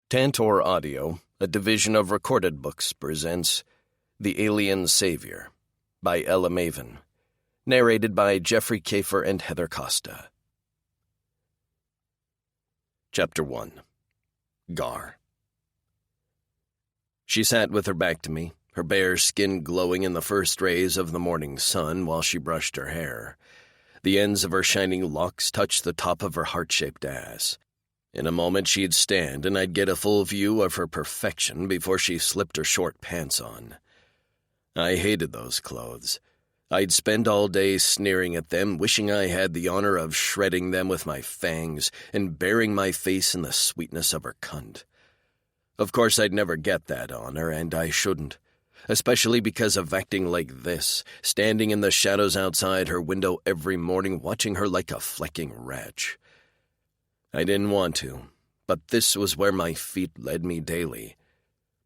Tantor Audio, a division of Recorded Books, presents The Alien Savior by Ella Maven, narrated by Jeffrey Kafer and Heather Costa. Chapter 1. Gar. She sat with her back to me, her bare skin glowing in the first rays of the morning sun while she brushed her hair. The ends of her shining locks touched the top of her heart-shaped ass. In a moment she'd stand, and I'd get a full view of her perfection before she slipped her short pants on. I hated those clothes. I'd spend all day sneering at them, wishing I had the honor of shredding them with my fangs and burying my face in the sweetness of her cunt. Of course, I'd never get that honor, and I shouldn't, especially because of acting like this, standing in the shadows outside her window every morning watching her like a flecking wretch. I didn't want to, but this was where my feet led me daily.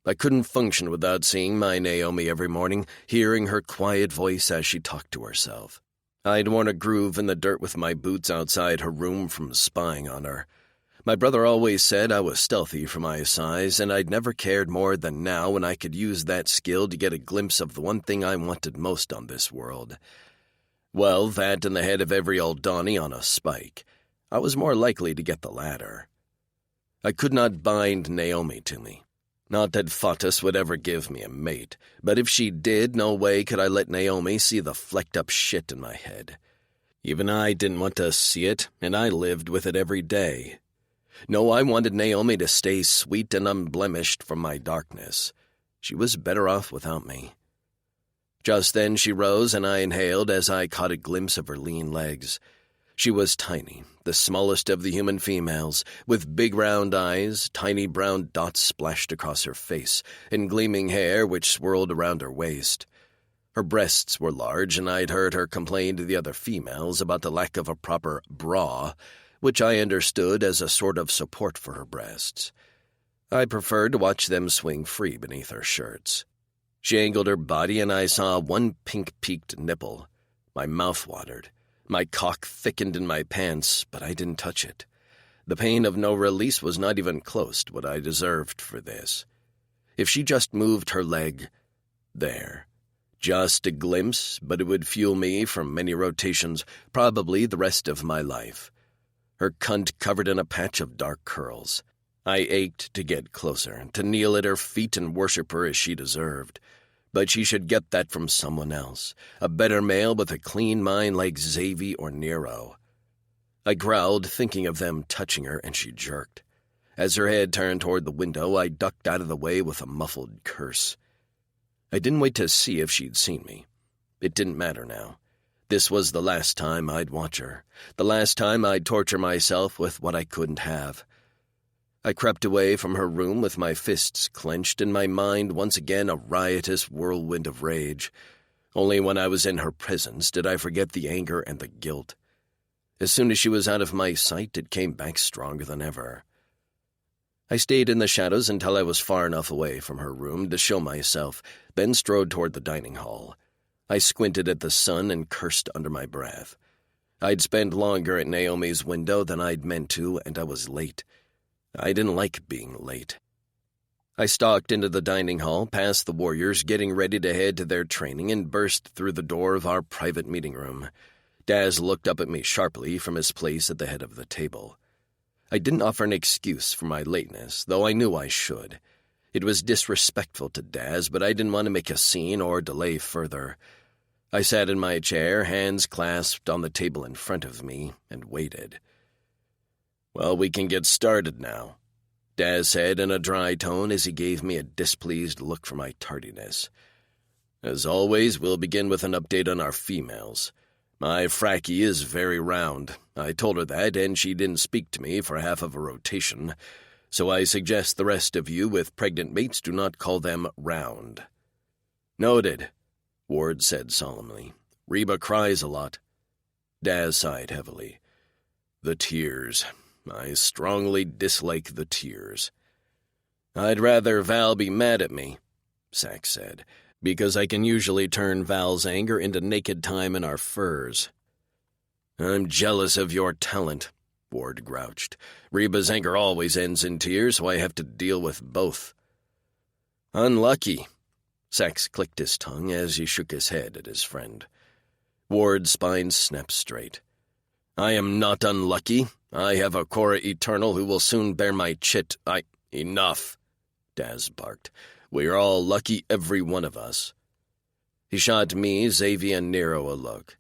I couldn't function without seeing my Naomi every morning, hearing her quiet voice as she talked to herself. I'd worn a groove in the dirt with my boots outside her room from spying on her. My brother always said I was stealthy for my size, and I'd never cared more than now when I could use that skill to get a glimpse of the one thing I wanted most on this world. Well, that and the head of every old Donnie on a spike. I was more likely to get the latter. I could not bind Naomi to me. Not that Fatus would ever give me a mate, but if she did, no way could I let Naomi see the flecked-up shit in my head. Even I didn't want to see it, and I lived with it every day. No, I wanted Naomi to stay sweet and unblemished from my darkness. She was better off without me. Just then she rose, and I inhaled as I caught a glimpse of her lean legs. She was tiny, the smallest of the human females, with big round eyes, tiny brown dots splashed across her face, and gleaming hair which swirled around her waist. Her breasts were large, and I'd heard her complain to the other females about the lack of a proper bra, which I understood as a sort of support for her breasts. I preferred to watch them swing free beneath her shirts. She angled her body, and I saw one pink-peaked nipple. My mouth watered. My cock thickened in my pants, but I didn't touch it. The pain of no release was not even close to what I deserved for this. If she just moved her leg, there. Just a glimpse, but it would fuel me from many rotations, probably the rest of my life. Her cunt covered in a patch of dark curls. I ached to get closer, to kneel at her feet and worship her as she deserved. But she should get that from someone else, a better male with a clean mind like Xavi or Nero. I growled, thinking of them touching her, and she jerked. As her head turned toward the window, I ducked out of the way with a muffled curse. I didn't wait to see if she'd seen me. It didn't matter now. This was the last time I'd watch her, the last time I'd torture myself with what I couldn't have. I crept away from her room with my fists clenched and my mind once again a riotous whirlwind of rage. Only when I was in her presence did I forget the anger and the guilt. As soon as she was out of my sight, it came back stronger than ever. I stayed in the shadows until I was far enough away from her room to show myself, then strode toward the dining hall. I squinted at the sun and cursed under my breath. I'd spent longer at Naomi's window than I'd meant to, and I was late. I didn't like being late. I stalked into the dining hall, past the warriors getting ready to head to their training, and burst through the door of our private meeting room. Daz looked up at me sharply from his place at the head of the table. I didn't offer an excuse for my lateness, though I knew I should. It was disrespectful to Daz, but I didn't want to make a scene or delay further. I sat in my chair, hands clasped on the table in front of me, and waited. "Well, we can get started now," Daz said in a dry tone as he gave me a displeased look for my tardiness. "As always, we'll begin with an update on our females. My frackie is very round. I told her that, and she didn't speak to me for half of a rotation, so I suggest the rest of you with pregnant mates do not call them round." "Noted," Ward said solemnly. "Reba cries a lot." Daz sighed heavily. "The tears. I strongly dislike the tears." "I'd rather Val be mad at me," Sax said, "because I can usually turn Val's anger into naked time in our furs." "I'm jealous of your talent," Ward grouched. "Reba's anger always ends in tears, so I have to deal with both." "Unlucky." Sax clicked his tongue as he shook his head at his friend. Ward's spine snapped straight. "I am not unlucky. I have a Korra Eternal who will soon bear my chit. Enough," Daz barked. "We are all lucky, every one of us." He shot me, Xavier, and Nero a look.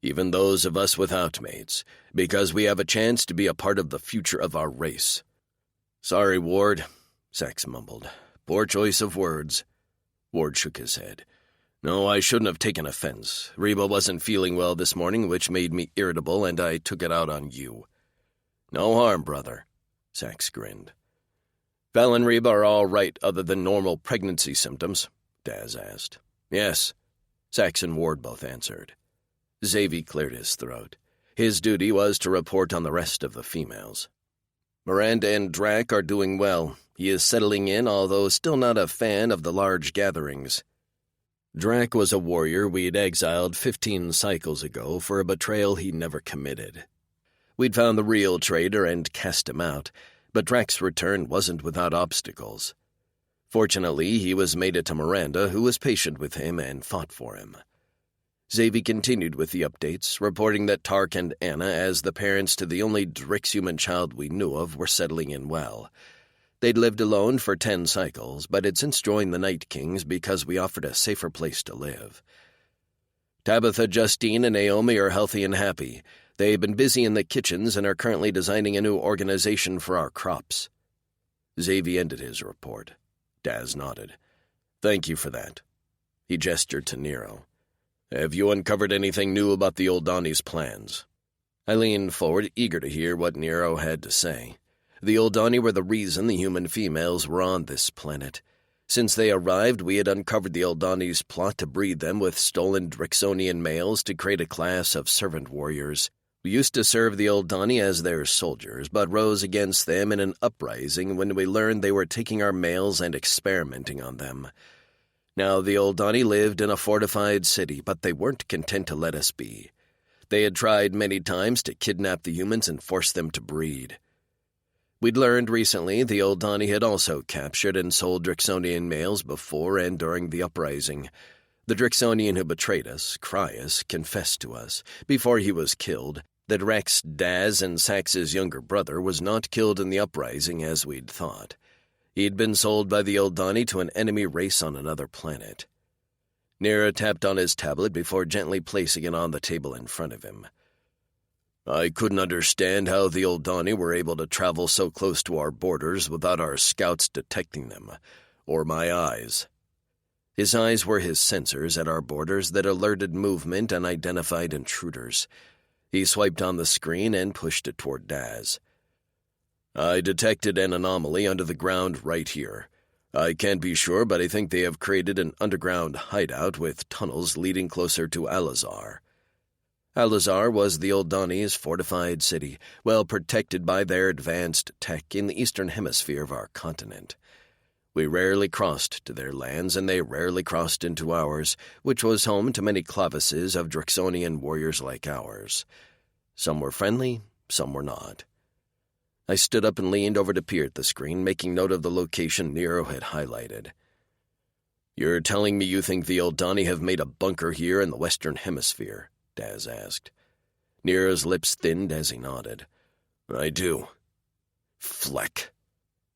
Even those of us without mates, because we have a chance to be a part of the future of our race. "Sorry, Ward," Sax mumbled. "Poor choice of words." Ward shook his head. "No, I shouldn't have taken offense. Reba wasn't feeling well this morning, which made me irritable, and I took it out on you." "No harm, brother," Sax grinned. "Val and Reba are all right other than normal pregnancy symptoms?" Daz asked. "Yes," Sax and Ward both answered. Xavier cleared his throat. His duty was to report on the rest of the females. "Miranda and Drac are doing well. He is settling in, although still not a fan of the large gatherings. Drac was a warrior we'd exiled 15 cycles ago for a betrayal he never committed. We'd found the real traitor and cast him out, but Drac's return wasn't without obstacles. Fortunately, he was mated to Miranda, who was patient with him and fought for him." Xavier continued with the updates, reporting that Tark and Anna, as the parents to the only Drix-human child we knew of, were settling in well. They'd lived alone for 10 cycles, but had since joined the Night Kings because we offered a safer place to live. "Tabitha, Justine, and Naomi are healthy and happy. They've been busy in the kitchens and are currently designing a new organization for our crops." Xavier ended his report. Daz nodded. "Thank you for that." He gestured to Nero. "Have you uncovered anything new about the Oldani's plans?" I leaned forward, eager to hear what Nero had to say. The Oldani were the reason the human females were on this planet. Since they arrived, we had uncovered the Oldani's plot to breed them with stolen Drixonian males to create a class of servant warriors. We used to serve the Oldani as their soldiers, but rose against them in an uprising when we learned they were taking our males and experimenting on them. Now, the Oldani lived in a fortified city, but they weren't content to let us be. They had tried many times to kidnap the humans and force them to breed. We'd learned recently the Oldani had also captured and sold Drixonian males before and during the uprising. The Drixonian who betrayed us, Cryus, confessed to us, before he was killed, that Rex, Daz, and Sax's younger brother was not killed in the uprising as we'd thought. He'd been sold by the Oldani to an enemy race on another planet. Nero tapped on his tablet before gently placing it on the table in front of him. "I couldn't understand how the Oldani were able to travel so close to our borders without our scouts detecting them, or my eyes." His eyes were his sensors at our borders that alerted movement and identified intruders. He swiped on the screen and pushed it toward Daz. "I detected an anomaly under the ground right here. I can't be sure, but I think they have created an underground hideout with tunnels leading closer to Alazar." Alazar was the Oldani's fortified city, well protected by their advanced tech in the eastern hemisphere of our continent. We rarely crossed to their lands, and they rarely crossed into ours, which was home to many clavices of Drixonian warriors like ours. Some were friendly, some were not. I stood up and leaned over to peer at the screen, making note of the location Nero had highlighted. "You're telling me you think the Oldani have made a bunker here in the Western Hemisphere?" Daz asked. Nero's lips thinned as he nodded. "I do." "Fleck."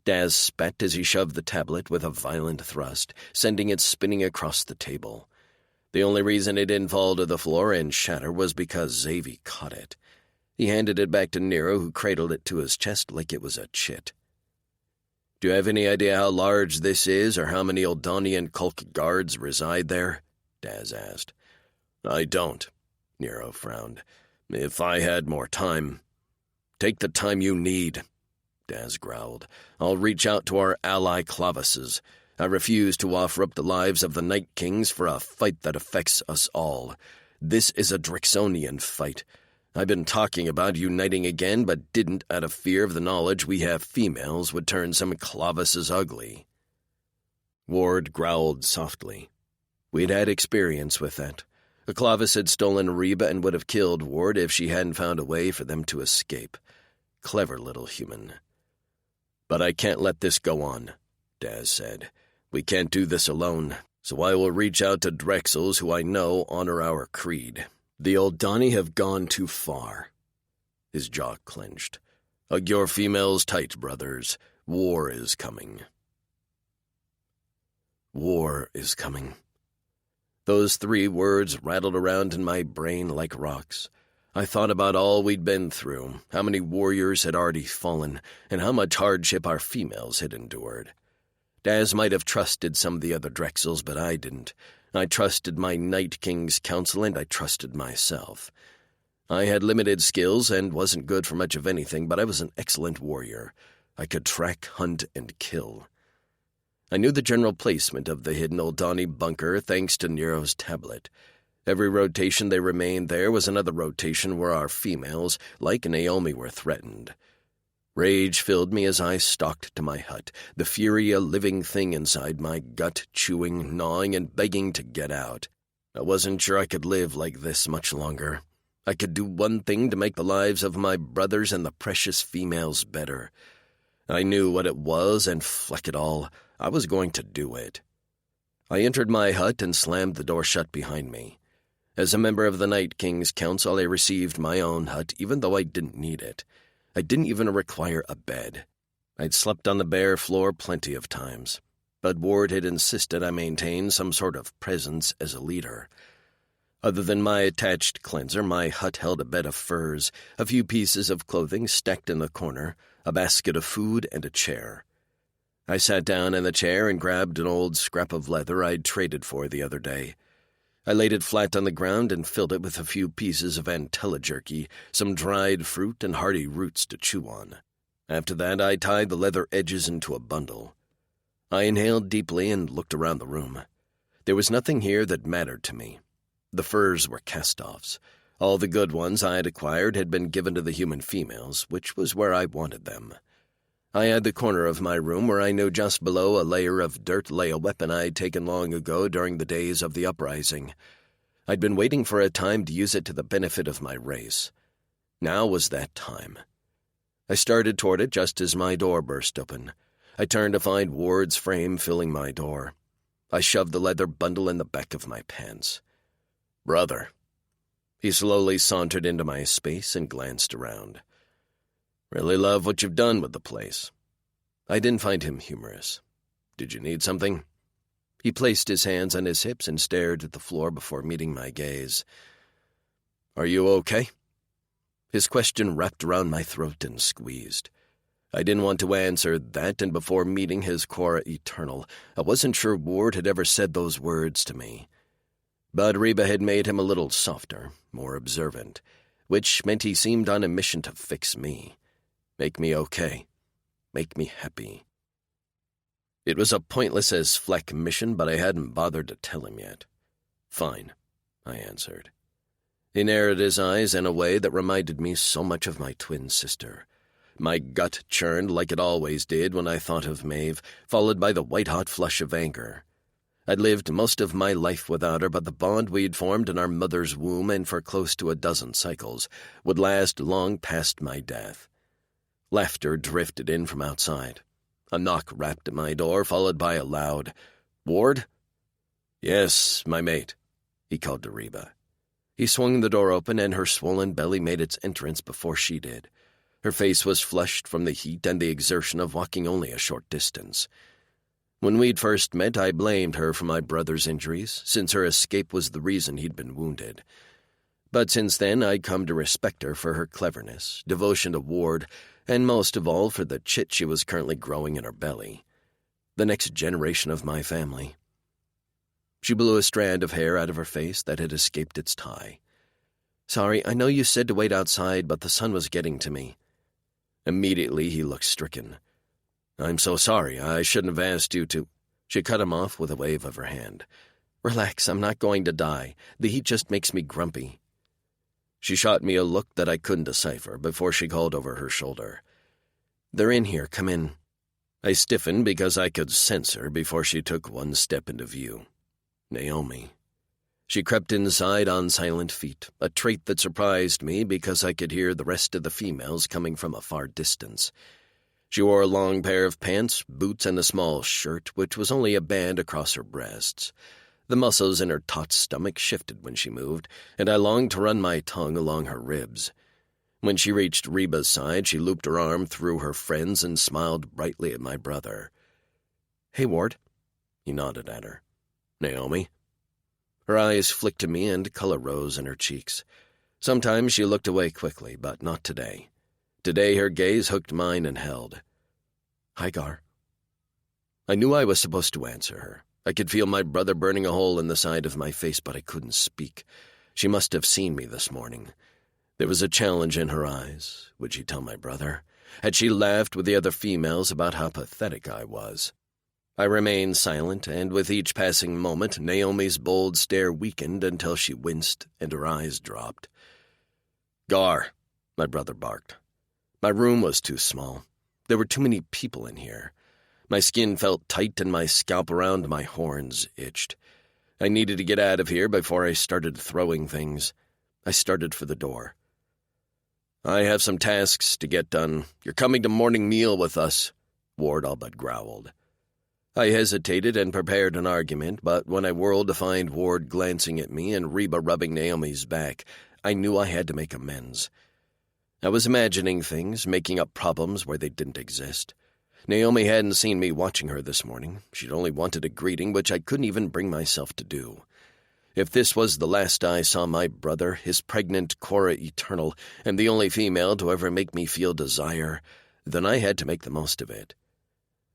Daz spat as he shoved the tablet with a violent thrust, sending it spinning across the table. The only reason it didn't fall to the floor and shatter was because Xavier caught it. He handed it back to Nero, who cradled it to his chest like it was a chit. "Do you have any idea how large this is or how many Oldani and Kulk guards reside there?" Daz asked. "I don't," Nero frowned. "If I had more time—" "Take the time you need," Daz growled. "I'll reach out to our ally Clavices. I refuse to offer up the lives of the Night Kings for a fight that affects us all. This is a Drixonian fight. I've been talking about uniting again, but didn't out of fear of the knowledge we have females would turn some Clavices ugly." Ward growled softly. We'd had experience with that. A Clavis had stolen Reba and would have killed Ward if she hadn't found a way for them to escape. Clever little human. "But I can't let this go on," Daz said. "We can't do this alone, so I will reach out to Drexels who I know honor our creed. The Aldani have gone too far." His jaw clenched. "Hug your females tight, brothers. War is coming." War is coming. Those 3 words rattled around in my brain like rocks. I thought about all we'd been through, how many warriors had already fallen, and how much hardship our females had endured. Daz might have trusted some of the other Drexels, but I didn't. I trusted my Night King's counsel, and I trusted myself. I had limited skills and wasn't good for much of anything, but I was an excellent warrior. I could track, hunt, and kill. I knew the general placement of the hidden Aldani bunker thanks to Nero's tablet. Every rotation they remained there was another rotation where our females, like Naomi, were threatened. Rage filled me as I stalked to my hut, the fury a living thing inside my gut, chewing, gnawing, and begging to get out. I wasn't sure I could live like this much longer. I could do one thing to make the lives of my brothers and the precious females better. I knew what it was, and fleck it all, I was going to do it. I entered my hut and slammed the door shut behind me. As a member of the Night King's Council, I received my own hut, even though I didn't need it. I didn't even require a bed. I'd slept on the bare floor plenty of times, but Ward had insisted I maintain some sort of presence as a leader. Other than my attached cleanser, my hut held a bed of furs, a few pieces of clothing stacked in the corner, a basket of food, and a chair. I sat down in the chair and grabbed an old scrap of leather I'd traded for the other day. I laid it flat on the ground and filled it with a few pieces of antella jerky, some dried fruit, and hardy roots to chew on. After that, I tied the leather edges into a bundle. I inhaled deeply and looked around the room. There was nothing here that mattered to me. The furs were cast-offs. All the good ones I had acquired had been given to the human females, which was where I wanted them. I had the corner of my room where I knew just below a layer of dirt lay a weapon I'd taken long ago during the days of the uprising. I'd been waiting for a time to use it to the benefit of my race. Now was that time. I started toward it just as my door burst open. I turned to find Ward's frame filling my door. I shoved the leather bundle in the back of my pants. "Brother." He slowly sauntered into my space and glanced around. "Really love what you've done with the place." I didn't find him humorous. "Did you need something?" He placed his hands on his hips and stared at the floor before meeting my gaze. "Are you okay?" His question wrapped around my throat and squeezed. I didn't want to answer that, and before meeting his Cora Eternal, I wasn't sure Ward had ever said those words to me. But Reba had made him a little softer, more observant, which meant he seemed on a mission to fix me. Make me okay. Make me happy. It was a pointless as fleck mission, but I hadn't bothered to tell him yet. "Fine," I answered. He narrowed his eyes in a way that reminded me so much of my twin sister. My gut churned like it always did when I thought of Maeve, followed by the white-hot flush of anger. I'd lived most of my life without her, but the bond we'd formed in our mother's womb and for close to a dozen cycles would last long past my death. Laughter drifted in from outside. A knock rapped at my door, followed by a loud, "Ward?" "Yes, my mate," he called to Reba. He swung the door open, and her swollen belly made its entrance before she did. Her face was flushed from the heat and the exertion of walking only a short distance. When we'd first met, I blamed her for my brother's injuries, since her escape was the reason he'd been wounded. But since then, I'd come to respect her for her cleverness, devotion to Ward, and most of all for the chit she was currently growing in her belly. The next generation of my family. She blew a strand of hair out of her face that had escaped its tie. "Sorry, I know you said to wait outside, but the sun was getting to me." Immediately, he looked stricken. "I'm so sorry. I shouldn't have asked you to—" She cut him off with a wave of her hand. "Relax, I'm not going to die. The heat just makes me grumpy." She shot me a look that I couldn't decipher before she called over her shoulder. "They're in here. Come in." I stiffened because I could sense her before she took one step into view. Naomi. She crept inside on silent feet, a trait that surprised me because I could hear the rest of the females coming from a far distance. She wore a long pair of pants, boots, and a small shirt, which was only a band across her breasts. The muscles in her taut stomach shifted when she moved, and I longed to run my tongue along her ribs. When she reached Reba's side, she looped her arm through her friends and smiled brightly at my brother. "Hey, Ward." He nodded at her. "Naomi?" Her eyes flicked to me and color rose in her cheeks. Sometimes she looked away quickly, but not today. Today her gaze hooked mine and held. "Hi, Gar." I knew I was supposed to answer her. I could feel my brother burning a hole in the side of my face, but I couldn't speak. She must have seen me this morning. There was a challenge in her eyes. Would she tell my brother? Had she laughed with the other females about how pathetic I was? I remained silent, and with each passing moment, Naomi's bold stare weakened until she winced and her eyes dropped. "Gar," my brother barked. My room was too small. There were too many people in here. My skin felt tight and my scalp around my horns itched. I needed to get out of here before I started throwing things. I started for the door. "I have some tasks to get done. You're coming to morning meal with us," Ward all but growled. I hesitated and prepared an argument, but when I whirled to find Ward glancing at me and Reba rubbing Naomi's back, I knew I had to make amends. I was imagining things, making up problems where they didn't exist. Naomi hadn't seen me watching her this morning. She'd only wanted a greeting, which I couldn't even bring myself to do. If this was the last I saw my brother, his pregnant Cora Eternal, and the only female to ever make me feel desire, then I had to make the most of it.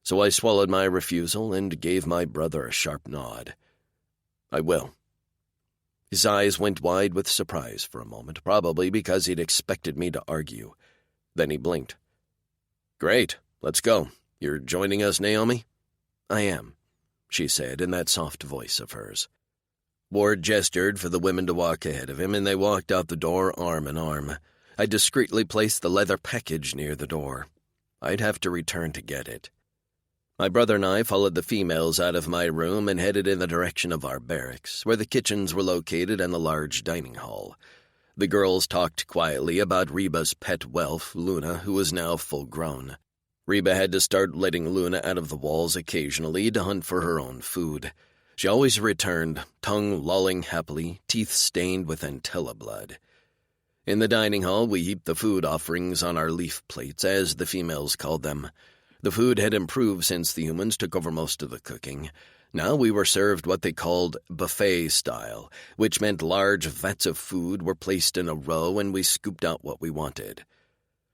So I swallowed my refusal and gave my brother a sharp nod. "I will." His eyes went wide with surprise for a moment, probably because he'd expected me to argue. Then he blinked. "Great, let's go. You're joining us, Naomi?" "I am," she said in that soft voice of hers. Ward gestured for the women to walk ahead of him, and they walked out the door arm in arm. I discreetly placed the leather package near the door. I'd have to return to get it. My brother and I followed the females out of my room and headed in the direction of our barracks, where the kitchens were located and a large dining hall. The girls talked quietly about Reba's pet whelp, Luna, who was now full-grown. Reba had to start letting Luna out of the walls occasionally to hunt for her own food. She always returned, tongue lolling happily, teeth stained with Entella blood. In the dining hall, we heaped the food offerings on our leaf plates, as the females called them. The food had improved since the humans took over most of the cooking. Now we were served what they called buffet style, which meant large vats of food were placed in a row and we scooped out what we wanted.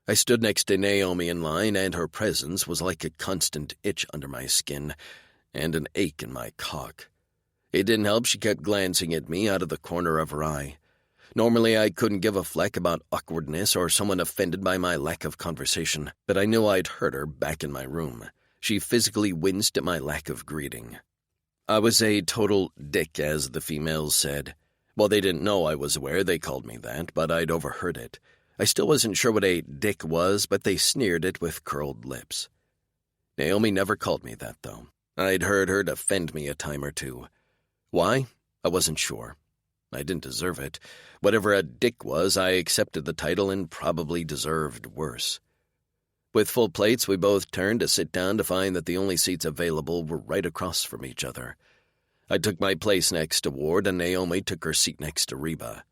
I stood next to Naomi in line, and her presence was like a constant itch under my skin and an ache in my cock. It didn't help she kept glancing at me out of the corner of her eye. Normally I couldn't give a fleck about awkwardness or someone offended by my lack of conversation, but I knew I'd hurt her back in my room. She physically winced at my lack of greeting. I was a total dick, as the females said. Well, they didn't know I was aware they called me that, but I'd overheard it. I still wasn't sure what a dick was, but they sneered it with curled lips. Naomi never called me that, though. I'd heard her defend me a time or two. Why? I wasn't sure. I didn't deserve it. Whatever a dick was, I accepted the title and probably deserved worse. With full plates, we both turned to sit down to find that the only seats available were right across from each other. I took my place next to Ward, and Naomi took her seat next to Reba.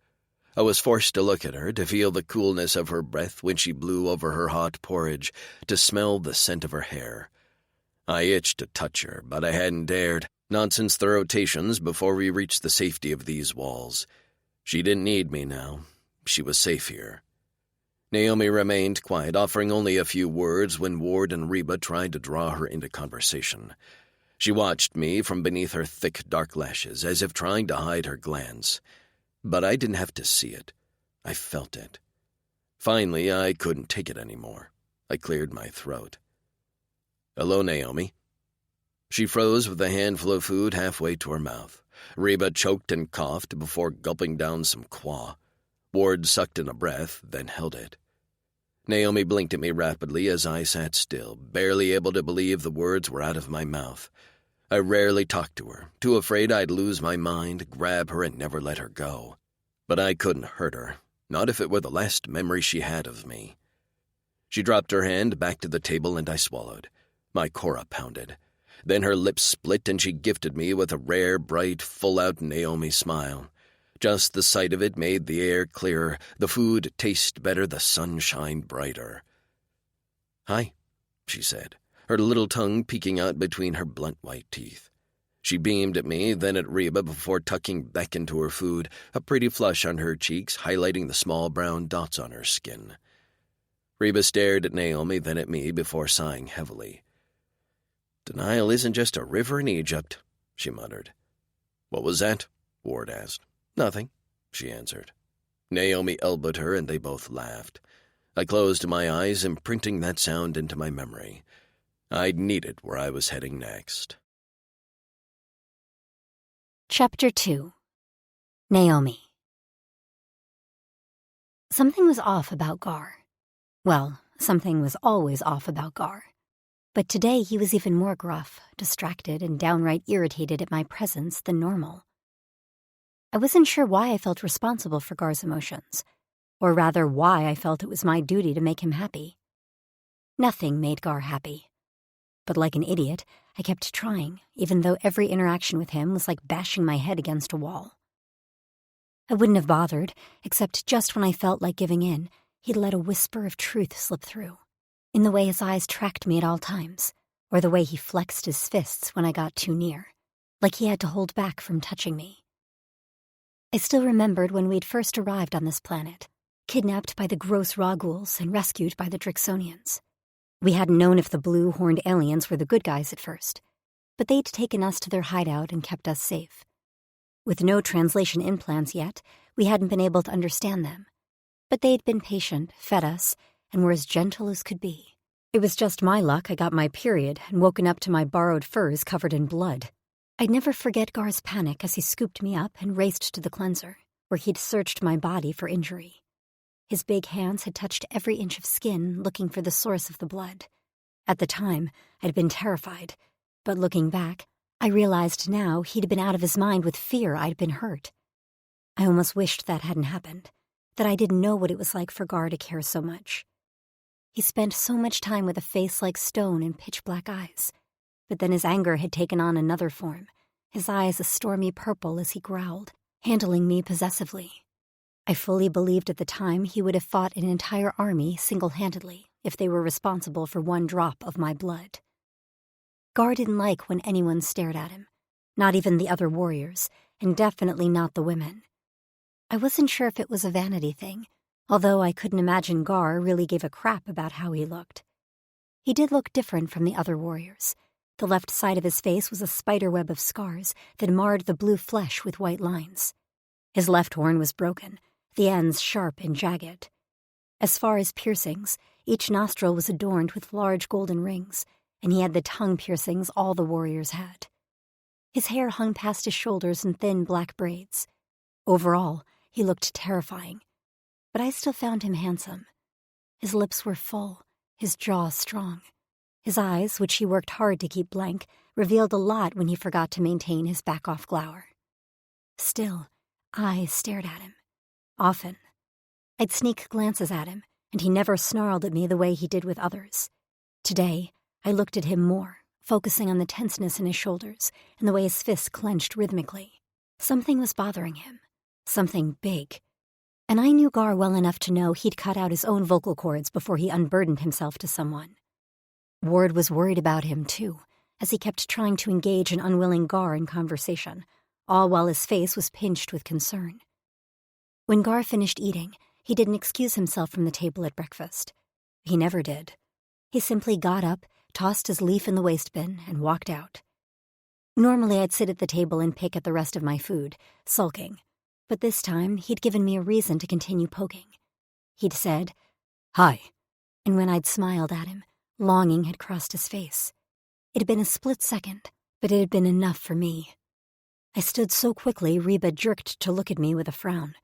I was forced to look at her, to feel the coolness of her breath when she blew over her hot porridge, to smell the scent of her hair. I itched to touch her, but I hadn't dared, not since the rotations before we reached the safety of these walls. She didn't need me now. She was safe here. Naomi remained quiet, offering only a few words when Ward and Reba tried to draw her into conversation. She watched me from beneath her thick, dark lashes, as if trying to hide her glance. But I didn't have to see it. I felt it. Finally, I couldn't take it anymore. I cleared my throat. "Hello, Naomi." She froze with a handful of food halfway to her mouth. Reba choked and coughed before gulping down some quaw. Ward sucked in a breath, then held it. Naomi blinked at me rapidly as I sat still, barely able to believe the words were out of my mouth. I rarely talked to her, too afraid I'd lose my mind, grab her, and never let her go. But I couldn't hurt her, not if it were the last memory she had of me. She dropped her hand back to the table and I swallowed. My Cora pounded. Then her lips split and she gifted me with a rare, bright, full-out Naomi smile. Just the sight of it made the air clearer, the food taste better, the sunshine brighter. "Hi," she said, her little tongue peeking out between her blunt white teeth. She beamed at me, then at Reba before tucking back into her food, a pretty flush on her cheeks highlighting the small brown dots on her skin. Reba stared at Naomi, then at me before sighing heavily. "Denial isn't just a river in Egypt," she muttered. "What was that?" Ward asked. "Nothing," she answered. Naomi elbowed her and they both laughed. I closed my eyes, imprinting that sound into my memory. I'd need it where I was heading next. Chapter 2. Naomi. Something was off about Gar. Well, something was always off about Gar. But today he was even more gruff, distracted, and downright irritated at my presence than normal. I wasn't sure why I felt responsible for Gar's emotions, or rather why I felt it was my duty to make him happy. Nothing made Gar happy. But like an idiot, I kept trying, even though every interaction with him was like bashing my head against a wall. I wouldn't have bothered, except just when I felt like giving in, he'd let a whisper of truth slip through, in the way his eyes tracked me at all times, or the way he flexed his fists when I got too near, like he had to hold back from touching me. I still remembered when we'd first arrived on this planet, kidnapped by the gross Raghouls and rescued by the Drixonians. We hadn't known if the blue-horned aliens were the good guys at first, but they'd taken us to their hideout and kept us safe. With no translation implants yet, we hadn't been able to understand them, but they'd been patient, fed us, and were as gentle as could be. It was just my luck I got my period and woken up to my borrowed furs covered in blood. I'd never forget Gar's panic as he scooped me up and raced to the cleanser, where he'd searched my body for injury. His big hands had touched every inch of skin, looking for the source of the blood. At the time, I'd been terrified, but looking back, I realized now he'd been out of his mind with fear I'd been hurt. I almost wished that hadn't happened, that I didn't know what it was like for Gar to care so much. He spent so much time with a face like stone and pitch-black eyes, but then his anger had taken on another form, his eyes a stormy purple as he growled, handling me possessively. I fully believed at the time he would have fought an entire army single-handedly if they were responsible for one drop of my blood. Gar didn't like when anyone stared at him, not even the other warriors, and definitely not the women. I wasn't sure if it was a vanity thing, although I couldn't imagine Gar really gave a crap about how he looked. He did look different from the other warriors. The left side of his face was a spiderweb of scars that marred the blue flesh with white lines. His left horn was broken, the ends sharp and jagged. As far as piercings, each nostril was adorned with large golden rings, and he had the tongue piercings all the warriors had. His hair hung past his shoulders in thin black braids. Overall, he looked terrifying, but I still found him handsome. His lips were full, his jaw strong. His eyes, which he worked hard to keep blank, revealed a lot when he forgot to maintain his back-off glower. Still, I stared at him. Often. I'd sneak glances at him, and he never snarled at me the way he did with others. Today, I looked at him more, focusing on the tenseness in his shoulders and the way his fists clenched rhythmically. Something was bothering him. Something big. And I knew Gar well enough to know he'd cut out his own vocal cords before he unburdened himself to someone. Ward was worried about him, too, as he kept trying to engage an unwilling Gar in conversation, all while his face was pinched with concern. When Gar finished eating, he didn't excuse himself from the table at breakfast. He never did. He simply got up, tossed his leaf in the waste bin, and walked out. Normally I'd sit at the table and pick at the rest of my food, sulking, but this time he'd given me a reason to continue poking. He'd said, "Hi," and when I'd smiled at him, longing had crossed his face. It had been a split second, but it had been enough for me. I stood so quickly Reba jerked to look at me with a frown.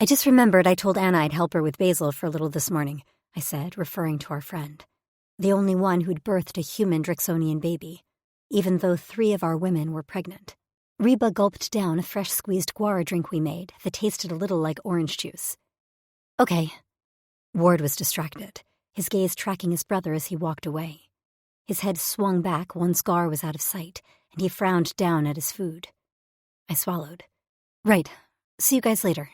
"I just remembered I told Anna I'd help her with Basil for a little this morning," I said, referring to our friend, the only one who'd birthed a human Drixonian baby. even though 3 of our women were pregnant. Reba gulped down a fresh-squeezed guar drink we made that tasted a little like orange juice. "Okay." Ward was distracted, his gaze tracking his brother as he walked away. His head swung back once Gar was out of sight, and he frowned down at his food. I swallowed. "Right. See you guys later."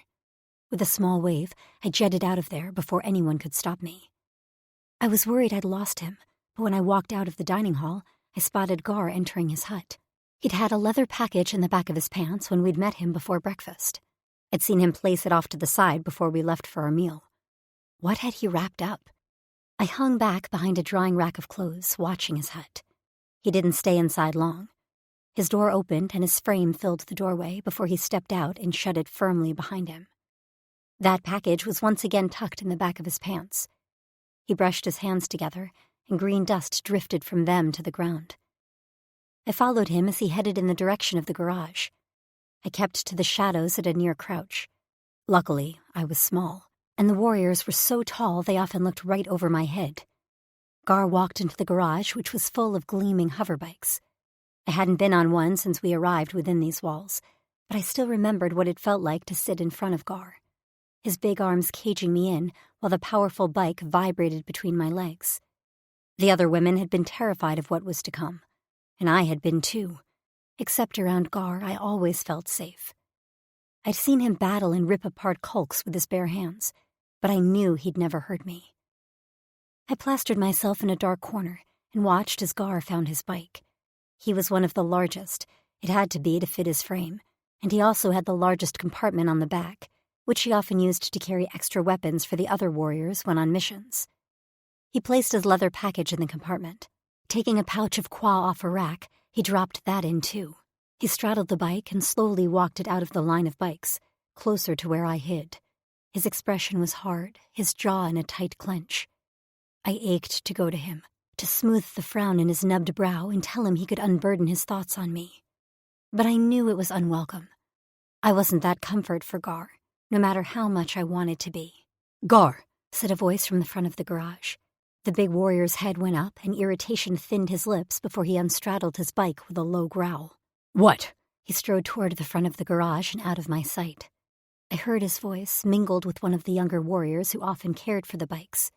With a small wave, I jetted out of there before anyone could stop me. I was worried I'd lost him, but when I walked out of the dining hall, I spotted Gar entering his hut. He'd had a leather package in the back of his pants when we'd met him before breakfast. I'd seen him place it off to the side before we left for our meal. What had he wrapped up? I hung back behind a drying rack of clothes, watching his hut. He didn't stay inside long. His door opened and his frame filled the doorway before he stepped out and shut it firmly behind him. That package was once again tucked in the back of his pants. He brushed his hands together, and green dust drifted from them to the ground. I followed him as he headed in the direction of the garage. I kept to the shadows at a near crouch. Luckily, I was small, and the warriors were so tall they often looked right over my head. Gar walked into the garage, which was full of gleaming hoverbikes. I hadn't been on one since we arrived within these walls, but I still remembered what it felt like to sit in front of Gar, his big arms caging me in while the powerful bike vibrated between my legs. The other women had been terrified of what was to come, and I had been too. Except around Gar, I always felt safe. I'd seen him battle and rip apart Kulks with his bare hands, but I knew he'd never hurt me. I plastered myself in a dark corner and watched as Gar found his bike. He was one of the largest. It had to be to fit his frame, and he also had the largest compartment on the back, which he often used to carry extra weapons for the other warriors when on missions. He placed his leather package in the compartment. Taking a pouch of qua off a rack, he dropped that in too. He straddled the bike and slowly walked it out of the line of bikes, closer to where I hid. His expression was hard, his jaw in a tight clench. I ached to go to him, to smooth the frown in his nubbed brow and tell him he could unburden his thoughts on me. But I knew it was unwelcome. I wasn't that comfort for Gar, no matter how much I wanted to be. "Gar," said a voice from the front of the garage. The big warrior's head went up, and irritation thinned his lips before he unstraddled his bike with a low growl. "What?" He strode toward the front of the garage and out of my sight. I heard his voice, mingled with one of the younger warriors who often cared for the bikes.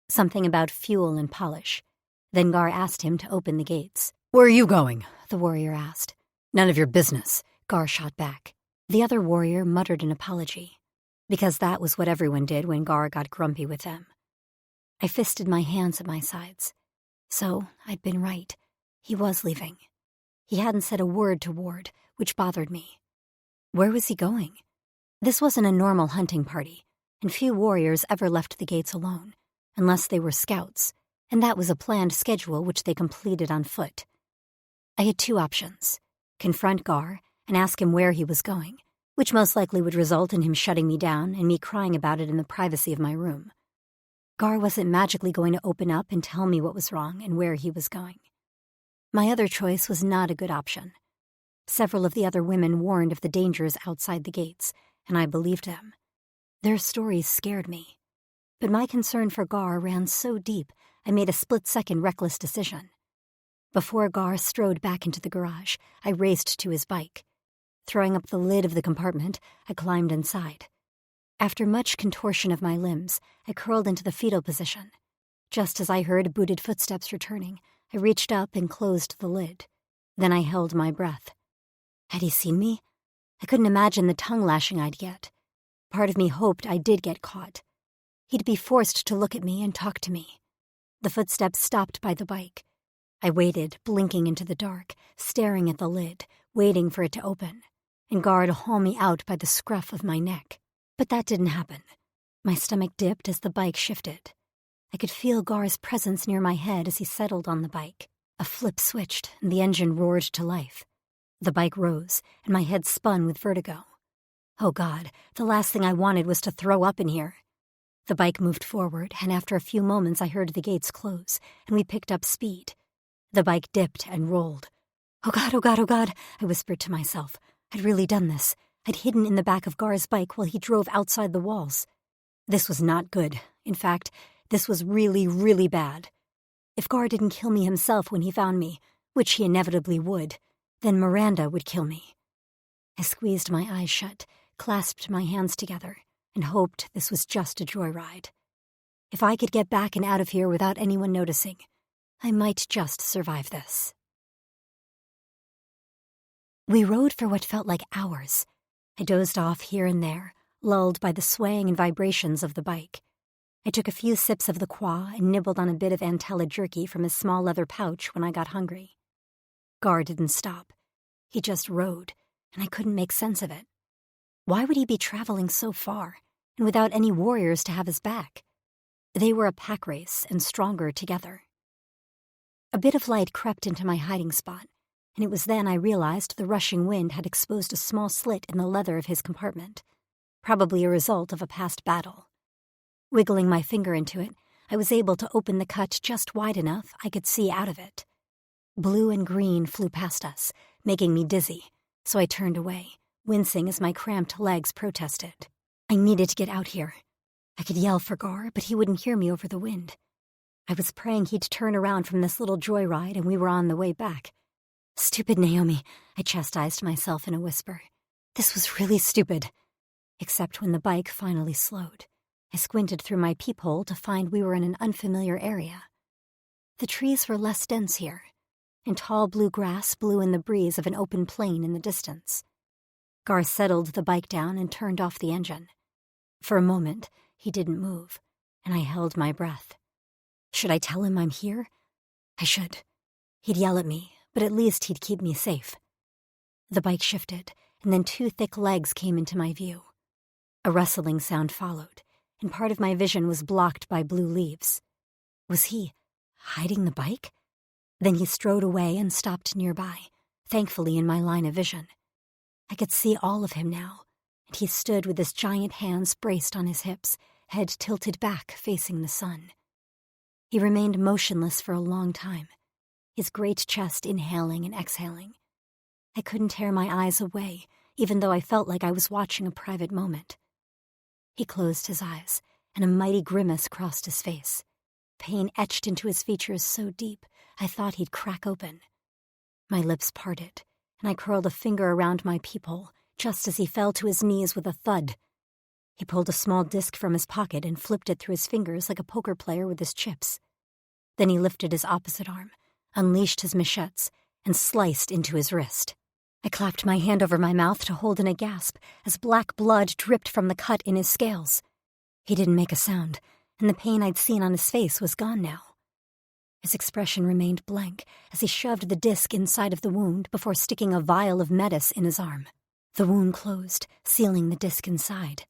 Something about fuel and polish. Then Gar asked him to open the gates. "Where are you going?" the warrior asked. "None of your business," Gar shot back. The other warrior muttered an apology, because that was what everyone did when Gar got grumpy with them. I fisted my hands at my sides. So, I'd been right. He was leaving. He hadn't said a word to Ward, which bothered me. Where was he going? This wasn't a normal hunting party, and few warriors ever left the gates alone, unless they were scouts, and that was a planned schedule which they completed on foot. I had 2 options: confront Gar and ask him where he was going, which most likely would result in him shutting me down and me crying about it in the privacy of my room. Gar wasn't magically going to open up and tell me what was wrong and where he was going. My other choice was not a good option. Several of the other women warned of the dangers outside the gates, and I believed them. Their stories scared me. But my concern for Gar ran so deep, I made a split-second reckless decision. Before Gar strode back into the garage, I raced to his bike. Throwing up the lid of the compartment, I climbed inside. After much contortion of my limbs, I curled into the fetal position. Just as I heard booted footsteps returning, I reached up and closed the lid. Then I held my breath. Had he seen me? I couldn't imagine the tongue lashing I'd get. Part of me hoped I did get caught. He'd be forced to look at me and talk to me. The footsteps stopped by the bike. I waited, blinking into the dark, staring at the lid, waiting for it to open, and Gar to haul me out by the scruff of my neck. But that didn't happen. My stomach dipped as the bike shifted. I could feel Gar's presence near my head as he settled on the bike. A flip switched, and the engine roared to life. The bike rose, and my head spun with vertigo. Oh God, the last thing I wanted was to throw up in here. The bike moved forward, and after a few moments I heard the gates close, and we picked up speed. The bike dipped and rolled. Oh God, oh God, oh God, I whispered to myself. I'd really done this. I'd hidden in the back of Gar's bike while he drove outside the walls. This was not good. In fact, this was really, really bad. If Gar didn't kill me himself when he found me, which he inevitably would, then Miranda would kill me. I squeezed my eyes shut, clasped my hands together, and hoped this was just a joyride. If I could get back and out of here without anyone noticing, I might just survive this. We rode for what felt like hours. I dozed off here and there, lulled by the swaying and vibrations of the bike. I took a few sips of the qua and nibbled on a bit of Antella jerky from his small leather pouch when I got hungry. Gar didn't stop. He just rode, and I couldn't make sense of it. Why would he be traveling so far, and without any warriors to have his back? They were a pack race, and stronger together. A bit of light crept into my hiding spot, and it was then I realized the rushing wind had exposed a small slit in the leather of his compartment, probably a result of a past battle. Wiggling my finger into it, I was able to open the cut just wide enough I could see out of it. Blue and green flew past us, making me dizzy, so I turned away, wincing as my cramped legs protested. I needed to get out here. I could yell for Gar, but he wouldn't hear me over the wind. I was praying he'd turn around from this little joyride and we were on the way back. Stupid Naomi, I chastised myself in a whisper. This was really stupid. Except when the bike finally slowed. I squinted through my peephole to find we were in an unfamiliar area. The trees were less dense here, and tall blue grass blew in the breeze of an open plain in the distance. Gar settled the bike down and turned off the engine. For a moment, he didn't move, and I held my breath. Should I tell him I'm here? I should. He'd yell at me, but at least he'd keep me safe. The bike shifted, and then two thick legs came into my view. A rustling sound followed, and part of my vision was blocked by blue leaves. Was he hiding the bike? Then he strode away and stopped nearby, thankfully in my line of vision. I could see all of him now, and he stood with his giant hands braced on his hips, head tilted back facing the sun. He remained motionless for a long time, his great chest inhaling and exhaling. I couldn't tear my eyes away, even though I felt like I was watching a private moment. He closed his eyes, and a mighty grimace crossed his face. Pain etched into his features so deep, I thought he'd crack open. My lips parted, and I curled a finger around my peephole, just as he fell to his knees with a thud. He pulled a small disc from his pocket and flipped it through his fingers like a poker player with his chips. Then he lifted his opposite arm, unleashed his machetes, and sliced into his wrist. I clapped my hand over my mouth to hold in a gasp as black blood dripped from the cut in his scales. He didn't make a sound, and the pain I'd seen on his face was gone now. His expression remained blank as he shoved the disc inside of the wound before sticking a vial of metis in his arm. The wound closed, sealing the disc inside.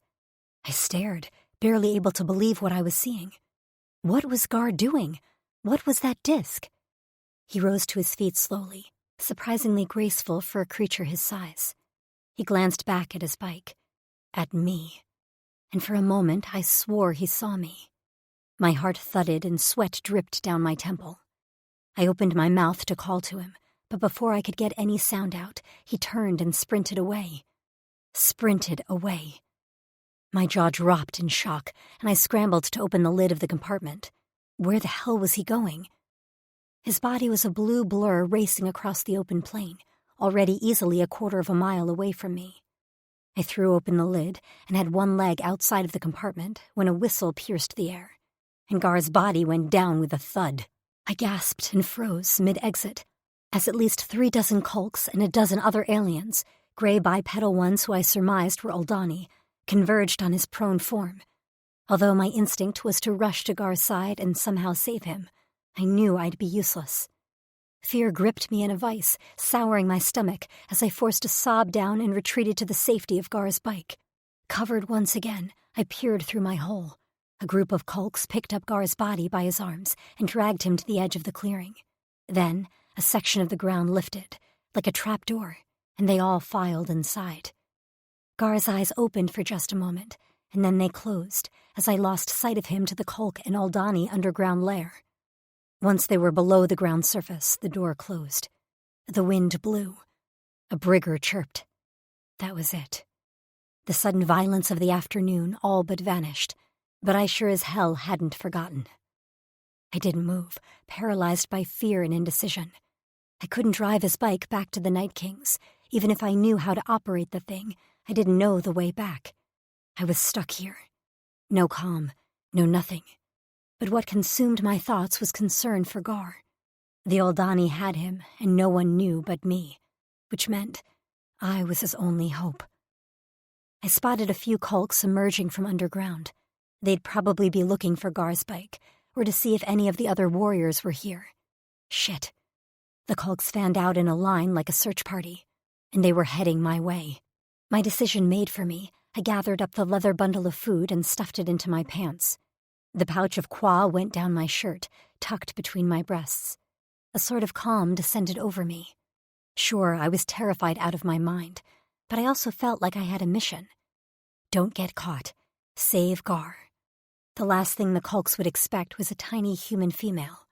I stared, barely able to believe what I was seeing. What was Gar doing? What was that disc? He rose to his feet slowly, surprisingly graceful for a creature his size. He glanced back at his bike, at me, and for a moment I swore he saw me. My heart thudded and sweat dripped down my temple. I opened my mouth to call to him, but before I could get any sound out, he turned and sprinted away. Sprinted away. My jaw dropped in shock, and I scrambled to open the lid of the compartment. Where the hell was he going? His body was a blue blur racing across the open plain, already easily a quarter of a mile away from me. I threw open the lid and had one leg outside of the compartment when a whistle pierced the air, and Gar's body went down with a thud. I gasped and froze mid-exit, as at least 3 dozen Kulks and a dozen other aliens, gray bipedal ones who I surmised were Aldani, converged on his prone form. Although my instinct was to rush to Gar's side and somehow save him, I knew I'd be useless. Fear gripped me in a vice, souring my stomach as I forced a sob down and retreated to the safety of Gar's bike. Covered once again, I peered through my hole. A group of Kulks picked up Gar's body by his arms and dragged him to the edge of the clearing. Then, a section of the ground lifted, like a trapdoor, and they all filed inside. Gar's eyes opened for just a moment, and then they closed as I lost sight of him to the Kulk and Aldani underground lair. Once they were below the ground surface, the door closed. The wind blew. A brigger chirped. That was it. The sudden violence of the afternoon all but vanished, but I sure as hell hadn't forgotten. I didn't move, paralyzed by fear and indecision. I couldn't drive his bike back to the Night King's. Even if I knew how to operate the thing, I didn't know the way back. I was stuck here. No calm, no nothing. But what consumed my thoughts was concern for Gar. The Aldani had him, and no one knew but me, which meant I was his only hope. I spotted a few Kulks emerging from underground. They'd probably be looking for Gar's bike, or to see if any of the other warriors were here. Shit. The Kulks fanned out in a line like a search party, and they were heading my way. My decision made for me, I gathered up the leather bundle of food and stuffed it into my pants. The pouch of qua went down my shirt, tucked between my breasts. A sort of calm descended over me. Sure, I was terrified out of my mind, but I also felt like I had a mission. Don't get caught. Save Gar. The last thing the Kulks would expect was a tiny human female.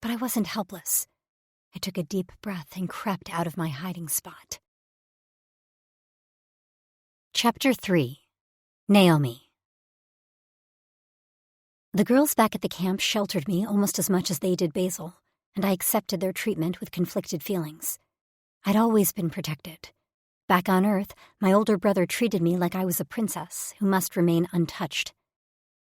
But I wasn't helpless. I took a deep breath and crept out of my hiding spot. Chapter 3. Naomi. The girls back at the camp sheltered me almost as much as they did Basil, and I accepted their treatment with conflicted feelings. I'd always been protected. Back on Earth, my older brother treated me like I was a princess who must remain untouched.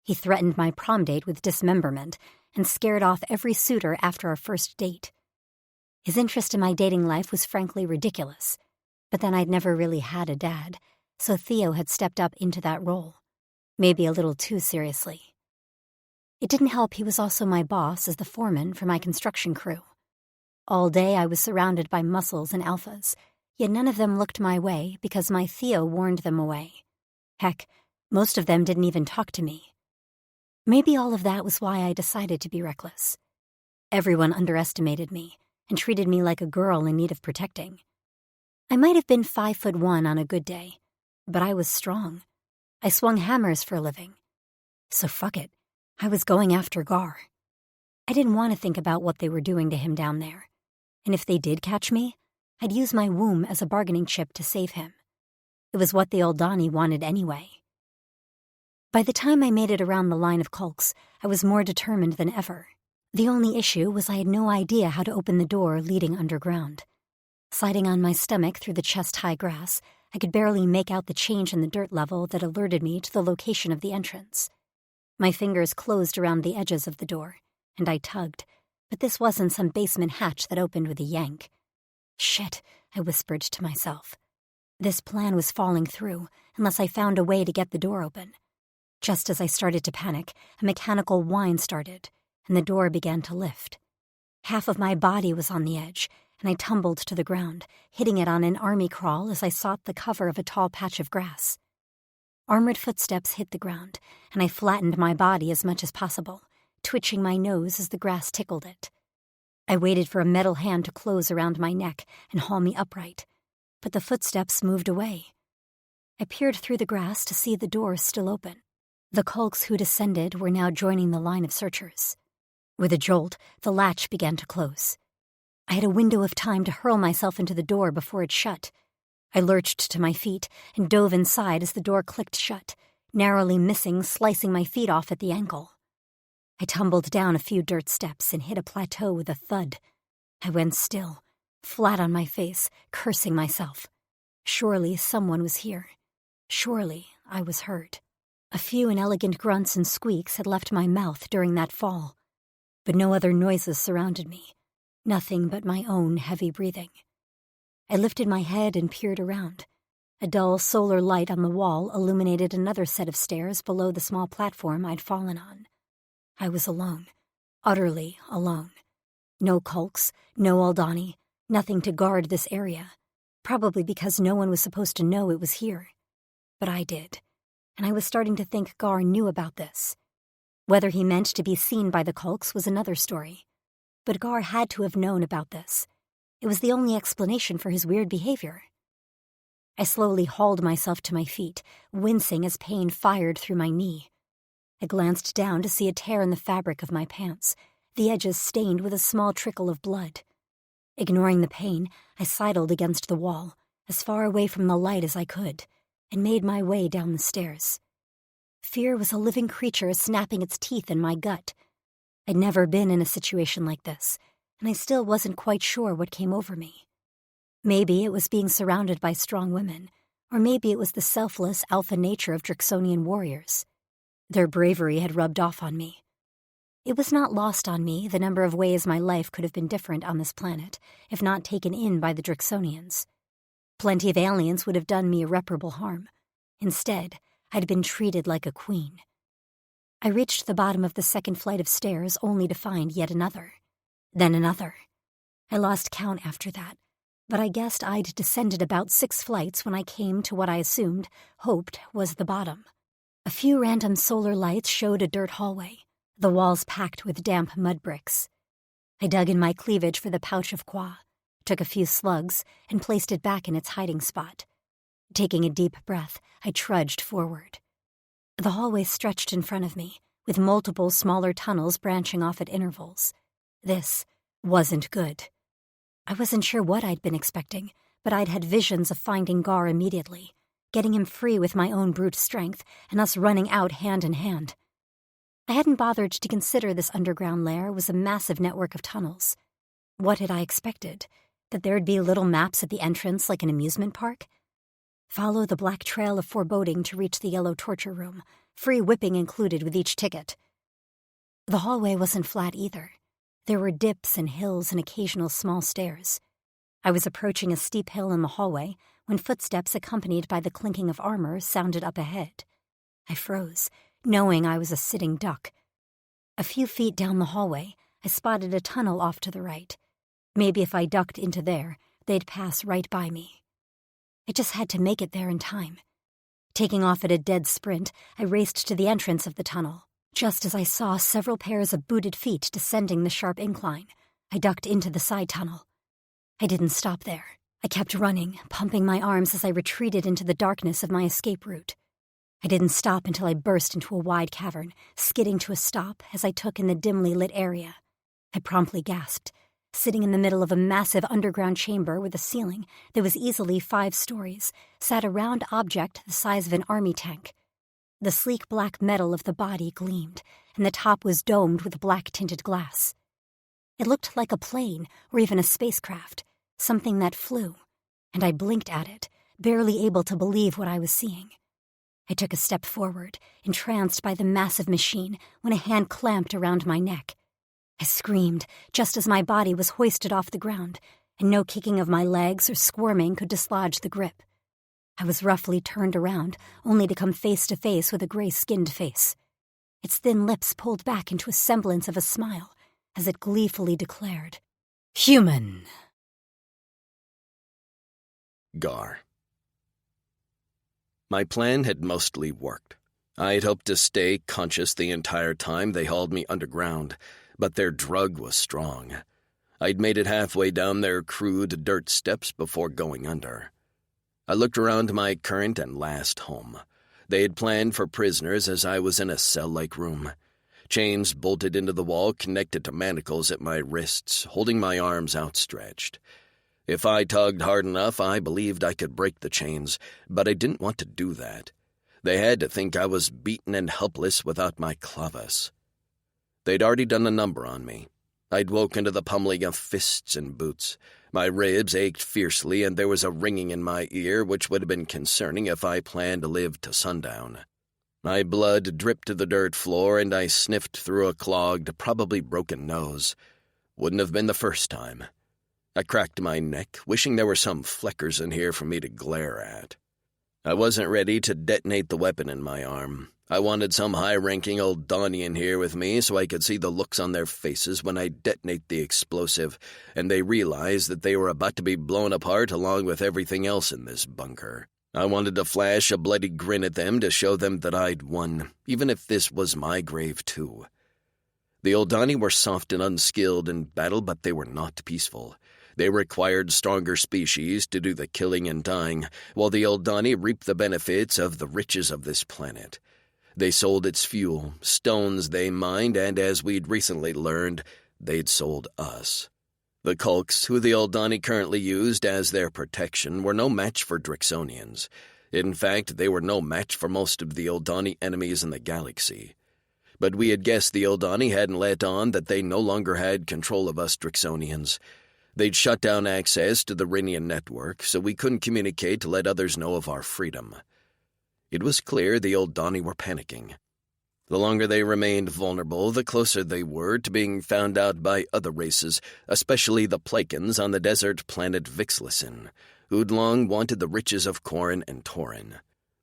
He threatened my prom date with dismemberment and scared off every suitor after our first date. His interest in my dating life was frankly ridiculous, but then I'd never really had a dad, so Theo had stepped up into that role, maybe a little too seriously. It didn't help he was also my boss as the foreman for my construction crew. All day I was surrounded by muscles and alphas, yet none of them looked my way because my Theo warned them away. Heck, most of them didn't even talk to me. Maybe all of that was why I decided to be reckless. Everyone underestimated me and treated me like a girl in need of protecting. I might have been 5'1" on a good day, but I was strong. I swung hammers for a living. So fuck it, I was going after Gar. I didn't want to think about what they were doing to him down there, and if they did catch me, I'd use my womb as a bargaining chip to save him. It was what the old Donnie wanted anyway. By the time I made it around the line of Kulks, I was more determined than ever. The only issue was I had no idea how to open the door leading underground. Sliding on my stomach through the chest-high grass, I could barely make out the change in the dirt level that alerted me to the location of the entrance. My fingers closed around the edges of the door, and I tugged, but this wasn't some basement hatch that opened with a yank. Shit, I whispered to myself. This plan was falling through unless I found a way to get the door open. Just as I started to panic, a mechanical whine started, and the door began to lift. Half of my body was on the edge, and I tumbled to the ground, hitting it on an army crawl as I sought the cover of a tall patch of grass. Armored footsteps hit the ground, and I flattened my body as much as possible, twitching my nose as the grass tickled it. I waited for a metal hand to close around my neck and haul me upright, but the footsteps moved away. I peered through the grass to see the door still open. The Kulks who'd ascended were now joining the line of searchers. With a jolt, the latch began to close. I had a window of time to hurl myself into the door before it shut. I lurched to my feet and dove inside as the door clicked shut, narrowly missing slicing my feet off at the ankle. I tumbled down a few dirt steps and hit a plateau with a thud. I went still, flat on my face, cursing myself. Surely someone was here. Surely I was hurt. A few inelegant grunts and squeaks had left my mouth during that fall, but no other noises surrounded me, nothing but my own heavy breathing. I lifted my head and peered around. A dull solar light on the wall illuminated another set of stairs below the small platform I'd fallen on. I was alone, utterly alone. No Kulks, no Aldani, nothing to guard this area, probably because no one was supposed to know it was here. But I did, and I was starting to think Gar knew about this. Whether he meant to be seen by the Kulks was another story, but Gar had to have known about this. It was the only explanation for his weird behavior. I slowly hauled myself to my feet, wincing as pain fired through my knee. I glanced down to see a tear in the fabric of my pants, the edges stained with a small trickle of blood. Ignoring the pain, I sidled against the wall, as far away from the light as I could, and made my way down the stairs. Fear was a living creature snapping its teeth in my gut. I'd never been in a situation like this, and I still wasn't quite sure what came over me. Maybe it was being surrounded by strong women, or maybe it was the selfless alpha nature of Drixonian warriors. Their bravery had rubbed off on me. It was not lost on me the number of ways my life could have been different on this planet, if not taken in by the Drixonians. Plenty of aliens would have done me irreparable harm. Instead, I'd been treated like a queen. I reached the bottom of the second flight of stairs only to find yet another. Then another. I lost count after that, but I guessed I'd descended about 6 flights when I came to what I hoped was the bottom. A few random solar lights showed a dirt hallway, the walls packed with damp mud bricks. I dug in my cleavage for the pouch of qua, took a few slugs, and placed it back in its hiding spot. Taking a deep breath, I trudged forward. The hallway stretched in front of me, with multiple smaller tunnels branching off at intervals. This wasn't good. I wasn't sure what I'd been expecting, but I'd had visions of finding Gar immediately, getting him free with my own brute strength, and us running out hand in hand. I hadn't bothered to consider this underground lair was a massive network of tunnels. What had I expected? That there'd be little maps at the entrance like an amusement park? Follow the black trail of foreboding to reach the yellow torture room, free whipping included with each ticket. The hallway wasn't flat either. There were dips and hills and occasional small stairs. I was approaching a steep hill in the hallway when footsteps accompanied by the clinking of armor sounded up ahead. I froze, knowing I was a sitting duck. A few feet down the hallway, I spotted a tunnel off to the right. Maybe if I ducked into there, they'd pass right by me. I just had to make it there in time. Taking off at a dead sprint, I raced to the entrance of the tunnel. Just as I saw several pairs of booted feet descending the sharp incline, I ducked into the side tunnel. I didn't stop there. I kept running, pumping my arms as I retreated into the darkness of my escape route. I didn't stop until I burst into a wide cavern, skidding to a stop as I took in the dimly lit area. I promptly gasped, sitting in the middle of a massive underground chamber with a ceiling that was easily 5 stories, sat a round object the size of an army tank. The sleek black metal of the body gleamed, and the top was domed with black-tinted glass. It looked like a plane or even a spacecraft, something that flew, and I blinked at it, barely able to believe what I was seeing. I took a step forward, entranced by the massive machine, when a hand clamped around my neck. I screamed just as my body was hoisted off the ground, and no kicking of my legs or squirming could dislodge the grip. I was roughly turned around, only to come face to face with a gray-skinned face. Its thin lips pulled back into a semblance of a smile as it gleefully declared, "Human." Gar. My plan had mostly worked. I had hoped to stay conscious the entire time they hauled me underground, but their drug was strong. I'd made it halfway down their crude dirt steps before going under. I looked around my current and last home. They had planned for prisoners as I was in a cell-like room. Chains bolted into the wall connected to manacles at my wrists, holding my arms outstretched. If I tugged hard enough, I believed I could break the chains, but I didn't want to do that. They had to think I was beaten and helpless without my clavus. They'd already done a number on me. I'd woken to the pummeling of fists and boots. My ribs ached fiercely, and there was a ringing in my ear which would have been concerning if I planned to live to sundown. My blood dripped to the dirt floor, and I sniffed through a clogged, probably broken nose. Wouldn't have been the first time. I cracked my neck, wishing there were some fleckers in here for me to glare at. I wasn't ready to detonate the weapon in my arm. I wanted some high-ranking old Dawnian here with me so I could see the looks on their faces when I detonate the explosive, and they realized that they were about to be blown apart along with everything else in this bunker. I wanted to flash a bloody grin at them to show them that I'd won, even if this was my grave too. The Oldani were soft and unskilled in battle, but they were not peaceful. They required stronger species to do the killing and dying, while the Oldani reaped the benefits of the riches of this planet. They sold its fuel, stones they mined, and as we'd recently learned, they'd sold us. The Kulks, who the Oldani currently used as their protection, were no match for Drixonians. In fact, they were no match for most of the Oldani enemies in the galaxy. But we had guessed the Oldani hadn't let on that they no longer had control of us Drixonians. They'd shut down access to the Rinian network, so we couldn't communicate to let others know of our freedom. It was clear the Oldani were panicking. The longer they remained vulnerable, the closer they were to being found out by other races, especially the Plakans on the desert planet Vixlison, who'd long wanted the riches of Corin and Torin.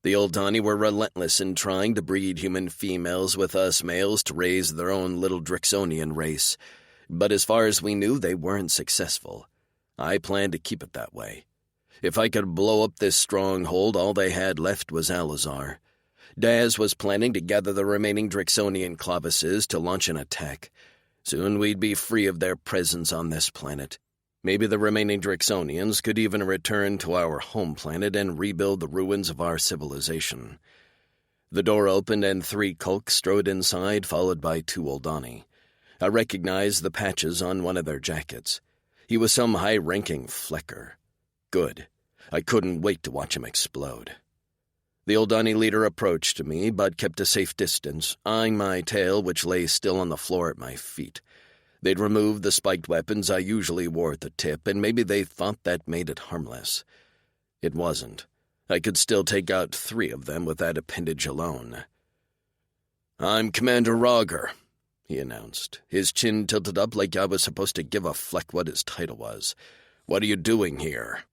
The Oldani were relentless in trying to breed human females with us males to raise their own little Drixonian race, but as far as we knew, they weren't successful. I planned to keep it that way. If I could blow up this stronghold, all they had left was Alazar. Daz was planning to gather the remaining Drixonian Clavises to launch an attack. Soon we'd be free of their presence on this planet. Maybe the remaining Drixonians could even return to our home planet and rebuild the ruins of our civilization. The door opened and 3 Kulks strode inside, followed by 2 Oldani. I recognized the patches on one of their jackets. He was some high-ranking Flecker. Good. I couldn't wait to watch him explode. The Oldani leader approached me, but kept a safe distance, eyeing my tail, which lay still on the floor at my feet. They'd removed the spiked weapons I usually wore at the tip, and maybe they thought that made it harmless. It wasn't. I could still take out 3 of them with that appendage alone. "I'm Commander Roger," he announced, his chin tilted up like I was supposed to give a fleck what his title was. "What are you doing here?"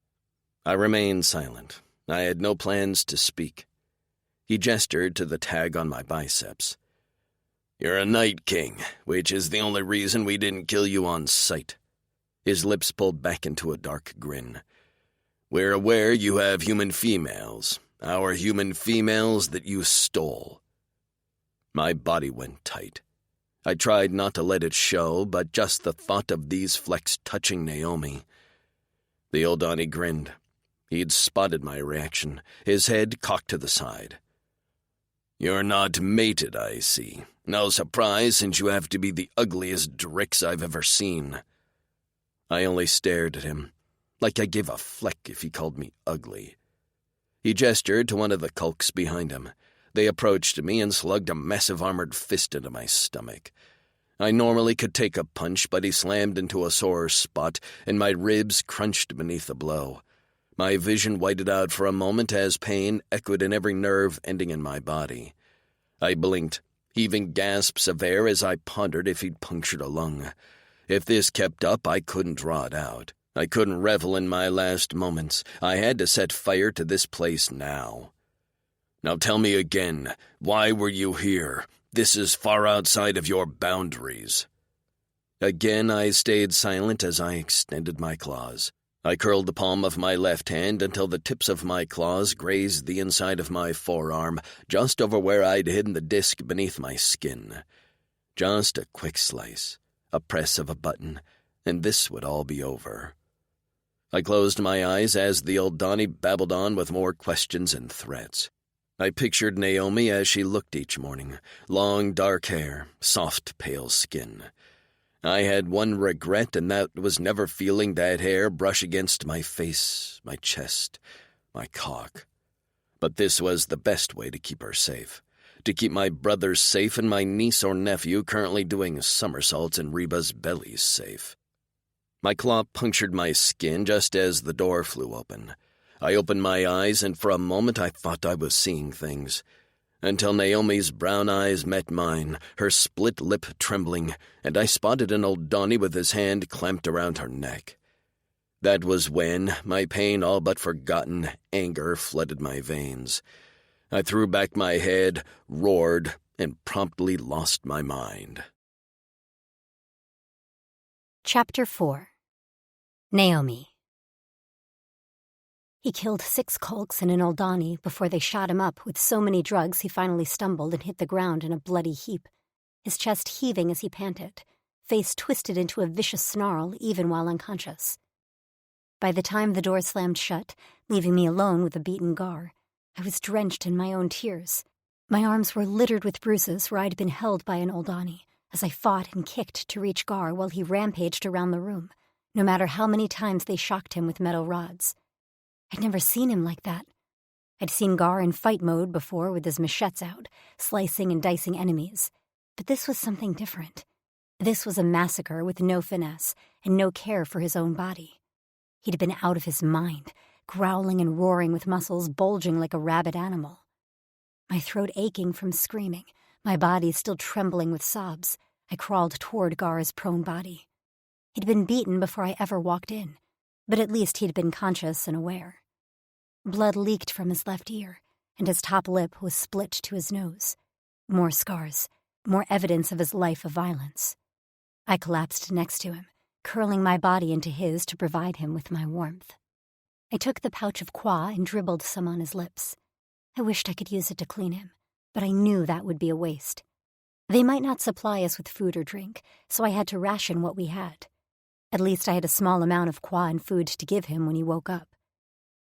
I remained silent. I had no plans to speak. He gestured to the tag on my biceps. "You're a Night King, which is the only reason we didn't kill you on sight." His lips pulled back into a dark grin. "We're aware you have human females, our human females that you stole." My body went tight. I tried not to let it show, but just the thought of these flecks touching Naomi. The Oldani grinned. He'd spotted my reaction, his head cocked to the side. "You're not mated, I see. No surprise, since you have to be the ugliest Drix I've ever seen." I only stared at him, like I gave a fleck if he called me ugly. He gestured to one of the Kulks behind him. They approached me and slugged a massive armored fist into my stomach. I normally could take a punch, but he slammed into a sore spot, and my ribs crunched beneath the blow. My vision whited out for a moment as pain echoed in every nerve ending in my body. I blinked, heaving gasps of air as I pondered if he'd punctured a lung. If this kept up, I couldn't draw it out. I couldn't revel in my last moments. I had to set fire to this place now. "Now tell me again, why were you here? This is far outside of your boundaries." Again I stayed silent as I extended my claws. I curled the palm of my left hand until the tips of my claws grazed the inside of my forearm, just over where I'd hidden the disc beneath my skin. Just a quick slice, a press of a button, and this would all be over. I closed my eyes as the Oldani babbled on with more questions and threats. I pictured Naomi as she looked each morning, long dark hair, soft pale skin. I had one regret, and that was never feeling that hair brush against my face, my chest, my cock. But this was the best way to keep her safe, to keep my brothers safe and my niece or nephew currently doing somersaults in Reba's belly safe. My claw punctured my skin just as the door flew open. I opened my eyes, and for a moment I thought I was seeing things. Until Naomi's brown eyes met mine, her split lip trembling, and I spotted an Oldani with his hand clamped around her neck. That was when, my pain all but forgotten, anger flooded my veins. I threw back my head, roared, and promptly lost my mind. Chapter 4. Naomi. He killed 6 Kulks and an Oldani before they shot him up with so many drugs he finally stumbled and hit the ground in a bloody heap, his chest heaving as he panted, face twisted into a vicious snarl even while unconscious. By the time the door slammed shut, leaving me alone with the beaten Gar, I was drenched in my own tears. My arms were littered with bruises where I'd been held by an Oldani as I fought and kicked to reach Gar while he rampaged around the room, no matter how many times they shocked him with metal rods. I'd never seen him like that. I'd seen Gar in fight mode before with his machetes out, slicing and dicing enemies, But this was something different. This was a massacre with no finesse and no care for his own body. He'd been out of his mind, growling and roaring with muscles bulging like a rabid animal. My throat aching from screaming, my body still trembling with sobs, I crawled toward Gar's prone body. He'd been beaten before I ever walked in, but at least he'd been conscious and aware. Blood leaked from his left ear, and his top lip was split to his nose. More scars, more evidence of his life of violence. I collapsed next to him, curling my body into his to provide him with my warmth. I took the pouch of qua and dribbled some on his lips. I wished I could use it to clean him, but I knew that would be a waste. They might not supply us with food or drink, so I had to ration what we had. At least I had a small amount of qua and food to give him when he woke up.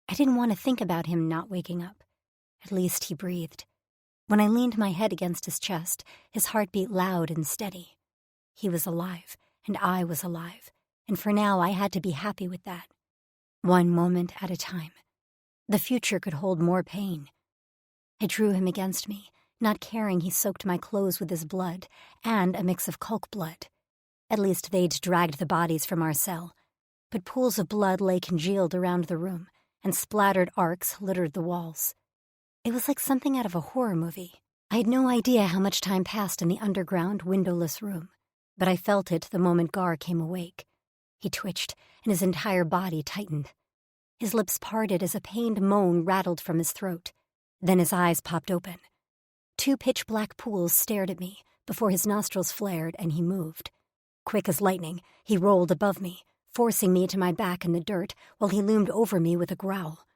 I didn't want to think about him not waking up. At least he breathed. When I leaned my head against his chest, his heart beat loud and steady. He was alive, and I was alive, and for now I had to be happy with that. One moment at a time. The future could hold more pain. I drew him against me, not caring he soaked my clothes with his blood, and a mix of Kulk blood. At least they'd dragged the bodies from our cell, but pools of blood lay congealed around the room, and splattered arcs littered the walls. It was like something out of a horror movie. I had no idea how much time passed in the underground, windowless room, but I felt it the moment Gar came awake. He twitched, and his entire body tightened. His lips parted as a pained moan rattled from his throat. Then his eyes popped open. 2 pitch-black pools stared at me before his nostrils flared and he moved. Quick as lightning, he rolled above me, forcing me to my back in the dirt while he loomed over me with a growl.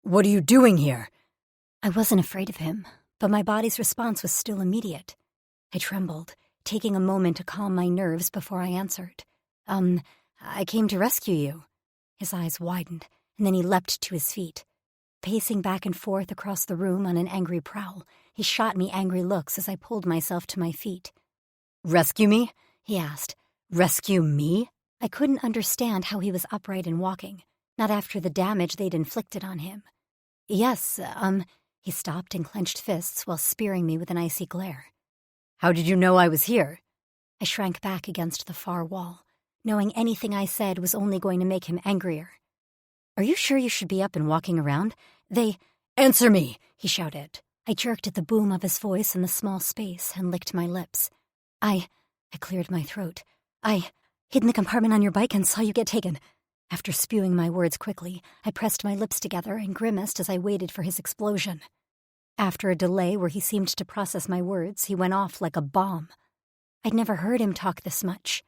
"What are you doing here?" I wasn't afraid of him, but my body's response was still immediate. I trembled, taking a moment to calm my nerves before I answered. I came to rescue you." His eyes widened, and then he leapt to his feet. Pacing back and forth across the room on an angry prowl, he shot me angry looks as I pulled myself to my feet. "Rescue me?" he asked. "Rescue me?" I couldn't understand how he was upright and walking, not after the damage they'd inflicted on him. "Yes, he stopped and clenched fists while spearing me with an icy glare. "How did you know I was here?" I shrank back against the far wall, knowing anything I said was only going to make him angrier. "Are you sure you should be up and walking around? Answer me!" he shouted. I jerked at the boom of his voice in the small space and licked my lips. I cleared my throat. "I hid in the compartment on your bike and saw you get taken." After spewing my words quickly, I pressed my lips together and grimaced as I waited for his explosion. After a delay where he seemed to process my words, he went off like a bomb. I'd never heard him talk this much.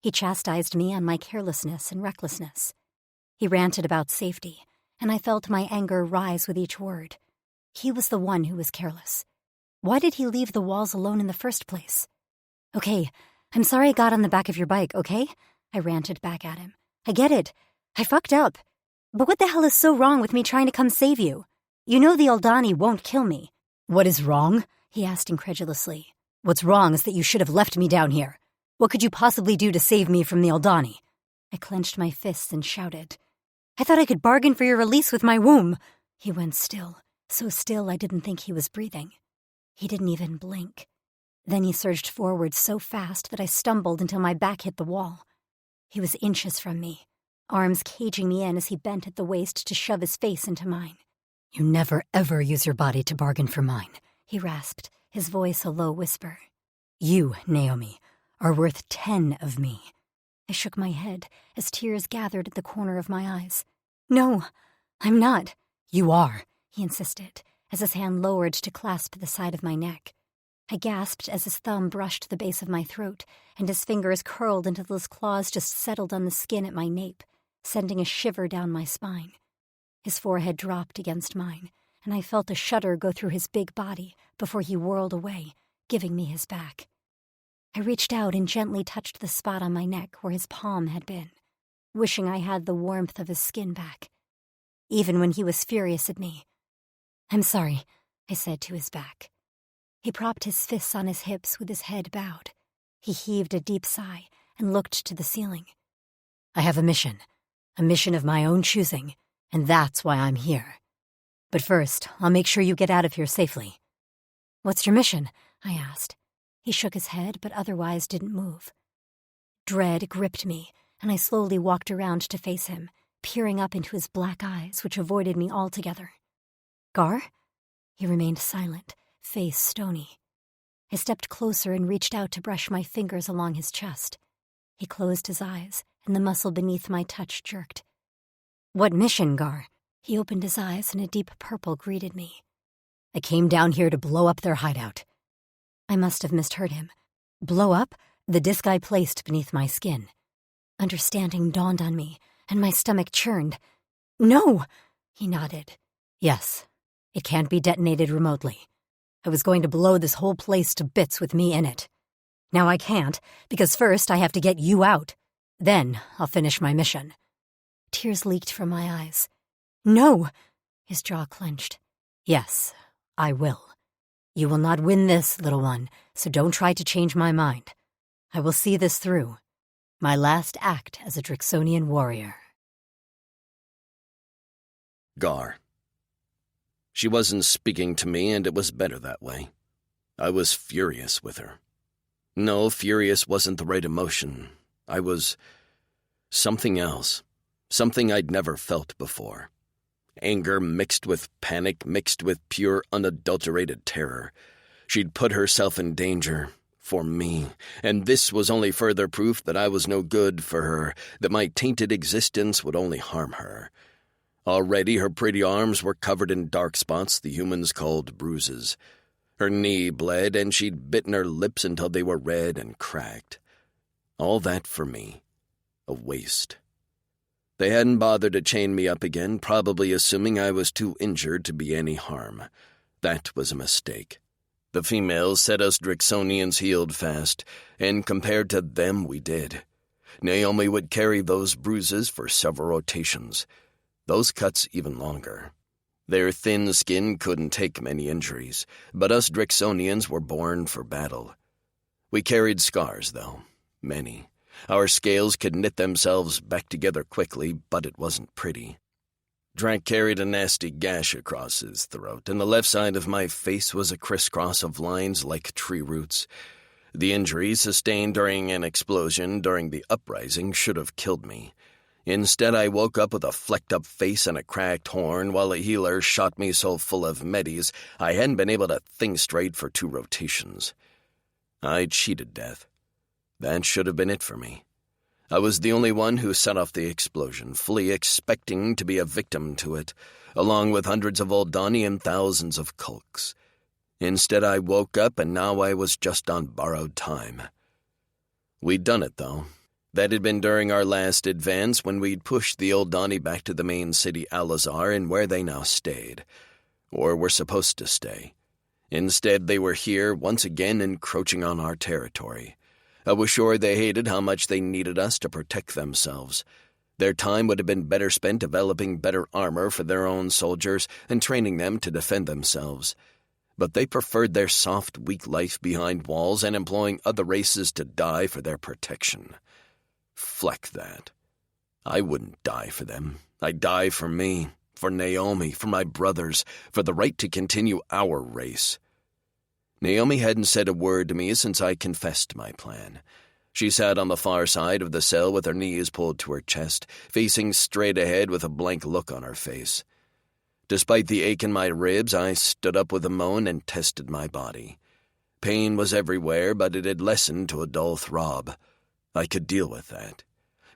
He chastised me on my carelessness and recklessness. He ranted about safety, and I felt my anger rise with each word. He was the one who was careless. Why did he leave the walls alone in the first place? "Okay, I'm sorry I got on the back of your bike, okay?" I ranted back at him. "I get it. I fucked up. But what the hell is so wrong with me trying to come save you? You know the Aldani won't kill me." "What is wrong?" he asked incredulously. "What's wrong is that you should have left me down here. What could you possibly do to save me from the Aldani?" I clenched my fists and shouted. "I thought I could bargain for your release with my womb." He went still, so still I didn't think he was breathing. He didn't even blink. Then he surged forward so fast that I stumbled until my back hit the wall. He was inches from me, arms caging me in as he bent at the waist to shove his face into mine. "You never ever use your body to bargain for mine," he rasped, his voice a low whisper. "You, Naomi, are worth 10 of me." I shook my head as tears gathered at the corner of my eyes. "No, I'm not." "You are," he insisted, as his hand lowered to clasp the side of my neck. I gasped as his thumb brushed the base of my throat, and his fingers curled until his claws just settled on the skin at my nape, sending a shiver down my spine. His forehead dropped against mine, and I felt a shudder go through his big body before he whirled away, giving me his back. I reached out and gently touched the spot on my neck where his palm had been, wishing I had the warmth of his skin back. Even when he was furious at me. "I'm sorry," I said to his back. He propped his fists on his hips with his head bowed. He heaved a deep sigh and looked to the ceiling. "I have a mission of my own choosing, and that's why I'm here. But first, I'll make sure you get out of here safely." "What's your mission?" I asked. He shook his head, but otherwise didn't move. Dread gripped me, and I slowly walked around to face him, peering up into his black eyes, which avoided me altogether. "Gar?" He remained silent, face stony. I stepped closer and reached out to brush my fingers along his chest. He closed his eyes, and the muscle beneath my touch jerked. "What mission, Gar?" He opened his eyes, and a deep purple greeted me. "I came down here to blow up their hideout." I must have misheard him. Blow up? The disc I placed beneath my skin. Understanding dawned on me, and my stomach churned. "No!" He nodded. "Yes. It can't be detonated remotely. I was going to blow this whole place to bits with me in it. Now I can't, because first I have to get you out. Then I'll finish my mission." Tears leaked from my eyes. "No!" His jaw clenched. "Yes, I will. You will not win this, little one, so don't try to change my mind. I will see this through. My last act as a Drixonian warrior." Gar. She wasn't speaking to me, and it was better that way. I was furious with her. No, furious wasn't the right emotion. I was something else, something I'd never felt before. Anger mixed with panic, mixed with pure, unadulterated terror. She'd put herself in danger for me, and this was only further proof that I was no good for her, that my tainted existence would only harm her. Already her pretty arms were covered in dark spots the humans called bruises. Her knee bled, and she'd bitten her lips until they were red and cracked. All that for me. A waste. They hadn't bothered to chain me up again, probably assuming I was too injured to be any harm. That was a mistake. The females said us Drixonians healed fast, and compared to them we did. Naomi would carry those bruises for several rotations. Those cuts even longer. Their thin skin couldn't take many injuries, but us Drixonians were born for battle. We carried scars, though. Many. Our scales could knit themselves back together quickly, but it wasn't pretty. Drank carried a nasty gash across his throat, and the left side of my face was a crisscross of lines like tree roots. The injury sustained during an explosion during the uprising should have killed me. Instead, I woke up with a flecked-up face and a cracked horn while a healer shot me so full of medis I hadn't been able to think straight for 2 rotations. I cheated death. That should have been it for me. I was the only one who set off the explosion, fully expecting to be a victim to it, along with hundreds of Oldani and thousands of Kulks. Instead, I woke up, and now I was just on borrowed time. We'd done it, though. That had been during our last advance when we'd pushed the Oldani back to the main city Alazar and where they now stayed. Or were supposed to stay. Instead, they were here, once again encroaching on our territory. I was sure they hated how much they needed us to protect themselves. Their time would have been better spent developing better armor for their own soldiers and training them to defend themselves. But they preferred their soft, weak life behind walls and employing other races to die for their protection. Fleck that. I wouldn't die for them. I'd die for me, for Naomi, for my brothers, for the right to continue our race. Naomi hadn't said a word to me since I confessed my plan. She sat on the far side of the cell with her knees pulled to her chest, facing straight ahead with a blank look on her face. Despite the ache in my ribs, I stood up with a moan and tested my body. Pain was everywhere, but it had lessened to a dull throb. I could deal with that.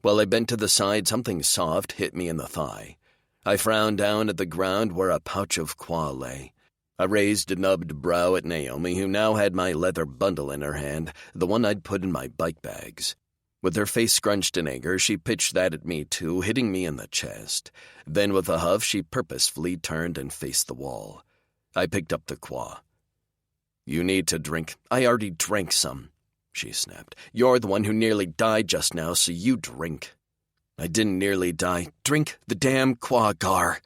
While I bent to the side, something soft hit me in the thigh. I frowned down at the ground where a pouch of qua lay. I raised a nubbed brow at Naomi, who now had my leather bundle in her hand, the one I'd put in my bike bags. With her face scrunched in anger, she pitched that at me too, hitting me in the chest. Then with a huff, she purposefully turned and faced the wall. I picked up the qua. "You need to drink." "I already drank some," she snapped. "You're the one who nearly died just now, so you drink." "I didn't nearly die. Drink the damn qua, Gar,"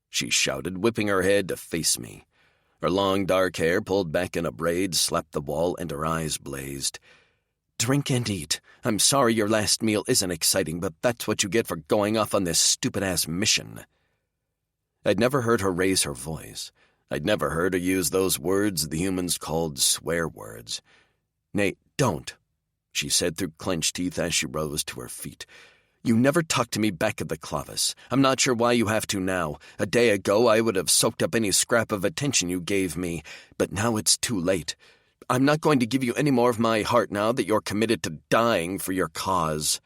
she shouted, whipping her head to face me. Her long dark hair pulled back in a braid slapped the wall and her eyes blazed. "Drink and eat. I'm sorry your last meal isn't exciting, but that's what you get for going off on this stupid-ass mission." I'd never heard her raise her voice. I'd never heard her use those words the humans called swear words. "Nate, don't," she said through clenched teeth as she rose to her feet. "You never talked to me back at the Clavis. I'm not sure why you have to now. A day ago I would have soaked up any scrap of attention you gave me, but now it's too late. I'm not going to give you any more of my heart now that you're committed to dying for your cause."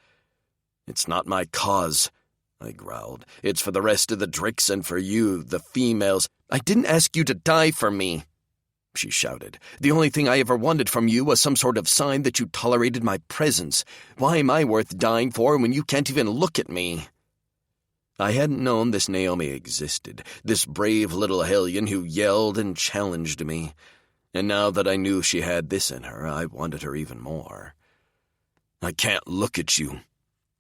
"It's not my cause," I growled. "It's for the rest of the Dricks and for you, the females." "I didn't ask you to die for me," she shouted. "The only thing I ever wanted from you was some sort of sign that you tolerated my presence. Why am I worth dying for when you can't even look at me?" I hadn't known this Naomi existed, this brave little hellion who yelled and challenged me. And now that I knew she had this in her, I wanted her even more. "I can't look at you,"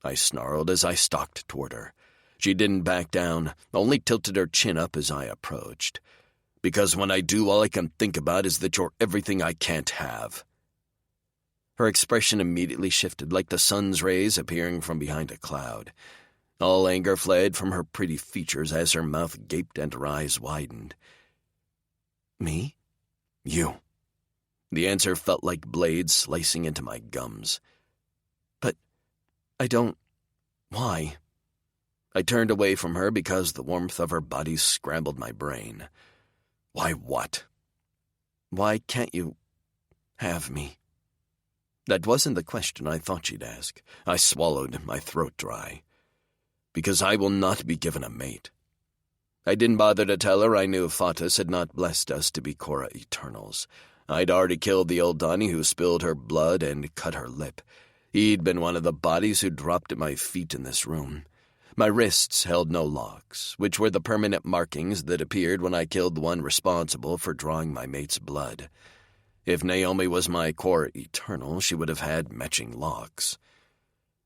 I snarled as I stalked toward her. She didn't back down, only tilted her chin up as I approached. "Because when I do, all I can think about is that you're everything I can't have." Her expression immediately shifted like the sun's rays appearing from behind a cloud. All anger fled from her pretty features as her mouth gaped and her eyes widened. "Me?" "You." The answer felt like blades slicing into my gums. "But I don't... Why?" I turned away from her because the warmth of her body scrambled my brain. "Why what?" "Why can't you have me?" That wasn't the question I thought she'd ask. I swallowed, my throat dry. "Because I will not be given a mate." I didn't bother to tell her I knew Fatus had not blessed us to be Korra Eternals. I'd already killed the old Donnie who spilled her blood and cut her lip. He'd been one of the bodies who dropped at my feet in this room. My wrists held no locks, which were the permanent markings that appeared when I killed the one responsible for drawing my mate's blood. If Naomi was my Korra Eternal, she would have had matching locks.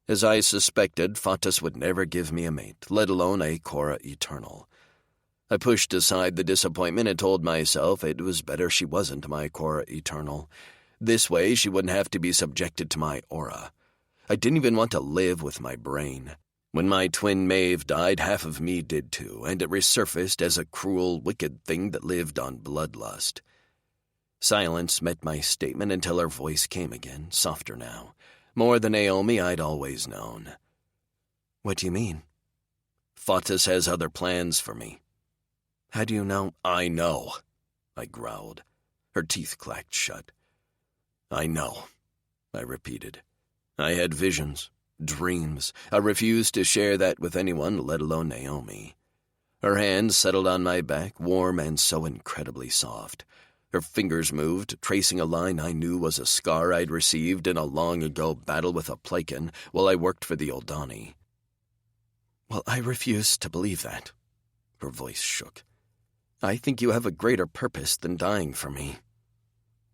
As I suspected, Fatus would never give me a mate, let alone a Korra Eternal. I pushed aside the disappointment and told myself it was better she wasn't my Korra Eternal. This way she wouldn't have to be subjected to my aura. I didn't even want to live with my brain. When my twin Maeve died, half of me did too, and it resurfaced as a cruel, wicked thing that lived on bloodlust. Silence met my statement until her voice came again, softer now. More than Naomi I'd always known. "What do you mean?" "Fatus has other plans for me." "How do you know?" "I know," I growled. Her teeth clacked shut. "I know," I repeated. I had visions, dreams. I refused to share that with anyone, let alone Naomi. Her hand settled on my back, warm and so incredibly soft. Her fingers moved, tracing a line I knew was a scar I'd received in a long-ago battle with a Plaken while I worked for the old Donnie. "Well, I refuse to believe that." Her voice shook. "I think you have a greater purpose than dying for me."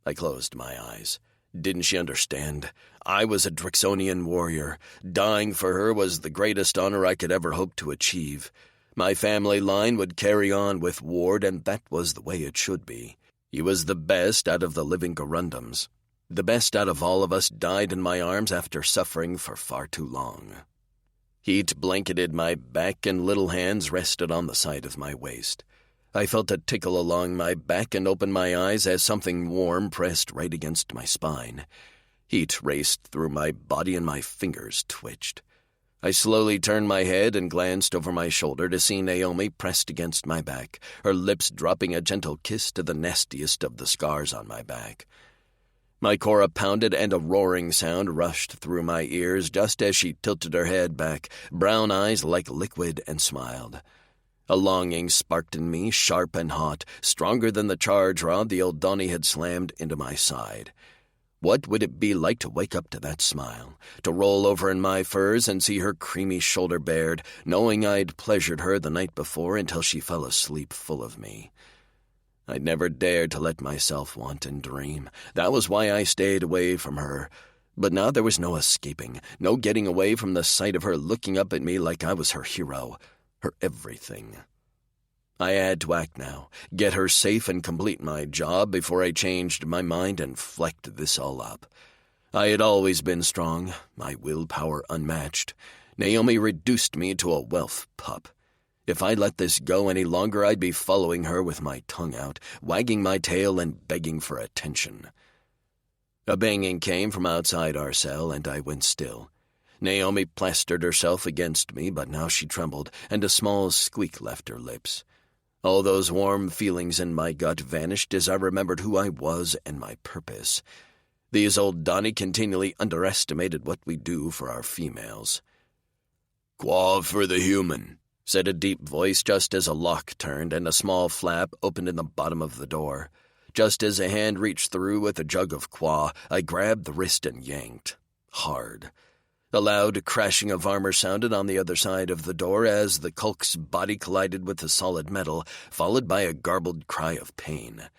I closed my eyes. Didn't she understand? I was a Drixonian warrior. Dying for her was the greatest honor I could ever hope to achieve. My family line would carry on with Ward, and that was the way it should be. He was the best out of the living Garundums. The best out of all of us died in my arms after suffering for far too long. Heat blanketed my back and little hands rested on the side of my waist. I felt a tickle along my back and opened my eyes as something warm pressed right against my spine. Heat raced through my body and my fingers twitched. I slowly turned my head and glanced over my shoulder to see Naomi pressed against my back, her lips dropping a gentle kiss to the nastiest of the scars on my back. My Korra pounded and a roaring sound rushed through my ears just as she tilted her head back, brown eyes like liquid, and smiled. A longing sparked in me, sharp and hot, stronger than the charge rod the old Donnie had slammed into my side. What would it be like to wake up to that smile, to roll over in my furs and see her creamy shoulder bared, knowing I'd pleasured her the night before until she fell asleep full of me? I'd never dared to let myself want and dream. That was why I stayed away from her. But now there was no escaping, no getting away from the sight of her looking up at me like I was her hero, her everything. I had to act now, get her safe and complete my job before I changed my mind and flecked this all up. I had always been strong, my willpower unmatched. Naomi reduced me to a whelp pup. If I let this go any longer, I'd be following her with my tongue out, wagging my tail and begging for attention. A banging came from outside our cell, and I went still. Naomi plastered herself against me, but now she trembled, and a small squeak left her lips. All those warm feelings in my gut vanished as I remembered who I was and my purpose. These old Donnie continually underestimated what we do for our females. "Qua for the human," said a deep voice just as a lock turned and a small flap opened in the bottom of the door. Just as a hand reached through with a jug of qua, I grabbed the wrist and yanked. Hard. A loud crashing of armor sounded on the other side of the door as the Kulk's body collided with the solid metal, followed by a garbled cry of pain.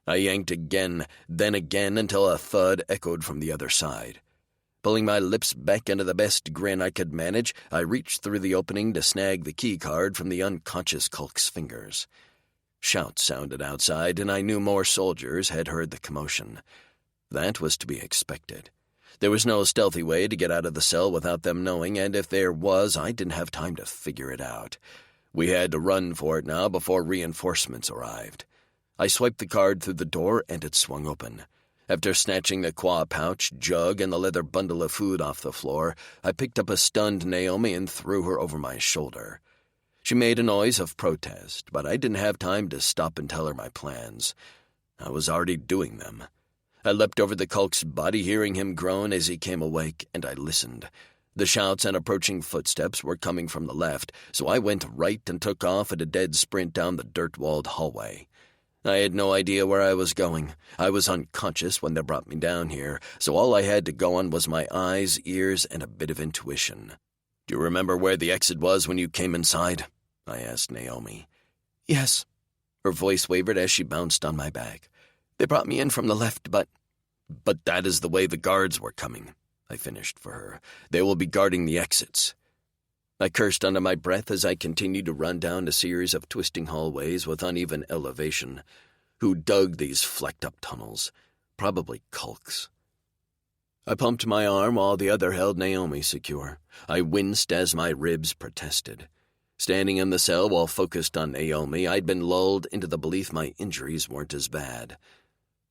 I yanked again, then again, until a thud echoed from the other side. Pulling my lips back into the best grin I could manage, I reached through the opening to snag the key card from the unconscious Kulk's fingers. Shouts sounded outside, and I knew more soldiers had heard the commotion. That was to be expected. There was no stealthy way to get out of the cell without them knowing, and if there was, I didn't have time to figure it out. We had to run for it now before reinforcements arrived. I swiped the card through the door, and it swung open. After snatching the qua pouch, jug, and the leather bundle of food off the floor, I picked up a stunned Naomi and threw her over my shoulder. She made a noise of protest, but I didn't have time to stop and tell her my plans. I was already doing them. I leapt over the Kulk's body, hearing him groan as he came awake, and I listened. The shouts and approaching footsteps were coming from the left, so I went right and took off at a dead sprint down the dirt-walled hallway. I had no idea where I was going. I was unconscious when they brought me down here, so all I had to go on was my eyes, ears, and a bit of intuition. "Do you remember where the exit was when you came inside?" I asked Naomi. "Yes." Her voice wavered as she bounced on my back. "They brought me in from the left, but that is the way the guards were coming," I finished for her. "They will be guarding the exits." I cursed under my breath as I continued to run down a series of twisting hallways with uneven elevation. Who dug these flecked-up tunnels? Probably Kulks. I pumped my arm while the other held Naomi secure. I winced as my ribs protested. Standing in the cell while focused on Naomi, I'd been lulled into the belief my injuries weren't as bad.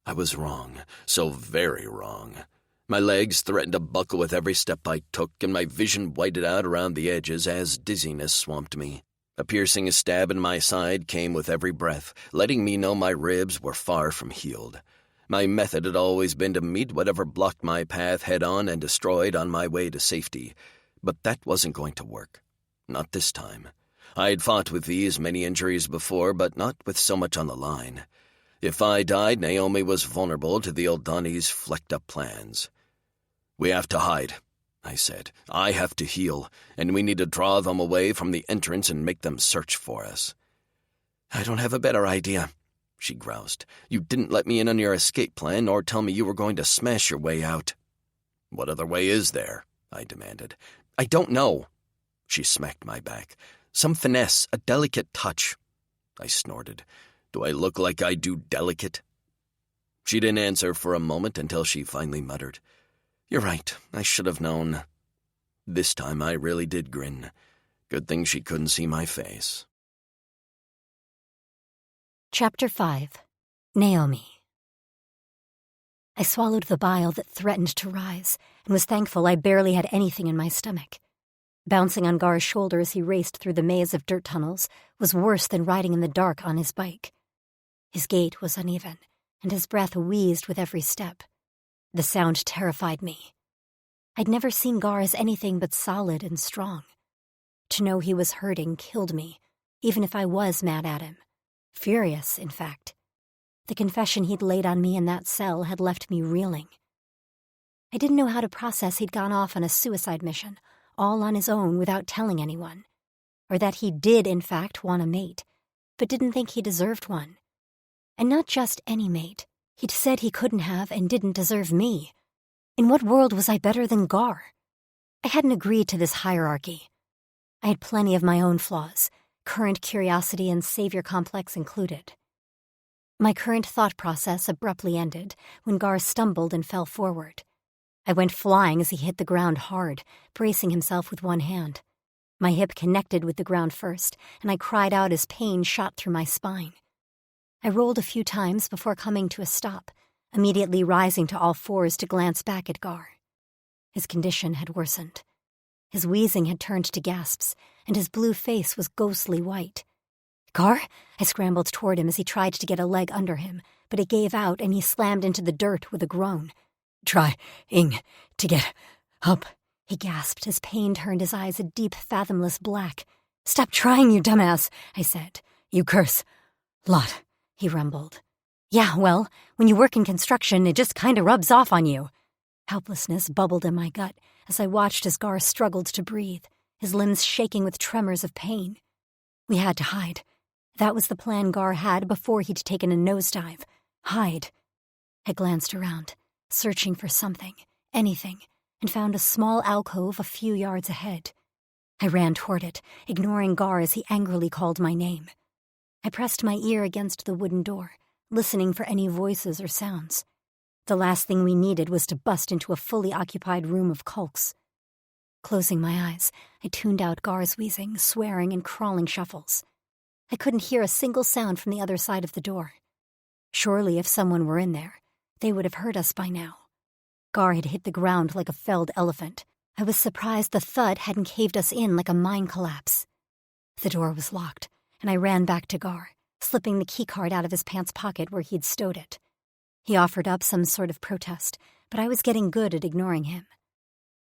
I was wrong, so very wrong. My legs threatened to buckle with every step I took, and my vision whited out around the edges as dizziness swamped me. A piercing stab in my side came with every breath, letting me know my ribs were far from healed. My method had always been to meet whatever blocked my path head-on and destroy it on my way to safety. But that wasn't going to work. Not this time. I had fought with these many injuries before, but not with so much on the line. If I died, Naomi was vulnerable to the old Donnie's flecked-up plans. "We have to hide," I said. "I have to heal, and we need to draw them away from the entrance and make them search for us." "I don't have a better idea," she groused. "You didn't let me in on your escape plan, nor tell me you were going to smash your way out." "What other way is there?" I demanded. "I don't know." She smacked my back. "Some finesse, a delicate touch." I snorted. "Do I look like I do delicate?" She didn't answer for a moment until she finally muttered, "You're right, I should have known." This time I really did grin. Good thing she couldn't see my face. Chapter 5. Naomi. I swallowed the bile that threatened to rise, and was thankful I barely had anything in my stomach. Bouncing on Gar's shoulder as he raced through the maze of dirt tunnels was worse than riding in the dark on his bike. His gait was uneven, and his breath wheezed with every step. The sound terrified me. I'd never seen Gar as anything but solid and strong. To know he was hurting killed me, even if I was mad at him. Furious, in fact. The confession he'd laid on me in that cell had left me reeling. I didn't know how to process he'd gone off on a suicide mission, all on his own without telling anyone. Or that he did, in fact, want a mate, but didn't think he deserved one. And not just any mate. He'd said he couldn't have and didn't deserve me. In what world was I better than Gar? I hadn't agreed to this hierarchy. I had plenty of my own flaws, current curiosity and savior complex included. My current thought process abruptly ended when Gar stumbled and fell forward. I went flying as he hit the ground hard, bracing himself with one hand. My hip connected with the ground first, and I cried out as pain shot through my spine. I rolled a few times before coming to a stop, immediately rising to all fours to glance back at Gar. His condition had worsened. His wheezing had turned to gasps, and his blue face was ghostly white. "Gar?" I scrambled toward him as he tried to get a leg under him, but it gave out and he slammed into the dirt with a groan. "Trying to get up," he gasped as pain turned his eyes a deep, fathomless black. "Stop trying, you dumbass," I said. "You curse lot," he rumbled. "Yeah, well, when you work in construction, it just kinda rubs off on you." Helplessness bubbled in my gut as I watched as Gar struggled to breathe, his limbs shaking with tremors of pain. We had to hide. That was the plan Gar had before he'd taken a nosedive. Hide. I glanced around, searching for something, anything, and found a small alcove a few yards ahead. I ran toward it, ignoring Gar as he angrily called my name. I pressed my ear against the wooden door, listening for any voices or sounds. The last thing we needed was to bust into a fully occupied room of Kulks. Closing my eyes, I tuned out Gar's wheezing, swearing, and crawling shuffles. I couldn't hear a single sound from the other side of the door. Surely if someone were in there, they would have heard us by now. Gar had hit the ground like a felled elephant. I was surprised the thud hadn't caved us in like a mine collapse. The door was locked, and I ran back to Gar, slipping the keycard out of his pants pocket where he'd stowed it. He offered up some sort of protest, but I was getting good at ignoring him.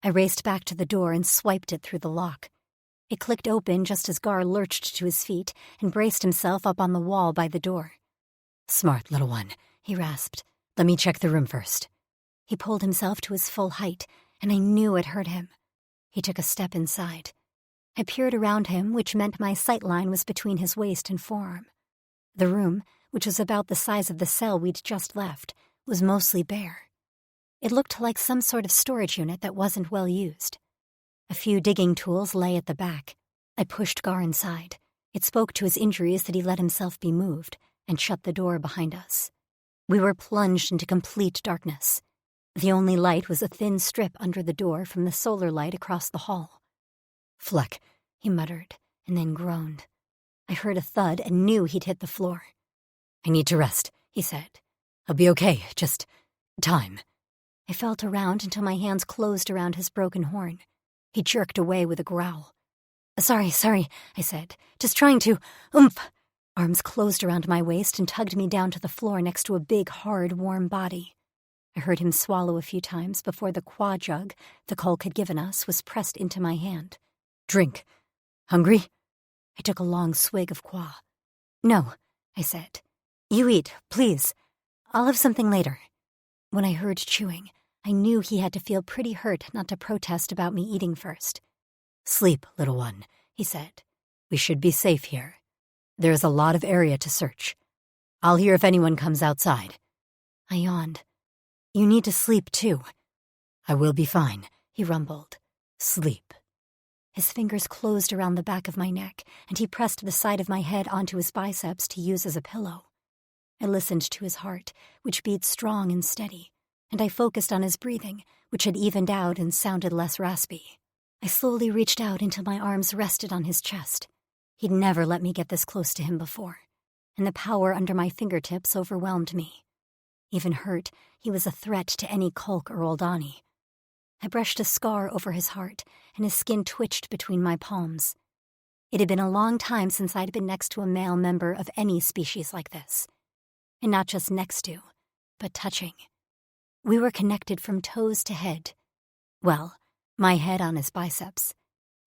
I raced back to the door and swiped it through the lock. It clicked open just as Gar lurched to his feet and braced himself up on the wall by the door. "Smart little one," he rasped. "Let me check the room first." He pulled himself to his full height, and I knew it hurt him. He took a step inside. I peered around him, which meant my sight line was between his waist and forearm. The room, which was about the size of the cell we'd just left, was mostly bare. It looked like some sort of storage unit that wasn't well used. A few digging tools lay at the back. I pushed Gar inside. It spoke to his injuries that he let himself be moved, and shut the door behind us. We were plunged into complete darkness. The only light was a thin strip under the door from the solar light across the hall. "Fleck," he muttered, and then groaned. I heard a thud and knew he'd hit the floor. "I need to rest," he said. "I'll be okay, just time." I felt around until my hands closed around his broken horn. He jerked away with a growl. Sorry, I said. "Just trying to, oomph." Arms closed around my waist and tugged me down to the floor next to a big, hard, warm body. I heard him swallow a few times before the qua jug the Kulk had given us was pressed into my hand. "Drink. Hungry?" I took a long swig of qua. "No," I said. "You eat, please. I'll have something later." When I heard chewing, I knew he had to feel pretty hurt not to protest about me eating first. "Sleep, little one," he said. "We should be safe here. There's a lot of area to search. I'll hear if anyone comes outside." I yawned. "You need to sleep, too." "I will be fine," he rumbled. "Sleep." His fingers closed around the back of my neck, and he pressed the side of my head onto his biceps to use as a pillow. I listened to his heart, which beat strong and steady, and I focused on his breathing, which had evened out and sounded less raspy. I slowly reached out until my arms rested on his chest. He'd never let me get this close to him before, and the power under my fingertips overwhelmed me. Even hurt, he was a threat to any Kulk or Oldani. I brushed a scar over his heart, and his skin twitched between my palms. It had been a long time since I'd been next to a male member of any species like this. And not just next to, but touching. We were connected from toes to head. Well, my head on his biceps.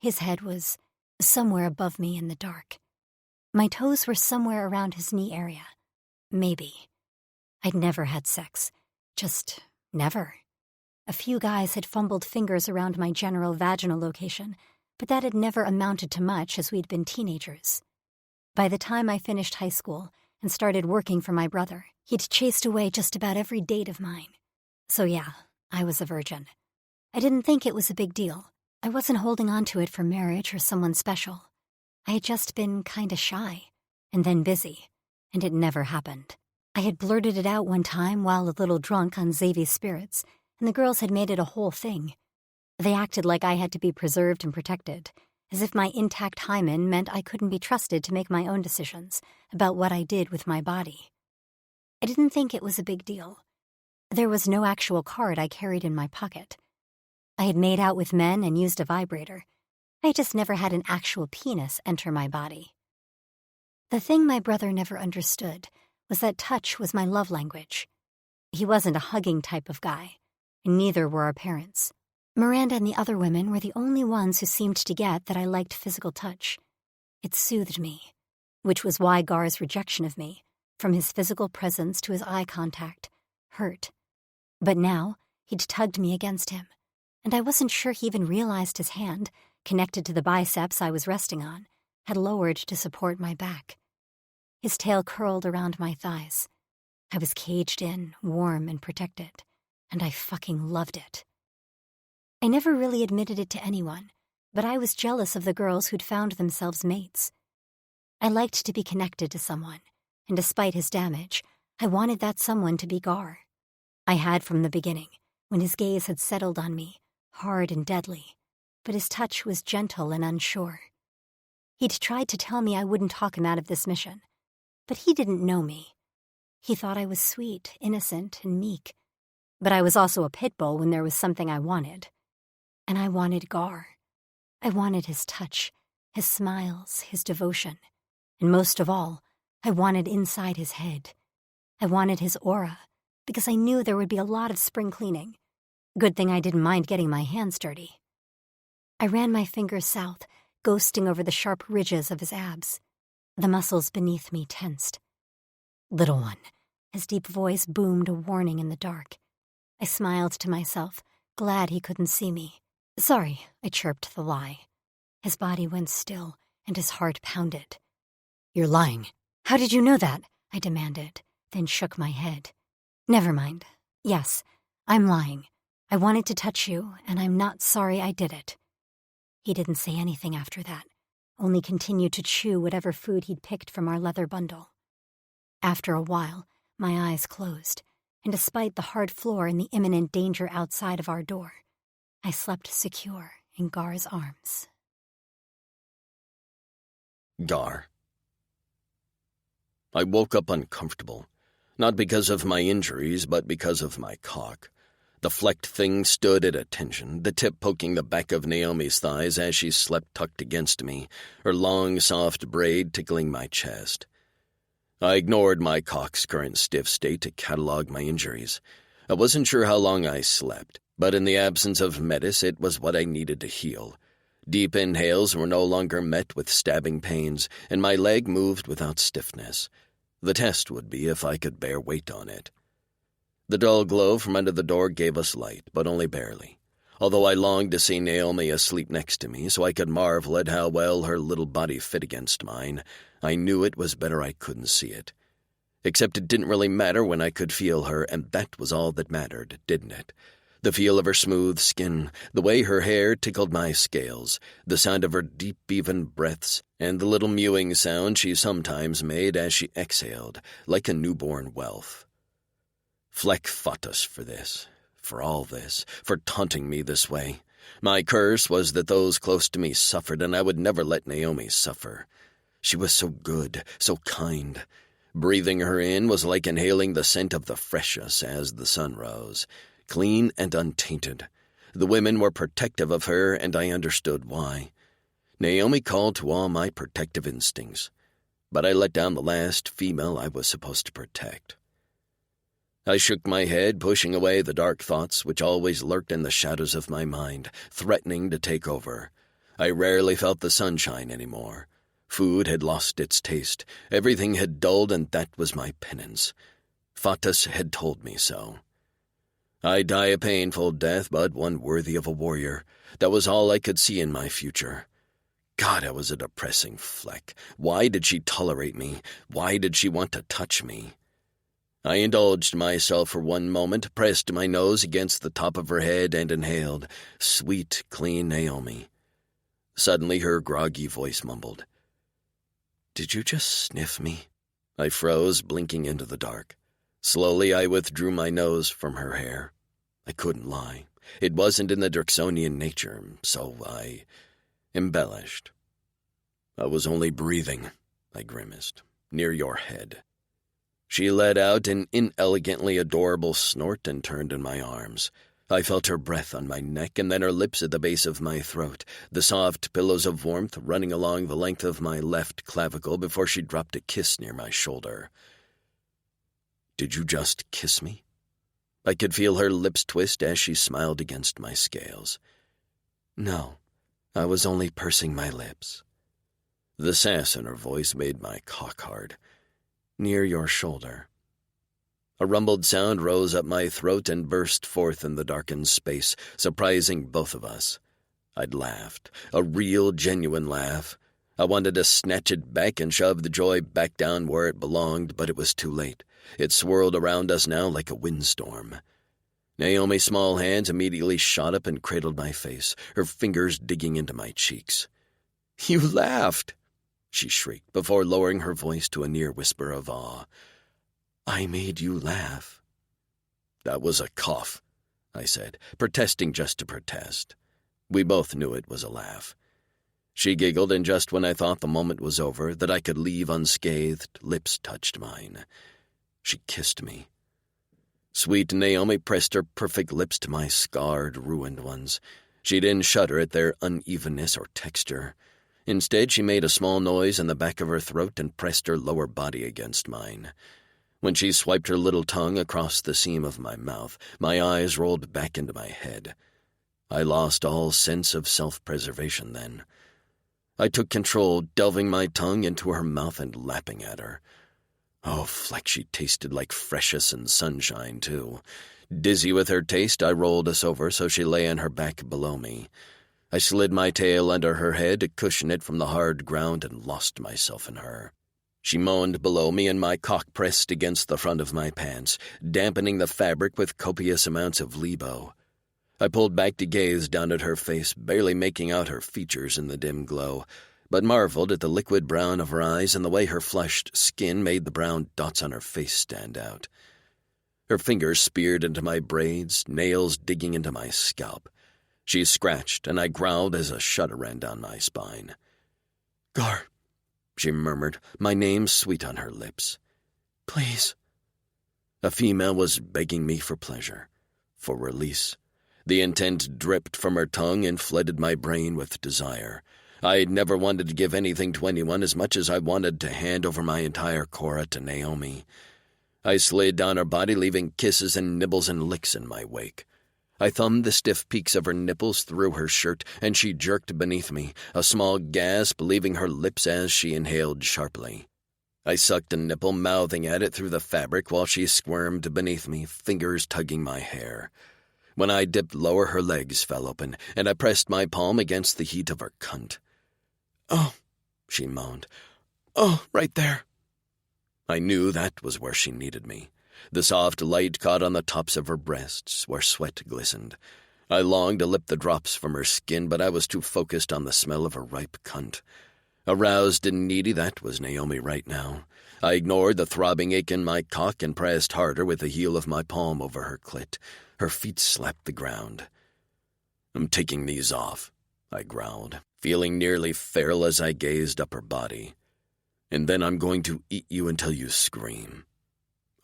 His head was somewhere above me in the dark. My toes were somewhere around his knee area. Maybe. I'd never had sex. Just never. A few guys had fumbled fingers around my general vaginal location, but that had never amounted to much as we'd been teenagers. By the time I finished high school and started working for my brother, he'd chased away just about every date of mine. So yeah, I was a virgin. I didn't think it was a big deal. I wasn't holding on to it for marriage or someone special. I had just been kinda shy, and then busy, and it never happened. I had blurted it out one time while a little drunk on Xavier's spirits, and the girls had made it a whole thing. They acted like I had to be preserved and protected, as if my intact hymen meant I couldn't be trusted to make my own decisions about what I did with my body. I didn't think it was a big deal. There was no actual card I carried in my pocket. I had made out with men and used a vibrator. I just never had an actual penis enter my body. The thing my brother never understood was that touch was my love language. He wasn't a hugging type of guy, and neither were our parents. Miranda and the other women were the only ones who seemed to get that I liked physical touch. It soothed me, which was why Gar's rejection of me, from his physical presence to his eye contact, hurt. But now, he'd tugged me against him, and I wasn't sure he even realized his hand, connected to the biceps I was resting on, had lowered to support my back. His tail curled around my thighs. I was caged in, warm and protected, and I fucking loved it. I never really admitted it to anyone, but I was jealous of the girls who'd found themselves mates. I liked to be connected to someone, and despite his damage, I wanted that someone to be Gar. I had from the beginning, when his gaze had settled on me, hard and deadly, but his touch was gentle and unsure. He'd tried to tell me I wouldn't talk him out of this mission, but he didn't know me. He thought I was sweet, innocent, and meek, but I was also a pit bull when there was something I wanted. And I wanted Gar. I wanted his touch, his smiles, his devotion, and most of all, I wanted inside his head. I wanted his aura, because I knew there would be a lot of spring cleaning. Good thing I didn't mind getting my hands dirty. I ran my fingers south, ghosting over the sharp ridges of his abs. The muscles beneath me tensed. "Little one," his deep voice boomed a warning in the dark. I smiled to myself, glad he couldn't see me. "Sorry," I chirped the lie. His body went still, and his heart pounded. "You're lying." "How did you know that?" I demanded, then shook my head. "Never mind. Yes, I'm lying. I wanted to touch you, and I'm not sorry I did it." He didn't say anything after that, only continued to chew whatever food he'd picked from our leather bundle. After a while, my eyes closed, and despite the hard floor and the imminent danger outside of our door, I slept secure in Gar's arms. Gar. I woke up uncomfortable, not because of my injuries, but because of my cock. The flecked thing stood at attention, the tip poking the back of Naomi's thighs as she slept tucked against me, her long, soft braid tickling my chest. I ignored my cock's current stiff state to catalog my injuries. I wasn't sure how long I slept, but in the absence of Metis, it was what I needed to heal. Deep inhales were no longer met with stabbing pains, and my leg moved without stiffness. The test would be if I could bear weight on it. The dull glow from under the door gave us light, but only barely. Although I longed to see Naomi asleep next to me so I could marvel at how well her little body fit against mine, I knew it was better I couldn't see it. Except it didn't really matter when I could feel her, and that was all that mattered, didn't it? The feel of her smooth skin, the way her hair tickled my scales, the sound of her deep, even breaths, and the little mewing sound she sometimes made as she exhaled, like a newborn whelp. Fleck fought us for this, for all this, for taunting me this way. My curse was that those close to me suffered, and I would never let Naomi suffer. She was so good, so kind. Breathing her in was like inhaling the scent of the freshest as the sun rose, clean and untainted. The women were protective of her, and I understood why. Naomi called to all my protective instincts, but I let down the last female I was supposed to protect. I shook my head, pushing away the dark thoughts which always lurked in the shadows of my mind, threatening to take over. I rarely felt the sunshine anymore. Food had lost its taste. Everything had dulled, and that was my penance. Fatus had told me so. I'd die a painful death, but one worthy of a warrior. That was all I could see in my future. God, I was a depressing Fleck. Why did she tolerate me? Why did she want to touch me? I indulged myself for one moment, pressed my nose against the top of her head, and inhaled. Sweet, clean Naomi. Suddenly her groggy voice mumbled, "Did you just sniff me?" I froze, blinking into the dark. Slowly I withdrew my nose from her hair. I couldn't lie. It wasn't in the Drixonian nature, so I embellished. "I was only breathing," I grimaced, "near your head." She let out an inelegantly adorable snort and turned in my arms. I felt her breath on my neck and then her lips at the base of my throat, the soft pillows of warmth running along the length of my left clavicle before she dropped a kiss near my shoulder. "Did you just kiss me?" I could feel her lips twist as she smiled against my scales. "No, I was only pursing my lips." The sass in her voice made my cock hard. "Near your shoulder." A rumbled sound rose up my throat and burst forth in the darkened space, surprising both of us. I'd laughed, a real, genuine laugh. I wanted to snatch it back and shove the joy back down where it belonged, but it was too late. It swirled around us now like a windstorm. Naomi's small hands immediately shot up and cradled my face, her fingers digging into my cheeks. "You laughed!" she shrieked, before lowering her voice to a near whisper of awe. "I made you laugh." "That was a cough," I said, protesting just to protest. We both knew it was a laugh. She giggled, and just when I thought the moment was over, that I could leave unscathed, lips touched mine. She kissed me. Sweet Naomi pressed her perfect lips to my scarred, ruined ones. She didn't shudder at their unevenness or texture. Instead, she made a small noise in the back of her throat and pressed her lower body against mine. When she swiped her little tongue across the seam of my mouth, my eyes rolled back into my head. I lost all sense of self-preservation then. I took control, delving my tongue into her mouth and lapping at her. Oh, fleck, she tasted like freshness and sunshine, too. Dizzy with her taste, I rolled us over so she lay on her back below me. I slid my tail under her head to cushion it from the hard ground and lost myself in her. She moaned below me, and my cock pressed against the front of my pants, dampening the fabric with copious amounts of lebo. I pulled back to gaze down at her face, barely making out her features in the dim glow, but marveled at the liquid brown of her eyes and the way her flushed skin made the brown dots on her face stand out. Her fingers speared into my braids, nails digging into my scalp. She scratched, and I growled as a shudder ran down my spine. "Gar," she murmured, my name sweet on her lips. "Please." A female was begging me for pleasure, for release. The intent dripped from her tongue and flooded my brain with desire. I had never wanted to give anything to anyone as much as I wanted to hand over my entire Cora to Naomi. I slid down her body, leaving kisses and nibbles and licks in my wake. I thumbed the stiff peaks of her nipples through her shirt, and she jerked beneath me, a small gasp leaving her lips as she inhaled sharply. I sucked a nipple, mouthing at it through the fabric while she squirmed beneath me, fingers tugging my hair. When I dipped lower, her legs fell open, and I pressed my palm against the heat of her cunt. "Oh," she moaned. "Oh, right there." I knew that was where she needed me. The soft light caught on the tops of her breasts, where sweat glistened. I longed to lip the drops from her skin, but I was too focused on the smell of her ripe cunt. Aroused and needy, that was Naomi right now. I ignored the throbbing ache in my cock and pressed harder with the heel of my palm over her clit. Her feet slapped the ground. "I'm taking these off," I growled, feeling nearly feral as I gazed up her body. "And then I'm going to eat you until you scream."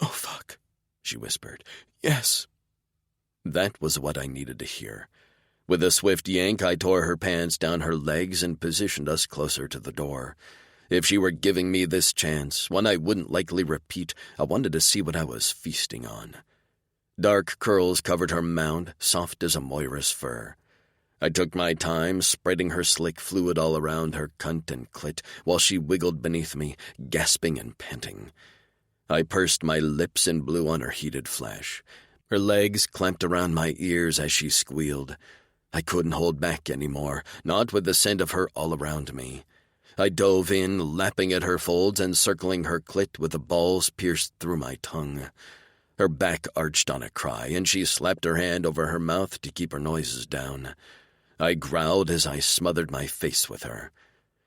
"Oh, fuck," she whispered. "Yes." That was what I needed to hear. With a swift yank, I tore her pants down her legs and positioned us closer to the door. If she were giving me this chance, one I wouldn't likely repeat, I wanted to see what I was feasting on. Dark curls covered her mound, soft as a Moira's fur. I took my time, spreading her slick fluid all around her cunt and clit, while she wiggled beneath me, gasping and panting. I pursed my lips and blew on her heated flesh. Her legs clamped around my ears as she squealed. I couldn't hold back anymore, not with the scent of her all around me. I dove in, lapping at her folds and circling her clit with the balls pierced through my tongue. Her back arched on a cry, and she slapped her hand over her mouth to keep her noises down. I growled as I smothered my face with her.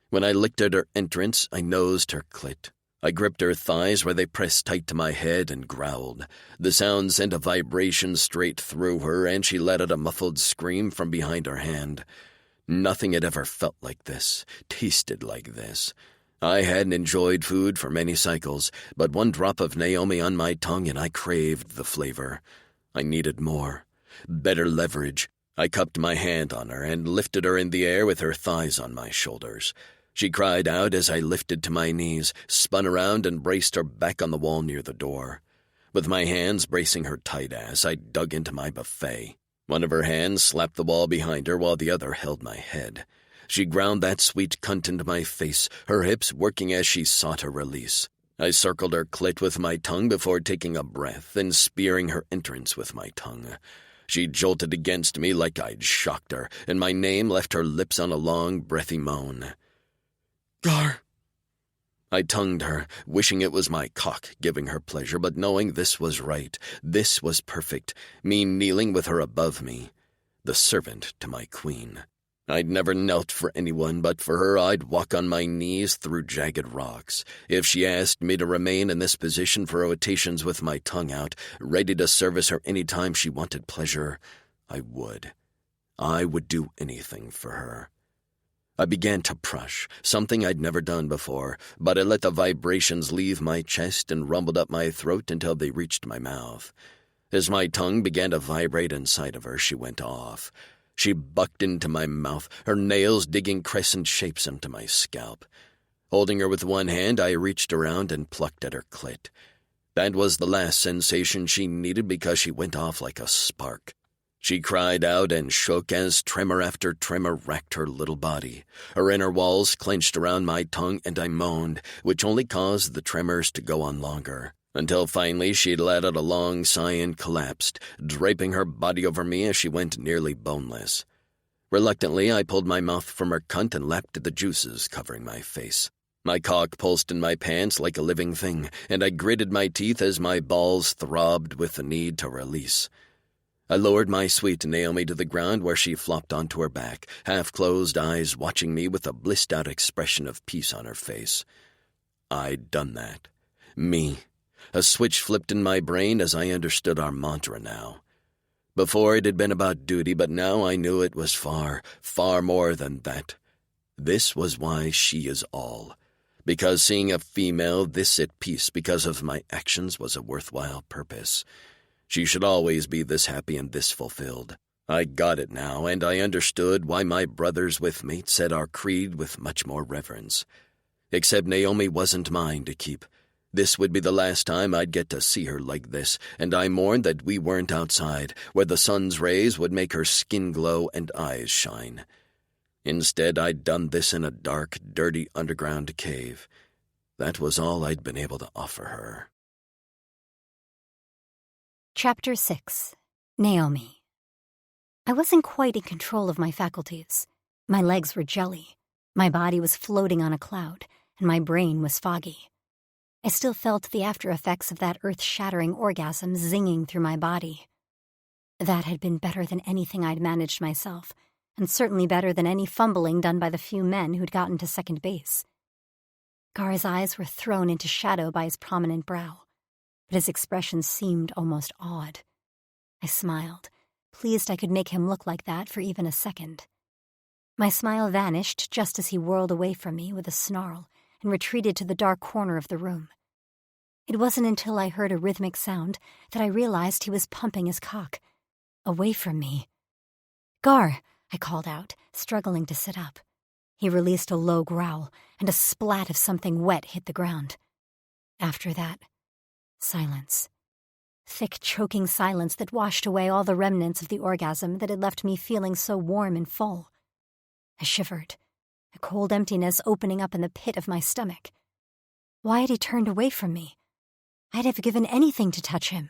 When I licked at her entrance, I nosed her clit. I gripped her thighs where they pressed tight to my head and growled. The sound sent a vibration straight through her, and she let out a muffled scream from behind her hand. Nothing had ever felt like this, tasted like this. I hadn't enjoyed food for many cycles, but one drop of Naomi on my tongue and I craved the flavor. I needed more. Better leverage. I cupped my hand on her and lifted her in the air with her thighs on my shoulders. She cried out as I lifted to my knees, spun around and braced her back on the wall near the door. With my hands bracing her tight ass, I dug into my buffet. One of her hands slapped the wall behind her while the other held my head. She ground that sweet cunt into my face, her hips working as she sought her release. I circled her clit with my tongue before taking a breath and spearing her entrance with my tongue. She jolted against me like I'd shocked her, and my name left her lips on a long, breathy moan. Gar. I tongued her, wishing it was my cock giving her pleasure, but knowing this was right, this was perfect, me kneeling with her above me, the servant to my queen. I'd never knelt for anyone, but for her I'd walk on my knees through jagged rocks. If she asked me to remain in this position for rotations with my tongue out, ready to service her any time she wanted pleasure, I would. I would do anything for her. I began to prush, something I'd never done before, but I let the vibrations leave my chest and rumbled up my throat until they reached my mouth. As my tongue began to vibrate inside of her, she went off. She bucked into my mouth, her nails digging crescent shapes into my scalp. Holding her with one hand, I reached around and plucked at her clit. That was the last sensation she needed because she went off like a spark. She cried out and shook as tremor after tremor racked her little body. Her inner walls clenched around my tongue and I moaned, which only caused the tremors to go on longer. Until finally she let out a long sigh and collapsed, draping her body over me as she went nearly boneless. Reluctantly, I pulled my mouth from her cunt and lapped at the juices covering my face. My cock pulsed in my pants like a living thing, and I gritted my teeth as my balls throbbed with the need to release. I lowered my sweet Naomi to the ground where she flopped onto her back, half-closed eyes watching me with a blissed-out expression of peace on her face. I'd done that. Me. A switch flipped in my brain as I understood our mantra now. Before it had been about duty, but now I knew it was far, far more than that. This was why she is all. Because seeing a female this at peace because of my actions was a worthwhile purpose. She should always be this happy and this fulfilled. I got it now, and I understood why my brothers with me said our creed with much more reverence. Except Naomi wasn't mine to keep. This would be the last time I'd get to see her like this, and I mourned that we weren't outside, where the sun's rays would make her skin glow and eyes shine. Instead, I'd done this in a dark, dirty underground cave. That was all I'd been able to offer her. Chapter 6. Naomi. I wasn't quite in control of my faculties. My legs were jelly. My body was floating on a cloud, and my brain was foggy. I still felt the after effects of that earth-shattering orgasm zinging through my body. That had been better than anything I'd managed myself, and certainly better than any fumbling done by the few men who'd gotten to second base. Gar's eyes were thrown into shadow by his prominent brow, but his expression seemed almost awed. I smiled, pleased I could make him look like that for even a second. My smile vanished just as he whirled away from me with a snarl and retreated to the dark corner of the room. It wasn't until I heard a rhythmic sound that I realized he was pumping his cock. Away from me. "Gar," I called out, struggling to sit up. He released a low growl, and a splat of something wet hit the ground. After that, silence. Thick, choking silence that washed away all the remnants of the orgasm that had left me feeling so warm and full. I shivered, a cold emptiness opening up in the pit of my stomach. Why had he turned away from me? I'd have given anything to touch him.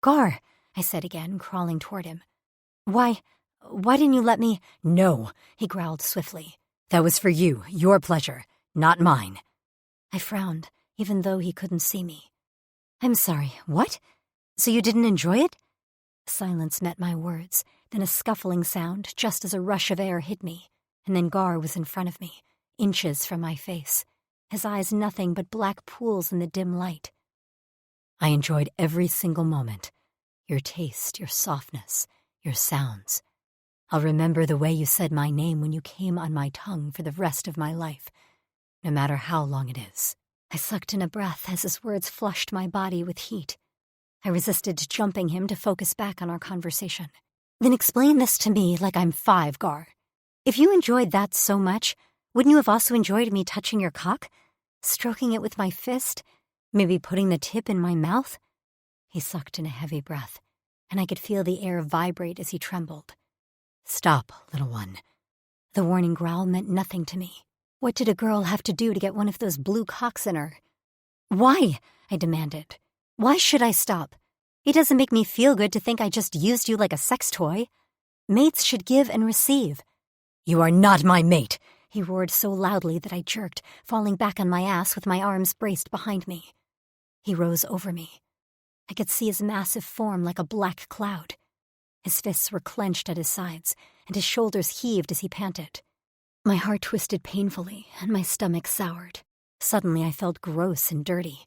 "Gar," I said again, crawling toward him. Why didn't you let me—" "No," he growled swiftly. "That was for you, your pleasure, not mine." I frowned, even though he couldn't see me. "I'm sorry, what? So you didn't enjoy it?" Silence met my words, then a scuffling sound just as a rush of air hit me, and then Gar was in front of me, inches from my face, his eyes nothing but black pools in the dim light. "I enjoyed every single moment. Your taste, your softness, your sounds. I'll remember the way you said my name when you came on my tongue for the rest of my life. no matter how long it is. I sucked in a breath as his words flushed my body with heat. I resisted jumping him to focus back on our conversation. Then explain this to me like I'm 5, Gar. If you enjoyed that so much, wouldn't you have also enjoyed me touching your cock? Stroking it with my fist? Maybe putting the tip in my mouth? He sucked in a heavy breath, and I could feel the air vibrate as he trembled. Stop, little one. The warning growl meant nothing to me. What did a girl have to do to get one of those blue cocks in her? Why? I demanded. Why should I stop? It doesn't make me feel good to think I just used you like a sex toy. Mates should give and receive. You are not my mate, he roared so loudly that I jerked, falling back on my ass with my arms braced behind me. He rose over me. I could see his massive form like a black cloud. His fists were clenched at his sides, and his shoulders heaved as he panted. My heart twisted painfully, and my stomach soured. Suddenly I felt gross and dirty.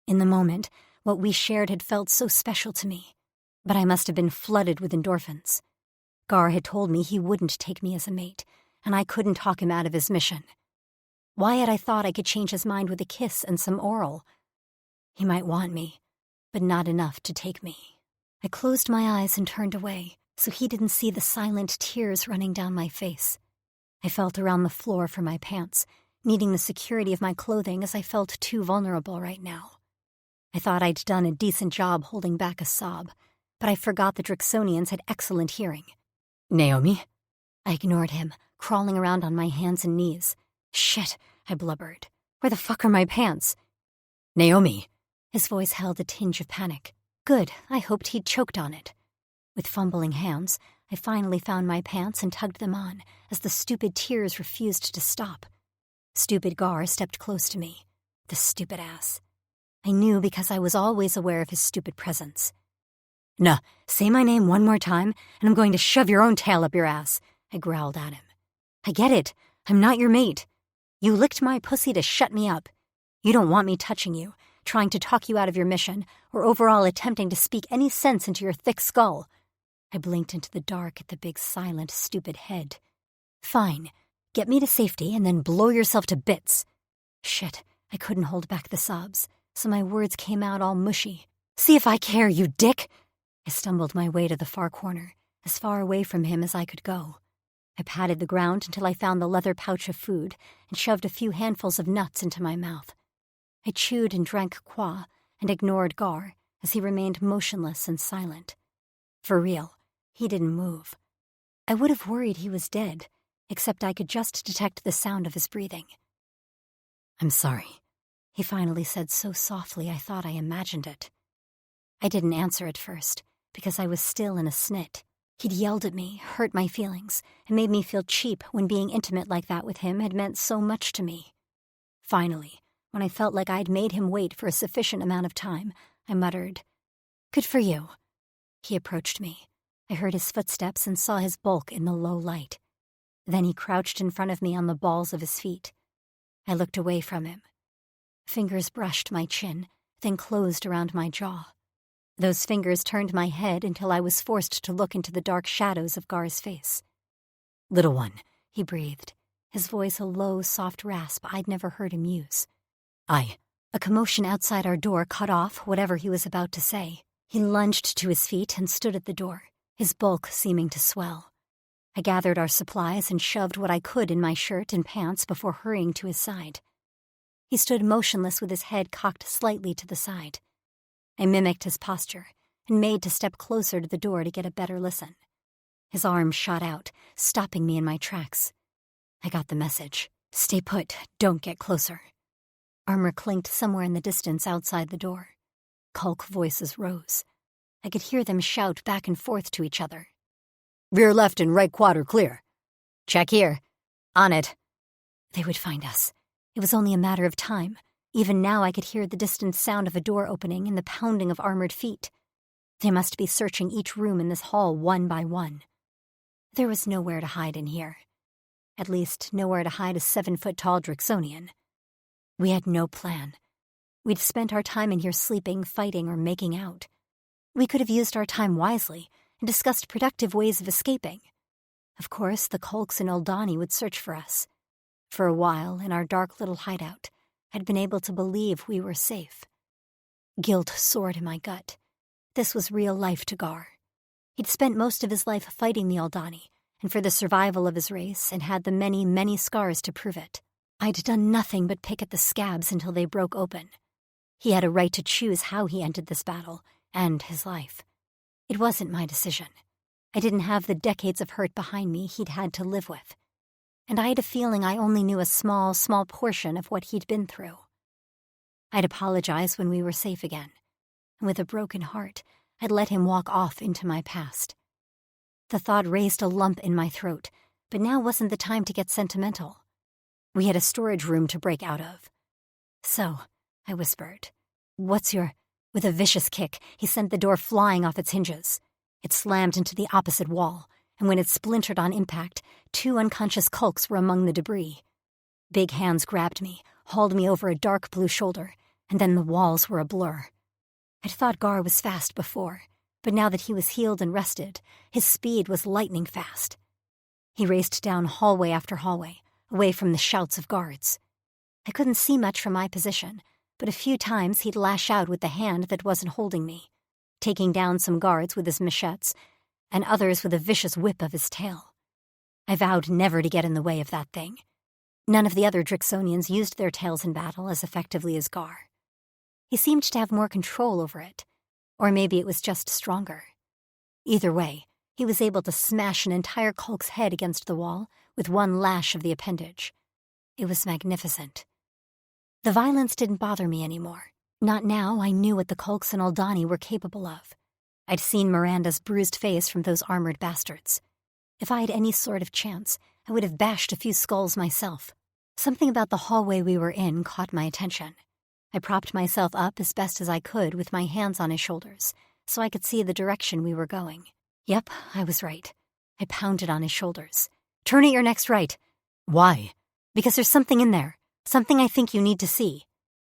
In the moment, what we shared had felt so special to me, but I must have been flooded with endorphins. Gar had told me he wouldn't take me as a mate, and I couldn't talk him out of his mission. Why had I thought I could change his mind with a kiss and some oral? He might want me, but not enough to take me. I closed my eyes and turned away, so he didn't see the silent tears running down my face. I felt around the floor for my pants, needing the security of my clothing as I felt too vulnerable right now. I thought I'd done a decent job holding back a sob, but I forgot the Drixonians had excellent hearing. Naomi? I ignored him, crawling around on my hands and knees. Shit, I blubbered. Where the fuck are my pants? Naomi. His voice held a tinge of panic. Good, I hoped he'd choked on it. With fumbling hands, I finally found my pants and tugged them on as the stupid tears refused to stop. Stupid Gar stepped close to me. The stupid ass. I knew because I was always aware of his stupid presence. Nah, say my name one more time, and I'm going to shove your own tail up your ass, I growled at him. I get it. I'm not your mate. You licked my pussy to shut me up. You don't want me touching you, trying to talk you out of your mission, or overall attempting to speak any sense into your thick skull. I blinked into the dark at the big, silent, stupid head. Fine. Get me to safety and then blow yourself to bits. Shit, I couldn't hold back the sobs, so my words came out all mushy. See if I care, you dick! I stumbled my way to the far corner, as far away from him as I could go. I patted the ground until I found the leather pouch of food and shoved a few handfuls of nuts into my mouth. I chewed and drank qua and ignored Gar as he remained motionless and silent. For real, he didn't move. I would have worried he was dead, except I could just detect the sound of his breathing. I'm sorry, he finally said so softly I thought I imagined it. I didn't answer at first, because I was still in a snit. He'd yelled at me, hurt my feelings, and made me feel cheap when being intimate like that with him had meant so much to me. Finally, when I felt like I'd made him wait for a sufficient amount of time, I muttered, Good for you. He approached me. I heard his footsteps and saw his bulk in the low light. Then he crouched in front of me on the balls of his feet. I looked away from him. Fingers brushed my chin, then closed around my jaw. Those fingers turned my head until I was forced to look into the dark shadows of Gar's face. Little one, he breathed, his voice a low, soft rasp I'd never heard him use. A commotion outside our door cut off whatever he was about to say. He lunged to his feet and stood at the door, his bulk seeming to swell. I gathered our supplies and shoved what I could in my shirt and pants before hurrying to his side. He stood motionless with his head cocked slightly to the side. I mimicked his posture and made to step closer to the door to get a better listen. His arm shot out, stopping me in my tracks. I got the message. Stay put, don't get closer. Armor clinked somewhere in the distance outside the door. Kulk voices rose. I could hear them shout back and forth to each other. Rear left and right quad are clear. Check here. On it. They would find us. It was only a matter of time. Even now I could hear the distant sound of a door opening and the pounding of armored feet. They must be searching each room in this hall one by one. There was nowhere to hide in here. At least, nowhere to hide a 7-foot-tall Drixonian. We had no plan. We'd spent our time in here sleeping, fighting, or making out. We could have used our time wisely and discussed productive ways of escaping. Of course, the Kulks and Oldani would search for us. For a while, in our dark little hideout, I'd been able to believe we were safe. Guilt soared in my gut. This was real life to Gar. He'd spent most of his life fighting the Aldani, and for the survival of his race, and had the many, many scars to prove it. I'd done nothing but pick at the scabs until they broke open. He had a right to choose how he ended this battle, and his life. It wasn't my decision. I didn't have the decades of hurt behind me he'd had to live with. And I had a feeling I only knew a small, small portion of what he'd been through. I'd apologize when we were safe again, and with a broken heart, I'd let him walk off into my past. The thought raised a lump in my throat, but now wasn't the time to get sentimental. We had a storage room to break out of. "So," I whispered, "what's your—" With a vicious kick, he sent the door flying off its hinges. It slammed into the opposite wall, and when it splintered on impact, 2 unconscious Kulks were among the debris. Big hands grabbed me, hauled me over a dark blue shoulder, and then the walls were a blur. I'd thought Gar was fast before, but now that he was healed and rested, his speed was lightning fast. He raced down hallway after hallway, away from the shouts of guards. I couldn't see much from my position, but a few times he'd lash out with the hand that wasn't holding me, taking down some guards with his machetes, and others with a vicious whip of his tail. I vowed never to get in the way of that thing. None of the other Drixonians used their tails in battle as effectively as Gar. He seemed to have more control over it, or maybe it was just stronger. Either way, he was able to smash an entire Kulk's head against the wall with one lash of the appendage. It was magnificent. The violence didn't bother me anymore. Not now I knew what the Kulks and Aldani were capable of. I'd seen Miranda's bruised face from those armored bastards. If I had any sort of chance, I would have bashed a few skulls myself. Something about the hallway we were in caught my attention. I propped myself up as best as I could with my hands on his shoulders, so I could see the direction we were going. Yep, I was right. I pounded on his shoulders. "Turn at your next right." "Why?" "Because there's something in there. Something I think you need to see.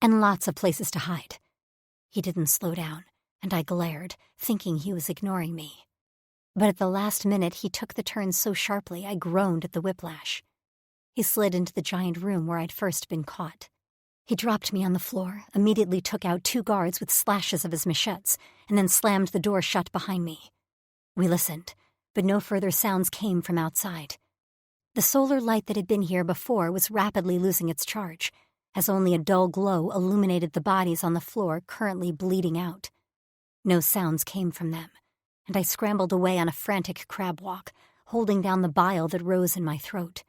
And lots of places to hide." He didn't slow down, and I glared, thinking he was ignoring me. But at the last minute he took the turn so sharply I groaned at the whiplash. He slid into the giant room where I'd first been caught. He dropped me on the floor, immediately took out 2 guards with slashes of his machetes, and then slammed the door shut behind me. We listened, but no further sounds came from outside. The solar light that had been here before was rapidly losing its charge, as only a dull glow illuminated the bodies on the floor currently bleeding out. No sounds came from them, and I scrambled away on a frantic crab walk, holding down the bile that rose in my throat.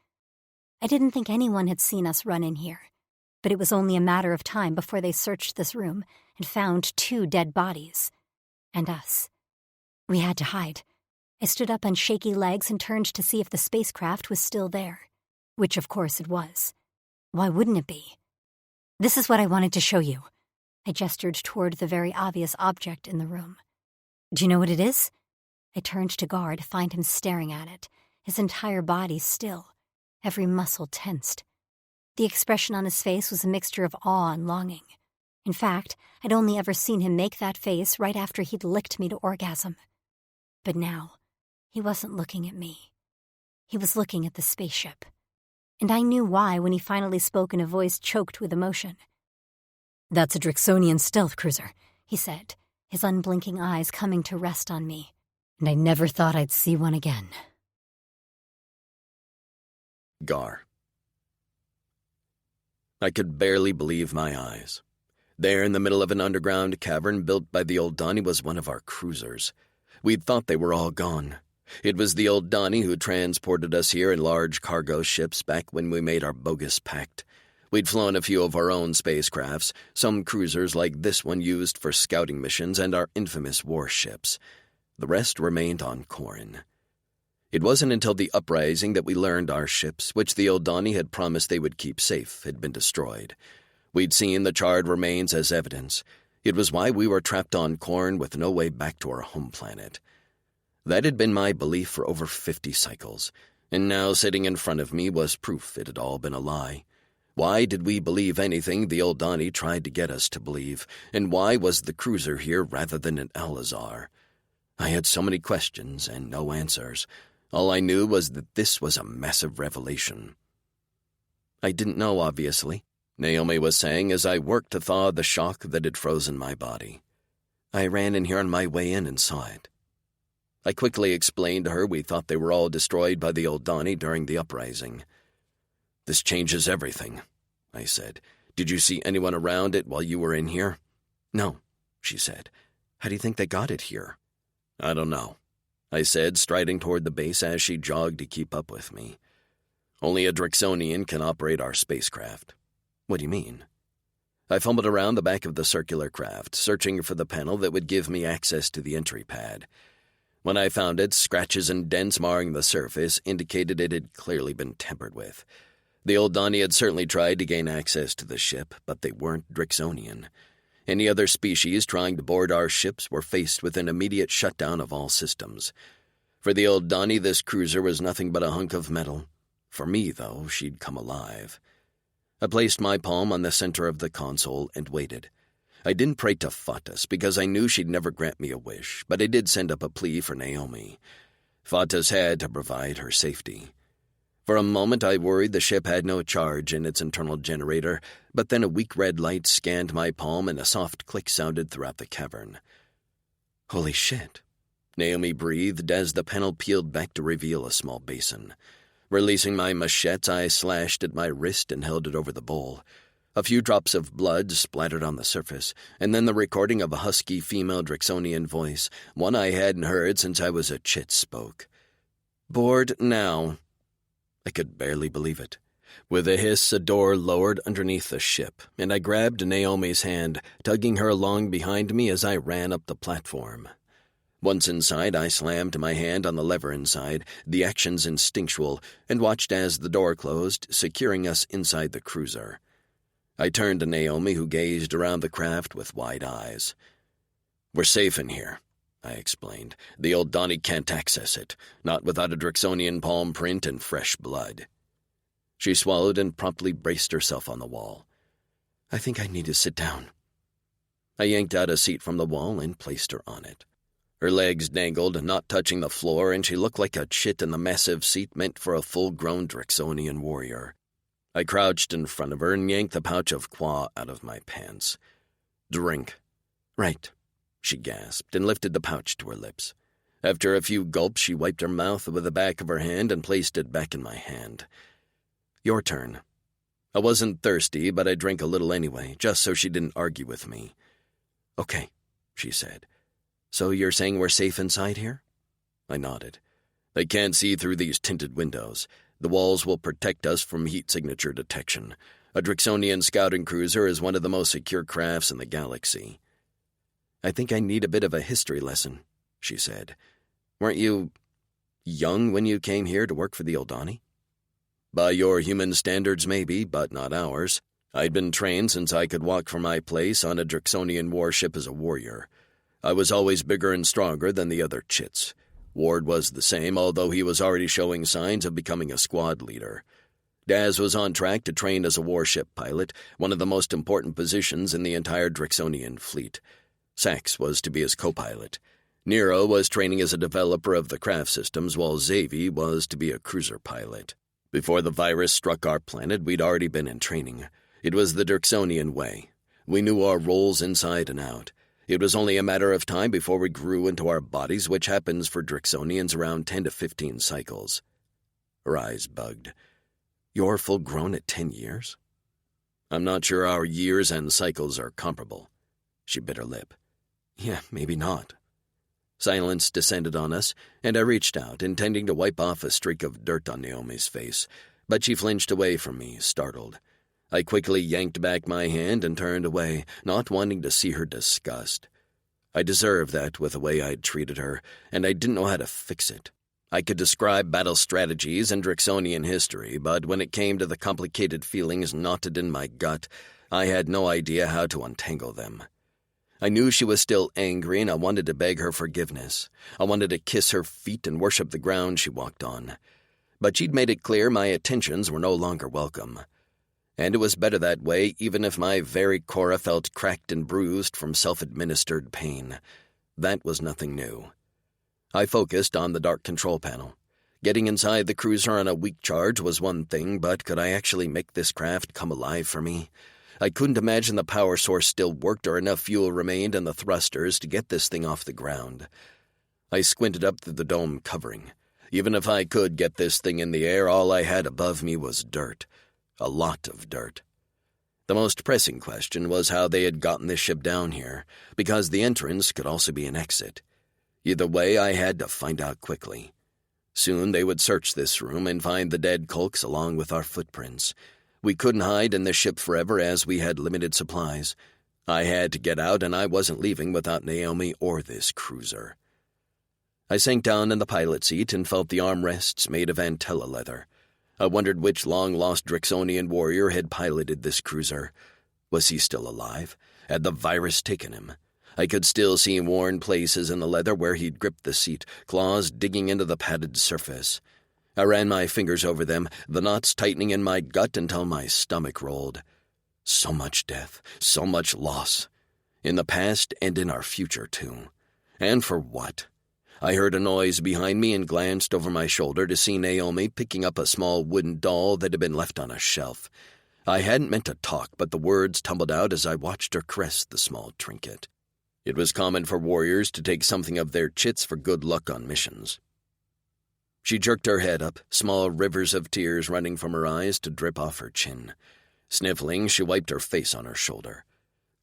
I didn't think anyone had seen us run in here, but it was only a matter of time before they searched this room and found 2 dead bodies. And us. We had to hide. I stood up on shaky legs and turned to see if the spacecraft was still there, which of course it was. Why wouldn't it be? "This is what I wanted to show you." I gestured toward the very obvious object in the room. "Do you know what it is?" I turned to Gar to find him staring at it, his entire body still, every muscle tensed. The expression on his face was a mixture of awe and longing. In fact, I'd only ever seen him make that face right after he'd licked me to orgasm. But now, he wasn't looking at me. He was looking at the spaceship. And I knew why when he finally spoke in a voice choked with emotion. "That's a Drixonian stealth cruiser," he said, his unblinking eyes coming to rest on me. "And I never thought I'd see one again." Gar. I could barely believe my eyes. There in the middle of an underground cavern built by the Aldani was one of our cruisers. We'd thought they were all gone. It was the Aldani who transported us here in large cargo ships back when we made our bogus pact. We'd flown a few of our own spacecrafts, some cruisers like this one used for scouting missions, and our infamous warships. The rest remained on Corin. It wasn't until the uprising that we learned our ships, which the Aldani had promised they would keep safe, had been destroyed. We'd seen the charred remains as evidence. It was why we were trapped on Corin with no way back to our home planet. That had been my belief for over 50 cycles, and now sitting in front of me was proof it had all been a lie. Why did we believe anything the Aldani tried to get us to believe, and why was the cruiser here rather than in Al-Azhar? I had so many questions and no answers. All I knew was that this was a massive revelation. I didn't know, obviously, Naomi was saying as I worked to thaw the shock that had frozen my body. I ran in here on my way in and saw it. I quickly explained to her we thought they were all destroyed by the old Donnie during the uprising. This changes everything, I said. Did you see anyone around it while you were in here? No, she said. How do you think they got it here? I don't know, I said, striding toward the base as she jogged to keep up with me. Only a Drixonian can operate our spacecraft. What do you mean? I fumbled around the back of the circular craft, searching for the panel that would give me access to the entry pad. When I found it, scratches and dents marring the surface indicated it had clearly been tampered with. The old Donnie had certainly tried to gain access to the ship, but they weren't Drixonian. Any other species trying to board our ships were faced with an immediate shutdown of all systems. For the old Donnie, this cruiser was nothing but a hunk of metal. For me, though, she'd come alive. I placed my palm on the center of the console and waited. I didn't pray to Fatas because I knew she'd never grant me a wish, but I did send up a plea for Naomi. Fatas had to provide her safety. For a moment I worried the ship had no charge in its internal generator, but then a weak red light scanned my palm and a soft click sounded throughout the cavern. Holy shit, Naomi breathed as the panel peeled back to reveal a small basin. Releasing my machete, I slashed at my wrist and held it over the bowl. A few drops of blood splattered on the surface, and then the recording of a husky female Drixonian voice, one I hadn't heard since I was a chit, spoke. Board now. I could barely believe it. With a hiss, a door lowered underneath the ship, and I grabbed Naomi's hand, tugging her along behind me as I ran up the platform. Once inside, I slammed my hand on the lever inside, the actions instinctual, and watched as the door closed, securing us inside the cruiser. I turned to Naomi, who gazed around the craft with wide eyes. We're safe in here, I explained. The old Donnie can't access it, not without a Drixonian palm print and fresh blood. She swallowed and promptly braced herself on the wall. I think I need to sit down. I yanked out a seat from the wall and placed her on it. Her legs dangled, not touching the floor, and she looked like a chit in the massive seat meant for a full-grown Drixonian warrior. I crouched in front of her and yanked the pouch of qua out of my pants. Drink. Right, she gasped and lifted the pouch to her lips. After a few gulps, she wiped her mouth with the back of her hand and placed it back in my hand. Your turn. I wasn't thirsty, but I drank a little anyway, just so she didn't argue with me. Okay, she said. So you're saying we're safe inside here? I nodded. They can't see through these tinted windows. The walls will protect us from heat signature detection. A Drixonian scouting cruiser is one of the most secure crafts in the galaxy. I think I need a bit of a history lesson, she said. Weren't you young when you came here to work for the Oldani? By your human standards, maybe, but not ours. I'd been trained since I could walk from my place on a Drixonian warship as a warrior. I was always bigger and stronger than the other chits. Ward was the same, although he was already showing signs of becoming a squad leader. Daz was on track to train as a warship pilot, one of the most important positions in the entire Drixonian fleet. Sax was to be his co-pilot. Nero was training as a developer of the craft systems, while Xavi was to be a cruiser pilot. Before the virus struck our planet, we'd already been in training. It was the Drixonian way. We knew our roles inside and out. It was only a matter of time before we grew into our bodies, which happens for Drixonians around 10 to 15 cycles. Her eyes bugged. You're full-grown at 10 years? I'm not sure our years and cycles are comparable. She bit her lip. Yeah, maybe not. Silence descended on us, and I reached out, intending to wipe off a streak of dirt on Naomi's face, but she flinched away from me, startled. I quickly yanked back my hand and turned away, not wanting to see her disgust. I deserved that with the way I'd treated her, and I didn't know how to fix it. I could describe battle strategies and Drixonian history, but when it came to the complicated feelings knotted in my gut, I had no idea how to untangle them. I knew she was still angry, and I wanted to beg her forgiveness. I wanted to kiss her feet and worship the ground she walked on. But she'd made it clear my attentions were no longer welcome. And it was better that way, even if my very core felt cracked and bruised from self-administered pain. That was nothing new. I focused on the dark control panel. Getting inside the cruiser on a weak charge was one thing, but could I actually make this craft come alive for me? I couldn't imagine the power source still worked or enough fuel remained in the thrusters to get this thing off the ground. I squinted up through the dome covering. Even if I could get this thing in the air, all I had above me was dirt. A lot of dirt. The most pressing question was how they had gotten this ship down here, because the entrance could also be an exit. Either way, I had to find out quickly. Soon they would search this room and find the dead Kulks along with our footprints. We couldn't hide in this ship forever as we had limited supplies. I had to get out, and I wasn't leaving without Naomi or this cruiser. I sank down in the pilot seat and felt the armrests made of Antella leather. I wondered which long-lost Drixonian warrior had piloted this cruiser. Was he still alive? Had the virus taken him? I could still see worn places in the leather where he'd gripped the seat, claws digging into the padded surface. I ran my fingers over them, the knots tightening in my gut until my stomach rolled. So much death, so much loss. In the past and in our future, too. And for what? I heard a noise behind me and glanced over my shoulder to see Naomi picking up a small wooden doll that had been left on a shelf. I hadn't meant to talk, but the words tumbled out as I watched her caress the small trinket. It was common for warriors to take something of their chits for good luck on missions. She jerked her head up, small rivers of tears running from her eyes to drip off her chin. Sniffling, she wiped her face on her shoulder.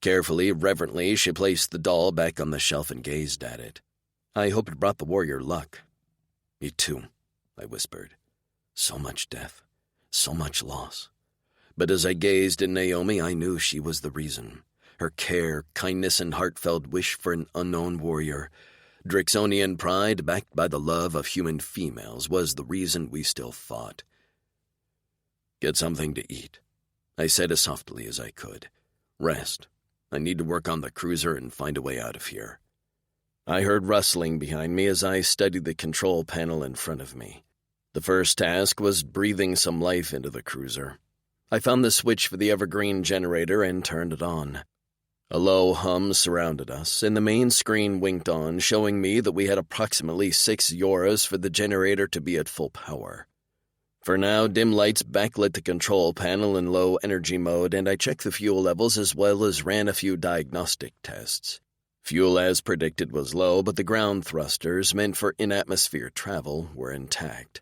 Carefully, reverently, she placed the doll back on the shelf and gazed at it. I hope it brought the warrior luck. Me too, I whispered. So much death, so much loss. But as I gazed at Naomi, I knew she was the reason. Her care, kindness, and heartfelt wish for an unknown warrior. Drixonian pride, backed by the love of human females, was the reason we still fought. Get something to eat, I said as softly as I could. Rest. I need to work on the cruiser and find a way out of here. I heard rustling behind me as I studied the control panel in front of me. The first task was breathing some life into the cruiser. I found the switch for the evergreen generator and turned it on. A low hum surrounded us, and the main screen winked on, showing me that we had approximately 6 yoras for the generator to be at full power. For now, dim lights backlit the control panel in low energy mode, and I checked the fuel levels as well as ran a few diagnostic tests. Fuel, as predicted, was low, but the ground thrusters, meant for in-atmosphere travel, were intact.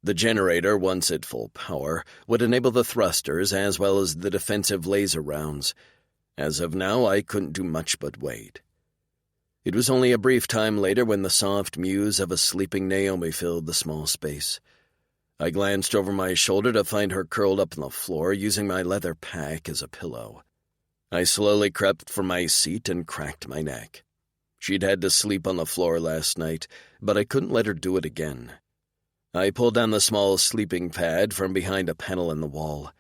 The generator, once at full power, would enable the thrusters as well as the defensive laser rounds. As of now, I couldn't do much but wait. It was only a brief time later when the soft mews of a sleeping Naomi filled the small space. I glanced over my shoulder to find her curled up on the floor, using my leather pack as a pillow. I slowly crept from my seat and cracked my neck. She'd had to sleep on the floor last night, but I couldn't let her do it again. I pulled down the small sleeping pad from behind a panel in the wall.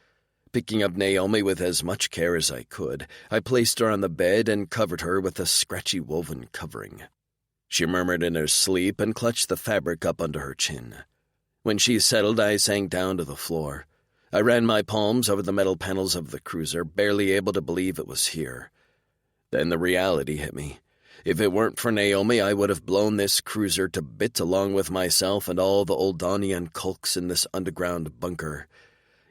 Picking up Naomi with as much care as I could, I placed her on the bed and covered her with a scratchy woven covering. She murmured in her sleep and clutched the fabric up under her chin. When she settled, I sank down to the floor. I ran my palms over the metal panels of the cruiser, barely able to believe it was here. Then the reality hit me. If it weren't for Naomi, I would have blown this cruiser to bits along with myself and all the Oldanian Kulks in this underground bunker.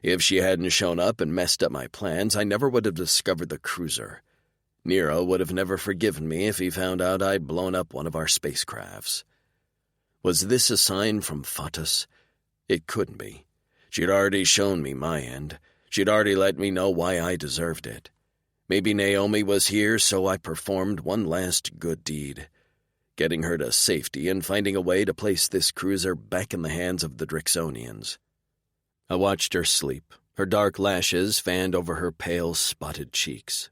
If she hadn't shown up and messed up my plans, I never would have discovered the cruiser. Nero would have never forgiven me if he found out I'd blown up one of our spacecrafts. Was this a sign from Fatus? It couldn't be. She'd already shown me my end. She'd already let me know why I deserved it. Maybe Naomi was here, so I performed one last good deed, getting her to safety and finding a way to place this cruiser back in the hands of the Drixonians. I watched her sleep, her dark lashes fanned over her pale, spotted cheeks.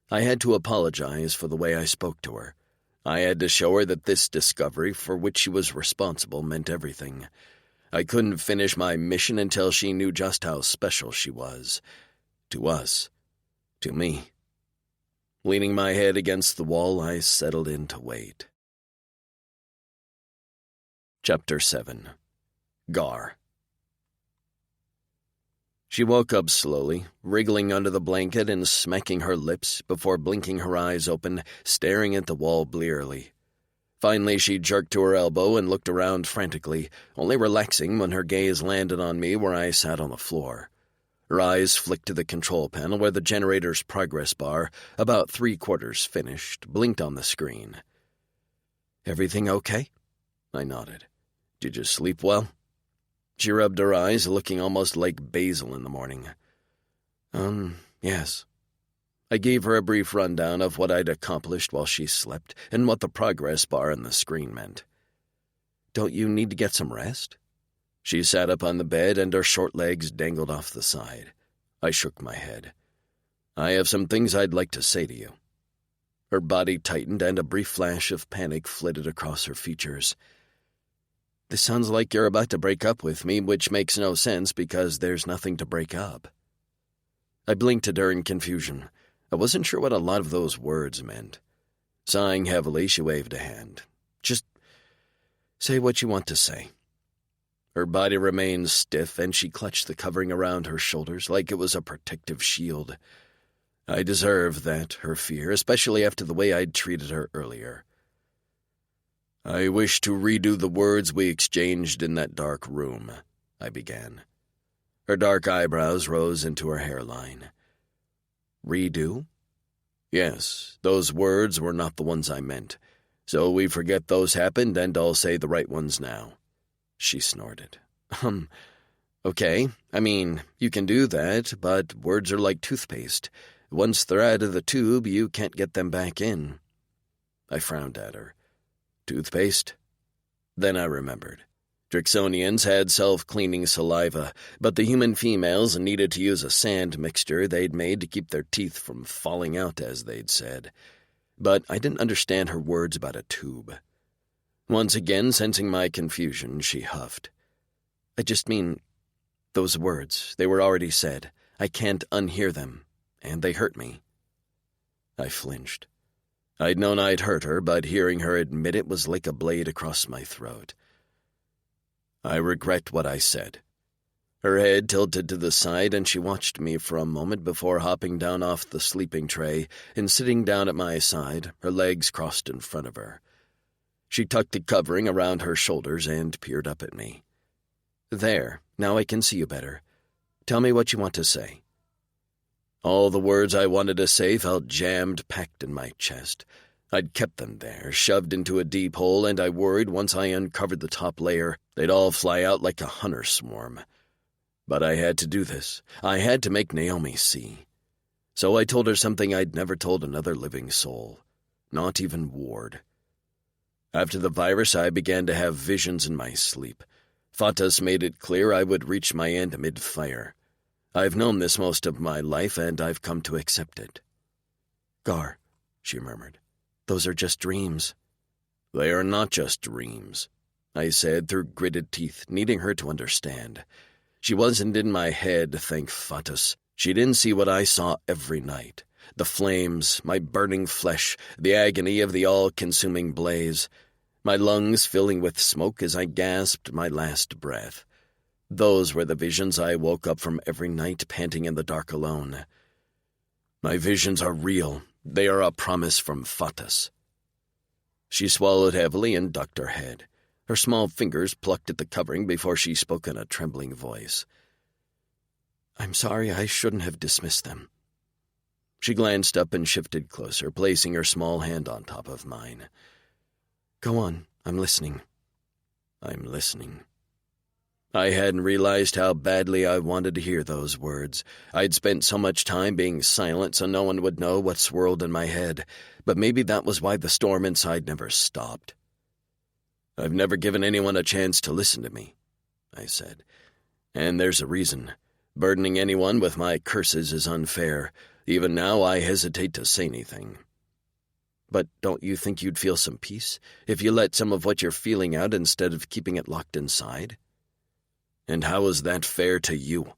I had to apologize for the way I spoke to her. I had to show her that this discovery, for which she was responsible, meant everything. I couldn't finish my mission until she knew just how special she was. To us. To me. Leaning my head against the wall, I settled in to wait. Chapter 7. Gar. She woke up slowly, wriggling under the blanket and smacking her lips before blinking her eyes open, staring at the wall blearily. Finally, she jerked to her elbow and looked around frantically, only relaxing when her gaze landed on me where I sat on the floor. Her eyes flicked to the control panel where the generator's progress bar, about 3/4 finished, blinked on the screen. "Everything okay?" I nodded. "Did you sleep well?" She rubbed her eyes, looking almost like Basil in the morning. Yes." I gave her a brief rundown of what I'd accomplished while she slept and what the progress bar and the screen meant. "Don't you need to get some rest?" She sat up on the bed and her short legs dangled off the side. I shook my head. "I have some things I'd like to say to you." Her body tightened and a brief flash of panic flitted across her features. "This sounds like you're about to break up with me, which makes no sense because there's nothing to break up." I blinked at her in confusion. I wasn't sure what a lot of those words meant. Sighing heavily, she waved a hand. "Just say what you want to say." Her body remained stiff, and she clutched the covering around her shoulders like it was a protective shield. I deserved that, her fear, especially after the way I'd treated her earlier. "I wish to redo the words we exchanged in that dark room," I began. Her dark eyebrows rose into her hairline. "Redo?" "Yes, those words were not the ones I meant. So we forget those happened and I'll say the right ones now." She snorted. Okay. I mean, you can do that, but words are like toothpaste. Once they're out of the tube, you can't get them back in." I frowned at her. "Toothpaste?" Then I remembered. Drixonians had self-cleaning saliva, but the human females needed to use a sand mixture they'd made to keep their teeth from falling out, as they'd said. But I didn't understand her words about a tube. Once again, sensing my confusion, she huffed. "I just mean, those words, they were already said. I can't unhear them, and they hurt me." I flinched. I'd known I'd hurt her, but hearing her admit it was like a blade across my throat. "I regret what I said." Her head tilted to the side, and she watched me for a moment before hopping down off the sleeping tray and sitting down at my side, her legs crossed in front of her. She tucked the covering around her shoulders and peered up at me. "There, now I can see you better. Tell me what you want to say." All the words I wanted to say felt jammed, packed in my chest. I'd kept them there, shoved into a deep hole, and I worried once I uncovered the top layer, they'd all fly out like a hunter swarm. But I had to do this. I had to make Naomi see. So I told her something I'd never told another living soul, not even Ward. After the virus, I began to have visions in my sleep. Fatas made it clear I would reach my end mid-fire. I've known this most of my life, and I've come to accept it. "Gar," she murmured, "those are just dreams." "They are not just dreams," I said through gritted teeth, needing her to understand. She wasn't in my head, thank Fatas. She didn't see what I saw every night. The flames, my burning flesh, the agony of the all-consuming blaze, my lungs filling with smoke as I gasped my last breath. Those were the visions I woke up from every night, panting in the dark alone. My visions are real. They are a promise from Fatas. She swallowed heavily and ducked her head. Her small fingers plucked at the covering before she spoke in a trembling voice. "I'm sorry, I shouldn't have dismissed them." She glanced up and shifted closer, placing her small hand on top of mine. "Go on, I'm listening." "I'm listening." I hadn't realized how badly I wanted to hear those words. I'd spent so much time being silent so no one would know what swirled in my head, but maybe that was why the storm inside never stopped. "I've never given anyone a chance to listen to me," I said. "And there's a reason. Burdening anyone with my curses is unfair. Even now I hesitate to say anything." "But don't you think you'd feel some peace if you let some of what you're feeling out instead of keeping it locked inside?" "And how is that fair to you?"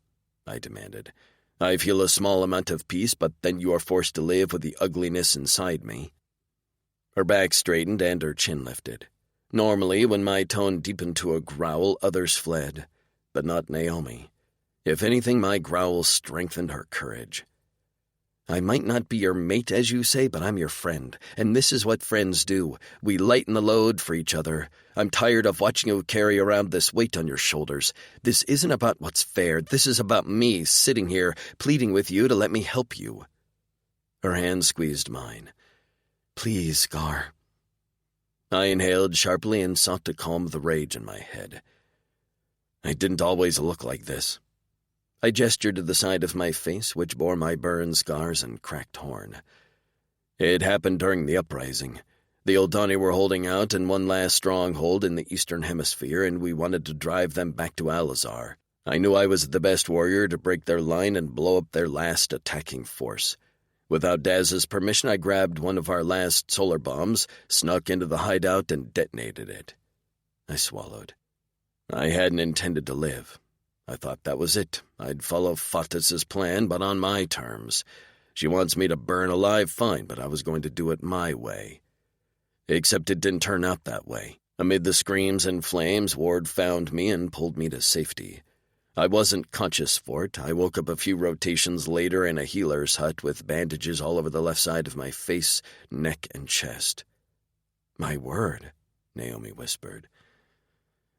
I demanded. "I feel a small amount of peace, but then you are forced to live with the ugliness inside me." Her back straightened and her chin lifted. Normally, when my tone deepened to a growl, others fled, but not Naomi. If anything, my growl strengthened her courage. I might not be your mate, as you say, but I'm your friend, and this is what friends do. We lighten the load for each other. I'm tired of watching you carry around this weight on your shoulders. This isn't about what's fair. This is about me sitting here, pleading with you to let me help you." Her hand squeezed mine. "Please, Gar." I inhaled sharply and sought to calm the rage in my head. I didn't always look like this. I gestured to the side of my face, which bore my burn scars and cracked horn. It happened during the uprising. The Oldani were holding out in one last stronghold in the Eastern Hemisphere, and we wanted to drive them back to Al-Azhar. I knew I was the best warrior to break their line and blow up their last attacking force. Without Daz's permission, I grabbed one of our last solar bombs, snuck into the hideout, and detonated it. I swallowed. I hadn't intended to live. I thought that was it. I'd follow Fatas's plan, but on my terms. She wants me to burn alive, fine, but I was going to do it my way. Except it didn't turn out that way. Amid the screams and flames, Ward found me and pulled me to safety. I wasn't conscious for it. I woke up a few rotations later in a healer's hut with bandages all over the left side of my face, neck, and chest. "My word," Naomi whispered.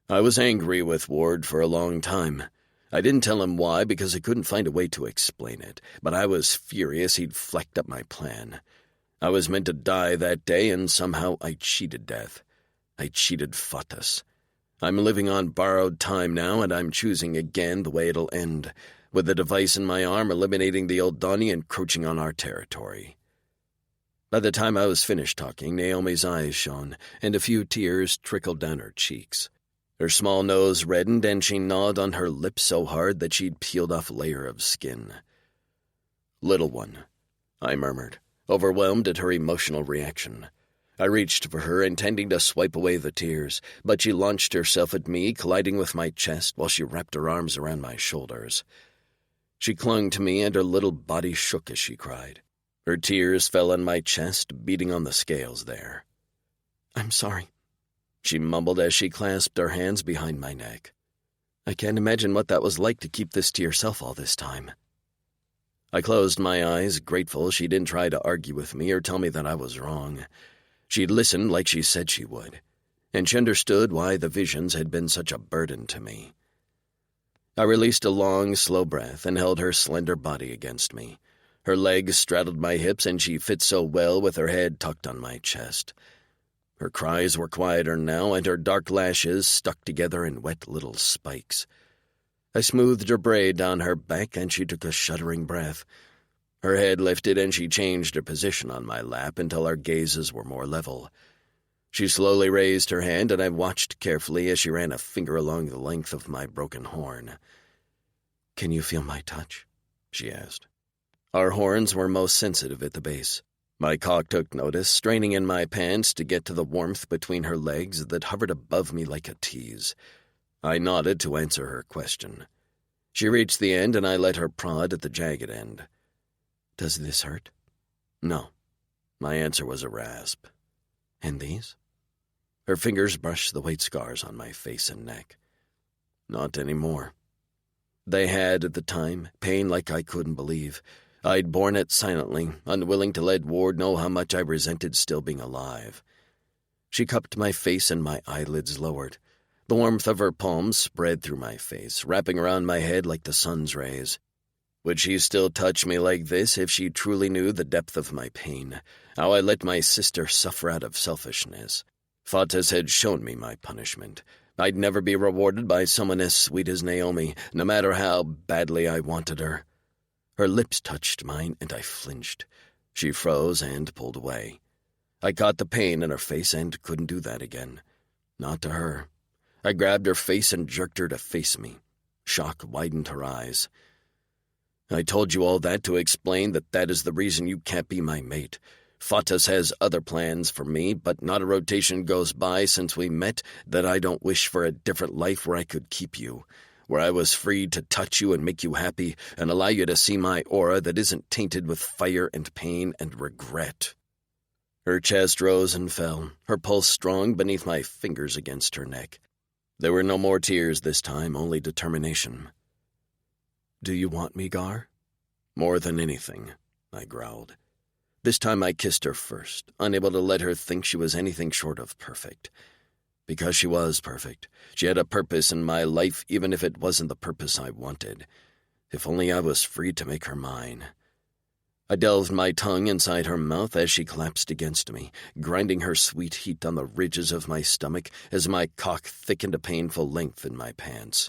I was angry with Ward for a long time. I didn't tell him why because I couldn't find a way to explain it, but I was furious he'd flecked up my plan. I was meant to die that day, and somehow I cheated death. I cheated Fatas. I'm living on borrowed time now, and I'm choosing again the way it'll end, with the device in my arm eliminating the Oldani encroaching on our territory. By the time I was finished talking, Naomi's eyes shone, and a few tears trickled down her cheeks. Her small nose reddened, and she gnawed on her lips so hard that she'd peeled off a layer of skin. "Little one," I murmured, overwhelmed at her emotional reaction. I reached for her, intending to swipe away the tears, but she launched herself at me, colliding with my chest while she wrapped her arms around my shoulders. She clung to me, and her little body shook as she cried. Her tears fell on my chest, beating on the scales there. "I'm sorry," she mumbled as she clasped her hands behind my neck. "I can't imagine what that was like to keep this to yourself all this time." I closed my eyes, grateful she didn't try to argue with me or tell me that I was wrong. She'd listened like she said she would, and she understood why the visions had been such a burden to me. I released a long, slow breath and held her slender body against me. Her legs straddled my hips, and she fit so well with her head tucked on my chest. Her cries were quieter now, and her dark lashes stuck together in wet little spikes. I smoothed her braid down her back, and she took a shuddering breath. Her head lifted, and she changed her position on my lap until our gazes were more level. She slowly raised her hand, and I watched carefully as she ran a finger along the length of my broken horn. "Can you feel my touch?" she asked. Our horns were most sensitive at the base. My cock took notice, straining in my pants to get to the warmth between her legs that hovered above me like a tease. I nodded to answer her question. She reached the end, and I let her prod at the jagged end. "Does this hurt?" "No." My answer was a rasp. "And these?" Her fingers brushed the white scars on my face and neck. "Not anymore." They had, at the time, pain like I couldn't believe. I'd borne it silently, unwilling to let Ward know how much I resented still being alive. She cupped my face, and my eyelids lowered. The warmth of her palms spread through my face, wrapping around my head like the sun's rays. Would she still touch me like this if she truly knew the depth of my pain, how I let my sister suffer out of selfishness? Fatas had shown me my punishment. I'd never be rewarded by someone as sweet as Naomi, no matter how badly I wanted her. Her lips touched mine, and I flinched. She froze and pulled away. I caught the pain in her face and couldn't do that again. Not to her. I grabbed her face and jerked her to face me. Shock widened her eyes. "I told you all that to explain that is the reason you can't be my mate. Fatas has other plans for me, but not a rotation goes by since we met that I don't wish for a different life where I could keep you, where I was free to touch you and make you happy and allow you to see my aura that isn't tainted with fire and pain and regret." Her chest rose and fell, her pulse strong beneath my fingers against her neck. There were no more tears this time, only determination. "Do you want me, Gar?" "More than anything," I growled. This time I kissed her first, unable to let her think she was anything short of perfect. Because she was perfect. She had a purpose in my life, even if it wasn't the purpose I wanted. If only I was free to make her mine. I delved my tongue inside her mouth as she collapsed against me, grinding her sweet heat on the ridges of my stomach as my cock thickened a painful length in my pants.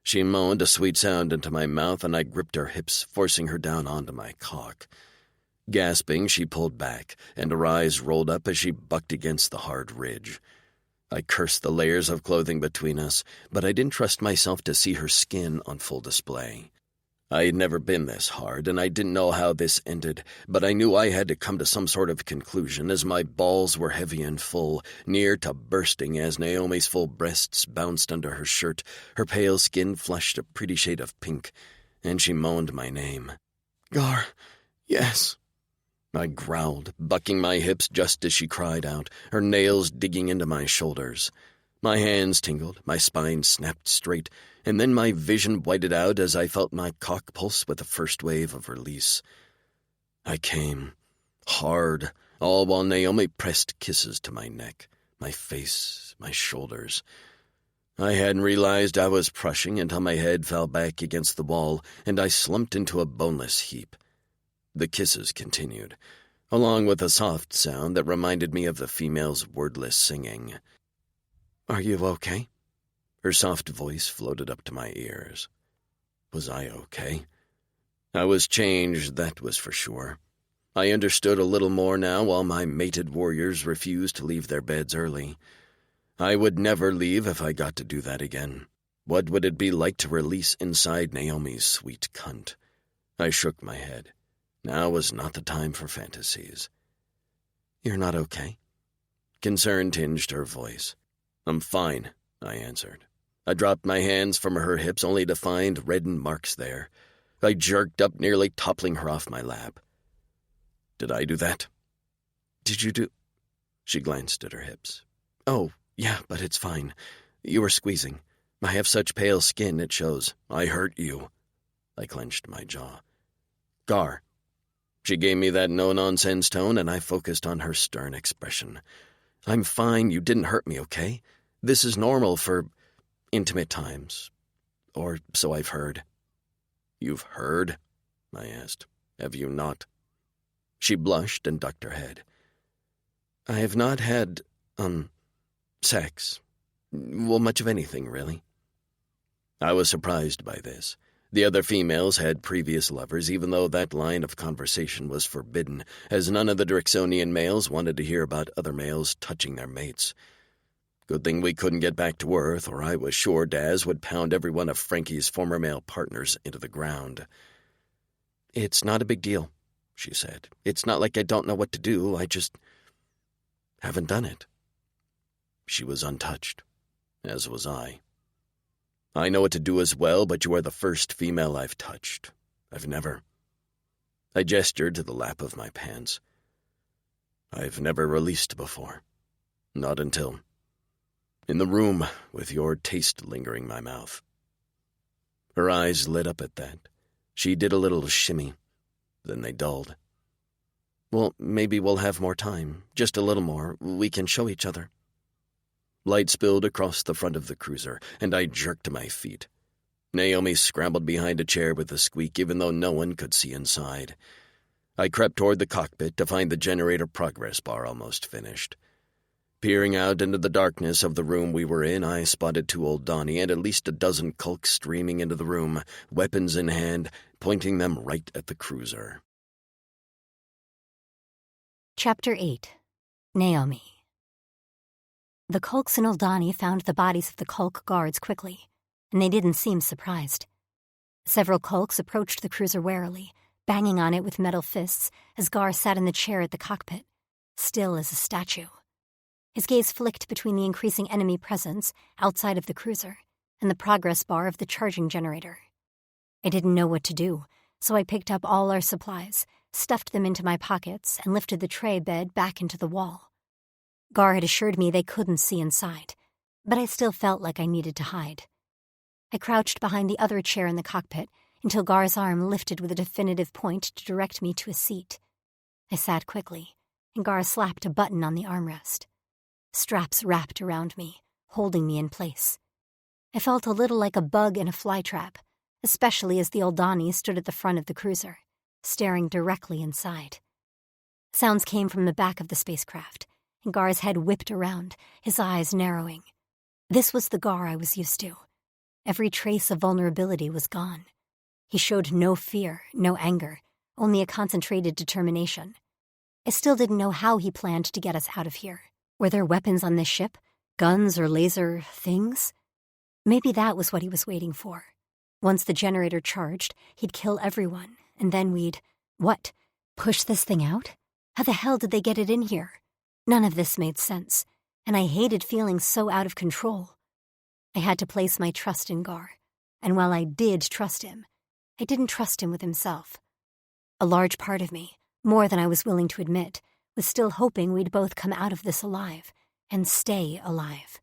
She moaned a sweet sound into my mouth, and I gripped her hips, forcing her down onto my cock. Gasping, she pulled back, and her eyes rolled up as she bucked against the hard ridge. I cursed the layers of clothing between us, but I didn't trust myself to see her skin on full display. I had never been this hard, and I didn't know how this ended, but I knew I had to come to some sort of conclusion as my balls were heavy and full, near to bursting as Naomi's full breasts bounced under her shirt, her pale skin flushed a pretty shade of pink, and she moaned my name. "Gar, yes." I growled, bucking my hips just as she cried out, her nails digging into my shoulders. My hands tingled, my spine snapped straight, and then my vision whited out as I felt my cock pulse with the first wave of release. I came, hard, all while Naomi pressed kisses to my neck, my face, my shoulders. I hadn't realized I was crushing until my head fell back against the wall, and I slumped into a boneless heap. The kisses continued, along with a soft sound that reminded me of the female's wordless singing. "Are you okay?" Her soft voice floated up to my ears. Was I okay? I was changed, that was for sure. I understood a little more now while my mated warriors refused to leave their beds early. I would never leave if I got to do that again. What would it be like to release inside Naomi's sweet cunt? I shook my head. Now was not the time for fantasies. "You're not okay?" Concern tinged her voice. "I'm fine," I answered. I dropped my hands from her hips only to find reddened marks there. I jerked up, nearly toppling her off my lap. "Did I do that?" "Did you do—" She glanced at her hips. "Oh, yeah, but it's fine. You were squeezing. I have such pale skin, it shows." "I hurt you." I clenched my jaw. "Gar." She gave me that no-nonsense tone, and I focused on her stern expression. "I'm fine. You didn't hurt me, okay? This is normal for intimate times. Or so I've heard." "You've heard?" I asked. "Have you not?" She blushed and ducked her head. "I have not had, sex. Well, much of anything, really." I was surprised by this. The other females had previous lovers, even though that line of conversation was forbidden, as none of the Drixonian males wanted to hear about other males touching their mates. Good thing we couldn't get back to Earth, or I was sure Daz would pound every one of Frankie's former male partners into the ground. "It's not a big deal," she said. "It's not like I don't know what to do, I just haven't done it." She was untouched, as was I. "I know what to do as well, but you are the first female I've touched. I've never—" I gestured to the lap of my pants. "I've never released before. Not until— in the room, with your taste lingering my mouth." Her eyes lit up at that. She did a little shimmy. Then they dulled. "Well, maybe we'll have more time. Just a little more. We can show each other." Light spilled across the front of the cruiser, and I jerked to my feet. Naomi scrambled behind a chair with a squeak, even though no one could see inside. I crept toward the cockpit to find the generator progress bar almost finished. Peering out into the darkness of the room we were in, I spotted 2 Old Donnie and at least a dozen Kulks streaming into the room, weapons in hand, pointing them right at the cruiser. Chapter 8. Naomi. The Kulks and Oldani found the bodies of the Kulk guards quickly, and they didn't seem surprised. Several Kulks approached the cruiser warily, banging on it with metal fists as Gar sat in the chair at the cockpit, still as a statue. His gaze flicked between the increasing enemy presence outside of the cruiser and the progress bar of the charging generator. I didn't know what to do, so I picked up all our supplies, stuffed them into my pockets, and lifted the tray bed back into the wall. Gar had assured me they couldn't see inside, but I still felt like I needed to hide. I crouched behind the other chair in the cockpit, until Gar's arm lifted with a definitive point to direct me to a seat. I sat quickly, and Gar slapped a button on the armrest. Straps wrapped around me, holding me in place. I felt a little like a bug in a flytrap, especially as the Aldani stood at the front of the cruiser, staring directly inside. Sounds came from the back of the spacecraft, and Gar's head whipped around, his eyes narrowing. This was the Gar I was used to. Every trace of vulnerability was gone. He showed no fear, no anger, only a concentrated determination. I still didn't know how he planned to get us out of here. Were there weapons on this ship? Guns or laser things? Maybe that was what he was waiting for. Once the generator charged, he'd kill everyone, and then we'd... What? Push this thing out? How the hell did they get it in here? None of this made sense, and I hated feeling so out of control. I had to place my trust in Gar, and while I did trust him, I didn't trust him with himself. A large part of me, more than I was willing to admit, was still hoping we'd both come out of this alive, and stay alive.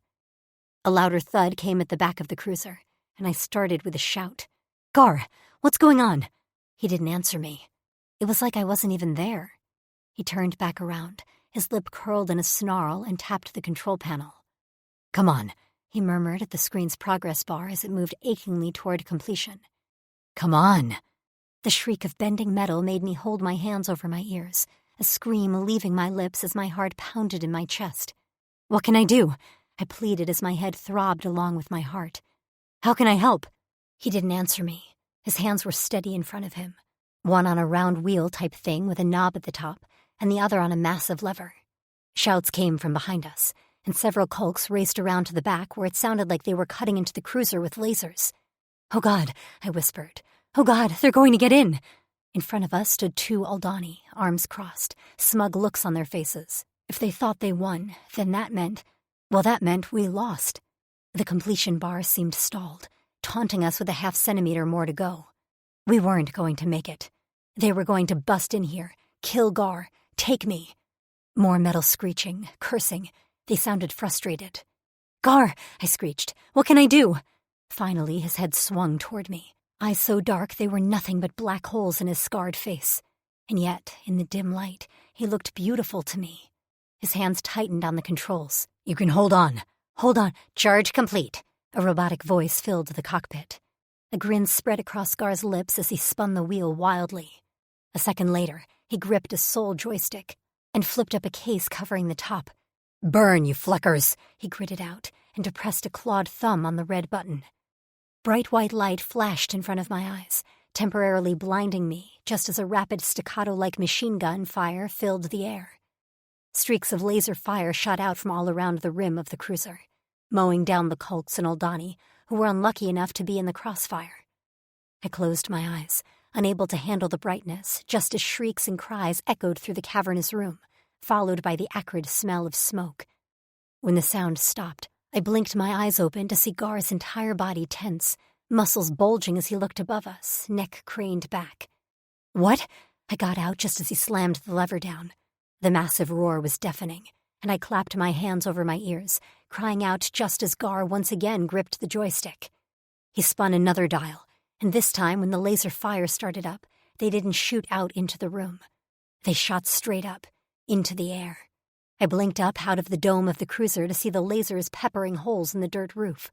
A louder thud came at the back of the cruiser, and I started with a shout. "Gar, what's going on?" He didn't answer me. It was like I wasn't even there. He turned back around, his lip curled in a snarl, and tapped the control panel. "Come on," he murmured at the screen's progress bar as it moved achingly toward completion. "Come on." The shriek of bending metal made me hold my hands over my ears, a scream leaving my lips as my heart pounded in my chest. "What can I do?" I pleaded as my head throbbed along with my heart. "How can I help?" He didn't answer me. His hands were steady in front of him, one on a round wheel type thing with a knob at the top, and the other on a massive lever. Shouts came from behind us, and several Kulks raced around to the back where it sounded like they were cutting into the cruiser with lasers. "Oh God," I whispered. "Oh God, they're going to get in!" In front of us stood two Aldani, arms crossed, smug looks on their faces. If they thought they won, then that meant we lost. The completion bar seemed stalled, taunting us with a half-centimeter more to go. We weren't going to make it. They were going to bust in here, kill Gar, take me. More metal screeching, cursing. They sounded frustrated. "Gar," I screeched. "What can I do?" Finally, his head swung toward me, eyes so dark they were nothing but black holes in his scarred face. And yet, in the dim light, he looked beautiful to me. His hands tightened on the controls. "You can hold on. Hold on. Charge complete." A robotic voice filled the cockpit. A grin spread across Gar's lips as he spun the wheel wildly. A second later, he gripped a sole joystick and flipped up a case covering the top. "Burn, you fleckers," he gritted out, and depressed a clawed thumb on the red button. Bright white light flashed in front of my eyes, temporarily blinding me just as a rapid staccato-like machine gun fire filled the air. Streaks of laser fire shot out from all around the rim of the cruiser, mowing down the Kulks and Aldani, who were unlucky enough to be in the crossfire. I closed my eyes, unable to handle the brightness, just as shrieks and cries echoed through the cavernous room, followed by the acrid smell of smoke. When the sound stopped, I blinked my eyes open to see Gar's entire body tense, muscles bulging as he looked above us, neck craned back. "What?" I got out just as he slammed the lever down. The massive roar was deafening, and I clapped my hands over my ears, crying out just as Gar once again gripped the joystick. He spun another dial, and this time when the laser fire started up, they didn't shoot out into the room. They shot straight up, into the air. I blinked up out of the dome of the cruiser to see the lasers peppering holes in the dirt roof.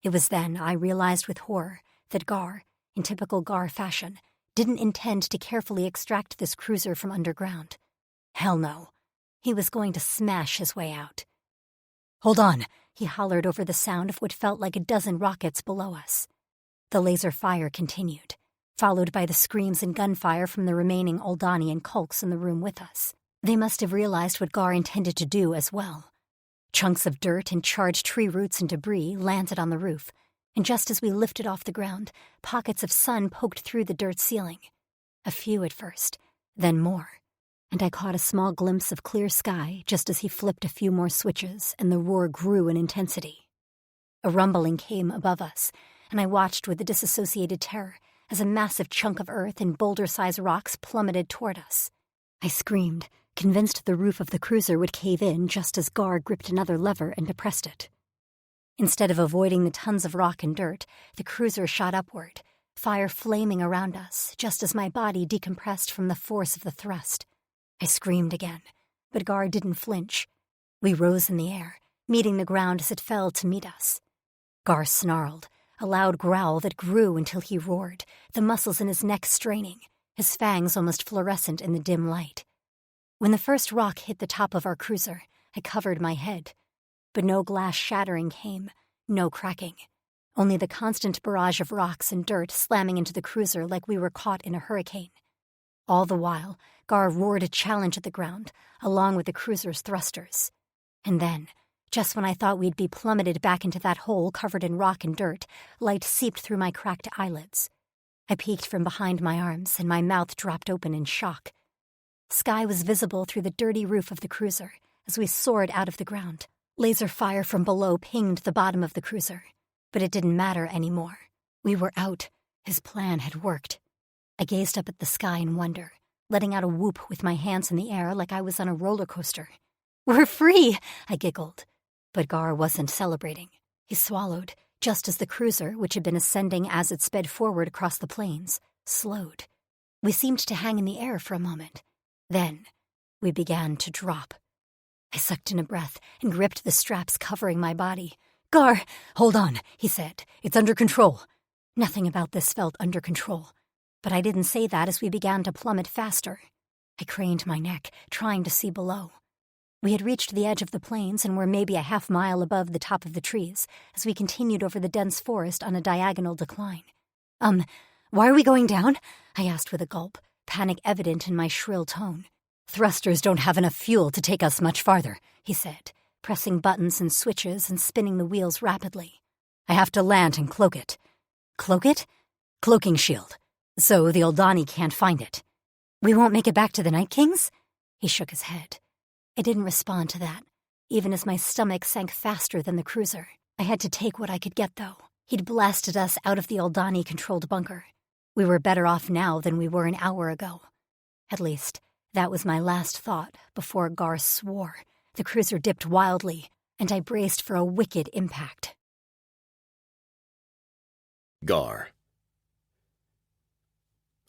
It was then I realized with horror that Gar, in typical Gar fashion, didn't intend to carefully extract this cruiser from underground. Hell no. He was going to smash his way out. "Hold on," he hollered over the sound of what felt like a dozen rockets below us. The laser fire continued, followed by the screams and gunfire from the remaining Aldani and Kulks in the room with us. They must have realized what Gar intended to do as well. Chunks of dirt and charred tree roots and debris landed on the roof, and just as we lifted off the ground, pockets of sun poked through the dirt ceiling. A few at first, then more, and I caught a small glimpse of clear sky just as he flipped a few more switches and the roar grew in intensity. A rumbling came above us, and I watched with a disassociated terror as a massive chunk of earth and boulder-sized rocks plummeted toward us. I screamed, convinced the roof of the cruiser would cave in just as Gar gripped another lever and depressed it. Instead of avoiding the tons of rock and dirt, the cruiser shot upward, fire flaming around us just as my body decompressed from the force of the thrust. I screamed again, but Gar didn't flinch. We rose in the air, meeting the ground as it fell to meet us. Gar snarled, a loud growl that grew until he roared, the muscles in his neck straining, his fangs almost fluorescent in the dim light. When the first rock hit the top of our cruiser, I covered my head. But no glass shattering came, no cracking. Only the constant barrage of rocks and dirt slamming into the cruiser like we were caught in a hurricane. All the while, Gar roared a challenge at the ground, along with the cruiser's thrusters. And then, just when I thought we'd be plummeted back into that hole covered in rock and dirt, light seeped through my cracked eyelids. I peeked from behind my arms, and my mouth dropped open in shock. Sky was visible through the dirty roof of the cruiser as we soared out of the ground. Laser fire from below pinged the bottom of the cruiser, but it didn't matter anymore. We were out. His plan had worked. I gazed up at the sky in wonder, letting out a whoop with my hands in the air like I was on a roller coaster. "We're free!" I giggled. But Gar wasn't celebrating. He swallowed, just as the cruiser, which had been ascending as it sped forward across the plains, slowed. We seemed to hang in the air for a moment. Then, we began to drop. I sucked in a breath and gripped the straps covering my body. "Gar, hold on," he said. "It's under control." Nothing about this felt under control, but I didn't say that as we began to plummet faster. I craned my neck, trying to see below. We had reached the edge of the plains and were maybe a half-mile above the top of the trees as we continued over the dense forest on a diagonal decline. Why are we going down?" I asked with a gulp, panic evident in my shrill tone. "Thrusters don't have enough fuel to take us much farther," he said, pressing buttons and switches and spinning the wheels rapidly. "I have to land and cloak it." "Cloak it?" "Cloaking shield. So the Oldani can't find it." "We won't make it back to the Night Kings?" He shook his head. I didn't respond to that, even as my stomach sank faster than the cruiser. I had to take what I could get, though. He'd blasted us out of the Oldani-controlled bunker. We were better off now than we were an hour ago. At least, that was my last thought before Gar swore. The cruiser dipped wildly, and I braced for a wicked impact. Gar.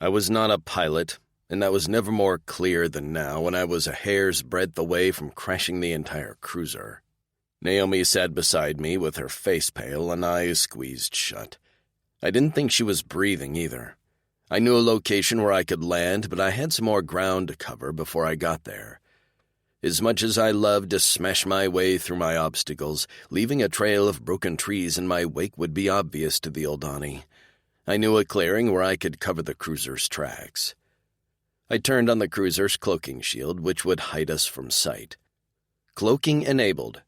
I was not a pilot, and that was never more clear than now when I was a hair's breadth away from crashing the entire cruiser. Naomi sat beside me with her face pale and eyes squeezed shut. I didn't think she was breathing either. I knew a location where I could land, but I had some more ground to cover before I got there. As much as I loved to smash my way through my obstacles, leaving a trail of broken trees in my wake would be obvious to the Oldani. I knew a clearing where I could cover the cruiser's tracks. I turned on the cruiser's cloaking shield, which would hide us from sight. "Cloaking enabled,"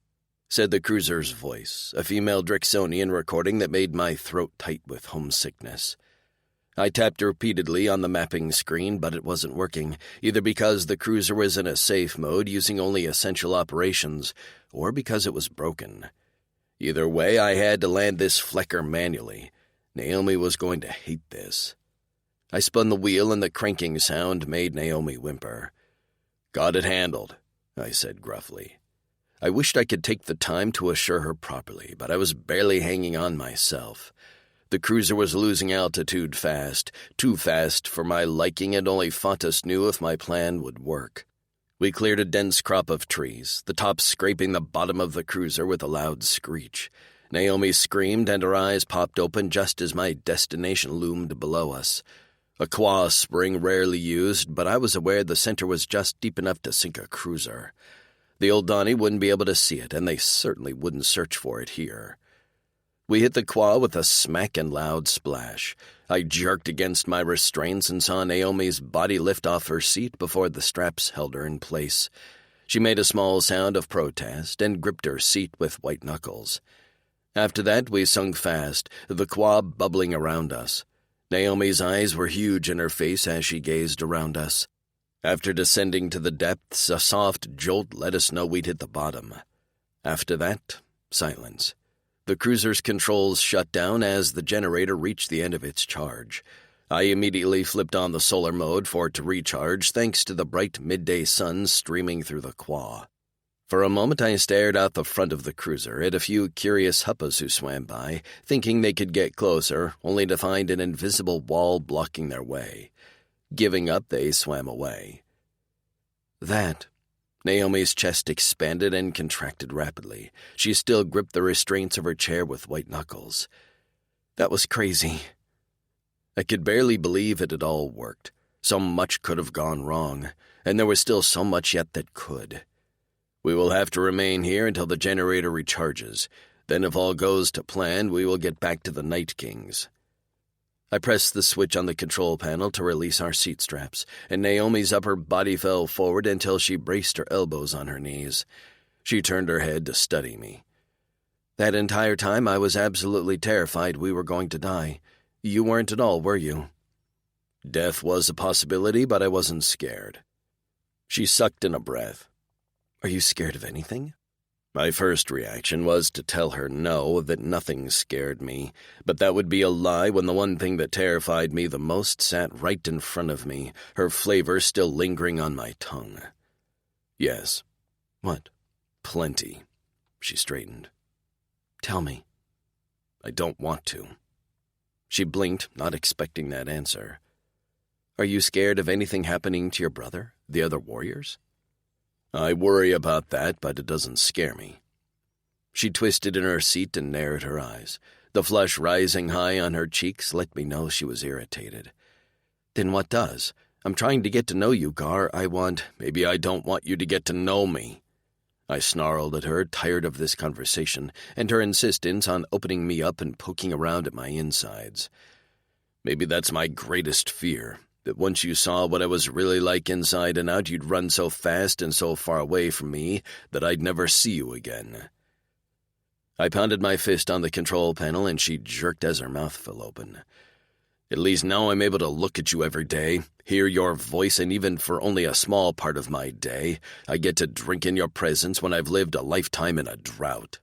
said the cruiser's voice, a female Drixonian recording that made my throat tight with homesickness. I tapped repeatedly on the mapping screen, but it wasn't working, either because the cruiser was in a safe mode using only essential operations, or because it was broken. Either way, I had to land this flecker manually. Naomi was going to hate this. I spun the wheel and the cranking sound made Naomi whimper. "Got it handled," I said gruffly. I wished I could take the time to assure her properly, but I was barely hanging on myself. The cruiser was losing altitude fast, too fast for my liking, and only Fontas knew if my plan would work. We cleared a dense crop of trees, the tops scraping the bottom of the cruiser with a loud screech. Naomi screamed, and her eyes popped open just as my destination loomed below us. A quah spring rarely used, but I was aware the center was just deep enough to sink a cruiser. The Oldani wouldn't be able to see it, and they certainly wouldn't search for it here. We hit the quah with a smack and loud splash. I jerked against my restraints and saw Naomi's body lift off her seat before the straps held her in place. She made a small sound of protest and gripped her seat with white knuckles. After that, we sunk fast, the quah bubbling around us. Naomi's eyes were huge in her face as she gazed around us. After descending to the depths, a soft jolt let us know we'd hit the bottom. After that, silence. The cruiser's controls shut down as the generator reached the end of its charge. I immediately flipped on the solar mode for it to recharge, thanks to the bright midday sun streaming through the quah. For a moment I stared out the front of the cruiser at a few curious huppas who swam by, thinking they could get closer, only to find an invisible wall blocking their way. Giving up, they swam away. Naomi's chest expanded and contracted rapidly. She still gripped the restraints of her chair with white knuckles. That was crazy. I could barely believe it had all worked. So much could have gone wrong, and there was still so much yet that could. We will have to remain here until the generator recharges. Then if all goes to plan, we will get back to the Night Kings. I pressed the switch on the control panel to release our seat straps, and Naomi's upper body fell forward until she braced her elbows on her knees. She turned her head to study me. That entire time I was absolutely terrified we were going to die. You weren't at all, were you? Death was a possibility, but I wasn't scared. She sucked in a breath. Are you scared of anything? My first reaction was to tell her no, that nothing scared me, but that would be a lie when the one thing that terrified me the most sat right in front of me, her flavor still lingering on my tongue. Yes. What? Plenty. She straightened. Tell me. I don't want to. She blinked, not expecting that answer. Are you scared of anything happening to your brother, the other warriors? I worry about that, but it doesn't scare me. She twisted in her seat and narrowed her eyes. The flush rising high on her cheeks let me know she was irritated. Then what does? I'm trying to get to know you, Gar. Maybe I don't want you to get to know me. I snarled at her, tired of this conversation, and her insistence on opening me up and poking around at my insides. Maybe that's my greatest fear, that once you saw what I was really like inside and out, you'd run so fast and so far away from me that I'd never see you again. I pounded my fist on the control panel, and she jerked as her mouth fell open. At least now I'm able to look at you every day, hear your voice, and even for only a small part of my day, I get to drink in your presence when I've lived a lifetime in a drought.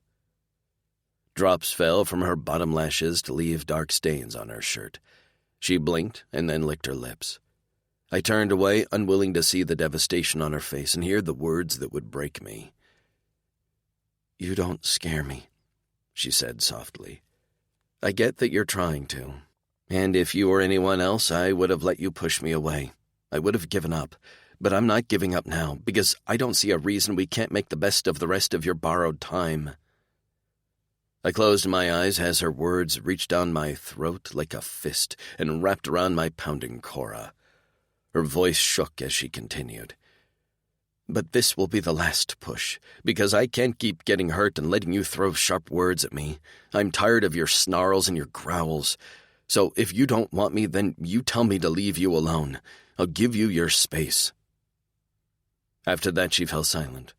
Drops fell from her bottom lashes to leave dark stains on her shirt. She blinked and then licked her lips. I turned away, unwilling to see the devastation on her face and hear the words that would break me. You don't scare me, she said softly. I get that you're trying to. And if you or anyone else, I would have let you push me away. I would have given up. But I'm not giving up now, because I don't see a reason we can't make the best of the rest of your borrowed time. I closed my eyes as her words reached down my throat like a fist and wrapped around my pounding cora. Her voice shook as she continued. But this will be the last push, because I can't keep getting hurt and letting you throw sharp words at me. I'm tired of your snarls and your growls. So if you don't want me, then you tell me to leave you alone. I'll give you your space. After that, she fell silent.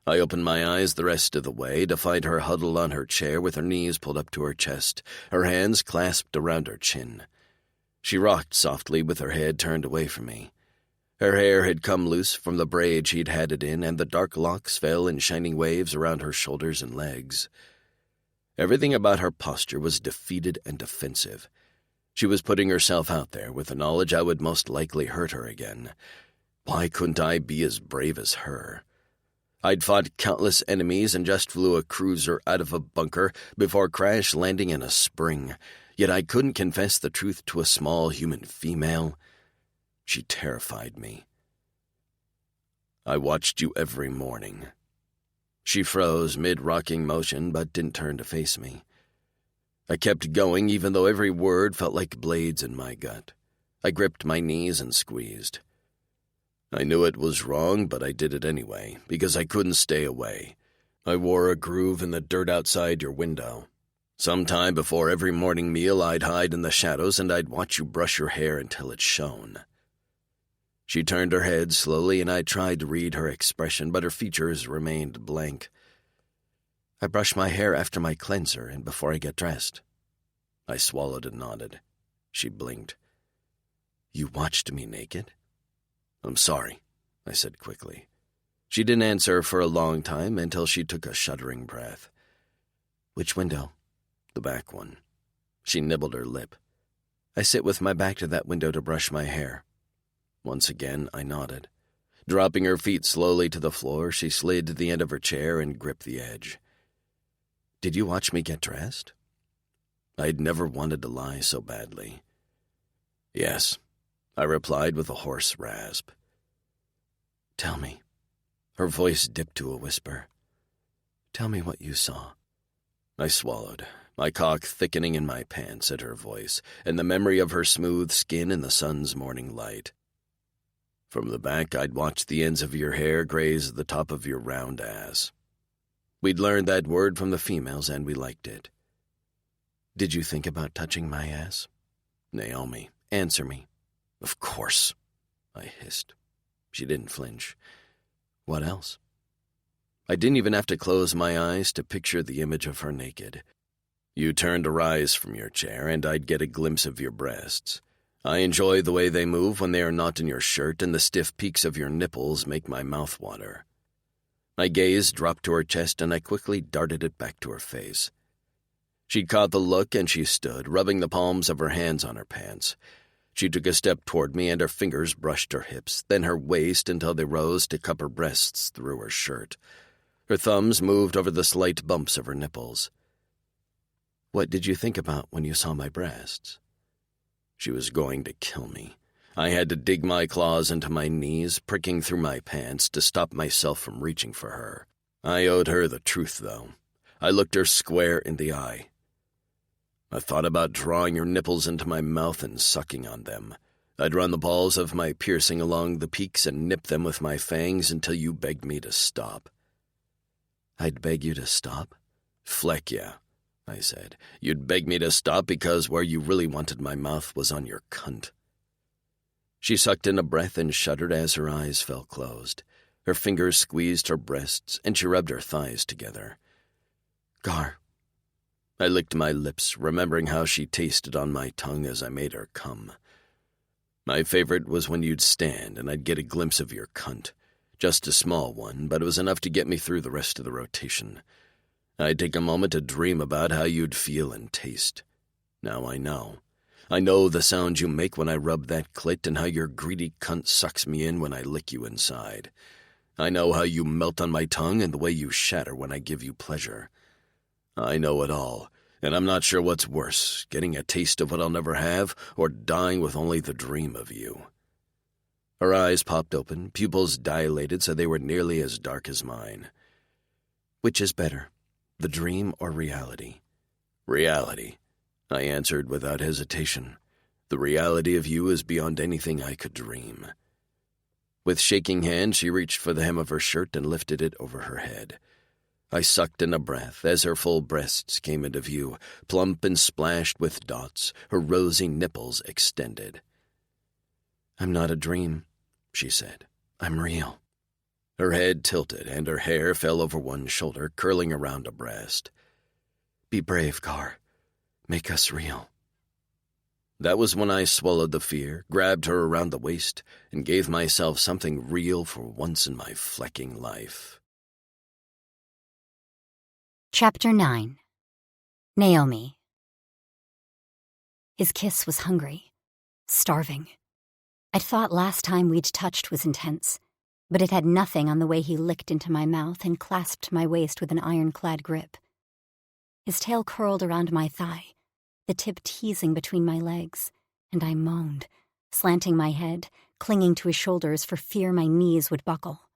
I opened my eyes the rest of the way to find her huddled on her chair with her knees pulled up to her chest, her hands clasped around her chin. She rocked softly with her head turned away from me. Her hair had come loose from the braid she'd had it in, and the dark locks fell in shining waves around her shoulders and legs. Everything about her posture was defeated and defensive. She was putting herself out there with the knowledge I would most likely hurt her again. Why couldn't I be as brave as her? I'd fought countless enemies and just flew a cruiser out of a bunker before crash landing in a spring, yet I couldn't confess the truth to a small human female. She terrified me. I watched you every morning. She froze mid-rocking motion but didn't turn to face me. I kept going even though every word felt like blades in my gut. I gripped my knees and squeezed. I knew it was wrong, but I did it anyway, because I couldn't stay away. I wore a groove in the dirt outside your window. Sometime before every morning meal, I'd hide in the shadows and I'd watch you brush your hair until it shone. She turned her head slowly, and I tried to read her expression, but her features remained blank. I brush my hair after my cleanser and before I get dressed. I swallowed and nodded. She blinked. You watched me naked? I'm sorry, I said quickly. She didn't answer for a long time until she took a shuddering breath. Which window? The back one. She nibbled her lip. I sit with my back to that window to brush my hair. Once again, I nodded. Dropping her feet slowly to the floor, she slid to the end of her chair and gripped the edge. "Did you watch me get dressed?" I'd never wanted to lie so badly. "Yes," I replied with a hoarse rasp. "Tell me." Her voice dipped to a whisper. "Tell me what you saw." I swallowed, my cock thickening in my pants at her voice and the memory of her smooth skin in the sun's morning light. "From the back, I'd watched the ends of your hair graze the top of your round ass. We'd learned that word from the females, and we liked it." "Did you think about touching my ass?" "Naomi, answer me." "Of course," I hissed. She didn't flinch. "What else?" I didn't even have to close my eyes to picture the image of her naked. You turned to rise from your chair, and I'd get a glimpse of your breasts. I enjoy the way they move when they are not in your shirt, and the stiff peaks of your nipples make my mouth water. My gaze dropped to her chest, and I quickly darted it back to her face. She'd caught the look, and she stood, rubbing the palms of her hands on her pants. She took a step toward me, and her fingers brushed her hips, then her waist until they rose to cup her breasts through her shirt. Her thumbs moved over the slight bumps of her nipples. "What did you think about when you saw my breasts?" She was going to kill me. I had to dig my claws into my knees, pricking through my pants to stop myself from reaching for her. I owed her the truth, though. I looked her square in the eye. "I thought about drawing your nipples into my mouth and sucking on them. I'd run the balls of my piercing along the peaks and nip them with my fangs until you begged me to stop." "I'd beg you to stop?" "Fleck, yeah," I said. "You'd beg me to stop because where you really wanted my mouth was on your cunt." She sucked in a breath and shuddered as her eyes fell closed. Her fingers squeezed her breasts, and she rubbed her thighs together. "Gar." I licked my lips, remembering how she tasted on my tongue as I made her come. "My favorite was when you'd stand and I'd get a glimpse of your cunt. Just a small one, but it was enough to get me through the rest of the rotation. I'd take a moment to dream about how you'd feel and taste. Now I know. I know the sound you make when I rub that clit and how your greedy cunt sucks me in when I lick you inside. I know how you melt on my tongue and the way you shatter when I give you pleasure. I know it all, and I'm not sure what's worse, getting a taste of what I'll never have or dying with only the dream of you." Her eyes popped open, pupils dilated so they were nearly as dark as mine. "Which is better, the dream or reality?" "Reality," I answered without hesitation. "The reality of you is beyond anything I could dream." With shaking hand, she reached for the hem of her shirt and lifted it over her head. I sucked in a breath as her full breasts came into view, plump and splashed with dots, her rosy nipples extended. "I'm not a dream," she said. "I'm real." Her head tilted, and her hair fell over one shoulder, curling around a breast. "Be brave, Gar. Make us real." That was when I swallowed the fear, grabbed her around the waist, and gave myself something real for once in my flecking life. Chapter 9. Naomi. His kiss was hungry, starving. I'd thought last time we'd touched was intense, but it had nothing on the way he licked into my mouth and clasped my waist with an ironclad grip. His tail curled around my thigh, the tip teasing between my legs, and I moaned, slanting my head, clinging to his shoulders for fear my knees would buckle.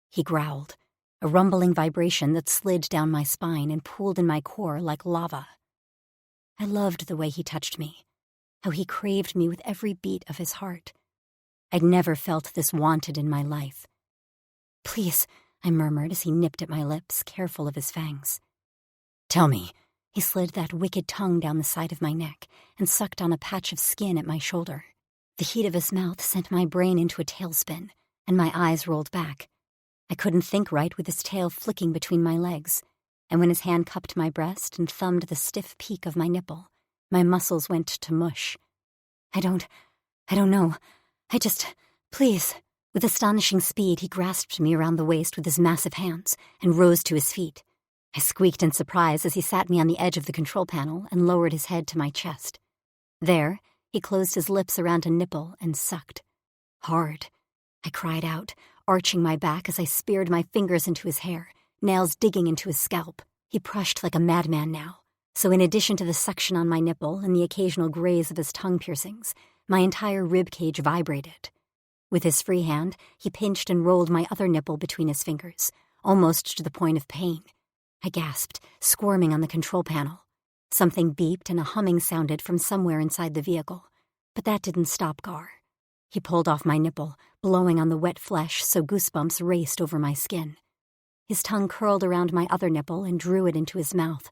He growled, a rumbling vibration that slid down my spine and pooled in my core like lava. I loved the way he touched me, how he craved me with every beat of his heart. I'd never felt this wanted in my life. "Please," I murmured as he nipped at my lips, careful of his fangs. "Tell me." He slid that wicked tongue down the side of my neck and sucked on a patch of skin at my shoulder. The heat of his mouth sent my brain into a tailspin, and my eyes rolled back. I couldn't think right with his tail flicking between my legs, and when his hand cupped my breast and thumbed the stiff peak of my nipple, my muscles went to mush. I don't know. Please." With astonishing speed, he grasped me around the waist with his massive hands and rose to his feet. I squeaked in surprise as he sat me on the edge of the control panel and lowered his head to my chest. There, he closed his lips around a nipple and sucked. Hard. I cried out, arching my back as I speared my fingers into his hair, nails digging into his scalp. He pushed like a madman now, so in addition to the suction on my nipple and the occasional graze of his tongue piercings, my entire rib cage vibrated. With his free hand, he pinched and rolled my other nipple between his fingers, almost to the point of pain. I gasped, squirming on the control panel. Something beeped and a humming sounded from somewhere inside the vehicle, but that didn't stop Gar. He pulled off my nipple, blowing on the wet flesh so goosebumps raced over my skin. His tongue curled around my other nipple and drew it into his mouth.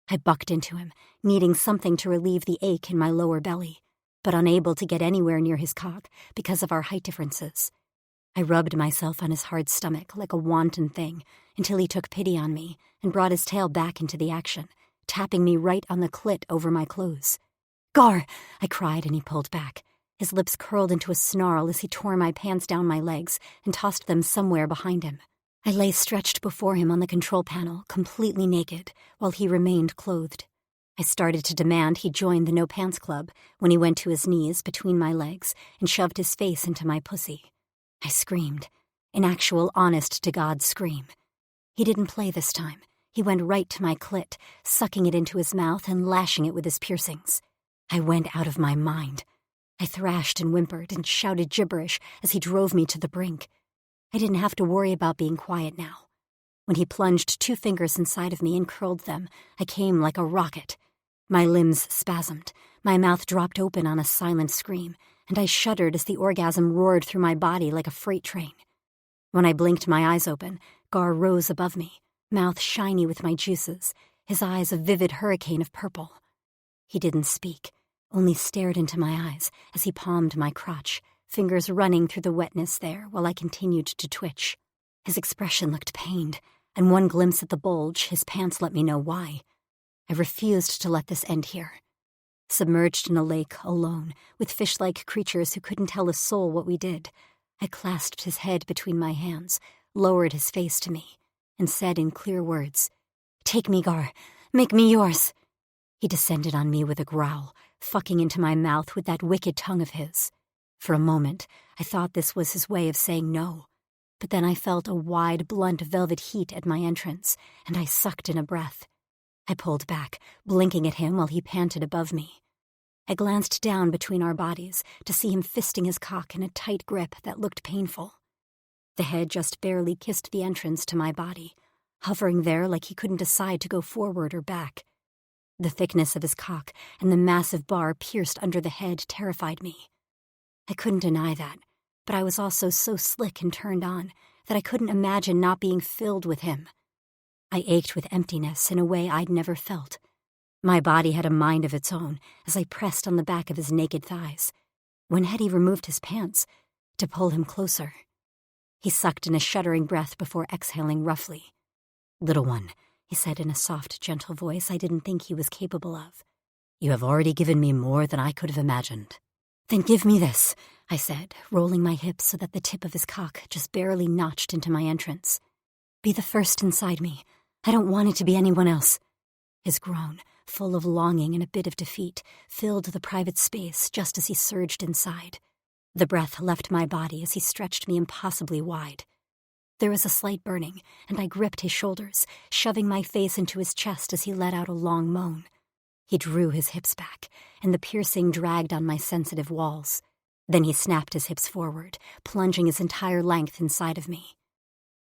I bucked into him, needing something to relieve the ache in my lower belly, but unable to get anywhere near his cock because of our height differences. I rubbed myself on his hard stomach like a wanton thing until he took pity on me and brought his tail back into the action, tapping me right on the clit over my clothes. "Gar!" I cried, and he pulled back. His lips curled into a snarl as he tore my pants down my legs and tossed them somewhere behind him. I lay stretched before him on the control panel, completely naked, while he remained clothed. I started to demand he join the no-pants club when he went to his knees between my legs and shoved his face into my pussy. I screamed, an actual honest-to-God scream. He didn't play this time. He went right to my clit, sucking it into his mouth and lashing it with his piercings. I went out of my mind. I thrashed and whimpered and shouted gibberish as he drove me to the brink. I didn't have to worry about being quiet now. When he plunged 2 fingers inside of me and curled them, I came like a rocket. My limbs spasmed, my mouth dropped open on a silent scream, and I shuddered as the orgasm roared through my body like a freight train. When I blinked my eyes open, Gar rose above me, mouth shiny with my juices, his eyes a vivid hurricane of purple. He didn't speak, only stared into my eyes as he palmed my crotch, fingers running through the wetness there while I continued to twitch. His expression looked pained, and one glimpse at the bulge, his pants let me know why. I refused to let this end here. Submerged in a lake, alone, with fish-like creatures who couldn't tell a soul what we did, I clasped his head between my hands, lowered his face to me, and said in clear words, "Take me, Gar. Make me yours." He descended on me with a growl, fucking into my mouth with that wicked tongue of his. For a moment, I thought this was his way of saying no, but then I felt a wide, blunt velvet heat at my entrance, and I sucked in a breath. I pulled back, blinking at him while he panted above me. I glanced down between our bodies to see him fisting his cock in a tight grip that looked painful. The head just barely kissed the entrance to my body, hovering there like he couldn't decide to go forward or back. The thickness of his cock and the massive bar pierced under the head terrified me. I couldn't deny that, but I was also so slick and turned on that I couldn't imagine not being filled with him. I ached with emptiness in a way I'd never felt. My body had a mind of its own as I pressed on the back of his naked thighs. When had he removed his pants? To pull him closer. He sucked in a shuddering breath before exhaling roughly. "Little one," he said in a soft, gentle voice I didn't think he was capable of, "you have already given me more than I could have imagined." "Then give me this," I said, rolling my hips so that the tip of his cock just barely notched into my entrance. "Be the first inside me. I don't want it to be anyone else." His groan, full of longing and a bit of defeat, filled the private space just as he surged inside. The breath left my body as he stretched me impossibly wide. There was a slight burning, and I gripped his shoulders, shoving my face into his chest as he let out a long moan. He drew his hips back, and the piercing dragged on my sensitive walls. Then he snapped his hips forward, plunging his entire length inside of me.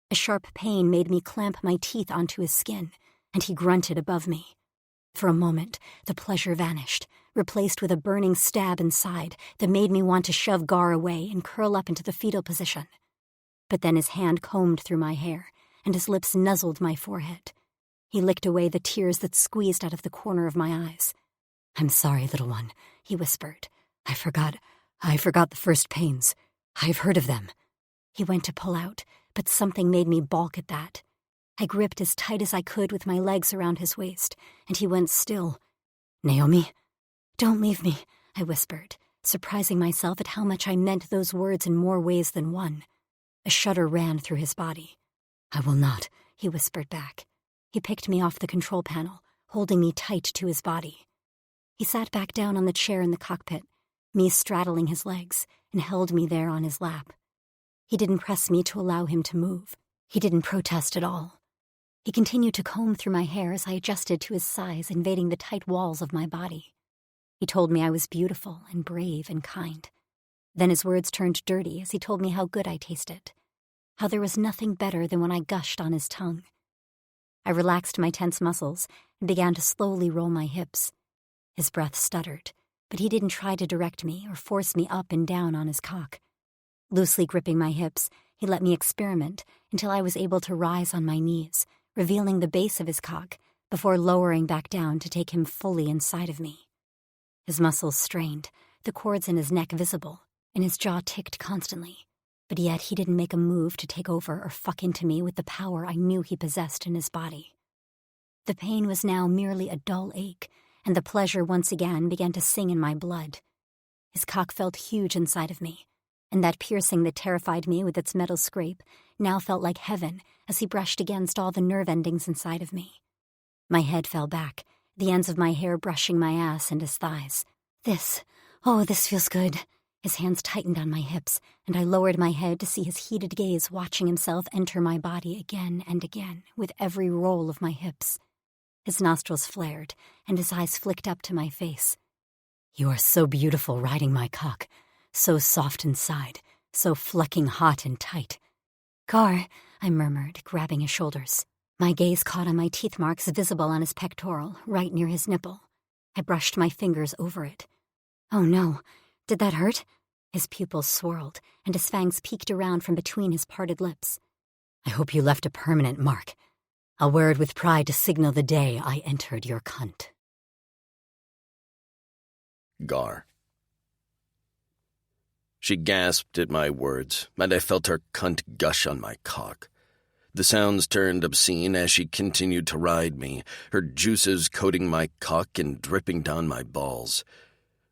A sharp pain made me clamp my teeth onto his skin, and he grunted above me. For a moment, the pleasure vanished, replaced with a burning stab inside that made me want to shove Gar away and curl up into the fetal position. But then his hand combed through my hair, and his lips nuzzled my forehead. He licked away the tears that squeezed out of the corner of my eyes. "I'm sorry, little one," he whispered. I forgot the first pains. I've heard of them." He went to pull out, but something made me balk at that. I gripped as tight as I could with my legs around his waist, and he went still. "Naomi?" "Don't leave me," I whispered, surprising myself at how much I meant those words in more ways than one. A shudder ran through his body. "I will not," he whispered back. He picked me off the control panel, holding me tight to his body. He sat back down on the chair in the cockpit, me straddling his legs, and held me there on his lap. He didn't press me to allow him to move. He didn't protest at all. He continued to comb through my hair as I adjusted to his size, invading the tight walls of my body. He told me I was beautiful and brave and kind. Then his words turned dirty as he told me how good I tasted, how there was nothing better than when I gushed on his tongue. I relaxed my tense muscles and began to slowly roll my hips. His breath stuttered, but he didn't try to direct me or force me up and down on his cock. Loosely gripping my hips, he let me experiment until I was able to rise on my knees, revealing the base of his cock before lowering back down to take him fully inside of me. His muscles strained, the cords in his neck visible, and his jaw ticked constantly, but yet he didn't make a move to take over or fuck into me with the power I knew he possessed in his body. The pain was now merely a dull ache, and the pleasure once again began to sing in my blood. His cock felt huge inside of me, and that piercing that terrified me with its metal scrape now felt like heaven as he brushed against all the nerve endings inside of me. My head fell back, the ends of my hair brushing my ass and his thighs. This feels good. His hands tightened on my hips, and I lowered my head to see his heated gaze watching himself enter my body again and again with every roll of my hips. His nostrils flared, and his eyes flicked up to my face. "You are so beautiful riding my cock, so soft inside, so flecking hot and tight." "Gar," I murmured, grabbing his shoulders. My gaze caught on my teeth marks visible on his pectoral, right near his nipple. I brushed my fingers over it. "Oh no, did that hurt?" His pupils swirled, and his fangs peeked around from between his parted lips. "I hope you left a permanent mark. I'll wear it with pride to signal the day I entered your cunt." Gar. She gasped at my words, and I felt her cunt gush on my cock. The sounds turned obscene as she continued to ride me, her juices coating my cock and dripping down my balls.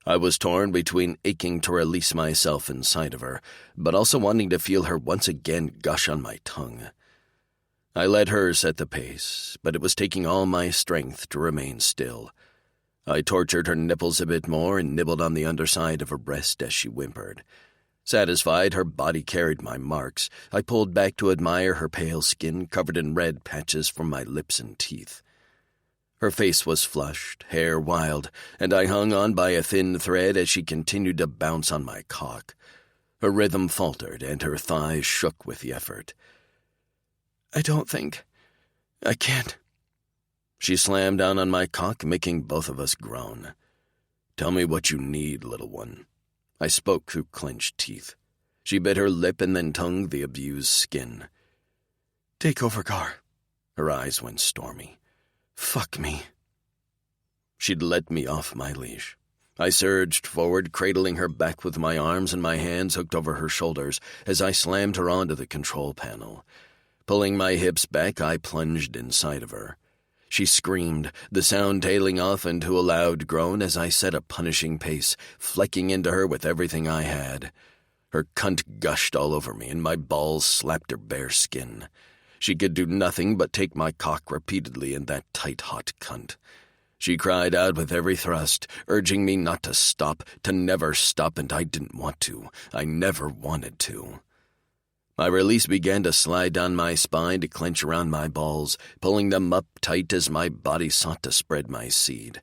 I was torn between aching to release myself inside of her, but also wanting to feel her once again gush on my tongue. I let her set the pace, but it was taking all my strength to remain still. I tortured her nipples a bit more and nibbled on the underside of her breast as she whimpered. Satisfied her body carried my marks, I pulled back to admire her pale skin covered in red patches from my lips and teeth. Her face was flushed, hair wild, and I hung on by a thin thread as she continued to bounce on my cock. Her rhythm faltered, and her thighs shook with the effort. I can't. She slammed down on my cock, making both of us groan. "Tell me what you need, little one." I spoke through clenched teeth. She bit her lip and then tongued the abused skin. "Take over, Gar." Her eyes went stormy. "Fuck me." She'd let me off my leash. I surged forward, cradling her back with my arms and my hands hooked over her shoulders as I slammed her onto the control panel. Pulling my hips back, I plunged inside of her. She screamed, the sound tailing off into a loud groan as I set a punishing pace, flecking into her with everything I had. Her cunt gushed all over me, and my balls slapped her bare skin. She could do nothing but take my cock repeatedly in that tight, hot cunt. She cried out with every thrust, urging me not to stop, to never stop, and I didn't want to. I never wanted to. My release began to slide down my spine to clench around my balls, pulling them up tight as my body sought to spread my seed.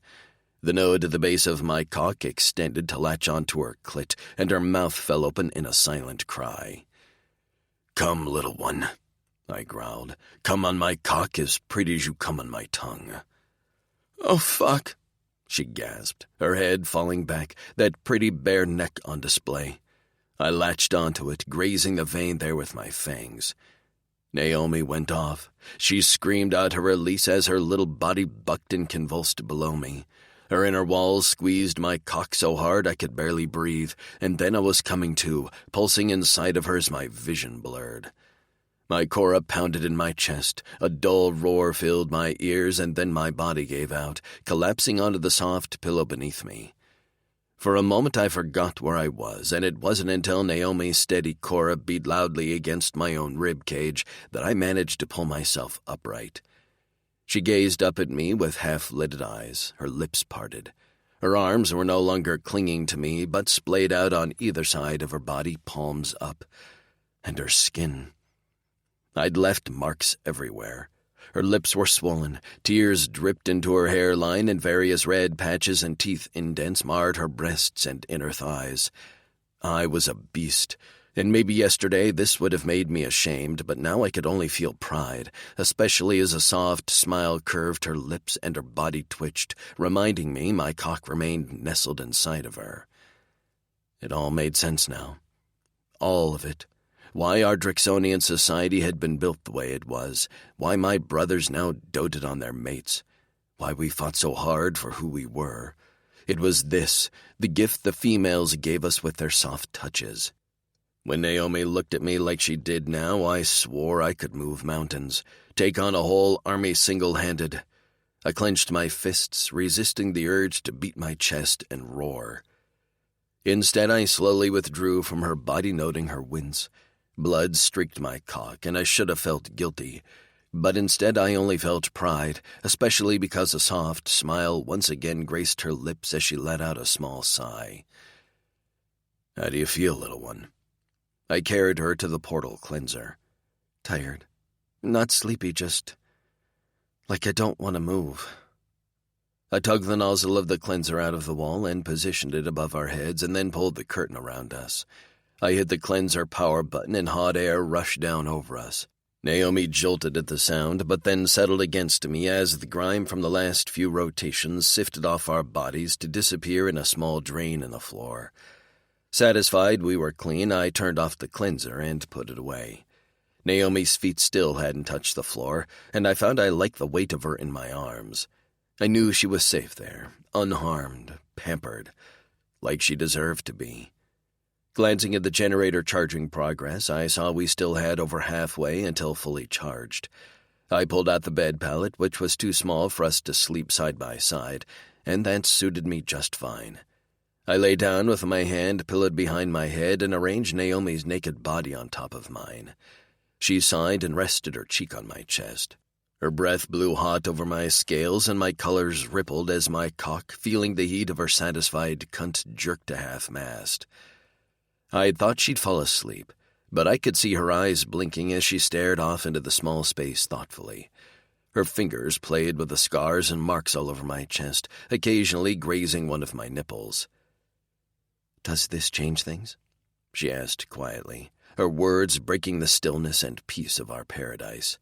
The node at the base of my cock extended to latch onto her clit, and her mouth fell open in a silent cry. "Come, little one," I growled. "Come on my cock as pretty as you come on my tongue." "Oh, fuck," she gasped, her head falling back, that pretty bare neck on display. I latched onto it, grazing the vein there with my fangs. Naomi went off. She screamed out her release as her little body bucked and convulsed below me. Her inner walls squeezed my cock so hard I could barely breathe, and then I was coming to, pulsing inside of her as my vision blurred. My Cora pounded in my chest, a dull roar filled my ears, and then my body gave out, collapsing onto the soft pillow beneath me. For a moment I forgot where I was, and it wasn't until Naomi's steady Cora beat loudly against my own rib cage that I managed to pull myself upright. She gazed up at me with half-lidded eyes, her lips parted. Her arms were no longer clinging to me, but splayed out on either side of her body, palms up. And her skin. I'd left marks everywhere. Her lips were swollen, tears dripped into her hairline, and various red patches and teeth indents marred her breasts and inner thighs. I was a beast, and maybe yesterday this would have made me ashamed, but now I could only feel pride, especially as a soft smile curved her lips and her body twitched, reminding me my cock remained nestled inside of her. It all made sense now. All of it. Why our Drixonian society had been built the way it was, why my brothers now doted on their mates, why we fought so hard for who we were. It was this, the gift the females gave us with their soft touches. When Naomi looked at me like she did now, I swore I could move mountains, take on a whole army single-handed. I clenched my fists, resisting the urge to beat my chest and roar. Instead, I slowly withdrew from her body, noting her wince. Blood streaked my cock, and I should have felt guilty. But instead I only felt pride, especially because a soft smile once again graced her lips as she let out a small sigh. "How do you feel, little one?" I carried her to the portal cleanser. "Tired. Not sleepy, just like I don't want to move." I tugged the nozzle of the cleanser out of the wall and positioned it above our heads and then pulled the curtain around us. I hit the cleanser power button and hot air rushed down over us. Naomi jolted at the sound, but then settled against me as the grime from the last few rotations sifted off our bodies to disappear in a small drain in the floor. Satisfied we were clean, I turned off the cleanser and put it away. Naomi's feet still hadn't touched the floor, and I found I liked the weight of her in my arms. I knew she was safe there, unharmed, pampered, like she deserved to be. Glancing at the generator charging progress, I saw we still had over halfway until fully charged. I pulled out the bed pallet, which was too small for us to sleep side by side, and that suited me just fine. I lay down with my hand pillowed behind my head and arranged Naomi's naked body on top of mine. She sighed and rested her cheek on my chest. Her breath blew hot over my scales, and my colors rippled as my cock, feeling the heat of her satisfied cunt, jerked to half-mast. I had thought she'd fall asleep, but I could see her eyes blinking as she stared off into the small space thoughtfully. Her fingers played with the scars and marks all over my chest, occasionally grazing one of my nipples. "Does this change things?" she asked quietly, her words breaking the stillness and peace of our paradise.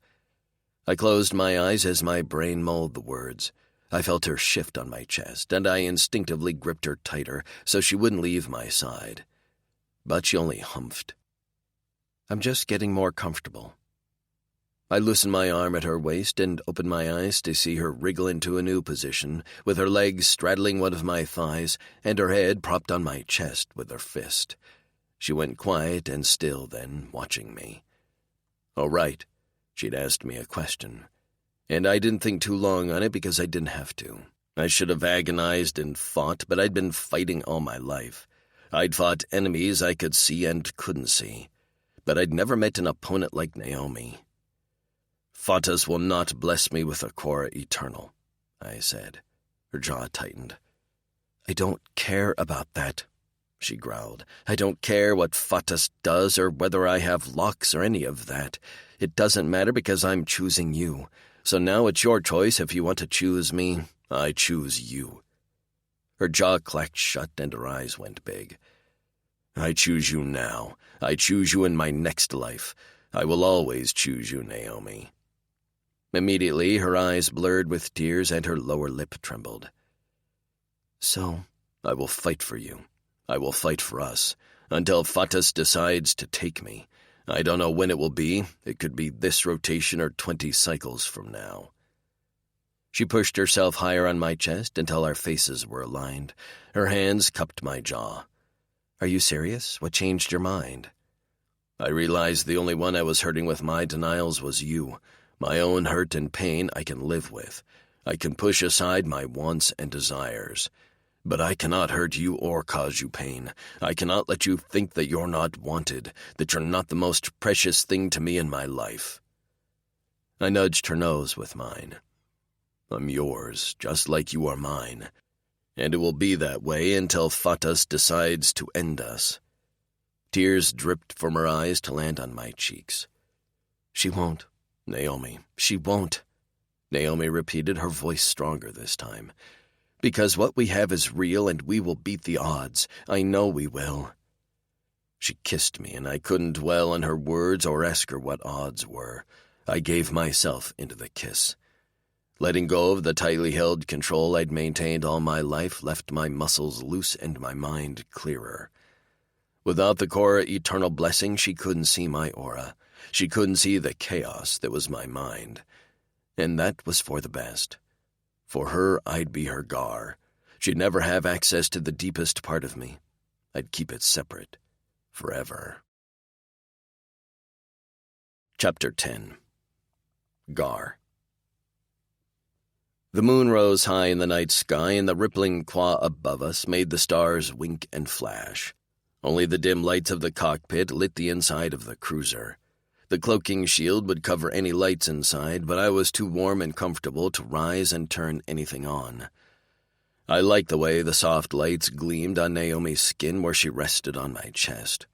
I closed my eyes as my brain mulled the words. I felt her shift on my chest, and I instinctively gripped her tighter so she wouldn't leave my side. But she only humphed. "I'm just getting more comfortable." I loosened my arm at her waist and opened my eyes to see her wriggle into a new position, with her legs straddling one of my thighs and her head propped on my chest with her fist. She went quiet and still then, watching me. "All right," she'd asked me a question, and I didn't think too long on it because I didn't have to. I should have agonized and fought, but I'd been fighting all my life. I'd fought enemies I could see and couldn't see, but I'd never met an opponent like Naomi. "Fatas will not bless me with a Cora Eternal," I said. Her jaw tightened. "I don't care about that," she growled. "I don't care what Fatas does or whether I have locks or any of that. It doesn't matter because I'm choosing you. So now it's your choice if you want to choose me. I choose you." Her jaw clacked shut and her eyes went big. "I choose you now. I choose you in my next life. I will always choose you, Naomi." Immediately, her eyes blurred with tears and her lower lip trembled. "So, I will fight for you. I will fight for us, until Fatas decides to take me. I don't know when it will be. It could be this rotation or 20 cycles from now." She pushed herself higher on my chest until our faces were aligned. Her hands cupped my jaw. "Are you serious? What changed your mind?" I realized the only one I was hurting with my denials was you. My own hurt and pain I can live with. I can push aside my wants and desires. But I cannot hurt you or cause you pain. I cannot let you think that you're not wanted, that you're not the most precious thing to me in my life. I nudged her nose with mine. "I'm yours, just like you are mine. And it will be that way until Fatas decides to end us." Tears dripped from her eyes to land on my cheeks. "She won't, Naomi, she won't," Naomi repeated, her voice stronger this time. "Because what we have is real, and we will beat the odds. I know we will." She kissed me, and I couldn't dwell on her words or ask her what odds were. I gave myself into the kiss. Letting go of the tightly held control I'd maintained all my life left my muscles loose and my mind clearer. Without the Cora eternal blessing, she couldn't see my aura. She couldn't see the chaos that was my mind. And that was for the best. For her, I'd be her Gar. She'd never have access to the deepest part of me. I'd keep it separate. Forever. Chapter 10. Gar. The moon rose high in the night sky, and the rippling qua above us made the stars wink and flash. Only the dim lights of the cockpit lit the inside of the cruiser. The cloaking shield would cover any lights inside, but I was too warm and comfortable to rise and turn anything on. I liked the way the soft lights gleamed on Naomi's skin where she rested on my chest.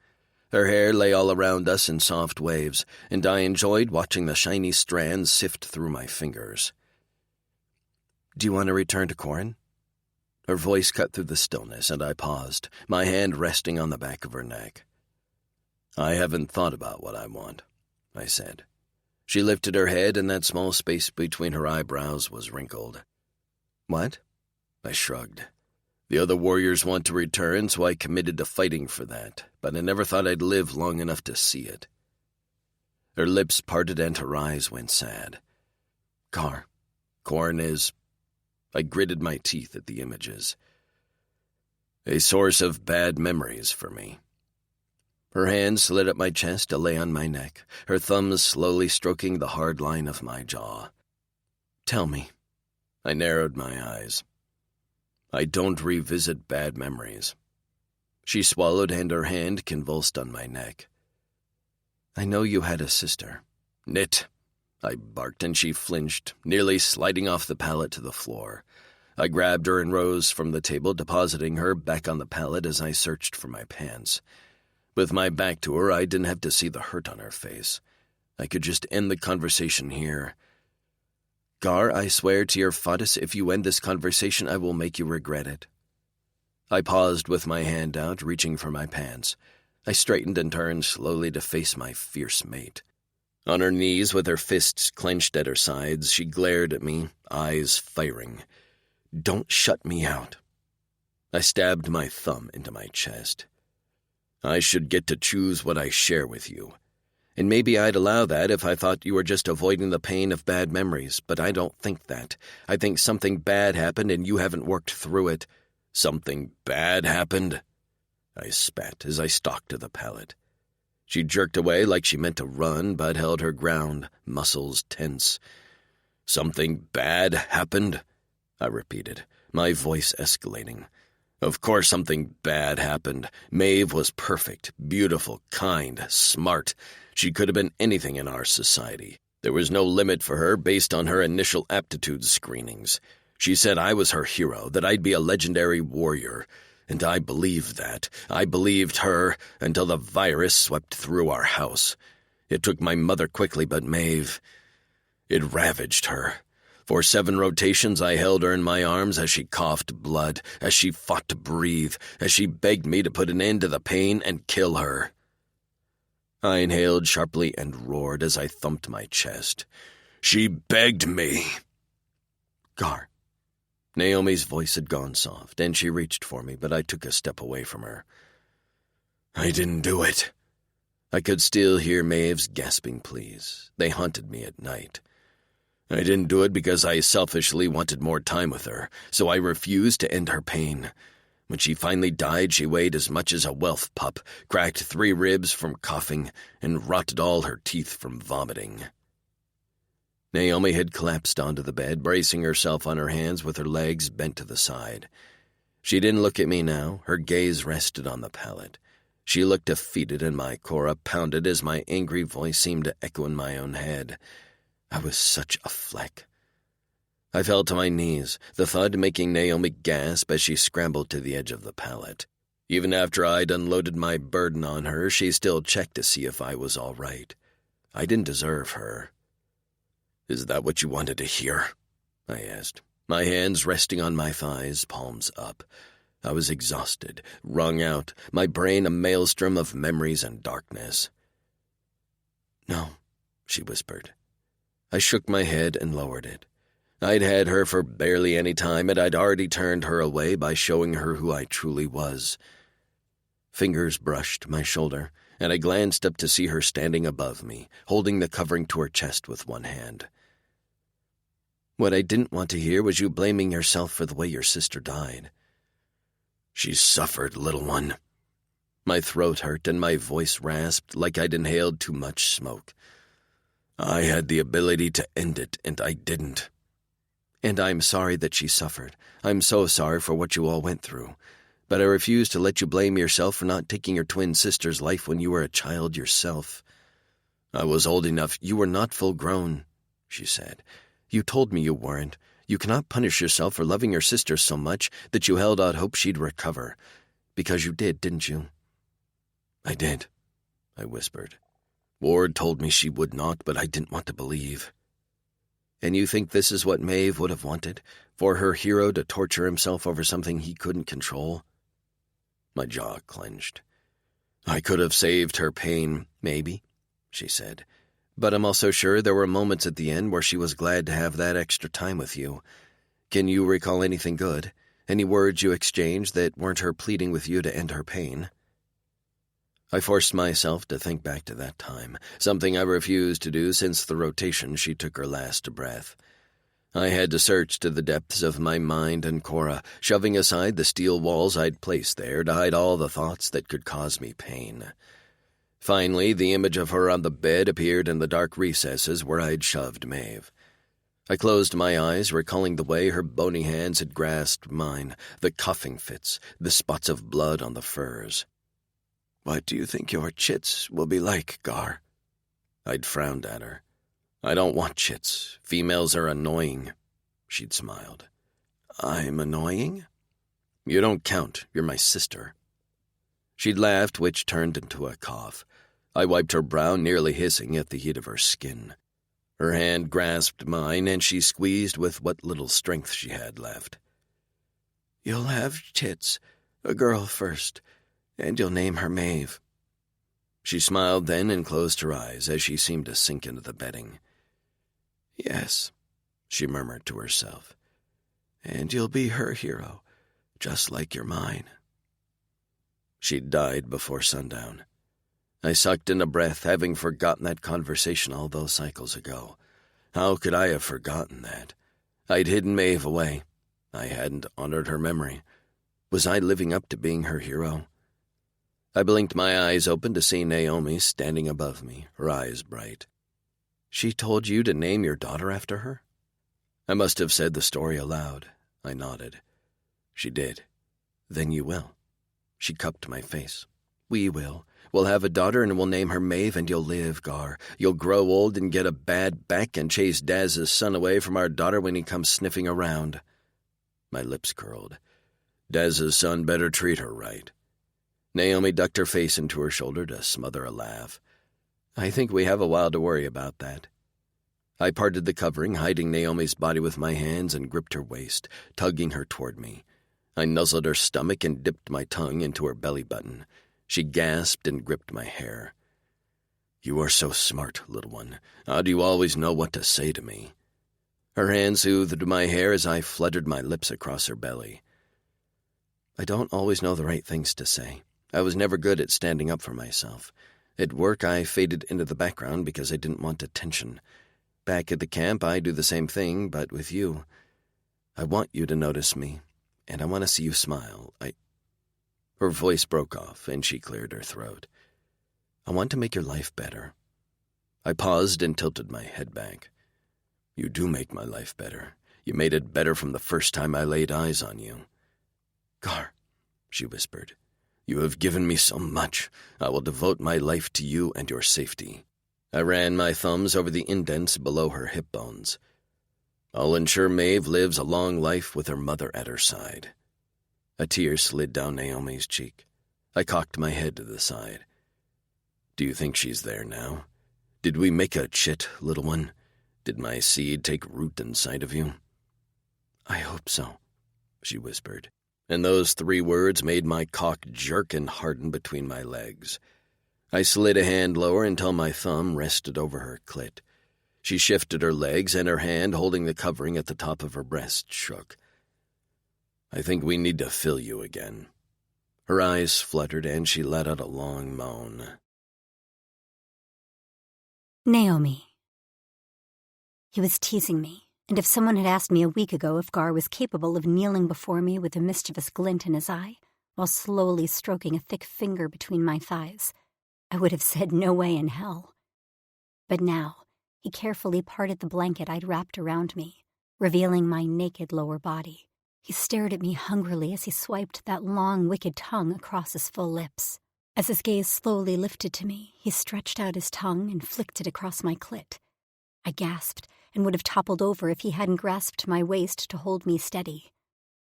Her hair lay all around us in soft waves, and I enjoyed watching the shiny strands sift through my fingers. "Do you want to return to Corin?" Her voice cut through the stillness, and I paused, my hand resting on the back of her neck. "I haven't thought about what I want," I said. She lifted her head, and that small space between her eyebrows was wrinkled. "What?" I shrugged. "The other warriors want to return, so I committed to fighting for that, but I never thought I'd live long enough to see it." Her lips parted and her eyes went sad. "Gar, Corin is—" I gritted my teeth at the images. "A source of bad memories for me." Her hand slid up my chest to lay on my neck, her thumbs slowly stroking the hard line of my jaw. "Tell me." I narrowed my eyes. "I don't revisit bad memories." She swallowed, and her hand convulsed on my neck. "I know you had a sister." "Nit," I barked, and she flinched, nearly sliding off the pallet to the floor. I grabbed her and rose from the table, depositing her back on the pallet as I searched for my pants. With my back to her, I didn't have to see the hurt on her face. I could just end the conversation here. "Gar, I swear to your Fatus, if you end this conversation, I will make you regret it." I paused with my hand out, reaching for my pants. I straightened and turned slowly to face my fierce mate. On her knees, with her fists clenched at her sides, she glared at me, eyes firing. "Don't shut me out." I stabbed my thumb into my chest. "I should get to choose what I share with you. And maybe I'd allow that if I thought you were just avoiding the pain of bad memories, but I don't think that. I think something bad happened and you haven't worked through it." "Something bad happened?" I spat as I stalked to the pallet. She jerked away like she meant to run, but held her ground, muscles tense. "Something bad happened?" I repeated, my voice escalating. "Of course something bad happened. Maeve was perfect, beautiful, kind, smart. She could have been anything in our society. There was no limit for her based on her initial aptitude screenings. She said I was her hero, that I'd be a legendary warrior. And I believed that. I believed her until the virus swept through our house. It took my mother quickly, but Maeve, it ravaged her. For 7 rotations I held her in my arms as she coughed blood, as she fought to breathe, as she begged me to put an end to the pain and kill her." I inhaled sharply and roared as I thumped my chest. "She begged me." "Gar." Naomi's voice had gone soft, and she reached for me, but I took a step away from her. "I didn't do it." I could still hear Maeve's gasping pleas. They haunted me at night. "I didn't do it because I selfishly wanted more time with her, so I refused to end her pain. When she finally died, she weighed as much as a whelp pup, cracked 3 ribs from coughing, and rotted all her teeth from vomiting." Naomi had collapsed onto the bed, bracing herself on her hands with her legs bent to the side. She didn't look at me now. Her gaze rested on the pallet. She looked defeated, and my Cora pounded as my angry voice seemed to echo in my own head. I was such a fleck. I fell to my knees, the thud making Naomi gasp as she scrambled to the edge of the pallet. Even after I'd unloaded my burden on her, she still checked to see if I was all right. I didn't deserve her. "Is that what you wanted to hear?" I asked, my hands resting on my thighs, palms up. I was exhausted, wrung out, my brain a maelstrom of memories and darkness. "No," she whispered. I shook my head and lowered it. I'd had her for barely any time, and I'd already turned her away by showing her who I truly was. Fingers brushed my shoulder, and I glanced up to see her standing above me, holding the covering to her chest with one hand. "What I didn't want to hear was you blaming yourself for the way your sister died." "She suffered, little one." My throat hurt and my voice rasped like I'd inhaled too much smoke. "I had the ability to end it, and I didn't." "And I'm sorry that she suffered. I'm so sorry for what you all went through. But I refuse to let you blame yourself for not taking your twin sister's life when you were a child yourself." "I was old enough." "You were not full grown," she said. "You told me you weren't. You cannot punish yourself for loving your sister so much that you held out hope she'd recover. Because you did, didn't you?" "I did," I whispered. "Ward told me she would not, but I didn't want to believe." "And you think this is what Maeve would have wanted? For her hero to torture himself over something he couldn't control?" My jaw clenched. "I could have saved her pain." "Maybe," she said. "But I'm also sure there were moments at the end where she was glad to have that extra time with you. Can you recall anything good? Any words you exchanged that weren't her pleading with you to end her pain?" I forced myself to think back to that time, something I refused to do since the rotation she took her last breath. I had to search to the depths of my mind and Cora, shoving aside the steel walls I'd placed there to hide all the thoughts that could cause me pain. Finally, the image of her on the bed appeared in the dark recesses where I'd shoved Maeve. I closed my eyes, recalling the way her bony hands had grasped mine, the cuffing fits, the spots of blood on the furs. "What do you think your chits will be like, Gar?" I'd frowned at her. "I don't want chits. Females are annoying." She'd smiled. "I'm annoying?" "You don't count. You're my sister." She'd laughed, which turned into a cough. I wiped her brow, nearly hissing at the heat of her skin. Her hand grasped mine, and she squeezed with what little strength she had left. "You'll have chits, a girl first, and you'll name her Maeve." She smiled then and closed her eyes as she seemed to sink into the bedding. "Yes," she murmured to herself, "and you'll be her hero, just like you're mine." She died before sundown. I sucked in a breath, having forgotten that conversation all those cycles ago. How could I have forgotten that? I'd hidden Maeve away. I hadn't honored her memory. Was I living up to being her hero? I blinked my eyes open to see Naomi standing above me, her eyes bright. "She told you to name your daughter after her?" I must have said the story aloud. I nodded. "She did." "Then you will." She cupped my face. "We will. We'll have a daughter and we'll name her Maeve, and you'll live, Gar. You'll grow old and get a bad back and chase Daz's son away from our daughter when he comes sniffing around." My lips curled. Daz's son better treat her right. Naomi ducked her face into her shoulder to smother a laugh. "I think we have a while to worry about that." I parted the covering, hiding Naomi's body with my hands, and gripped her waist, tugging her toward me. I nuzzled her stomach and dipped my tongue into her belly button. She gasped and gripped my hair. "You are so smart, little one. How do you always know what to say to me?" Her hand soothed my hair as I fluttered my lips across her belly. "I don't always know the right things to say. I was never good at standing up for myself. At work, I faded into the background because I didn't want attention. Back at the camp, I do the same thing, but with you. I want you to notice me, and I want to see you smile. Her voice broke off, and she cleared her throat. "I want to make your life better." I paused and tilted my head back. "You do make my life better. You made it better from the first time I laid eyes on you." "Gar," she whispered, "you have given me so much. I will devote my life to you and your safety." I ran my thumbs over the indents below her hip bones. "I'll ensure Maeve lives a long life with her mother at her side." A tear slid down Naomi's cheek. I cocked my head to the side. Do you think she's there now? Did we make a chit, little one? Did my seed take root inside of you? I hope so, she whispered, and those 3 words made my cock jerk and harden between my legs. I slid a hand lower until my thumb rested over her clit. She shifted her legs, and her hand, holding the covering at the top of her breast, shook. I think we need to fill you again. Her eyes fluttered, and she let out a long moan. Naomi. He was teasing me, and if someone had asked me a week ago if Gar was capable of kneeling before me with a mischievous glint in his eye, while slowly stroking a thick finger between my thighs, I would have said no way in hell. But now, he carefully parted the blanket I'd wrapped around me, revealing my naked lower body. He stared at me hungrily as he swiped that long, wicked tongue across his full lips. As his gaze slowly lifted to me, he stretched out his tongue and flicked it across my clit. I gasped and would have toppled over if he hadn't grasped my waist to hold me steady.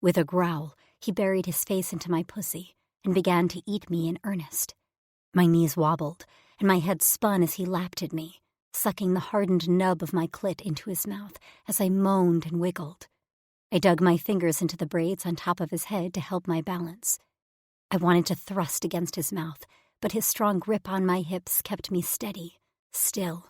With a growl, he buried his face into my pussy and began to eat me in earnest. My knees wobbled, and my head spun as he lapped at me, sucking the hardened nub of my clit into his mouth as I moaned and wiggled. I dug my fingers into the braids on top of his head to help my balance. I wanted to thrust against his mouth, but his strong grip on my hips kept me steady, still,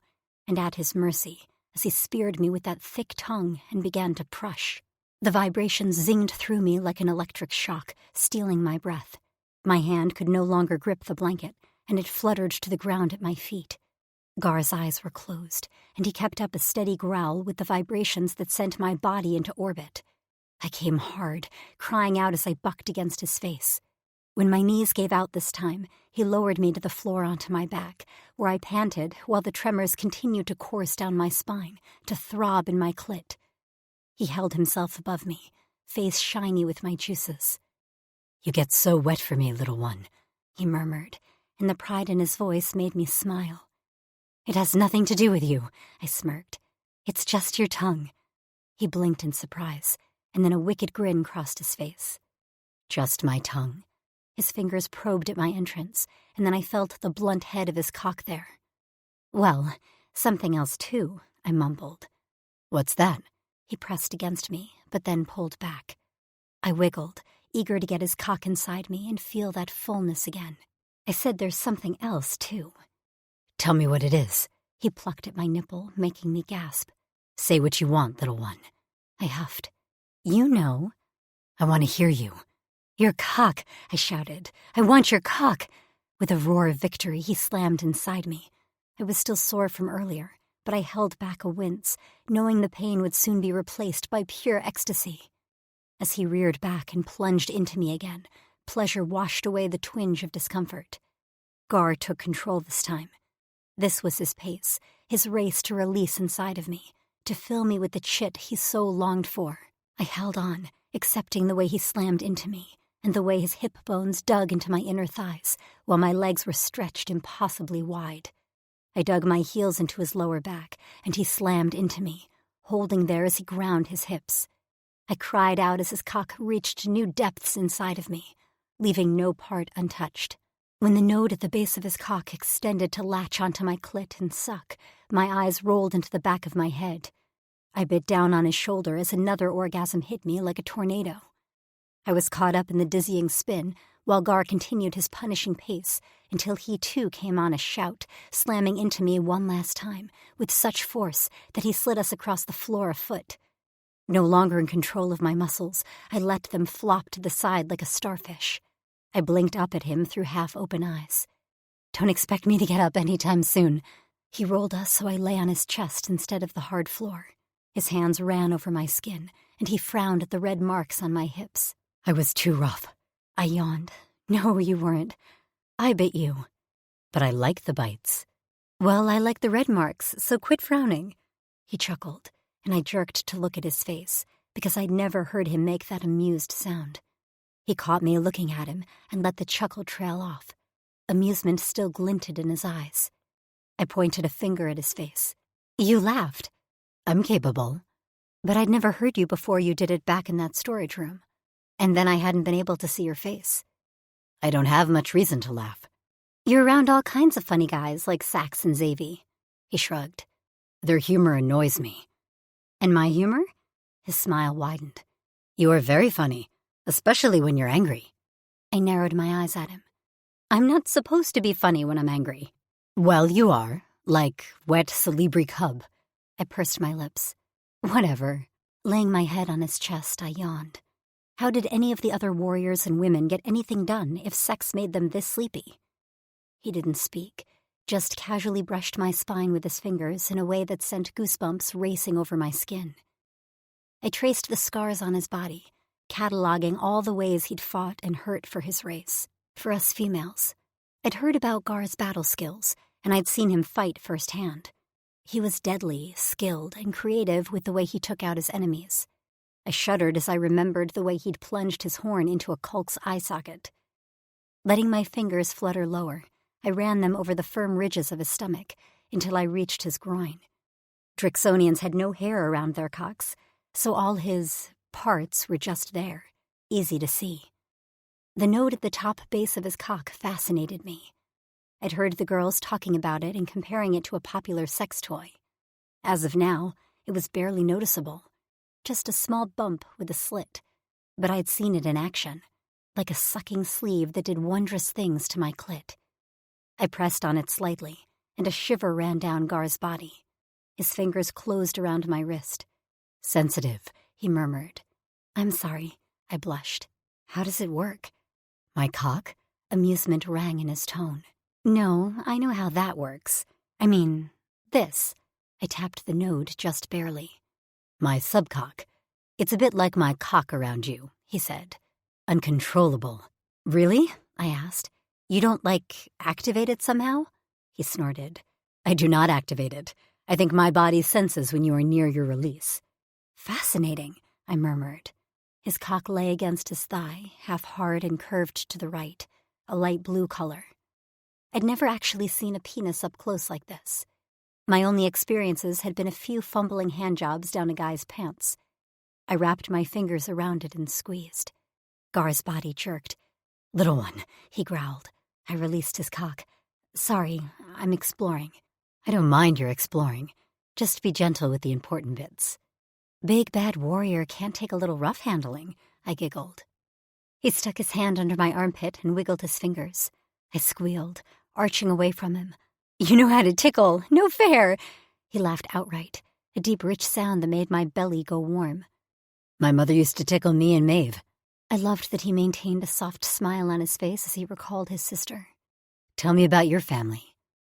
and at his mercy as he speared me with that thick tongue and began to crush. The vibrations zinged through me like an electric shock, stealing my breath. My hand could no longer grip the blanket, and it fluttered to the ground at my feet. Gar's eyes were closed, and he kept up a steady growl with the vibrations that sent my body into orbit. I came hard, crying out as I bucked against his face. When my knees gave out this time, he lowered me to the floor onto my back, where I panted while the tremors continued to course down my spine, to throb in my clit. He held himself above me, face shiny with my juices. "You get so wet for me, little one," he murmured, and the pride in his voice made me smile. "It has nothing to do with you," I smirked. "It's just your tongue." He blinked in surprise, and then a wicked grin crossed his face. "Just my tongue." His fingers probed at my entrance, and then I felt the blunt head of his cock there. "Well, something else too," I mumbled. "What's that?" He pressed against me, but then pulled back. I wiggled, eager to get his cock inside me and feel that fullness again. I said there's something else too. "Tell me what it is." He plucked at my nipple, making me gasp. "Say what you want, little one." I huffed. "You know." "I want to hear you." "Your cock," I shouted. "I want your cock." With a roar of victory, he slammed inside me. I was still sore from earlier, but I held back a wince, knowing the pain would soon be replaced by pure ecstasy. As he reared back and plunged into me again, pleasure washed away the twinge of discomfort. Gar took control this time. This was his pace, his race to release inside of me, to fill me with the chit he so longed for. I held on, accepting the way he slammed into me, and the way his hip bones dug into my inner thighs, while my legs were stretched impossibly wide. I dug my heels into his lower back, and he slammed into me, holding there as he ground his hips. I cried out as his cock reached new depths inside of me, leaving no part untouched. When the node at the base of his cock extended to latch onto my clit and suck, my eyes rolled into the back of my head. I bit down on his shoulder as another orgasm hit me like a tornado. I was caught up in the dizzying spin, while Gar continued his punishing pace until he too came on a shout, slamming into me one last time, with such force that he slid us across the floor a foot. No longer in control of my muscles, I let them flop to the side like a starfish. I blinked up at him through half-open eyes. "Don't expect me to get up any time soon." He rolled us so I lay on his chest instead of the hard floor. His hands ran over my skin, and he frowned at the red marks on my hips. "I was too rough." I yawned. "No, you weren't. I bit you." "But I like the bites." "Well, I like the red marks, so quit frowning." He chuckled, and I jerked to look at his face, because I'd never heard him make that amused sound. He caught me looking at him and let the chuckle trail off. Amusement still glinted in his eyes. I pointed a finger at his face. "You laughed." "I'm capable." "But I'd never heard you before you did it back in that storage room. And then I hadn't been able to see your face." I don't have much reason to laugh. You're around all kinds of funny guys like Sax and Xavi. He shrugged. Their humor annoys me. And my humor? His smile widened. You are very funny, especially when you're angry. I narrowed my eyes at him. I'm not supposed to be funny when I'm angry. Well, you are, like wet Celebri cub. I pursed my lips. Whatever. Laying my head on his chest, I yawned. How did any of the other warriors and women get anything done if sex made them this sleepy? He didn't speak, just casually brushed my spine with his fingers in a way that sent goosebumps racing over my skin. I traced the scars on his body, cataloging all the ways he'd fought and hurt for his race, for us females. I'd heard about Gar's battle skills, and I'd seen him fight firsthand. He was deadly, skilled, and creative with the way he took out his enemies. I shuddered as I remembered the way he'd plunged his horn into a Kulk's eye socket. Letting my fingers flutter lower, I ran them over the firm ridges of his stomach until I reached his groin. Drixonians had no hair around their cocks, so all his parts were just there, easy to see. The node at the top base of his cock fascinated me. I'd heard the girls talking about it and comparing it to a popular sex toy. As of now, it was barely noticeable, just a small bump with a slit, but I'd seen it in action, like a sucking sleeve that did wondrous things to my clit. I pressed on it slightly, and a shiver ran down Gar's body. His fingers closed around my wrist. Sensitive, he murmured. I'm sorry, I blushed. How does it work? My cock? Amusement rang in his tone. No, I know how that works. I mean, this. I tapped the node just barely. My subcock. It's a bit like my cock around you, he said. Uncontrollable. Really? I asked. You don't, activate it somehow? He snorted. I do not activate it. I think my body senses when you are near your release. Fascinating, I murmured. His cock lay against his thigh, half hard and curved to the right, a light blue color. I'd never actually seen a penis up close like this. My only experiences had been a few fumbling handjobs down a guy's pants. I wrapped my fingers around it and squeezed. Gar's body jerked. Little one, he growled. I released his cock. Sorry, I'm exploring. I don't mind your exploring. Just be gentle with the important bits. Big bad warrior can't take a little rough handling, I giggled. He stuck his hand under my armpit and wiggled his fingers. I squealed, arching away from him. You know how to tickle, no fair! He laughed outright, a deep rich sound that made my belly go warm. My mother used to tickle me and Maeve. I loved that he maintained a soft smile on his face as he recalled his sister. Tell me about your family.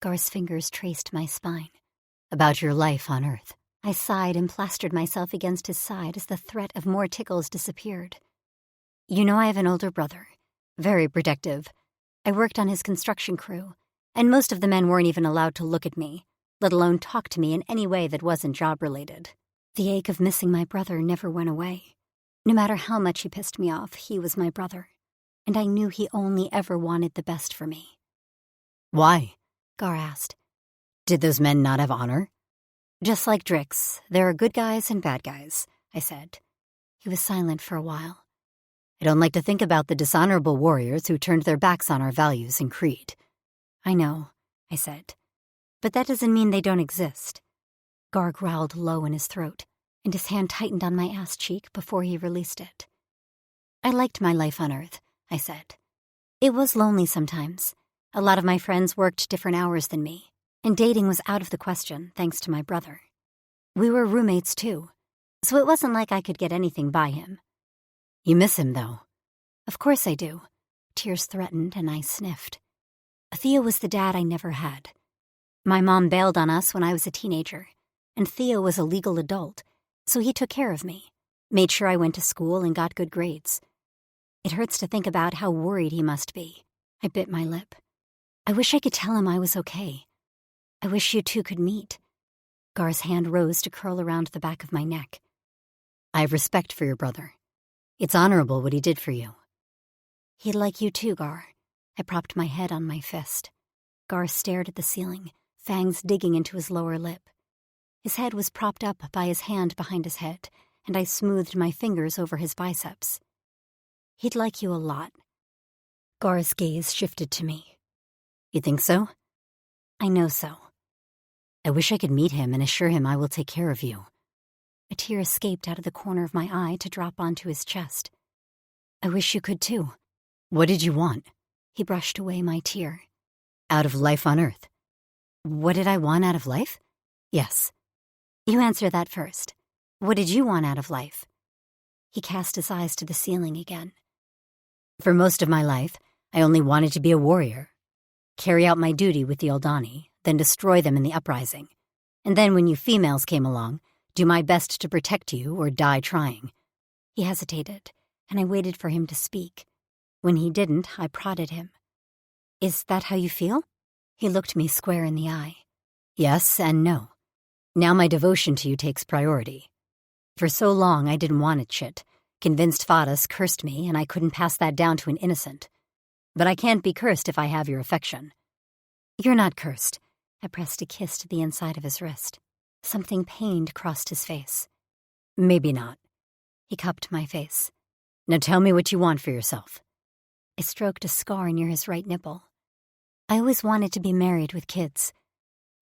Gar's fingers traced my spine. About your life on Earth. I sighed and plastered myself against his side as the threat of more tickles disappeared. You know I have an older brother. Very protective. I worked on his construction crew, and most of the men weren't even allowed to look at me, let alone talk to me in any way that wasn't job-related. The ache of missing my brother never went away. No matter how much he pissed me off, he was my brother, and I knew he only ever wanted the best for me. Why? Gar asked. Did those men not have honor? Just like Drix, there are good guys and bad guys, I said. He was silent for a while. I don't like to think about the dishonorable warriors who turned their backs on our values and creed. I know, I said, but that doesn't mean they don't exist. Gar growled low in his throat, and his hand tightened on my ass cheek before he released it. I liked my life on Earth, I said. It was lonely sometimes. A lot of my friends worked different hours than me, and dating was out of the question thanks to my brother. We were roommates too, so it wasn't like I could get anything by him. You miss him, though. Of course I do. Tears threatened, and I sniffed. Theo was the dad I never had. My mom bailed on us when I was a teenager, and Theo was a legal adult, so he took care of me, made sure I went to school and got good grades. It hurts to think about how worried he must be. I bit my lip. I wish I could tell him I was okay. I wish you two could meet. Gar's hand rose to curl around the back of my neck. I have respect for your brother. It's honorable what he did for you. He'd like you too, Gar. I propped my head on my fist. Gar stared at the ceiling, fangs digging into his lower lip. His head was propped up by his hand behind his head, and I smoothed my fingers over his biceps. He'd like you a lot. Gar's gaze shifted to me. You think so? I know so. I wish I could meet him and assure him I will take care of you. A tear escaped out of the corner of my eye to drop onto his chest. I wish you could too. What did you want? He brushed away my tear. Out of life on Earth. What did I want out of life? Yes. You answer that first. What did you want out of life? He cast his eyes to the ceiling again. For most of my life, I only wanted to be a warrior. Carry out my duty with the Aldani, then destroy them in the uprising. And then when you females came along, do my best to protect you or die trying. He hesitated, and I waited for him to speak. When he didn't, I prodded him. Is that how you feel? He looked me square in the eye. Yes and no. Now my devotion to you takes priority. For so long I didn't want it shit. Convinced Fadas cursed me, and I couldn't pass that down to an innocent. But I can't be cursed if I have your affection. You're not cursed. I pressed a kiss to the inside of his wrist. Something pained crossed his face. Maybe not. He cupped my face. Now tell me what you want for yourself. I stroked a scar near his right nipple. I always wanted to be married with kids.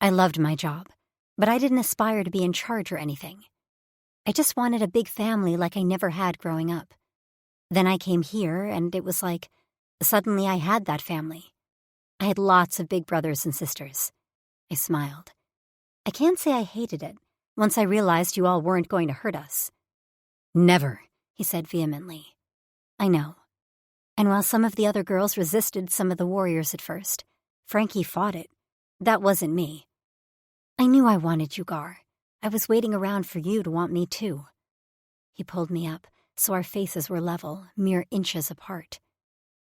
I loved my job, but I didn't aspire to be in charge or anything. I just wanted a big family like I never had growing up. Then I came here, and it was like, suddenly I had that family. I had lots of big brothers and sisters. I smiled. I can't say I hated it, once I realized you all weren't going to hurt us. Never, he said vehemently. I know. And while some of the other girls resisted some of the warriors at first, Frankie fought it. That wasn't me. I knew I wanted you, Gar. I was waiting around for you to want me too. He pulled me up, so our faces were level, mere inches apart.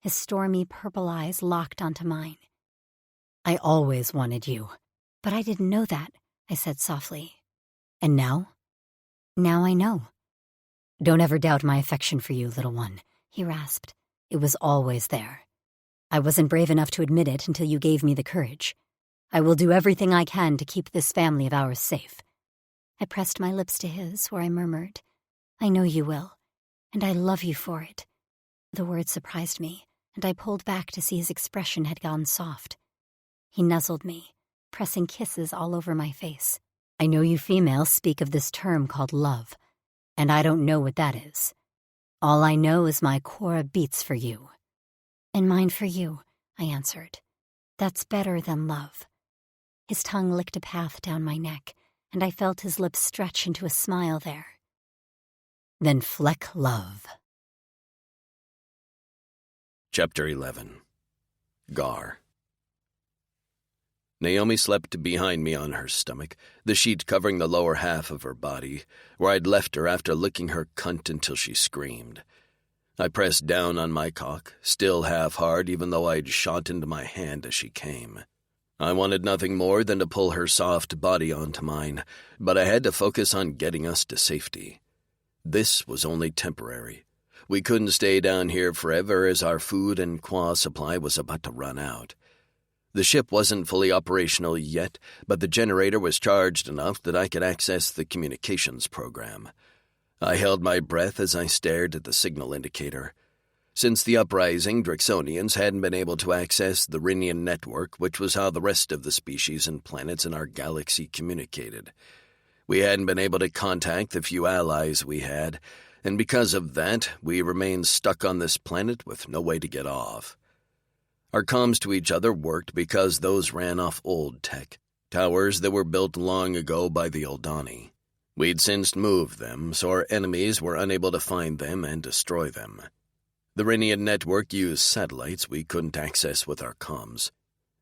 His stormy purple eyes locked onto mine. I always wanted you. But I didn't know that, I said softly. And now? Now I know. Don't ever doubt my affection for you, little one, he rasped. It was always there. I wasn't brave enough to admit it until you gave me the courage. I will do everything I can to keep this family of ours safe. I pressed my lips to his, where I murmured, I know you will, and I love you for it. The words surprised me, and I pulled back to see his expression had gone soft. He nuzzled me, pressing kisses all over my face. I know you females speak of this term called love, and I don't know what that is. All I know is my Cora beats for you. And mine for you, I answered. That's better than love. His tongue licked a path down my neck, and I felt his lips stretch into a smile there. Then Fleck love. Chapter 11. Gar. Naomi slept behind me on her stomach, the sheet covering the lower half of her body, where I'd left her after licking her cunt until she screamed. I pressed down on my cock, still half-hard even though I'd shot into my hand as she came. I wanted nothing more than to pull her soft body onto mine, but I had to focus on getting us to safety. This was only temporary. We couldn't stay down here forever as our food and qua supply was about to run out. The ship wasn't fully operational yet, but the generator was charged enough that I could access the communications program. I held my breath as I stared at the signal indicator. Since the uprising, Drixonians hadn't been able to access the Rinian network, which was how the rest of the species and planets in our galaxy communicated. We hadn't been able to contact the few allies we had, and because of that, we remained stuck on this planet with no way to get off. Our comms to each other worked because those ran off old tech, towers that were built long ago by the Aldani. We'd since moved them, so our enemies were unable to find them and destroy them. The Rinian network used satellites we couldn't access with our comms.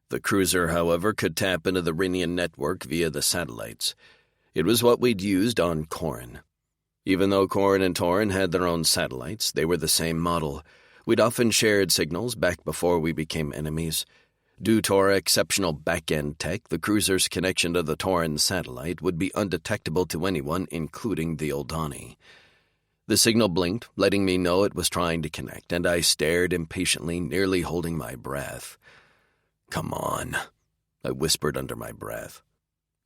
The cruiser, however, could tap into the Rinian network via the satellites. It was what we'd used on Corrin. Even though Corrin and Tauren had their own satellites, they were the same model. We'd often shared signals back before we became enemies. Due to our exceptional back-end tech, the cruiser's connection to the Tauren satellite would be undetectable to anyone, including the Aldani. The signal blinked, letting me know it was trying to connect, and I stared impatiently, nearly holding my breath. "Come on," I whispered under my breath.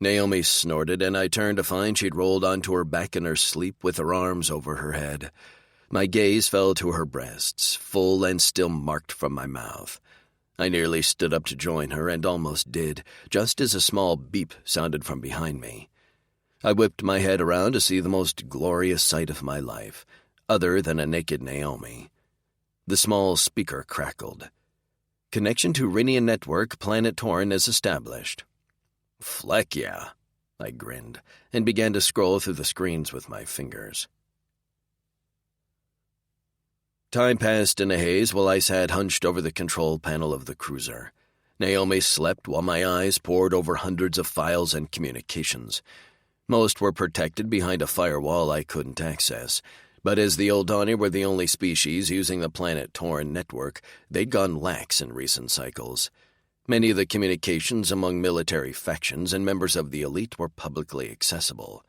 Naomi snorted, and I turned to find she'd rolled onto her back in her sleep with her arms over her head. My gaze fell to her breasts, full and still marked from my mouth. I nearly stood up to join her and almost did, just as a small beep sounded from behind me. I whipped my head around to see the most glorious sight of my life, other than a naked Naomi. The small speaker crackled. Connection to Rinian Network, Planet Torn is established. Fleck yeah, I grinned, and began to scroll through the screens with my fingers. Time passed in a haze while I sat hunched over the control panel of the cruiser. Naomi slept while my eyes pored over hundreds of files and communications. Most were protected behind a firewall I couldn't access, but as the Oldani were the only species using the Planet Torn network, they'd gone lax in recent cycles. Many of the communications among military factions and members of the elite were publicly accessible.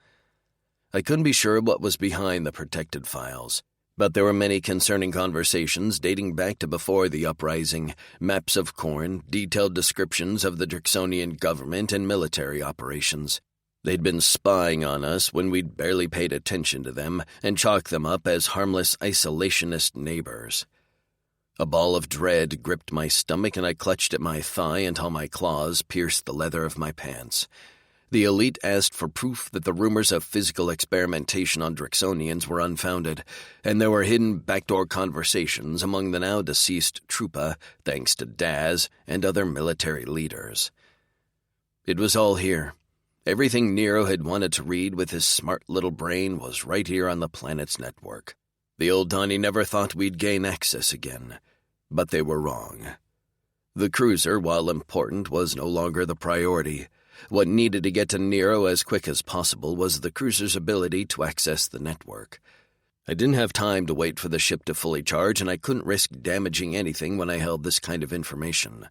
I couldn't be sure what was behind the protected files, but there were many concerning conversations dating back to before the uprising, maps of Khorne, detailed descriptions of the Drixonian government and military operations. They'd been spying on us when we'd barely paid attention to them and chalked them up as harmless isolationist neighbors. A ball of dread gripped my stomach and I clutched at my thigh until my claws pierced the leather of my pants. The elite asked for proof that the rumors of physical experimentation on Drixonians were unfounded, and there were hidden backdoor conversations among the now-deceased Trupa, thanks to Daz and other military leaders. It was all here. Everything Nero had wanted to read with his smart little brain was right here on the planet's network. The old Donnie never thought we'd gain access again, but they were wrong. The cruiser, while important, was no longer the priority. What needed to get to Nero as quick as possible was the cruiser's ability to access the network. I didn't have time to wait for the ship to fully charge, and I couldn't risk damaging anything when I held this kind of information.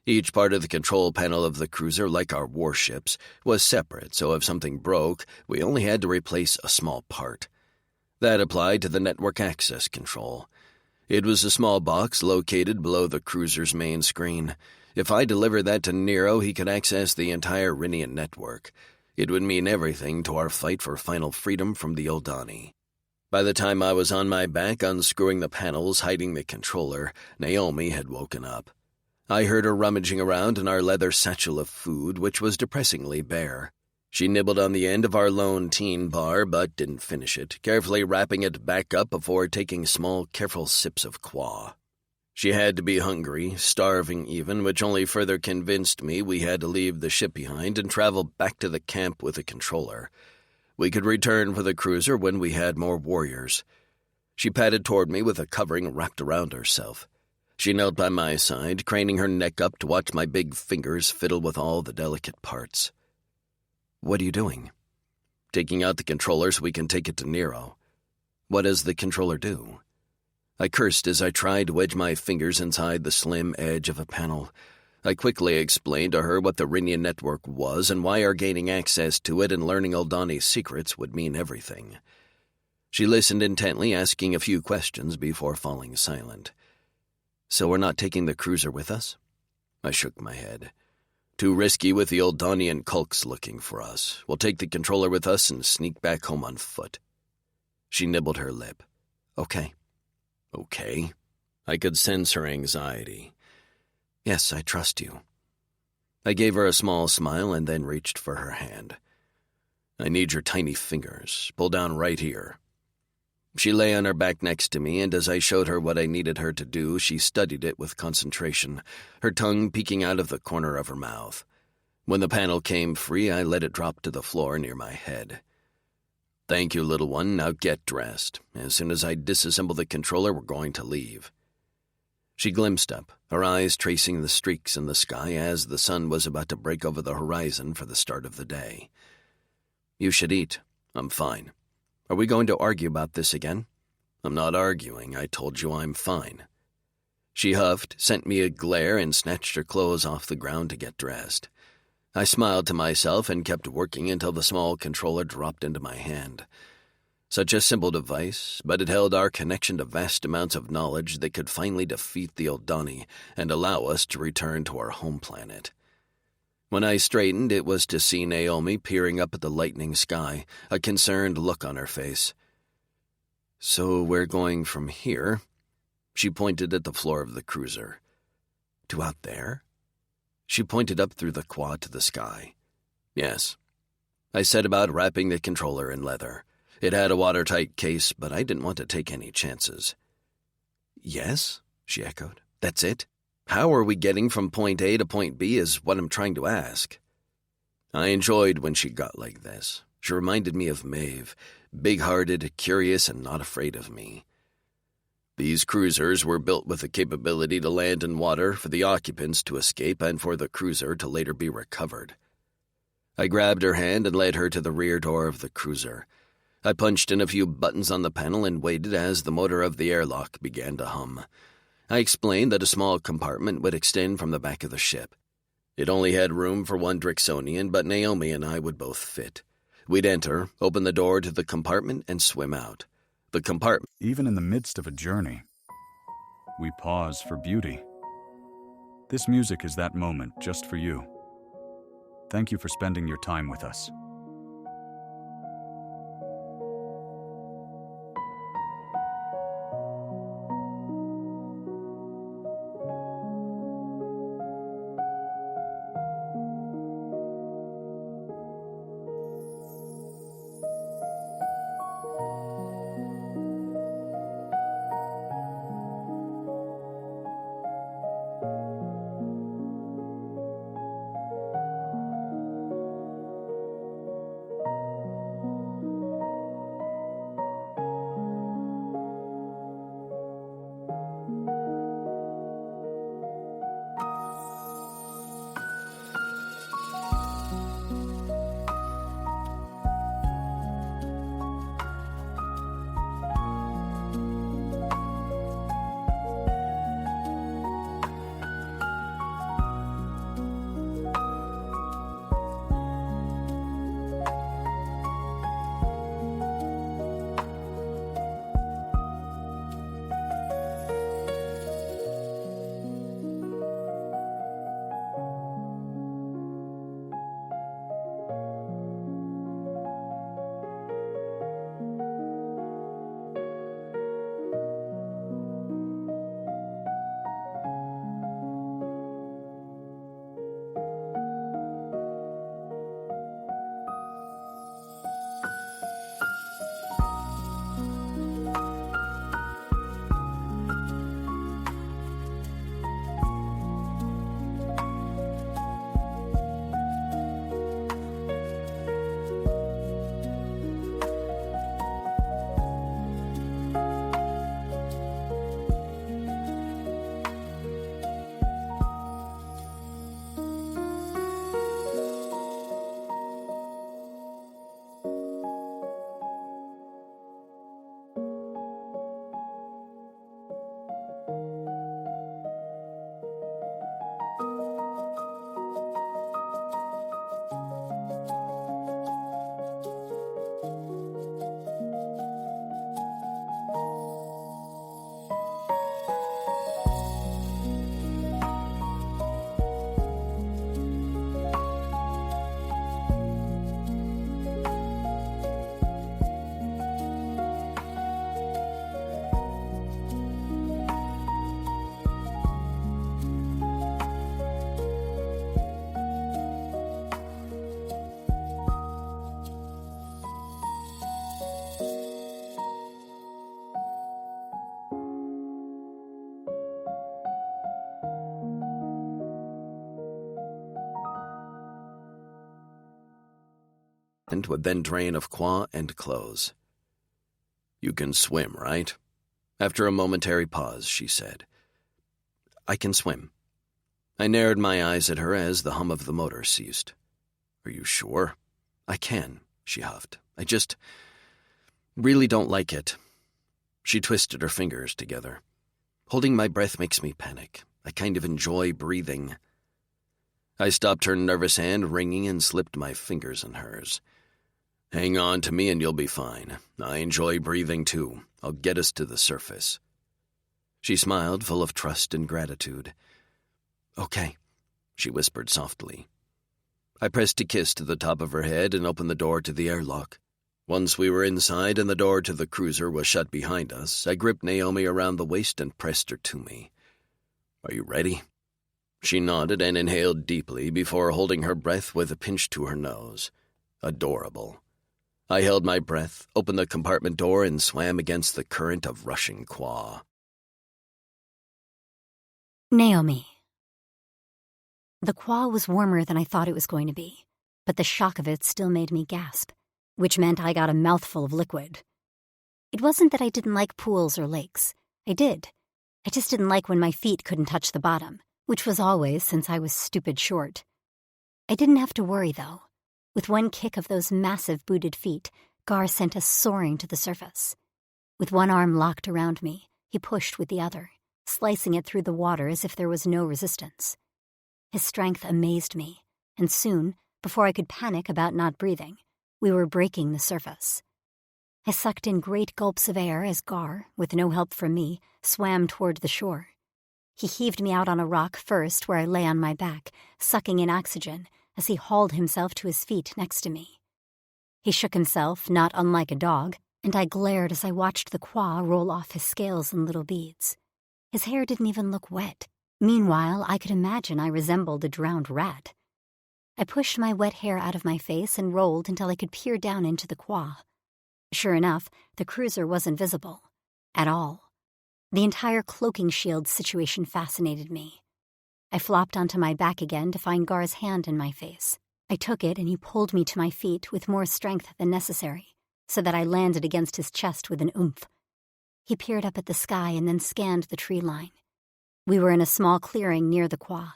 Each part of the control panel of the cruiser, like our warships, was separate, so if something broke, we only had to replace a small part. That applied to the network access control. It was a small box located below the cruiser's main screen. If I delivered that to Nero, he could access the entire Rinian network. It would mean everything to our fight for final freedom from the Oldani. By the time I was on my back unscrewing the panels hiding the controller, Naomi had woken up. I heard her rummaging around in our leather satchel of food, which was depressingly bare. She nibbled on the end of our lone teen bar, but didn't finish it, carefully wrapping it back up before taking small, careful sips of qua. She had to be hungry, starving even, which only further convinced me we had to leave the ship behind and travel back to the camp with a controller. We could return for the cruiser when we had more warriors. She padded toward me with a covering wrapped around herself. She knelt by my side, craning her neck up to watch my big fingers fiddle with all the delicate parts. "What are you doing?" "Taking out the controller so we can take it to Nero." "What does the controller do?" I cursed as I tried to wedge my fingers inside the slim edge of a panel. I quickly explained to her what the Rinian network was and why our gaining access to it and learning Oldani's secrets would mean everything. She listened intently, asking a few questions before falling silent. "So we're not taking the cruiser with us?" I shook my head. "Too risky with the Oldanian Kulks looking for us. We'll take the controller with us and sneak back home on foot." She nibbled her lip. "Okay." "Okay?" I could sense her anxiety. "Yes, I trust you." I gave her a small smile and then reached for her hand. "I need your tiny fingers. Pull down right here." She lay on her back next to me, and as I showed her what I needed her to do, she studied it with concentration, her tongue peeking out of the corner of her mouth. When the panel came free, I let it drop to the floor near my head. "Thank you, little one. Now get dressed. As soon as I disassemble the controller, we're going to leave." She glimpsed up, her eyes tracing the streaks in the sky as the sun was about to break over the horizon for the start of the day. "You should eat. I'm fine. Are we going to argue about this again?" "I'm not arguing. I told you I'm fine." She huffed, sent me a glare, and snatched her clothes off the ground to get dressed. I smiled to myself and kept working until the small controller dropped into my hand. Such a simple device, but it held our connection to vast amounts of knowledge that could finally defeat the Oldani and allow us to return to our home planet. When I straightened, it was to see Naomi peering up at the lightening sky, a concerned look on her face. So we're going from here. She pointed at the floor of the cruiser. To out there? She pointed up through the quad to the sky. Yes. I set about wrapping the controller in leather. It had a watertight case, but I didn't want to take any chances. Yes, she echoed. That's it? How are we getting from point A to point B is what I'm trying to ask. I enjoyed when she got like this. She reminded me of Maeve, big-hearted, curious, and not afraid of me. These cruisers were built with the capability to land in water for the occupants to escape and for the cruiser to later be recovered. I grabbed her hand and led her to the rear door of the cruiser. I punched in a few buttons on the panel and waited as the motor of the airlock began to hum. I explained that a small compartment would extend from the back of the ship. It only had room for one Drixonian, but Naomi and I would both fit. We'd enter, open the door to the compartment, and swim out. The compartment... Even in the midst of a journey, we pause for beauty. This music is that moment just for you. Thank you for spending your time with us. would then drain of qua and clothes. You can swim, right? After a momentary pause, she said. I can swim. I narrowed my eyes at her as the hum of the motor ceased. Are you sure? I can, she huffed. I just really don't like it. She twisted her fingers together. Holding my breath makes me panic. I kind of enjoy breathing. I stopped her nervous hand ringing and slipped my fingers in hers. Hang on to me and you'll be fine. I enjoy breathing too. I'll get us to the surface. She smiled, full of trust and gratitude. Okay, she whispered softly. I pressed a kiss to the top of her head and opened the door to the airlock. Once we were inside and the door to the cruiser was shut behind us, I gripped Naomi around the waist and pressed her to me. "Are you ready?" She nodded and inhaled deeply before holding her breath with a pinch to her nose. Adorable. I held my breath, opened the compartment door, and swam against the current of rushing Qua. Naomi. The Qua was warmer than I thought it was going to be, but the shock of it still made me gasp, which meant I got a mouthful of liquid. It wasn't that I didn't like pools or lakes. I did. I just didn't like when my feet couldn't touch the bottom, which was always since I was stupid short. I didn't have to worry, though. With one kick of those massive booted feet, Gar sent us soaring to the surface. With one arm locked around me, he pushed with the other, slicing it through the water as if there was no resistance. His strength amazed me, and soon, before I could panic about not breathing, we were breaking the surface. I sucked in great gulps of air as Gar, with no help from me, swam toward the shore. He heaved me out on a rock first where I lay on my back, sucking in oxygen, as he hauled himself to his feet next to me. He shook himself, not unlike a dog, and I glared as I watched the Qua roll off his scales in little beads. His hair didn't even look wet. Meanwhile, I could imagine I resembled a drowned rat. I pushed my wet hair out of my face and rolled until I could peer down into the Qua. Sure enough, the cruiser wasn't visible. At all. The entire cloaking shield situation fascinated me. I flopped onto my back again to find Gar's hand in my face. I took it and he pulled me to my feet with more strength than necessary, so that I landed against his chest with an oomph. He peered up at the sky and then scanned the tree line. We were in a small clearing near the Qua,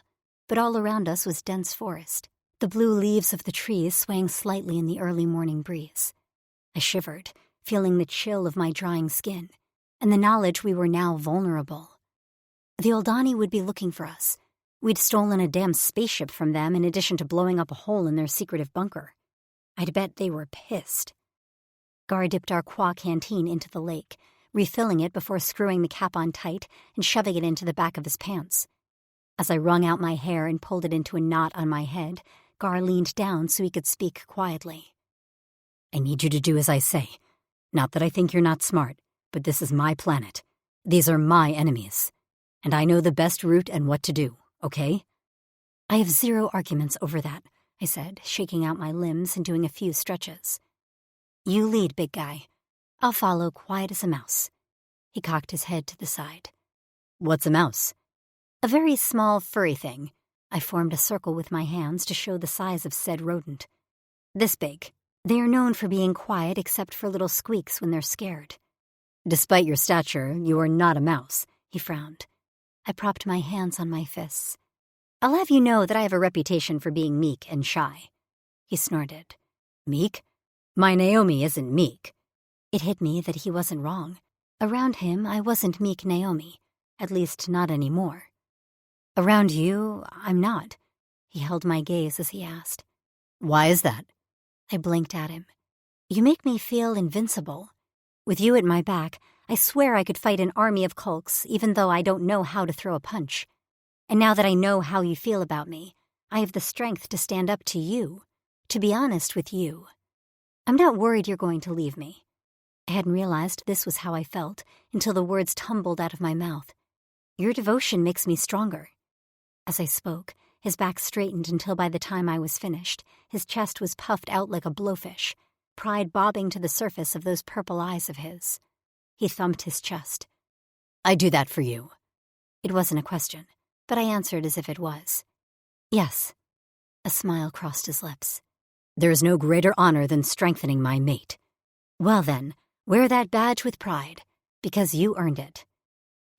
but all around us was dense forest, the blue leaves of the trees swaying slightly in the early morning breeze. I shivered, feeling the chill of my drying skin, and the knowledge we were now vulnerable. The Oldani would be looking for us. We'd stolen a damn spaceship from them in addition to blowing up a hole in their secretive bunker. I'd bet they were pissed. Gar dipped our Qua canteen into the lake, refilling it before screwing the cap on tight and shoving it into the back of his pants. As I wrung out my hair and pulled it into a knot on my head, Gar leaned down so he could speak quietly. "I need you to do as I say. Not that I think you're not smart, but this is my planet. These are my enemies. And I know the best route and what to do, okay?" "I have zero arguments over that," I said, shaking out my limbs and doing a few stretches. "You lead, big guy. I'll follow quiet as a mouse." He cocked his head to the side. "What's a mouse?" "A very small, furry thing." I formed a circle with my hands to show the size of said rodent. "This big. They are known for being quiet except for little squeaks when they're scared." "Despite your stature, you are not a mouse," he frowned. I propped my hands on my fists. "I'll have you know that I have a reputation for being meek and shy." He snorted. "Meek? My Naomi isn't meek." It hit me that he wasn't wrong. Around him, I wasn't meek Naomi, at least not anymore. "Around you, I'm not." He held my gaze as he asked. "Why is that?" I blinked at him. "You make me feel invincible. With you at my back, I swear I could fight an army of Kulks even though I don't know how to throw a punch. And now that I know how you feel about me, I have the strength to stand up to you, to be honest with you. I'm not worried you're going to leave me." I hadn't realized this was how I felt until the words tumbled out of my mouth. "Your devotion makes me stronger." As I spoke, his back straightened until by the time I was finished, his chest was puffed out like a blowfish, pride bobbing to the surface of those purple eyes of his. He thumped his chest. "I do that for you." It wasn't a question, but I answered as if it was. "Yes." A smile crossed his lips. "There is no greater honor than strengthening my mate." "Well then, wear that badge with pride, because you earned it."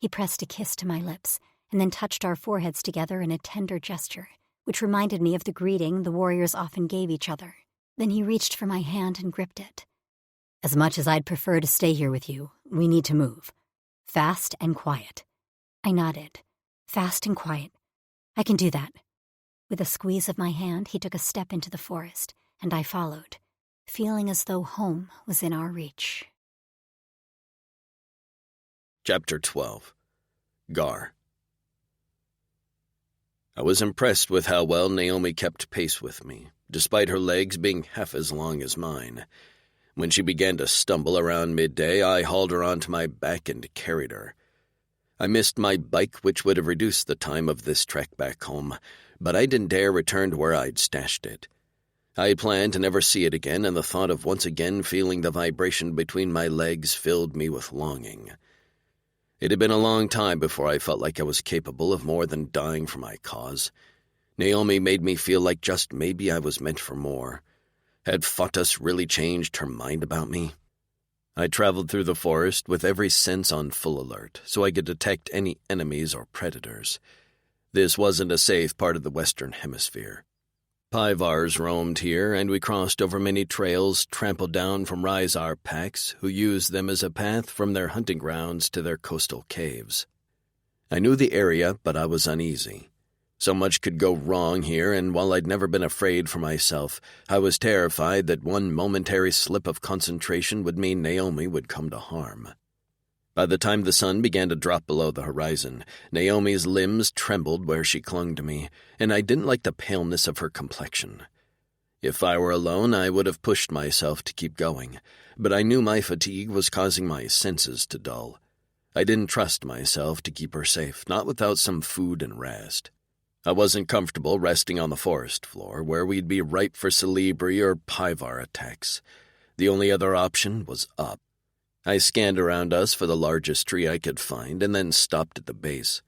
He pressed a kiss to my lips, and then touched our foreheads together in a tender gesture, which reminded me of the greeting the warriors often gave each other. Then he reached for my hand and gripped it. "As much as I'd prefer to stay here with you, we need to move. Fast and quiet." I nodded. "Fast and quiet. I can do that." With a squeeze of my hand, he took a step into the forest, and I followed, feeling as though home was in our reach. Chapter 12. Gar. I was impressed with how well Naomi kept pace with me, despite her legs being half as long as mine. When she began to stumble around midday, I hauled her onto my back and carried her. I missed my bike, which would have reduced the time of this trek back home, but I didn't dare return to where I'd stashed it. I had planned to never see it again, and the thought of once again feeling the vibration between my legs filled me with longing. It had been a long time before I felt like I was capable of more than dying for my cause. Naomi made me feel like just maybe I was meant for more. Had Fatus really changed her mind about me? I traveled through the forest with every sense on full alert, so I could detect any enemies or predators. This wasn't a safe part of the Western Hemisphere. Pivars roamed here, and we crossed over many trails trampled down from Rhizar packs who used them as a path from their hunting grounds to their coastal caves. I knew the area, but I was uneasy. So much could go wrong here, and while I'd never been afraid for myself, I was terrified that one momentary slip of concentration would mean Naomi would come to harm. By the time the sun began to drop below the horizon, Naomi's limbs trembled where she clung to me, and I didn't like the paleness of her complexion. If I were alone, I would have pushed myself to keep going, but I knew my fatigue was causing my senses to dull. I didn't trust myself to keep her safe, not without some food and rest. I wasn't comfortable resting on the forest floor, where we'd be ripe for Celebri or Pivar attacks. The only other option was up. I scanned around us for the largest tree I could find, and then stopped at the base.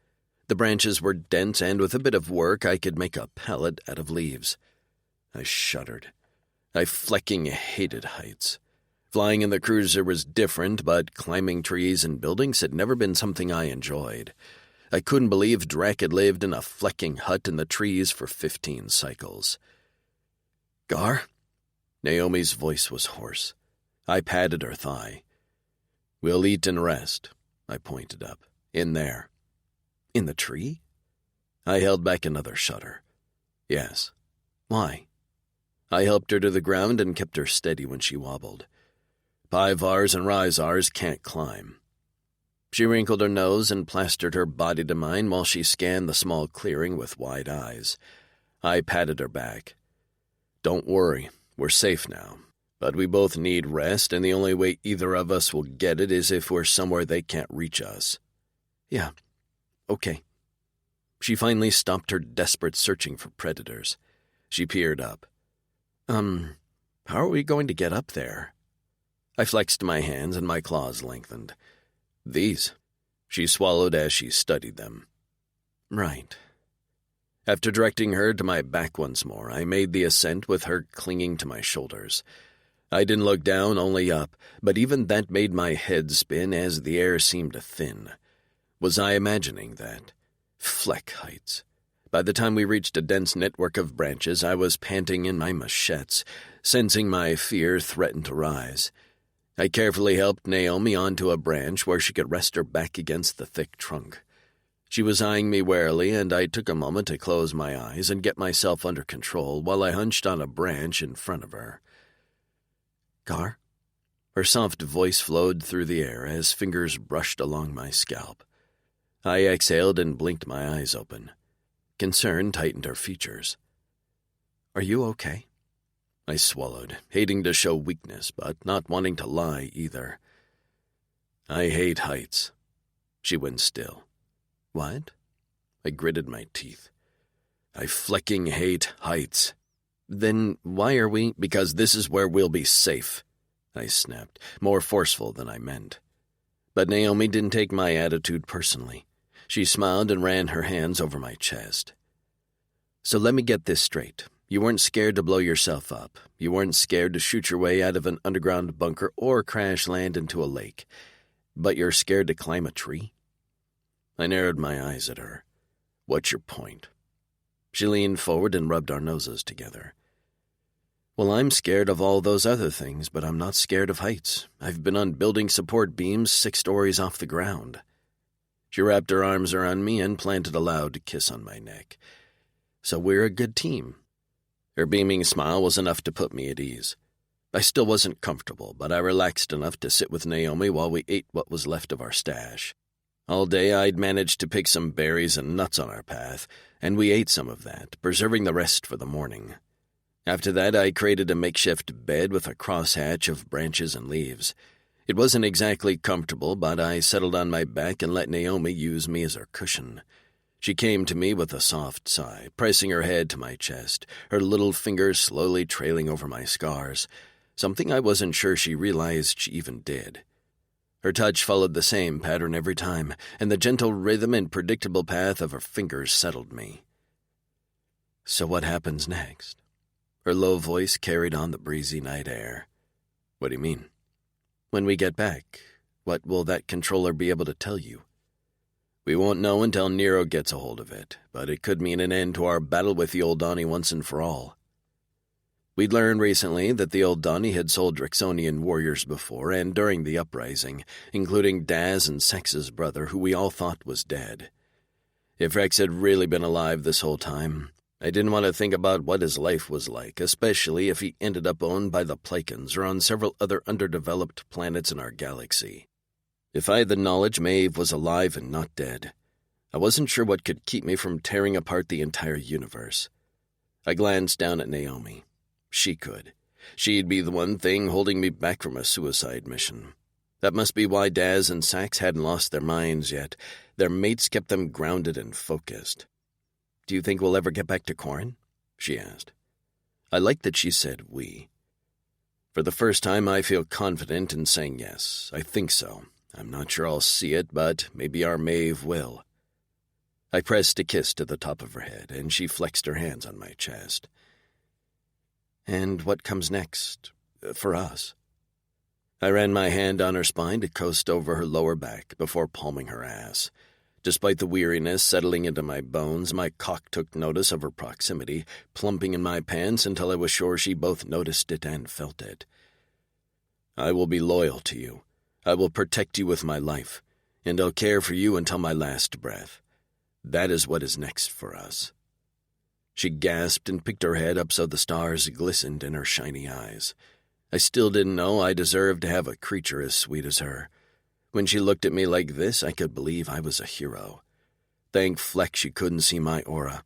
The branches were dense, and with a bit of work I could make a pallet out of leaves. I shuddered. I flecking hated heights. Flying in the cruiser was different, but climbing trees and buildings had never been something I enjoyed. I couldn't believe Drac had lived in a flecking hut in the trees for 15 cycles. "Gar?" Naomi's voice was hoarse. I patted her thigh. "We'll eat and rest," I pointed up. "In there." "In the tree?" I held back another shudder. "Yes." "Why?" I helped her to the ground and kept her steady when she wobbled. "Pivars and Rhizars can't climb." She wrinkled her nose and plastered her body to mine while she scanned the small clearing with wide eyes. I patted her back. "Don't worry, we're safe now. But we both need rest, and the only way either of us will get it is if we're somewhere they can't reach us." "Yeah, okay." She finally stopped her desperate searching for predators. She peered up. How are we going to get up there?" I flexed my hands and my claws lengthened. "These." She swallowed as she studied them. "Right." After directing her to my back once more, I made the ascent with her clinging to my shoulders. I didn't look down, only up, but even that made my head spin as the air seemed to thin. Was I imagining that? Fleck heights. By the time we reached a dense network of branches, I was panting in my machettes, sensing my fear threaten to rise. I carefully helped Naomi onto a branch where she could rest her back against the thick trunk. She was eyeing me warily, and I took a moment to close my eyes and get myself under control while I hunched on a branch in front of her. "Gar?" Her soft voice flowed through the air as fingers brushed along my scalp. I exhaled and blinked my eyes open. Concern tightened her features. "Are you okay?" I swallowed, hating to show weakness, but not wanting to lie either. "I hate heights." She went still. "What?" I gritted my teeth. "I flecking hate heights." "Then why are we—" "Because this is where we'll be safe," I snapped, more forceful than I meant. But Naomi didn't take my attitude personally. She smiled and ran her hands over my chest. "So let me get this straight. You weren't scared to blow yourself up. You weren't scared to shoot your way out of an underground bunker or crash land into a lake. But you're scared to climb a tree?" I narrowed my eyes at her. "What's your point?" She leaned forward and rubbed our noses together. "Well, I'm scared of all those other things, but I'm not scared of heights. I've been on building support beams 6 stories off the ground." She wrapped her arms around me and planted a loud kiss on my neck. "So we're a good team." Her beaming smile was enough to put me at ease. I still wasn't comfortable, but I relaxed enough to sit with Naomi while we ate what was left of our stash. All day I'd managed to pick some berries and nuts on our path, and we ate some of that, preserving the rest for the morning. After that, I created a makeshift bed with a crosshatch of branches and leaves. It wasn't exactly comfortable, but I settled on my back and let Naomi use me as her cushion. She came to me with a soft sigh, pressing her head to my chest, her little fingers slowly trailing over my scars, something I wasn't sure she realized she even did. Her touch followed the same pattern every time, and the gentle rhythm and predictable path of her fingers settled me. So what happens next? Her low voice carried on the breezy night air. What do you mean? When we get back, what will that controller be able to tell you? We won't know until Nero gets a hold of it, but it could mean an end to our battle with the Old Donnie once and for all. We'd learned recently that the Old Donnie had sold Drixonian warriors before and during the uprising, including Daz and Sex's brother, who we all thought was dead. If Rex had really been alive this whole time, I didn't want to think about what his life was like, especially if he ended up owned by the Plakans or on several other underdeveloped planets in our galaxy. If I had the knowledge Maeve was alive and not dead, I wasn't sure what could keep me from tearing apart the entire universe. I glanced down at Naomi. She could. She'd be the one thing holding me back from a suicide mission. That must be why Daz and Sax hadn't lost their minds yet. Their mates kept them grounded and focused. "Do you think we'll ever get back to Corin?" she asked. I liked that she said we. For the first time, I feel confident in saying yes. I think so. I'm not sure I'll see it, but maybe our Maeve will. I pressed a kiss to the top of her head, and she flexed her hands on my chest. And what comes next, for us? I ran my hand on her spine to coast over her lower back before palming her ass. Despite the weariness settling into my bones, my cock took notice of her proximity, plumping in my pants until I was sure she both noticed it and felt it. I will be loyal to you. I will protect you with my life, and I'll care for you until my last breath. That is what is next for us. She gasped and picked her head up so the stars glistened in her shiny eyes. I still didn't know I deserved to have a creature as sweet as her. When she looked at me like this, I could believe I was a hero. Thank Fleck she couldn't see my aura.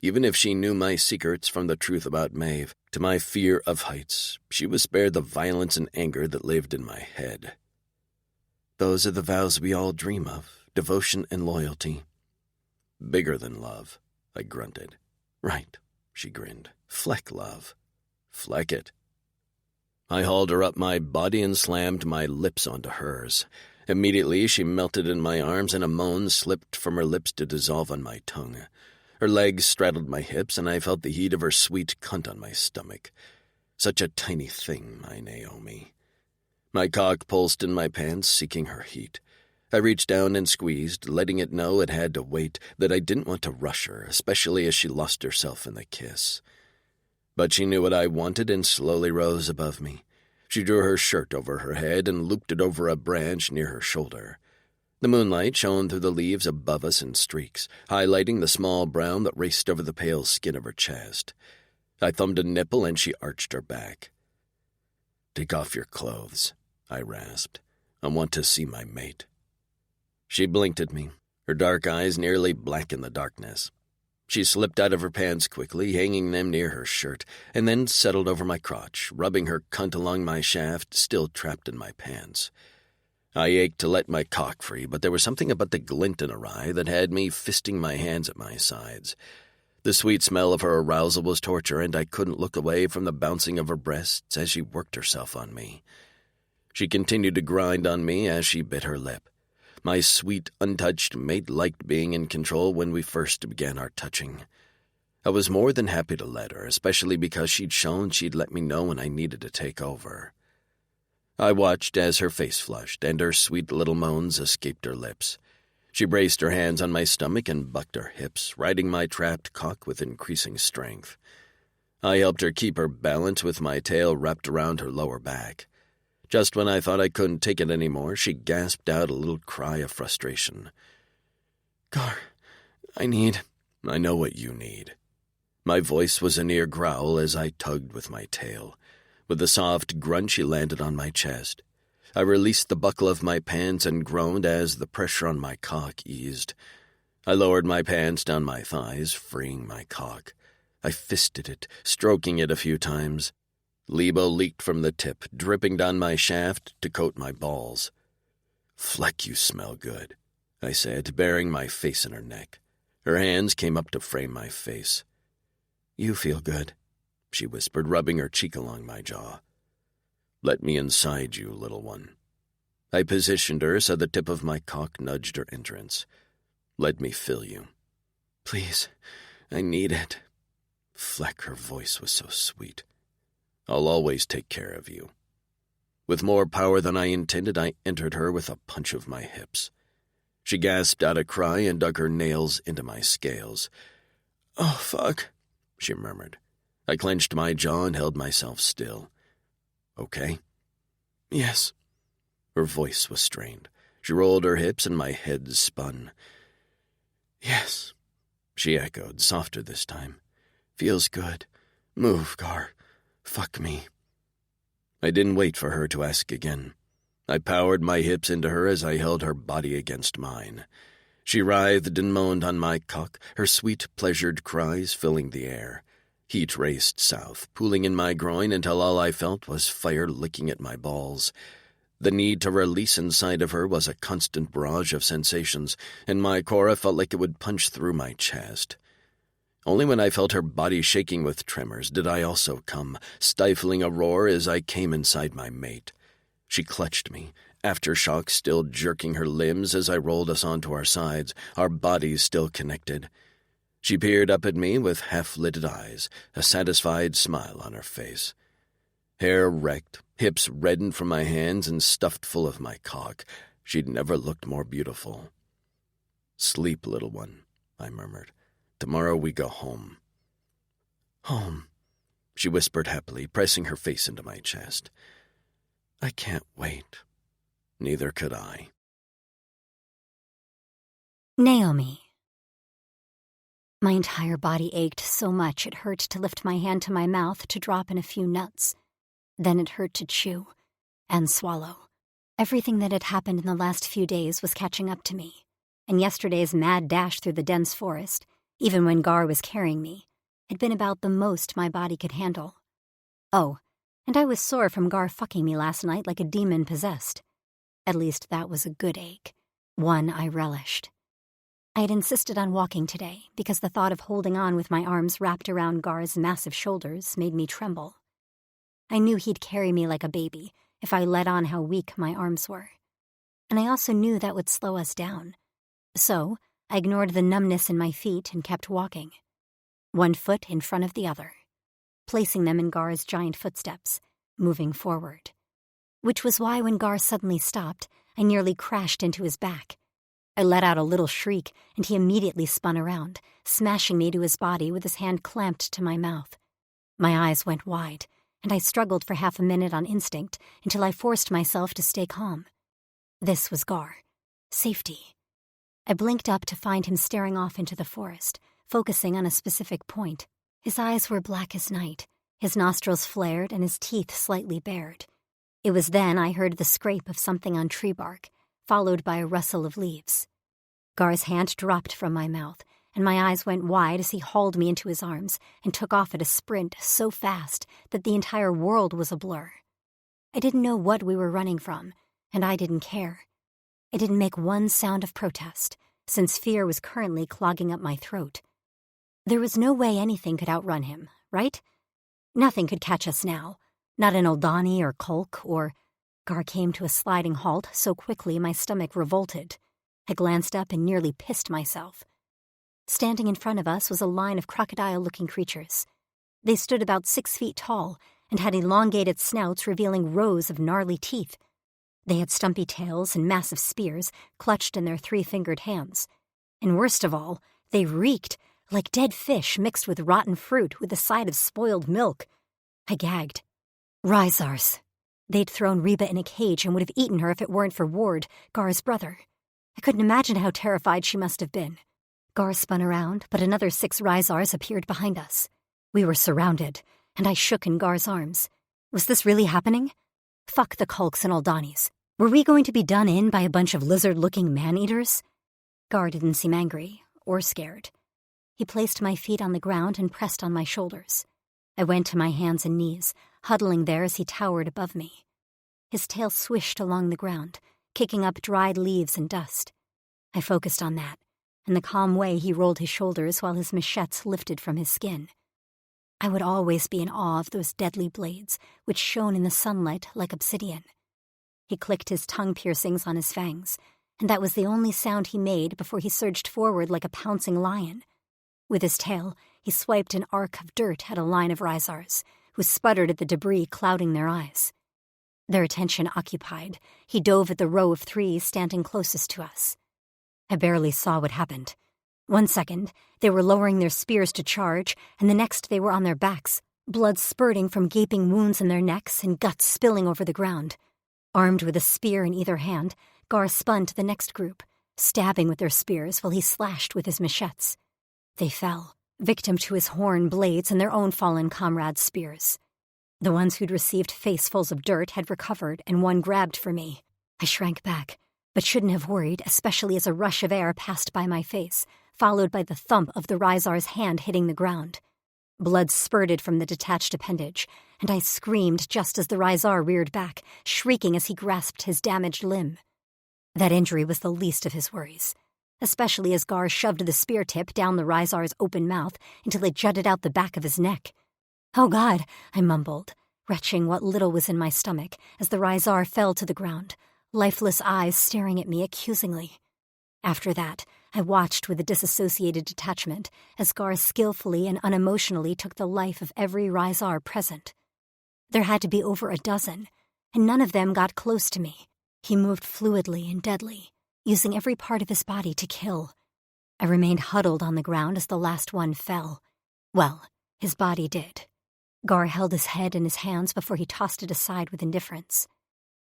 Even if she knew my secrets from the truth about Maeve, to my fear of heights, she was spared the violence and anger that lived in my head. Those are the vows we all dream of, devotion and loyalty. Bigger than love, I grunted. Right, she grinned. Fleck love. Fleck it. I hauled her up my body and slammed my lips onto hers. Immediately she melted in my arms and a moan slipped from her lips to dissolve on my tongue. Her legs straddled my hips and I felt the heat of her sweet cunt on my stomach. Such a tiny thing, my Naomi. My cock pulsed in my pants, seeking her heat. I reached down and squeezed, letting it know it had to wait, that I didn't want to rush her, especially as she lost herself in the kiss. But she knew what I wanted and slowly rose above me. She drew her shirt over her head and looped it over a branch near her shoulder. The moonlight shone through the leaves above us in streaks, highlighting the small brown that raced over the pale skin of her chest. I thumbed a nipple and she arched her back. "Take off your clothes," I rasped. "I want to see my mate." She blinked at me, her dark eyes nearly black in the darkness. She slipped out of her pants quickly, hanging them near her shirt, and then settled over my crotch, rubbing her cunt along my shaft, still trapped in my pants. I ached to let my cock free, but there was something about the glint in her eye that had me fisting my hands at my sides. The sweet smell of her arousal was torture, and I couldn't look away from the bouncing of her breasts as she worked herself on me. She continued to grind on me as she bit her lip. My sweet, untouched mate liked being in control when we first began our touching. I was more than happy to let her, especially because she'd shown she'd let me know when I needed to take over. I watched as her face flushed and her sweet little moans escaped her lips. She braced her hands on my stomach and bucked her hips, riding my trapped cock with increasing strength. I helped her keep her balance with my tail wrapped around her lower back. Just when I thought I couldn't take it anymore, she gasped out a little cry of frustration. "Gar, I know what you need." My voice was a near growl as I tugged with my tail. With a soft grunt, she landed on my chest. I released the buckle of my pants and groaned as the pressure on my cock eased. I lowered my pants down my thighs, freeing my cock. I fisted it, stroking it a few times. Lebo leaked from the tip, dripping down my shaft to coat my balls. "Fleck, you smell good," I said, burying my face in her neck. Her hands came up to frame my face. "You feel good," she whispered, rubbing her cheek along my jaw. "Let me inside you, little one." I positioned her so the tip of my cock nudged her entrance. "Let me fill you." "Please, I need it." Fleck, her voice was so sweet. "I'll always take care of you." With more power than I intended, I entered her with a punch of my hips. She gasped out a cry and dug her nails into my scales. "Oh, fuck," she murmured. I clenched my jaw and held myself still. "Okay?" "Yes." Her voice was strained. She rolled her hips and my head spun. "Yes," she echoed, softer this time. "Feels good. Move, Gar. Fuck me." I didn't wait for her to ask again. I powered my hips into her as I held her body against mine. She writhed and moaned on my cock, her sweet, pleasured cries filling the air. Heat raced south, pooling in my groin until all I felt was fire licking at my balls. The need to release inside of her was a constant barrage of sensations, and my core felt like it would punch through my chest. Only when I felt her body shaking with tremors did I also come, stifling a roar as I came inside my mate. She clutched me, aftershock still jerking her limbs as I rolled us onto our sides, our bodies still connected. She peered up at me with half-lidded eyes, a satisfied smile on her face. Hair wrecked, hips reddened from my hands and stuffed full of my cock. She'd never looked more beautiful. "Sleep, little one," I murmured. "Tomorrow we go home." "Home," she whispered happily, pressing her face into my chest. "I can't wait." Neither could I. Naomi. My entire body ached so much it hurt to lift my hand to my mouth to drop in a few nuts. Then it hurt to chew and swallow. Everything that had happened in the last few days was catching up to me, and yesterday's mad dash through the dense forest, even when Gar was carrying me, had been about the most my body could handle. Oh, and I was sore from Gar fucking me last night like a demon possessed. At least that was a good ache, one I relished. I had insisted on walking today because the thought of holding on with my arms wrapped around Gar's massive shoulders made me tremble. I knew he'd carry me like a baby if I let on how weak my arms were. And I also knew that would slow us down. So I ignored the numbness in my feet and kept walking, one foot in front of the other, placing them in Gar's giant footsteps, moving forward. Which was why when Gar suddenly stopped, I nearly crashed into his back. I let out a little shriek, and he immediately spun around, smashing me to his body with his hand clamped to my mouth. My eyes went wide, and I struggled for half a minute on instinct until I forced myself to stay calm. This was Gar. Safety. I blinked up to find him staring off into the forest, focusing on a specific point. His eyes were black as night, his nostrils flared and his teeth slightly bared. It was then I heard the scrape of something on tree bark, followed by a rustle of leaves. Gar's hand dropped from my mouth, and my eyes went wide as he hauled me into his arms and took off at a sprint so fast that the entire world was a blur. I didn't know what we were running from, and I didn't care. I didn't make one sound of protest, since fear was currently clogging up my throat. There was no way anything could outrun him, right? Nothing could catch us now, not an Aldani or Kulk or... Gar came to a sliding halt so quickly my stomach revolted. I glanced up and nearly pissed myself. Standing in front of us was a line of crocodile-looking creatures. They stood about 6 feet tall and had elongated snouts revealing rows of gnarly teeth. They had stumpy tails and massive spears clutched in their 3-fingered hands. And worst of all, they reeked like dead fish mixed with rotten fruit with a side of spoiled milk. I gagged. Rhizars. They'd thrown Reba in a cage and would have eaten her if it weren't for Ward, Gar's brother. I couldn't imagine how terrified she must have been. Gar spun around, but another 6 Rhizars appeared behind us. We were surrounded, and I shook in Gar's arms. Was this really happening? Fuck the Kulks and Aldanis. Were we going to be done in by a bunch of lizard-looking man-eaters? Gar didn't seem angry or scared. He placed my feet on the ground and pressed on my shoulders. I went to my hands and knees, huddling there as he towered above me. His tail swished along the ground, kicking up dried leaves and dust. I focused on that, and the calm way he rolled his shoulders while his machetes lifted from his skin. I would always be in awe of those deadly blades, which shone in the sunlight like obsidian. He clicked his tongue piercings on his fangs, and that was the only sound he made before he surged forward like a pouncing lion. With his tail, he swiped an arc of dirt at a line of Rysars, who sputtered at the debris clouding their eyes. Their attention occupied, he dove at the row of 3 standing closest to us. I barely saw what happened. 1 second, they were lowering their spears to charge, and the next they were on their backs, blood spurting from gaping wounds in their necks and guts spilling over the ground. Armed with a spear in either hand, Gar spun to the next group, stabbing with their spears while he slashed with his machetes. They fell, victim to his horn blades and their own fallen comrades' spears. The ones who'd received facefuls of dirt had recovered, and one grabbed for me. I shrank back, but shouldn't have worried, especially as a rush of air passed by my face, followed by the thump of the Rysar's hand hitting the ground. Blood spurted from the detached appendage, and I screamed just as the Rysar reared back, shrieking as he grasped his damaged limb. That injury was the least of his worries, especially as Gar shoved the spear tip down the Rysar's open mouth until it jutted out the back of his neck. "Oh God," I mumbled, retching what little was in my stomach as the Rysar fell to the ground, lifeless eyes staring at me accusingly. After that, I watched with a disassociated detachment as Gar skillfully and unemotionally took the life of every Rysar present. There had to be over a dozen, and none of them got close to me. He moved fluidly and deadly, using every part of his body to kill. I remained huddled on the ground as the last one fell. Well, his body did. Gar held his head in his hands before he tossed it aside with indifference.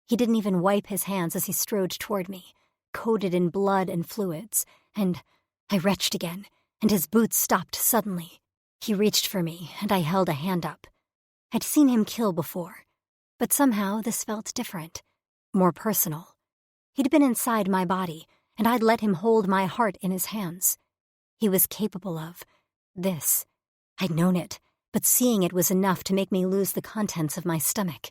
He didn't even wipe his hands as he strode toward me, coated in blood and fluids, and I retched again, and his boots stopped suddenly. He reached for me, and I held a hand up. I'd seen him kill before, but somehow this felt different, more personal. He'd been inside my body, and I'd let him hold my heart in his hands. He was capable of this. I'd known it, but seeing it was enough to make me lose the contents of my stomach.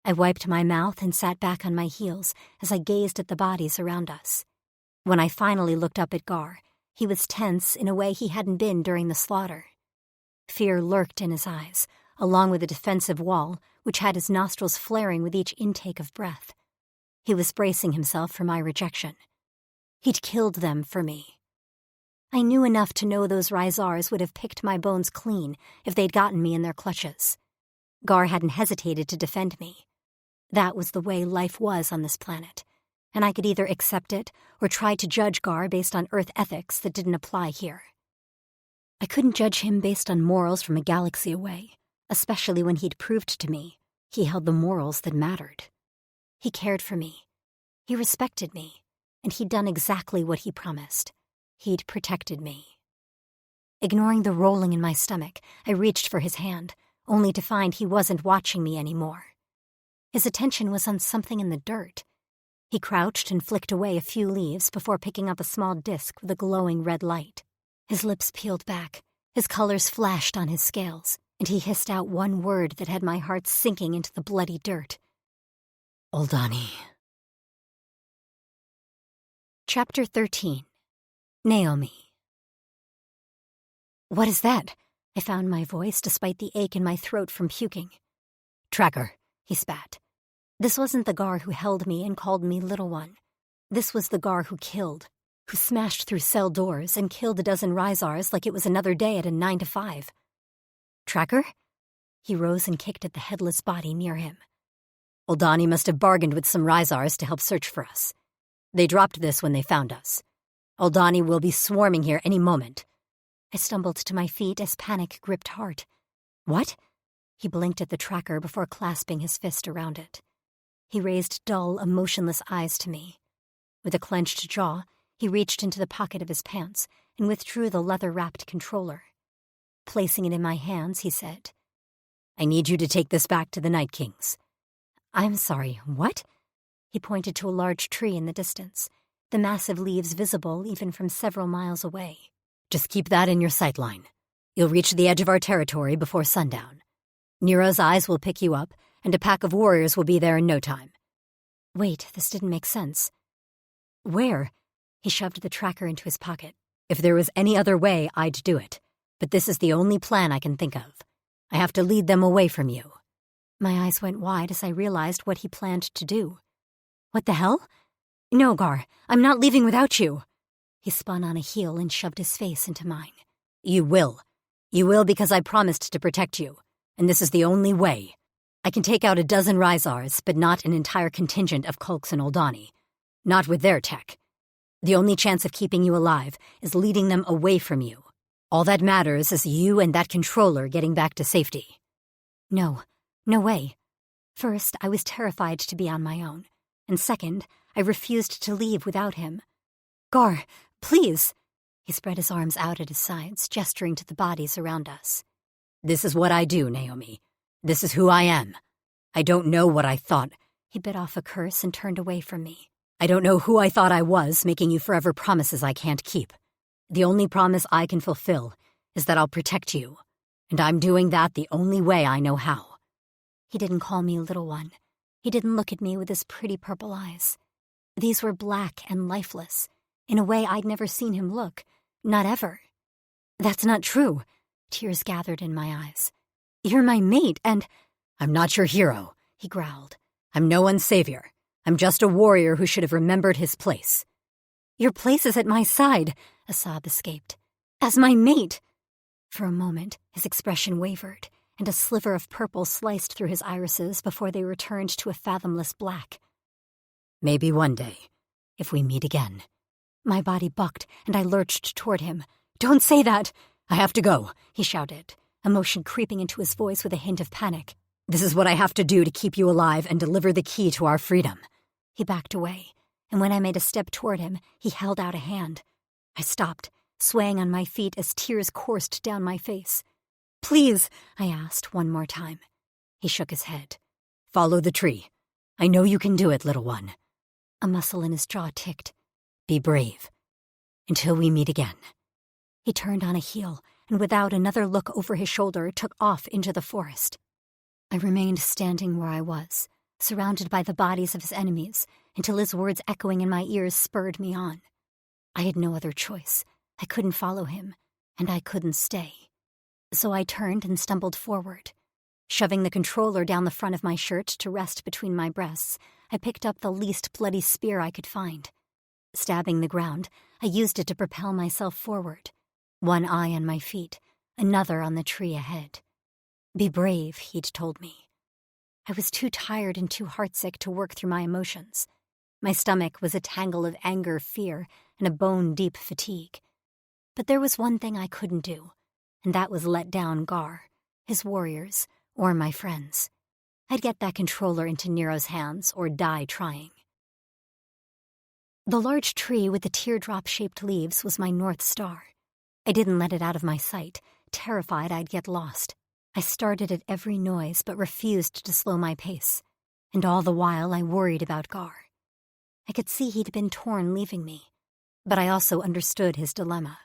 I wiped my mouth and sat back on my heels as I gazed at the bodies around us. When I finally looked up at Gar, he was tense in a way he hadn't been during the slaughter. Fear lurked in his eyes, along with a defensive wall which had his nostrils flaring with each intake of breath. He was bracing himself for my rejection. He'd killed them for me. I knew enough to know those Rysars would have picked my bones clean if they'd gotten me in their clutches. Gar hadn't hesitated to defend me. That was the way life was on this planet, and I could either accept it or try to judge Gar based on Earth ethics that didn't apply here. I couldn't judge him based on morals from a galaxy away, especially when he'd proved to me he held the morals that mattered. He cared for me. He respected me, and he'd done exactly what he promised. He'd protected me. Ignoring the rolling in my stomach, I reached for his hand, only to find he wasn't watching me anymore. His attention was on something in the dirt. He crouched and flicked away a few leaves before picking up a small disc with a glowing red light. His lips peeled back, his colors flashed on his scales, and he hissed out one word that had my heart sinking into the bloody dirt. Aldani. Chapter 13. Naomi. "What is that?" I found my voice despite the ache in my throat from puking. "Tracker," he spat. This wasn't the Gar who held me and called me little one. This was the Gar who killed, who smashed through cell doors and killed a dozen Rysars like it was another day at a 9 to 5. "Tracker?" He rose and kicked at the headless body near him. "Aldani must have bargained with some Rysars to help search for us. They dropped this when they found us. Aldani will be swarming here any moment." I stumbled to my feet as panic gripped heart. "What?" He blinked at the tracker before clasping his fist around it. He raised dull, emotionless eyes to me. With a clenched jaw, he reached into the pocket of his pants and withdrew the leather-wrapped controller. Placing it in my hands, he said, "I need you to take this back to the Night Kings." "I'm sorry, what?" He pointed to a large tree in the distance, the massive leaves visible even from several miles away. Just keep that in your sightline. You'll reach the edge of our territory before sundown. Nero's eyes will pick you up, and a pack of warriors will be there in no time. Wait, this didn't make sense. Where? He shoved the tracker into his pocket. If there was any other way, I'd do it. But this is the only plan I can think of. I have to lead them away from you. My eyes went wide as I realized what he planned to do. What the hell? No, Gar, I'm not leaving without you. He spun on a heel and shoved his face into mine. You will. You will because I promised to protect you. And this is the only way. I can take out a dozen Rysars, but not an entire contingent of Kulks and Oldani. Not with their tech. The only chance of keeping you alive is leading them away from you. All that matters is you and that controller getting back to safety. No way. First, I was terrified to be on my own. And second, I refused to leave without him. Gar, please. He spread his arms out at his sides, gesturing to the bodies around us. This is what I do, Naomi. This is who I am. I don't know what I thought. He bit off a curse and turned away from me. I don't know who I thought I was, making you forever promises I can't keep. The only promise I can fulfill is that I'll protect you, and I'm doing that the only way I know how. He didn't call me little one. He didn't look at me with his pretty purple eyes. These were black and lifeless, in a way I'd never seen him look, not ever. That's not true. Tears gathered in my eyes. You're my mate, and— I'm not your hero, he growled. I'm no one's savior. I'm just a warrior who should have remembered his place. Your place is at my side, a sob escaped. As my mate. For a moment, his expression wavered, and a sliver of purple sliced through his irises before they returned to a fathomless black. Maybe one day, if we meet again. My body bucked, and I lurched toward him. Don't say that! I have to go, he shouted, emotion creeping into his voice with a hint of panic. This is what I have to do to keep you alive and deliver the key to our freedom. He backed away, and when I made a step toward him, he held out a hand. I stopped, swaying on my feet as tears coursed down my face. Please, I asked one more time. He shook his head. Follow the tree. I know you can do it, little one. A muscle in his jaw ticked. Be brave. Until we meet again. He turned on a heel, and without another look over his shoulder, took off into the forest. I remained standing where I was, surrounded by the bodies of his enemies, until his words echoing in my ears spurred me on. I had no other choice. I couldn't follow him, and I couldn't stay. So I turned and stumbled forward. Shoving the controller down the front of my shirt to rest between my breasts, I picked up the least bloody spear I could find. Stabbing the ground, I used it to propel myself forward. One eye on my feet, another on the tree ahead. Be brave, he'd told me. I was too tired and too heartsick to work through my emotions. My stomach was a tangle of anger, fear, and a bone-deep fatigue. But there was one thing I couldn't do, and that was let down Gar, his warriors, or my friends. I'd get that controller into Nero's hands or die trying. The large tree with the teardrop-shaped leaves was my North Star. I didn't let it out of my sight, terrified I'd get lost. I started at every noise but refused to slow my pace, and all the while I worried about Gar. I could see he'd been torn leaving me, but I also understood his dilemma.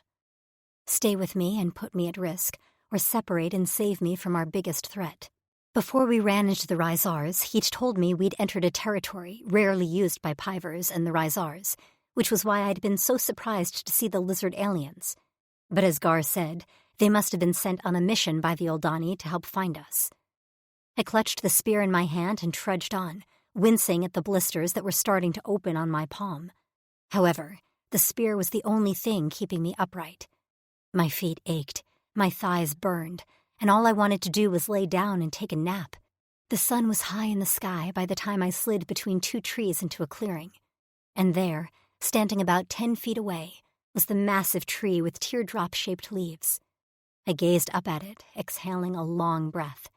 Stay with me and put me at risk, or separate and save me from our biggest threat. Before we ran into the Rysars, he'd told me we'd entered a territory rarely used by Pivers and the Rysars, which was why I'd been so surprised to see the lizard aliens. But as Gar said, they must have been sent on a mission by the Oldani to help find us. I clutched the spear in my hand and trudged on, wincing at the blisters that were starting to open on my palm. However, the spear was the only thing keeping me upright. My feet ached, my thighs burned, and all I wanted to do was lay down and take a nap. The sun was high in the sky by the time I slid between two trees into a clearing. And there, standing about 10 feet away, was the massive tree with teardrop-shaped leaves. I gazed up at it, exhaling a long breath.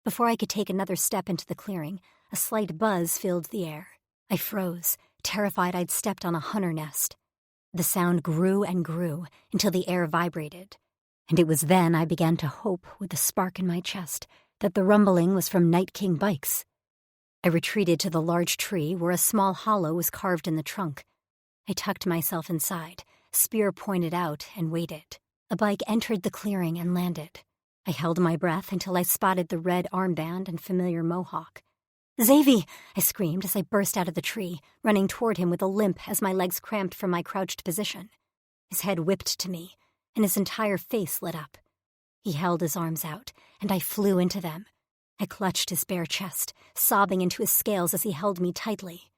Before I could take another step into the clearing, a slight buzz filled the air. I froze, terrified I'd stepped on a hunter nest. The sound grew and grew until the air vibrated, and it was then I began to hope, with a spark in my chest, that the rumbling was from Night King bikes. I retreated to the large tree where a small hollow was carved in the trunk. I tucked myself inside, spear pointed out, and waited. A bike entered the clearing and landed. I held my breath until I spotted the red armband and familiar mohawk. "Xavi!" I screamed as I burst out of the tree, running toward him with a limp as my legs cramped from my crouched position. His head whipped to me, and his entire face lit up. He held his arms out, and I flew into them. I clutched his bare chest, sobbing into his scales as he held me tightly.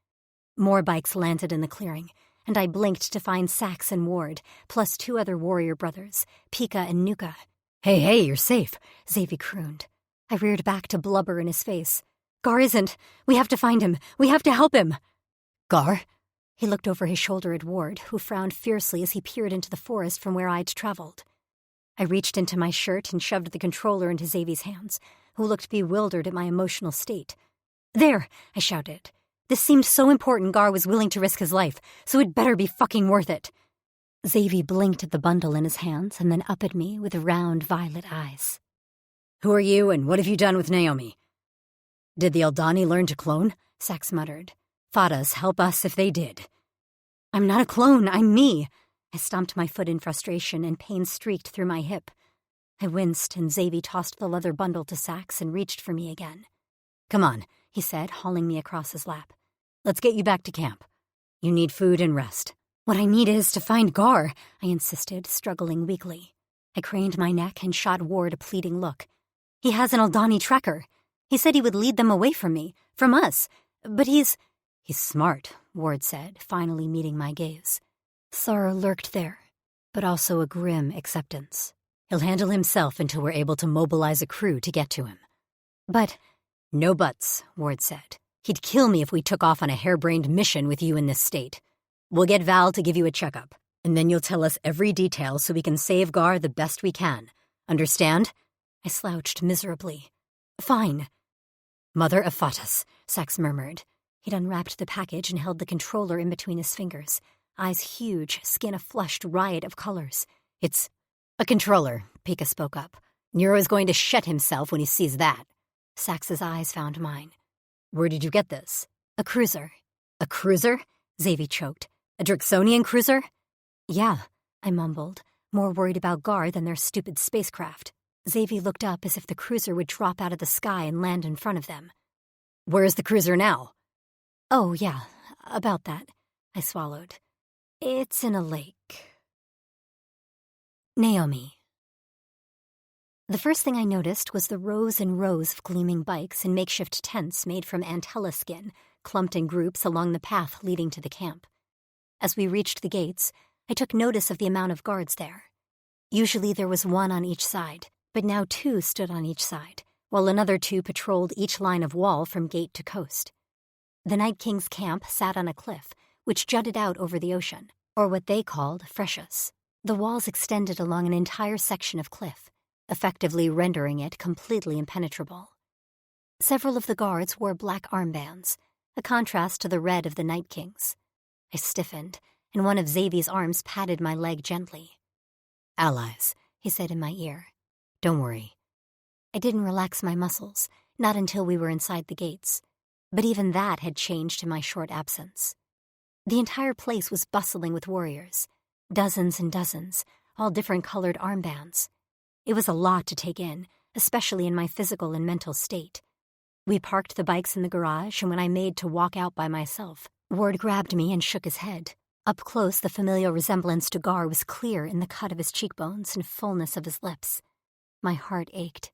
More bikes landed in the clearing, and I blinked to find Sax and Ward, plus 2 other warrior brothers, Pika and Nuka. Hey, you're safe," Xavi crooned. I reared back to blubber in his face. "Gar isn't. We have to find him. We have to help him." "Gar?" He looked over his shoulder at Ward, who frowned fiercely as he peered into the forest from where I'd traveled. I reached into my shirt and shoved the controller into Xavi's hands, who looked bewildered at my emotional state. "There!" I shouted. "This seemed so important Gar was willing to risk his life, so it better be fucking worth it." Xavi blinked at the bundle in his hands and then up at me with round violet eyes. "Who are you, and what have you done with Naomi?" "Did the Eldani learn to clone?" Sax muttered. "Fadas help us if they did." "I'm not a clone, I'm me." I stomped my foot in frustration, and pain streaked through my hip. I winced, and Xavi tossed the leather bundle to Sax and reached for me again. "Come on," he said, hauling me across his lap. "Let's get you back to camp. You need food and rest." "What I need is to find Gar," I insisted, struggling weakly. I craned my neck and shot Ward a pleading look. "He has an Eldani tracker. He said he would lead them away from me, from us. But he's smart," Ward said, finally meeting my gaze. Sorrow lurked there, but also a grim acceptance. "He'll handle himself until we're able to mobilize a crew to get to him." "But—" "No buts," Ward said. "He'd kill me if we took off on a harebrained mission with you in this state. We'll get Val to give you a checkup, and then you'll tell us every detail so we can save Gar the best we can. Understand?" I slouched miserably. "Fine." "Mother of Fatas," Sax murmured. He'd unwrapped the package and held the controller in between his fingers, eyes huge, skin a flushed riot of colors. "It's a controller," Pika spoke up. "Nero's going to shit himself when he sees that." Sax's eyes found mine. "Where did you get this?" "A cruiser." "A cruiser?" Xavi choked. "A Drixonian cruiser?" "Yeah," I mumbled, more worried about Gar than their stupid spacecraft. Xavi looked up as if the cruiser would drop out of the sky and land in front of them. "Where is the cruiser now?" "Oh, yeah, about that," I swallowed. "It's in a lake." Naomi. The first thing I noticed was the rows and rows of gleaming bikes and makeshift tents made from antella skin, clumped in groups along the path leading to the camp. As we reached the gates, I took notice of the amount of guards there. Usually there was 1 on each side, but now 2 stood on each side, while another 2 patrolled each line of wall from gate to coast. The Night King's camp sat on a cliff, which jutted out over the ocean, or what they called freshus. The walls extended along an entire section of cliff, effectively rendering it completely impenetrable. Several of the guards wore black armbands, a contrast to the red of the Night King's. I stiffened, and one of Xavi's arms patted my leg gently. "Allies," he said in my ear. "Don't worry." I didn't relax my muscles, not until we were inside the gates, but even that had changed in my short absence. The entire place was bustling with warriors, dozens and dozens, all different colored armbands. It was a lot to take in, especially in my physical and mental state. We parked the bikes in the garage, and when I made to walk out by myself, Ward grabbed me and shook his head. Up close, the familial resemblance to Gar was clear in the cut of his cheekbones and fullness of his lips. My heart ached.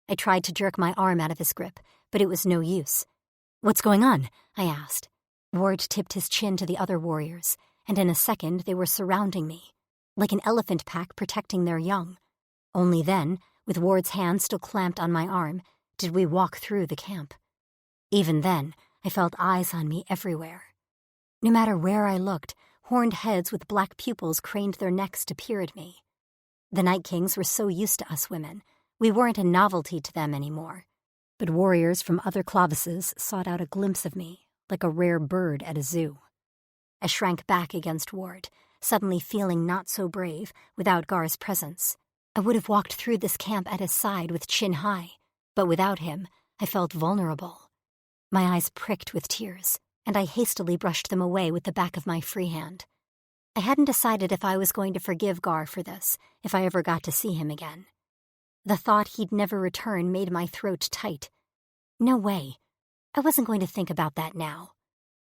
I tried to jerk my arm out of his grip, but it was no use. "What's going on?" I asked. Ward tipped his chin to the other warriors, and in a second they were surrounding me, like an elephant pack protecting their young. Only then, with Ward's hand still clamped on my arm, did we walk through the camp. Even then, I felt eyes on me everywhere. No matter where I looked, horned heads with black pupils craned their necks to peer at me. The Night Kings were so used to us women, we weren't a novelty to them anymore. But warriors from other clavices sought out a glimpse of me, like a rare bird at a zoo. I shrank back against Ward, suddenly feeling not so brave without Gar's presence. I would have walked through this camp at his side with chin high, but without him, I felt vulnerable. My eyes pricked with tears, and I hastily brushed them away with the back of my free hand. I hadn't decided if I was going to forgive Gar for this, if I ever got to see him again. The thought he'd never return made my throat tight. No way. I wasn't going to think about that now.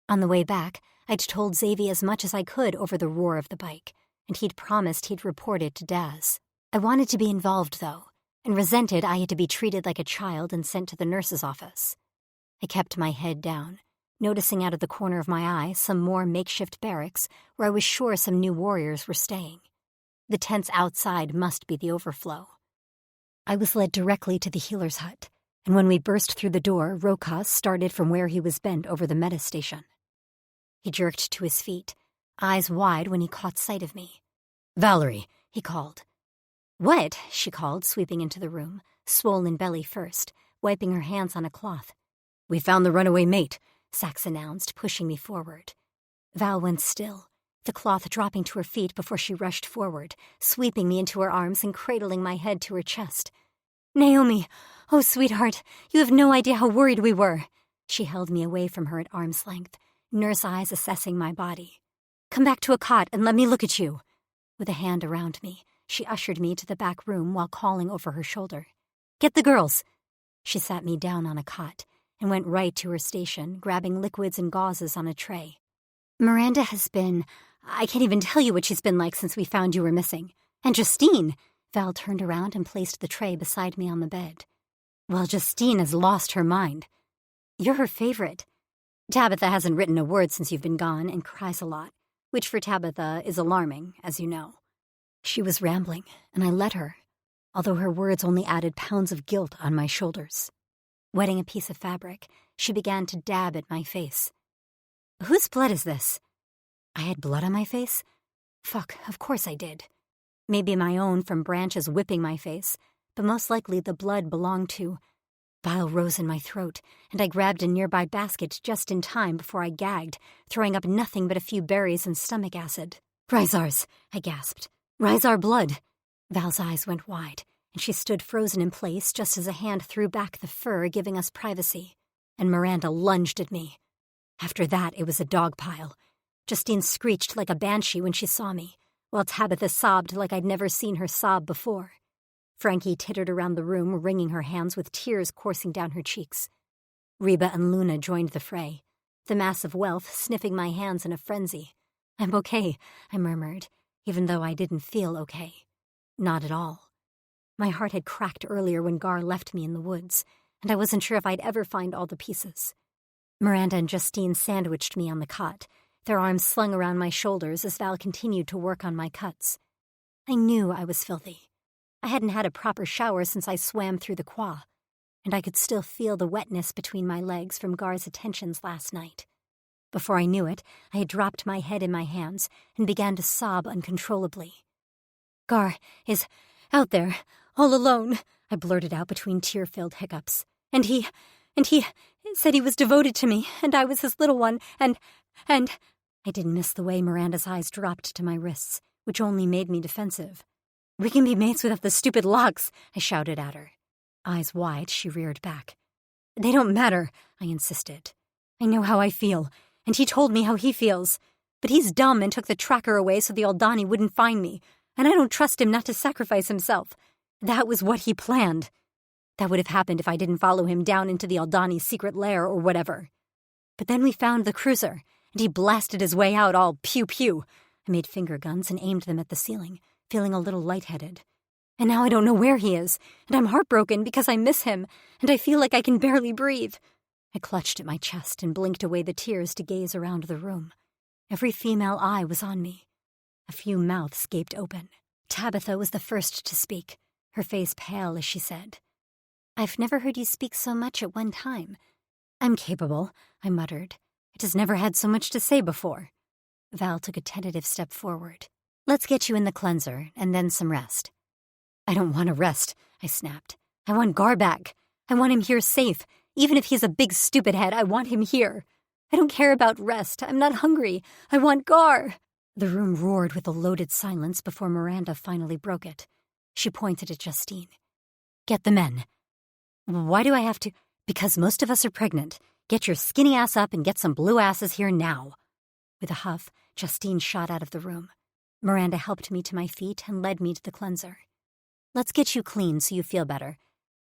On the way back, I'd told Xavier as much as I could over the roar of the bike, and he'd promised he'd report it to Daz. I wanted to be involved, though, and resented I had to be treated like a child and sent to the nurse's office. I kept my head down, noticing out of the corner of my eye some more makeshift barracks where I was sure some new warriors were staying. The tents outside must be the overflow. I was led directly to the healer's hut, and when we burst through the door, Rokas started from where he was bent over the metastation. He jerked to his feet, eyes wide when he caught sight of me. "Valerie," he called. "What?" she called, sweeping into the room, swollen belly first, wiping her hands on a cloth. "We found the runaway mate," Sax announced, pushing me forward. Val went still, the cloth dropping to her feet before she rushed forward, sweeping me into her arms and cradling my head to her chest. "Naomi, oh, sweetheart, you have no idea how worried we were." She held me away from her at arm's length, nurse eyes assessing my body. "Come back to a cot and let me look at you." With a hand around me, she ushered me to the back room while calling over her shoulder. "Get the girls." She sat me down on a cot and went right to her station, grabbing liquids and gauzes on a tray. "Miranda has been... I can't even tell you what she's been like since we found you were missing. And Justine..." Val turned around and placed the tray beside me on the bed. "Well, Justine has lost her mind. You're her favorite. Tabitha hasn't written a word since you've been gone and cries a lot, which for Tabitha is alarming, as you know." She was rambling, and I let her, although her words only added pounds of guilt on my shoulders. Wetting a piece of fabric, she began to dab at my face. "Whose blood is this?" I had blood on my face? Fuck, of course I did. Maybe my own from branches whipping my face, but most likely the blood belonged to... Bile rose in my throat, and I grabbed a nearby basket just in time before I gagged, throwing up nothing but a few berries and stomach acid. "Rysar's," I gasped. "Rysar blood." Val's eyes went wide, and she stood frozen in place just as a hand threw back the fur, giving us privacy, and Miranda lunged at me. After that, it was a dog pile. Justine screeched like a banshee when she saw me, while Tabitha sobbed like I'd never seen her sob before. Frankie tittered around the room, wringing her hands with tears coursing down her cheeks. Reba and Luna joined the fray, the mass of wealth sniffing my hands in a frenzy. "I'm okay," I murmured, even though I didn't feel okay. Not at all. My heart had cracked earlier when Gar left me in the woods, and I wasn't sure if I'd ever find all the pieces. Miranda and Justine sandwiched me on the cot, their arms slung around my shoulders as Val continued to work on my cuts. I knew I was filthy. I hadn't had a proper shower since I swam through the Kwa, and I could still feel the wetness between my legs from Gar's attentions last night. Before I knew it, I had dropped my head in my hands and began to sob uncontrollably. "Gar is out there, all alone," I blurted out between tear-filled hiccups. And he said he was devoted to me, and I was his little one, and... I didn't miss the way Miranda's eyes dropped to my wrists, which only made me defensive. "We can be mates without the stupid locks," I shouted at her. Eyes wide, she reared back. "They don't matter," I insisted. "I know how I feel, and he told me how he feels. But he's dumb and took the tracker away so the Aldani wouldn't find me, and I don't trust him not to sacrifice himself. That was what he planned. That would have happened if I didn't follow him down into the Aldani's secret lair or whatever. But then we found the cruiser, and he blasted his way out all pew-pew. I made finger guns and aimed them at the ceiling, feeling a little lightheaded. And now I don't know where he is, and I'm heartbroken because I miss him, and I feel like I can barely breathe." I clutched at my chest and blinked away the tears to gaze around the room. Every female eye was on me. A few mouths gaped open. Tabitha was the first to speak, her face pale as she said, "I've never heard you speak so much at one time." "I'm capable," I muttered. "It has never had so much to say before." Val took a tentative step forward. "Let's get you in the cleanser, and then some rest." "I don't want to rest," I snapped. "I want Gar back. I want him here safe. Even if he's a big stupid head, I want him here. I don't care about rest. I'm not hungry. I want Gar." The room roared with a loaded silence before Miranda finally broke it. She pointed at Justine. "Get the men." "Why do I have to?" "Because most of us are pregnant. Get your skinny ass up and get some blue asses here now." With a huff, Justine shot out of the room. Miranda helped me to my feet and led me to the cleanser. "Let's get you clean so you feel better,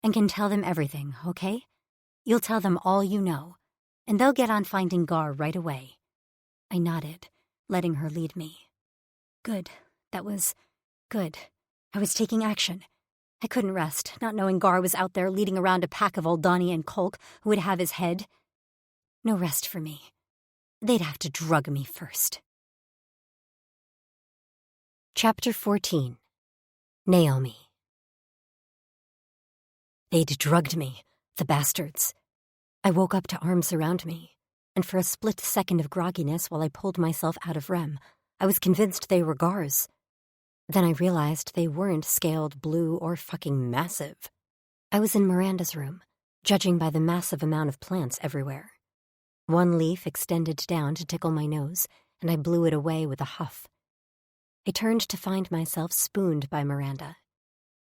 and can tell them everything, okay? You'll tell them all you know, and they'll get on finding Gar right away." I nodded, letting her lead me. Good. That was good. I was taking action. I couldn't rest, not knowing Gar was out there leading around a pack of Aldani and Kolk who would have his head. No rest for me. They'd have to drug me first. Chapter 14. Naomi. They'd drugged me, the bastards. I woke up to arms around me, and for a split second of grogginess while I pulled myself out of REM, I was convinced they were Gars. Then I realized they weren't scaled, blue, or fucking massive. I was in Miranda's room, judging by the massive amount of plants everywhere. One leaf extended down to tickle my nose, and I blew it away with a huff. I turned to find myself spooned by Miranda.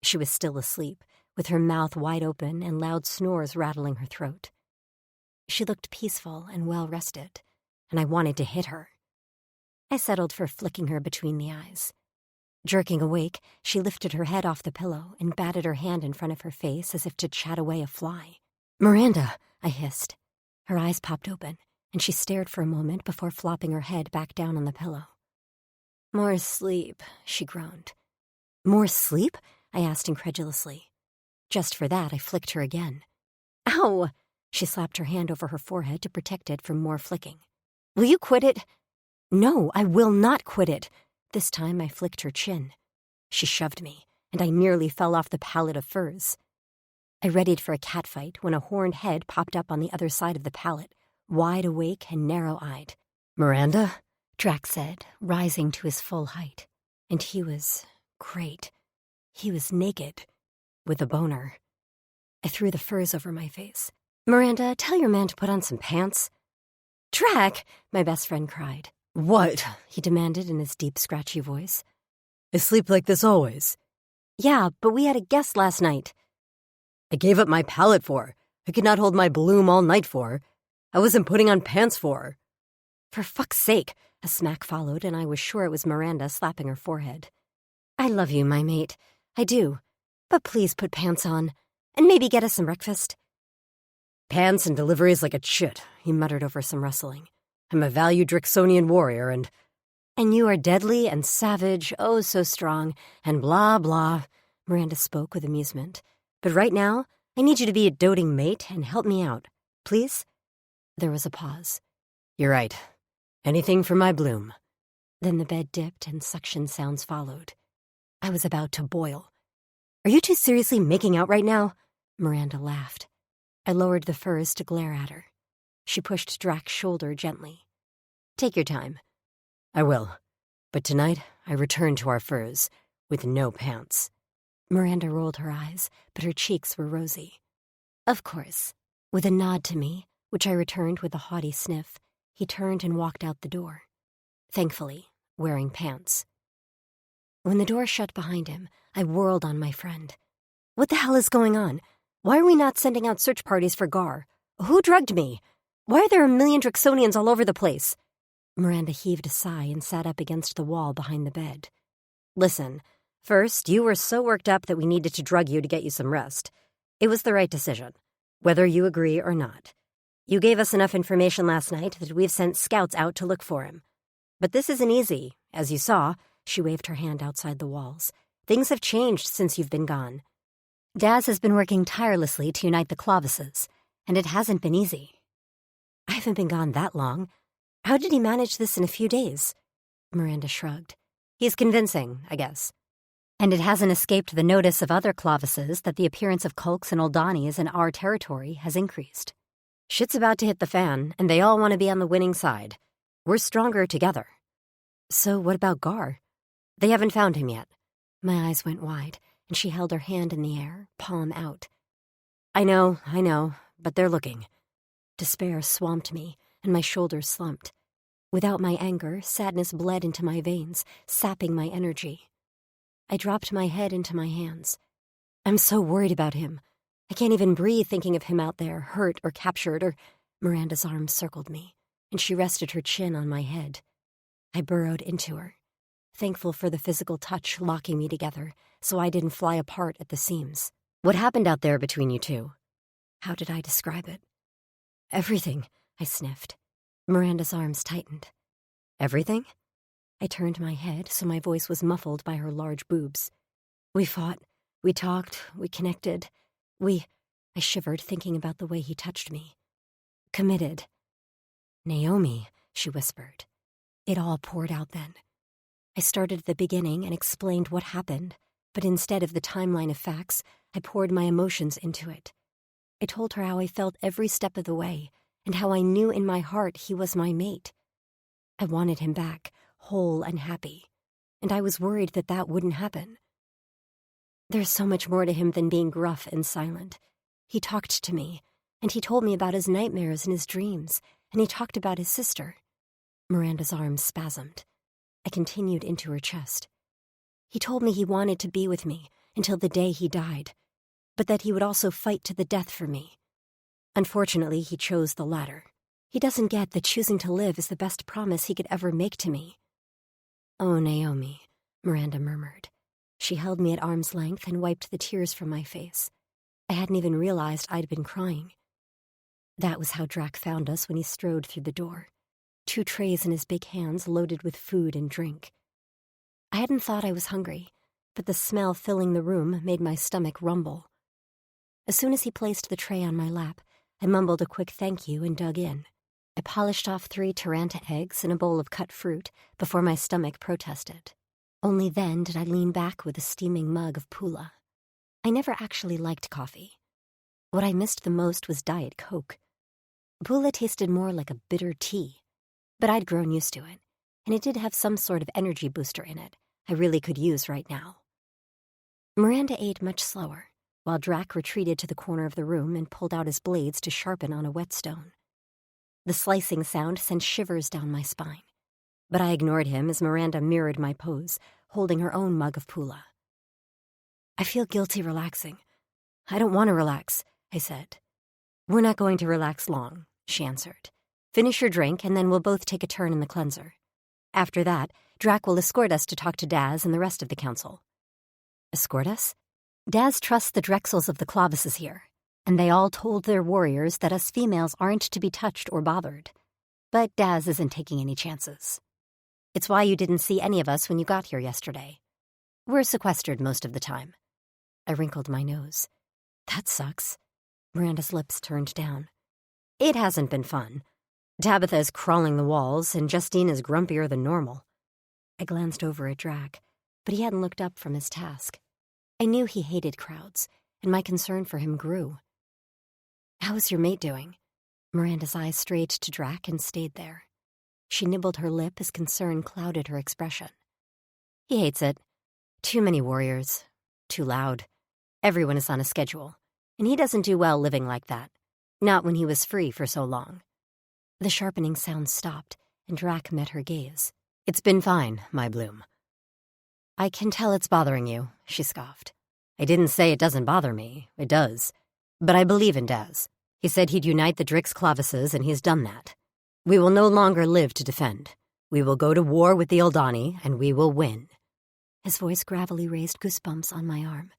She was still asleep, with her mouth wide open and loud snores rattling her throat. She looked peaceful and well-rested, and I wanted to hit her. I settled for flicking her between the eyes. Jerking awake, she lifted her head off the pillow and batted her hand in front of her face as if to chat away a fly. "Miranda," I hissed. Her eyes popped open, and she stared for a moment before flopping her head back down on the pillow. "More sleep," she groaned. "More sleep?" I asked incredulously. Just for that, I flicked her again. "Ow!" She slapped her hand over her forehead to protect it from more flicking. "Will you quit it?" "No, I will not quit it." This time I flicked her chin. She shoved me, and I nearly fell off the pallet of furs. I readied for a catfight when a horned head popped up on the other side of the pallet, wide awake and narrow-eyed. "Miranda?" Drax said, rising to his full height. And he was great. He was naked, with a boner. I threw the furs over my face. "Miranda, tell your man to put on some pants." "Drac!" my best friend cried. "What?" he demanded in his deep, scratchy voice. "I sleep like this always." "Yeah, but we had a guest last night." "I gave up my pallet for. I could not hold my bloom all night for. I wasn't putting on pants for." "For fuck's sake," a smack followed, and I was sure it was Miranda slapping her forehead. "I love you, my mate. I do. But please put pants on, and maybe get us some breakfast." "Pants and deliveries like a chit," he muttered over some rustling. "I'm a valued Drixonian warrior, and you are deadly and savage, oh so strong, and blah, blah," Miranda spoke with amusement. "But right now, I need you to be a doting mate and help me out. Please?" There was a pause. "You're right. Anything for my bloom." Then the bed dipped and suction sounds followed. I was about to boil. "Are you two seriously making out right now?" Miranda laughed. I lowered the furs to glare at her. She pushed Drax's shoulder gently. "Take your time." "I will. But tonight, I return to our furs, with no pants." Miranda rolled her eyes, but her cheeks were rosy. "Of course." With a nod to me, which I returned with a haughty sniff, he turned and walked out the door. Thankfully, wearing pants. When the door shut behind him, I whirled on my friend. "What the hell is going on? Why are we not sending out search parties for Gar? Who drugged me? Why are there a million Drixonians all over the place?" Miranda heaved a sigh and sat up against the wall behind the bed. "Listen, first, you were so worked up that we needed to drug you to get you some rest. It was the right decision, whether you agree or not. You gave us enough information last night that we've sent scouts out to look for him. But this isn't easy. As you saw," she waved her hand outside the walls, "things have changed since you've been gone. Daz has been working tirelessly to unite the Clovises, and it hasn't been easy." "I haven't been gone that long. How did he manage this in a few days?" Miranda shrugged. "He's convincing, I guess. And it hasn't escaped the notice of other Clovises that the appearance of Kolks and Oldanis in our territory has increased. Shit's about to hit the fan, and they all want to be on the winning side. We're stronger together." "So what about Gar?" "They haven't found him yet." My eyes went wide, and she held her hand in the air, palm out. I know, but they're looking." Despair swamped me, and my shoulders slumped. Without my anger, sadness bled into my veins, sapping my energy. I dropped my head into my hands. "I'm so worried about him. I can't even breathe thinking of him out there, hurt or captured or—" Miranda's arms circled me, and she rested her chin on my head. I burrowed into her, thankful for the physical touch locking me together so I didn't fly apart at the seams. What happened out there between you two? How did I describe it? Everything, I sniffed. Miranda's arms tightened. Everything? I turned my head so my voice was muffled by her large boobs. We fought, we talked, we connected. I shivered thinking about the way he touched me. Committed. Naomi, she whispered. It all poured out then. I started at the beginning and explained what happened, but instead of the timeline of facts, I poured my emotions into it. I told her how I felt every step of the way, and how I knew in my heart he was my mate. I wanted him back, whole and happy, and I was worried that that wouldn't happen. There's so much more to him than being gruff and silent. He talked to me, and he told me about his nightmares and his dreams, and he talked about his sister. Miranda's arms spasmed. I continued into her chest. He told me he wanted to be with me until the day he died, but that he would also fight to the death for me. Unfortunately, he chose the latter. He doesn't get that choosing to live is the best promise he could ever make to me. Oh, Naomi, Miranda murmured. She held me at arm's length and wiped the tears from my face. I hadn't even realized I'd been crying. That was how Drac found us when he strode through the door, 2 trays in his big hands loaded with food and drink. I hadn't thought I was hungry, but the smell filling the room made my stomach rumble. As soon as he placed the tray on my lap, I mumbled a quick thank you and dug in. I polished off 3 Taranta eggs and a bowl of cut fruit before my stomach protested. Only then did I lean back with a steaming mug of pula. I never actually liked coffee. What I missed the most was Diet Coke. Pula tasted more like a bitter tea, but I'd grown used to it, and it did have some sort of energy booster in it I really could use right now. Miranda ate much slower, while Drac retreated to the corner of the room and pulled out his blades to sharpen on a whetstone. The slicing sound sent shivers down my spine, but I ignored him as Miranda mirrored my pose, holding her own mug of pula. I feel guilty relaxing. I don't want to relax, I said. We're not going to relax long, she answered. Finish your drink, and then we'll both take a turn in the cleanser. After that, Drac will escort us to talk to Daz and the rest of the council. Escort us? Daz trusts the Drexels of the Clavises here, and they all told their warriors that us females aren't to be touched or bothered. But Daz isn't taking any chances. It's why you didn't see any of us when you got here yesterday. We're sequestered most of the time. I wrinkled my nose. That sucks. Miranda's lips turned down. It hasn't been fun. Tabitha is crawling the walls, and Justine is grumpier than normal. I glanced over at Drac, but he hadn't looked up from his task. I knew he hated crowds, and my concern for him grew. How is your mate doing? Miranda's eyes strayed to Drac and stayed there. She nibbled her lip as concern clouded her expression. He hates it. Too many warriors. Too loud. Everyone is on a schedule, and he doesn't do well living like that. Not when he was free for so long. The sharpening sound stopped, and Drac met her gaze. It's been fine, my bloom. I can tell it's bothering you, she scoffed. I didn't say it doesn't bother me. It does. But I believe in Daz. He said he'd unite the Drix Clavises, and he's done that. We will no longer live to defend. We will go to war with the Eldani, and we will win. His voice gravely raised goosebumps on my arm.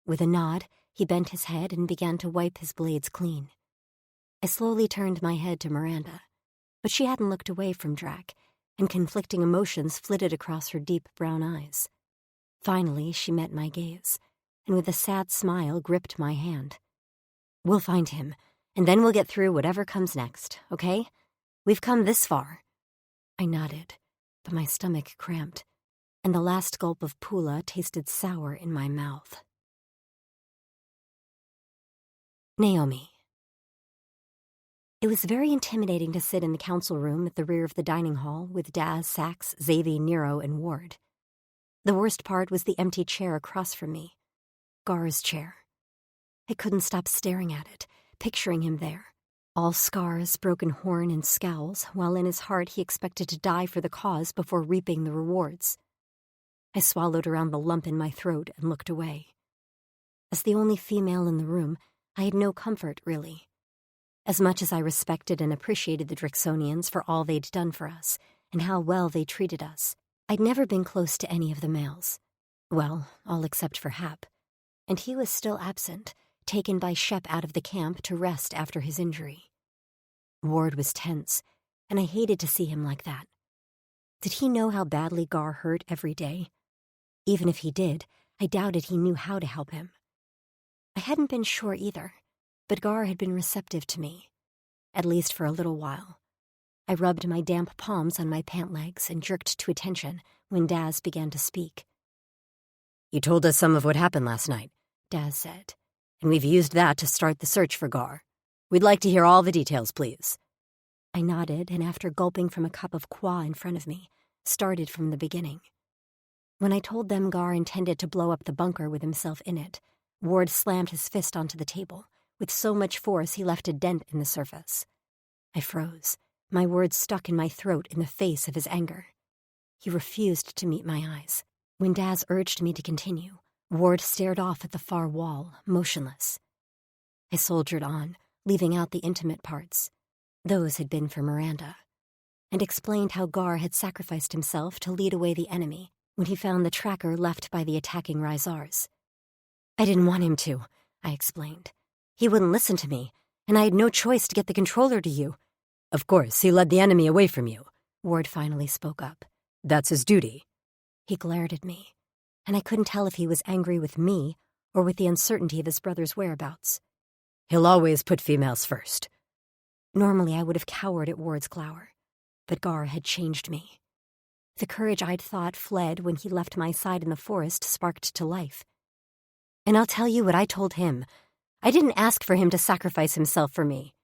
With a nod, he bent his head and began to wipe his blades clean. I slowly turned my head to Miranda, but she hadn't looked away from Drac, and conflicting emotions flitted across her deep brown eyes. Finally, she met my gaze, and with a sad smile gripped my hand. We'll find him, and then we'll get through whatever comes next, okay? We've come this far. I nodded, but my stomach cramped, and the last gulp of pula tasted sour in my mouth. Naomi. It was very intimidating to sit in the council room at the rear of the dining hall with Daz, Sax, Xavi, Nero, and Ward. The worst part was the empty chair across from me. Gar's chair. I couldn't stop staring at it, picturing him there. All scars, broken horn, and scowls, while in his heart he expected to die for the cause before reaping the rewards. I swallowed around the lump in my throat and looked away. As the only female in the room, I had no comfort, really. As much as I respected and appreciated the Drixonians for all they'd done for us, and how well they treated us. I'd never been close to any of the males. Well, all except for Hap. And he was still absent, taken by Shep out of the camp to rest after his injury. Ward was tense, and I hated to see him like that. Did he know how badly Gar hurt every day? Even if he did, I doubted he knew how to help him. I hadn't been sure either, but Gar had been receptive to me, at least for a little while. I rubbed my damp palms on my pant legs and jerked to attention when Daz began to speak. "You told us some of what happened last night," Daz said, "and we've used that to start the search for Gar. We'd like to hear all the details, please." I nodded, and after gulping from a cup of qua in front of me, started from the beginning. When I told them Gar intended to blow up the bunker with himself in it, Ward slammed his fist onto the table, with so much force he left a dent in the surface. I froze, my words stuck in my throat in the face of his anger. He refused to meet my eyes. When Daz urged me to continue, Ward stared off at the far wall, motionless. I soldiered on, leaving out the intimate parts. Those had been for Miranda, and explained how Gar had sacrificed himself to lead away the enemy when he found the tracker left by the attacking Rysars. "I didn't want him to," I explained. "He wouldn't listen to me, and I had no choice to get the controller to you." "Of course, he led the enemy away from you," Ward finally spoke up. "That's his duty." He glared at me, and I couldn't tell if he was angry with me or with the uncertainty of his brother's whereabouts. "He'll always put females first." Normally I would have cowered at Ward's glower, but Gar had changed me. The courage I'd thought fled when he left my side in the forest sparked to life. "And I'll tell you what I told him. I didn't ask for him to sacrifice himself for me."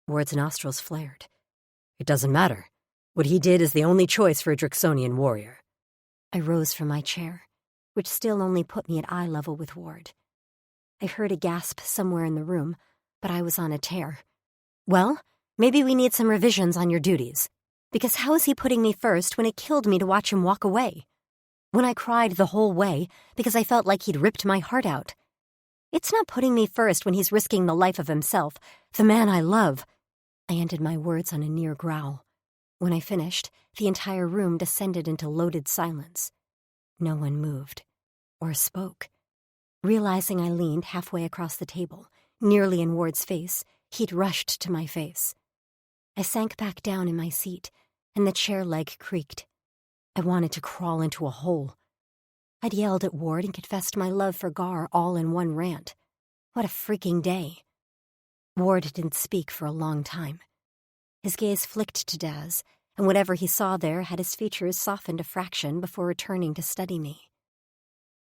Ward's nostrils flared. "It doesn't matter. What he did is the only choice for a Drixonian warrior." I rose from my chair, which still only put me at eye level with Ward. I heard a gasp somewhere in the room, but I was on a tear. "Well, maybe we need some revisions on your duties. Because how is he putting me first when it killed me to watch him walk away? When I cried the whole way because I felt like he'd ripped my heart out. It's not putting me first when he's risking the life of himself, the man I love." I ended my words on a near growl. When I finished, the entire room descended into loaded silence. No one moved or spoke. Realizing I leaned halfway across the table, nearly in Ward's face, he'd rushed to my face. I sank back down in my seat, and the chair leg creaked. I wanted to crawl into a hole. I'd yelled at Ward and confessed my love for Gar all in one rant. What a freaking day. Ward didn't speak for a long time. His gaze flicked to Daz, and whatever he saw there had his features softened a fraction before returning to study me.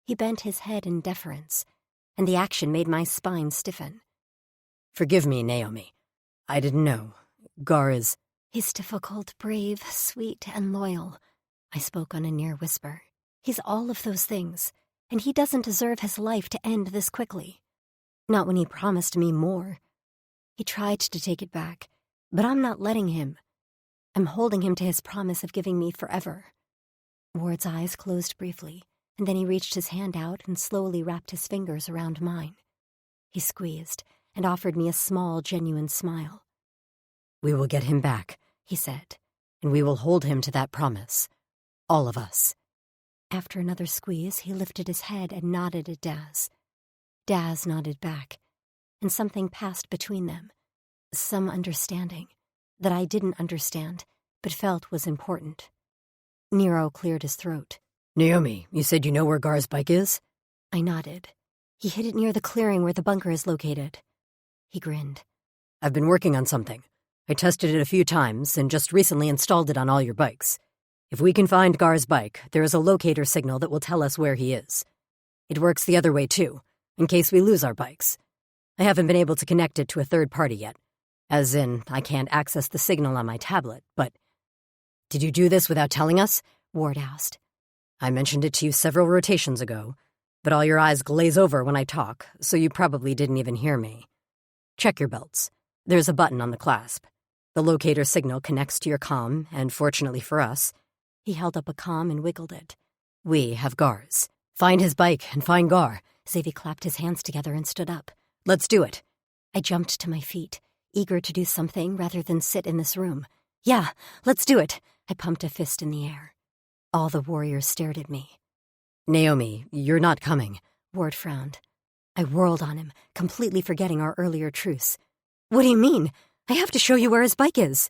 He bent his head in deference, and the action made my spine stiffen. "Forgive me, Naomi. I didn't know. Gar is—" "He's difficult, brave, sweet, and loyal," I spoke on a near whisper. "He's all of those things, and he doesn't deserve his life to end this quickly. Not when he promised me more. He tried to take it back, but I'm not letting him. I'm holding him to his promise of giving me forever." Ward's eyes closed briefly, and then he reached his hand out and slowly wrapped his fingers around mine. He squeezed and offered me a small, genuine smile. "We will get him back," he said, "and we will hold him to that promise. All of us." After another squeeze, he lifted his head and nodded at Daz. Daz nodded back, and something passed between them. Some understanding that I didn't understand, but felt was important. Nero cleared his throat. "Naomi, you said you know where Gar's bike is?" I nodded. "He hid it near the clearing where the bunker is located." He grinned. "I've been working on something. I tested it a few times and just recently installed it on all your bikes. If we can find Gar's bike, there is a locator signal that will tell us where he is. It works the other way too, in case we lose our bikes. I haven't been able to connect it to a third party yet. As in, I can't access the signal on my tablet, but—" "Did you do this without telling us?" Ward asked. "I mentioned it to you several rotations ago, but all your eyes glaze over when I talk, so you probably didn't even hear me. Check your belts. There's a button on the clasp. The locator signal connects to your comm, and fortunately for us—" He held up a comm and wiggled it. "We have Gar's. Find his bike and find Gar." Xavi clapped his hands together and stood up. "Let's do it." I jumped to my feet, eager to do something rather than sit in this room. "Yeah, let's do it. I pumped a fist in the air. All the warriors stared at me. Naomi, you're not coming. Ward frowned. I whirled on him, completely forgetting our earlier truce. What do you mean? I have to show you where his bike is.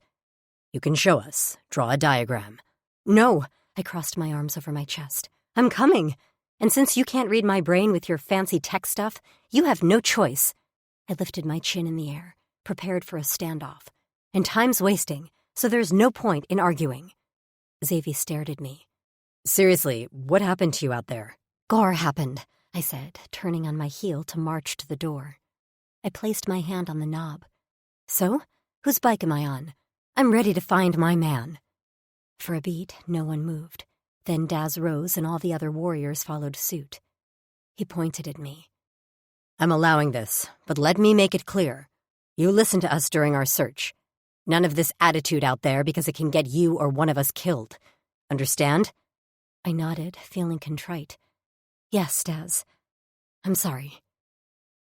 You can show us. Draw a diagram. No, I crossed my arms over my chest. I'm coming. And since you can't read my brain with your fancy tech stuff, you have no choice. I lifted my chin in the air, prepared for a standoff. And time's wasting, so there's no point in arguing. Xavier stared at me. Seriously, what happened to you out there? Gar happened, I said, turning on my heel to march to the door. I placed my hand on the knob. So, whose bike am I on? I'm ready to find my man. For a beat, no one moved. Then Daz rose and all the other warriors followed suit. He pointed at me. I'm allowing this, but let me make it clear. You listened to us during our search. None of this attitude out there because it can get you or one of us killed. Understand? I nodded, feeling contrite. Yes, Daz. I'm sorry.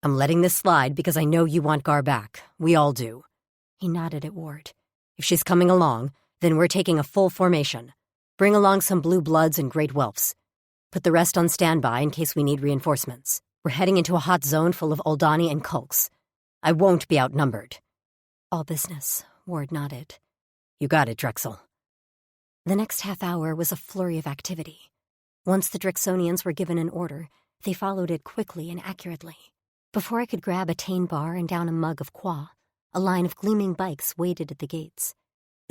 I'm letting this slide because I know you want Gar back. We all do. He nodded at Ward. If she's coming along, then we're taking a full formation. Bring along some blue bloods and great whelps. Put the rest on standby in case we need reinforcements. We're heading into a hot zone full of Oldani and Kulks. I won't be outnumbered. All business, Ward nodded. You got it, Drexel. The next half hour was a flurry of activity. Once the Drexonians were given an order, they followed it quickly and accurately. Before I could grab a Tane bar and down a mug of qua, a line of gleaming bikes waited at the gates.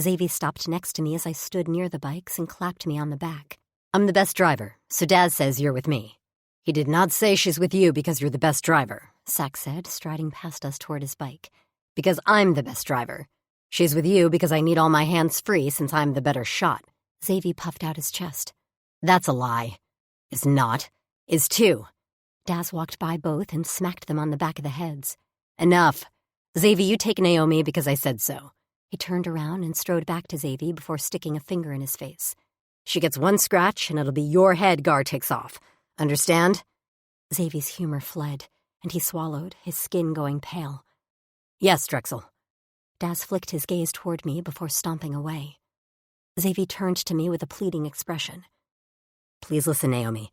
Xavier stopped next to me as I stood near the bikes and clapped me on the back. I'm the best driver, so Daz says you're with me. He did not say she's with you because you're the best driver, Sack said, striding past us toward his bike. Because I'm the best driver. She's with you because I need all my hands free since I'm the better shot. Xavier puffed out his chest. That's a lie. Is not. Is too. Daz walked by both and smacked them on the back of the heads. Enough. Xavier, you take Naomi because I said so. He turned around and strode back to Xavier before sticking a finger in his face. She gets one scratch and it'll be your head Gar takes off. Understand? Xavier's humor fled, and he swallowed, his skin going pale. Yes, Drexel. Daz flicked his gaze toward me before stomping away. Xavier turned to me with a pleading expression. Please listen, Naomi.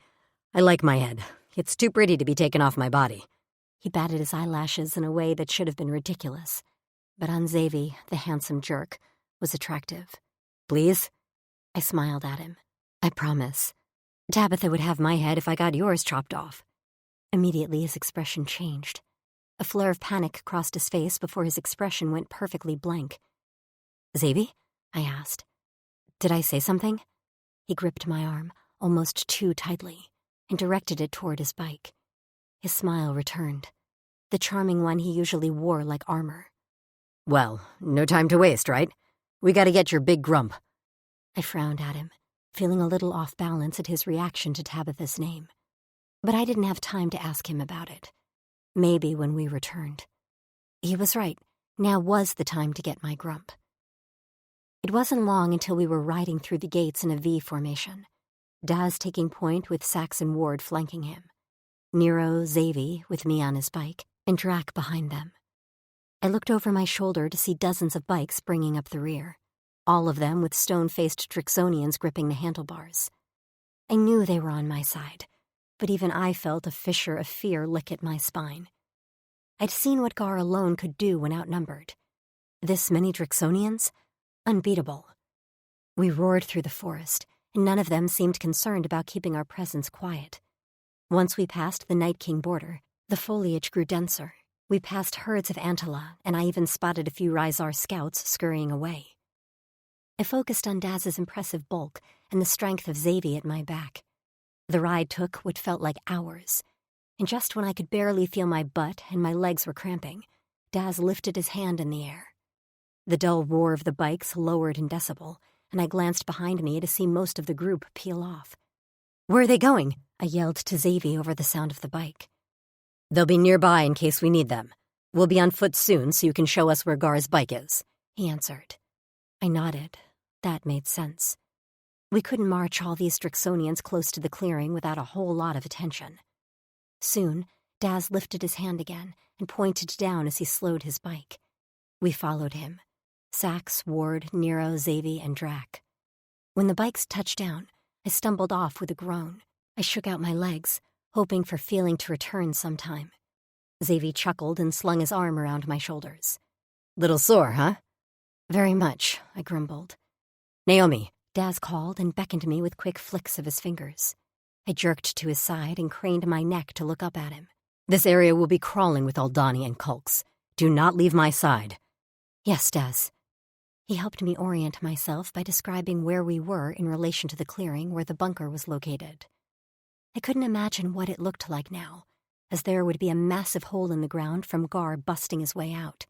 I like my head. It's too pretty to be taken off my body. He batted his eyelashes in a way that should have been ridiculous. But on Xavier, the handsome jerk, was attractive. Please? I smiled at him. I promise. Tabitha would have my head if I got yours chopped off. Immediately, his expression changed. A flare of panic crossed his face before his expression went perfectly blank. Xavier? I asked. Did I say something? He gripped my arm, almost too tightly, and directed it toward his bike. His smile returned, the charming one he usually wore like armor. Well, no time to waste, right? We gotta get your big grump. I frowned at him, feeling a little off balance at his reaction to Tabitha's name. But I didn't have time to ask him about it. Maybe when we returned. He was right. Now was the time to get my grump. It wasn't long until we were riding through the gates in a V formation, Daz taking point with Saxon Ward flanking him, Nero, Xavier with me on his bike, and Drac behind them. I looked over my shoulder to see dozens of bikes bringing up the rear, all of them with stone-faced Drixonians gripping the handlebars. I knew they were on my side, but even I felt a fissure of fear lick at my spine. I'd seen what Gar alone could do when outnumbered. This many Drixonians? Unbeatable. We roared through the forest, and none of them seemed concerned about keeping our presence quiet. Once we passed the Night King border, the foliage grew denser. We passed herds of antela, and I even spotted a few Rysar scouts scurrying away. I focused on Daz's impressive bulk and the strength of Xavier at my back. The ride took what felt like hours, and just when I could barely feel my butt and my legs were cramping, Daz lifted his hand in the air. The dull roar of the bikes lowered in decibel, and I glanced behind me to see most of the group peel off. "Where are they going?" I yelled to Xavier over the sound of the bike. They'll be nearby in case we need them. We'll be on foot soon so you can show us where Gar's bike is, he answered. I nodded. That made sense. We couldn't march all these Drixonians close to the clearing without a whole lot of attention. Soon, Daz lifted his hand again and pointed down as he slowed his bike. We followed him. Sax, Ward, Nero, Xavier, and Drac. When the bikes touched down, I stumbled off with a groan. I shook out my legs, hoping for feeling to return sometime. Xavier chuckled and slung his arm around my shoulders. Little sore, huh? Very much, I grumbled. Naomi, Daz called and beckoned me with quick flicks of his fingers. I jerked to his side and craned my neck to look up at him. This area will be crawling with Aldani and Kulks. Do not leave my side. Yes, Daz. He helped me orient myself by describing where we were in relation to the clearing where the bunker was located. I couldn't imagine what it looked like now, as there would be a massive hole in the ground from Gar busting his way out.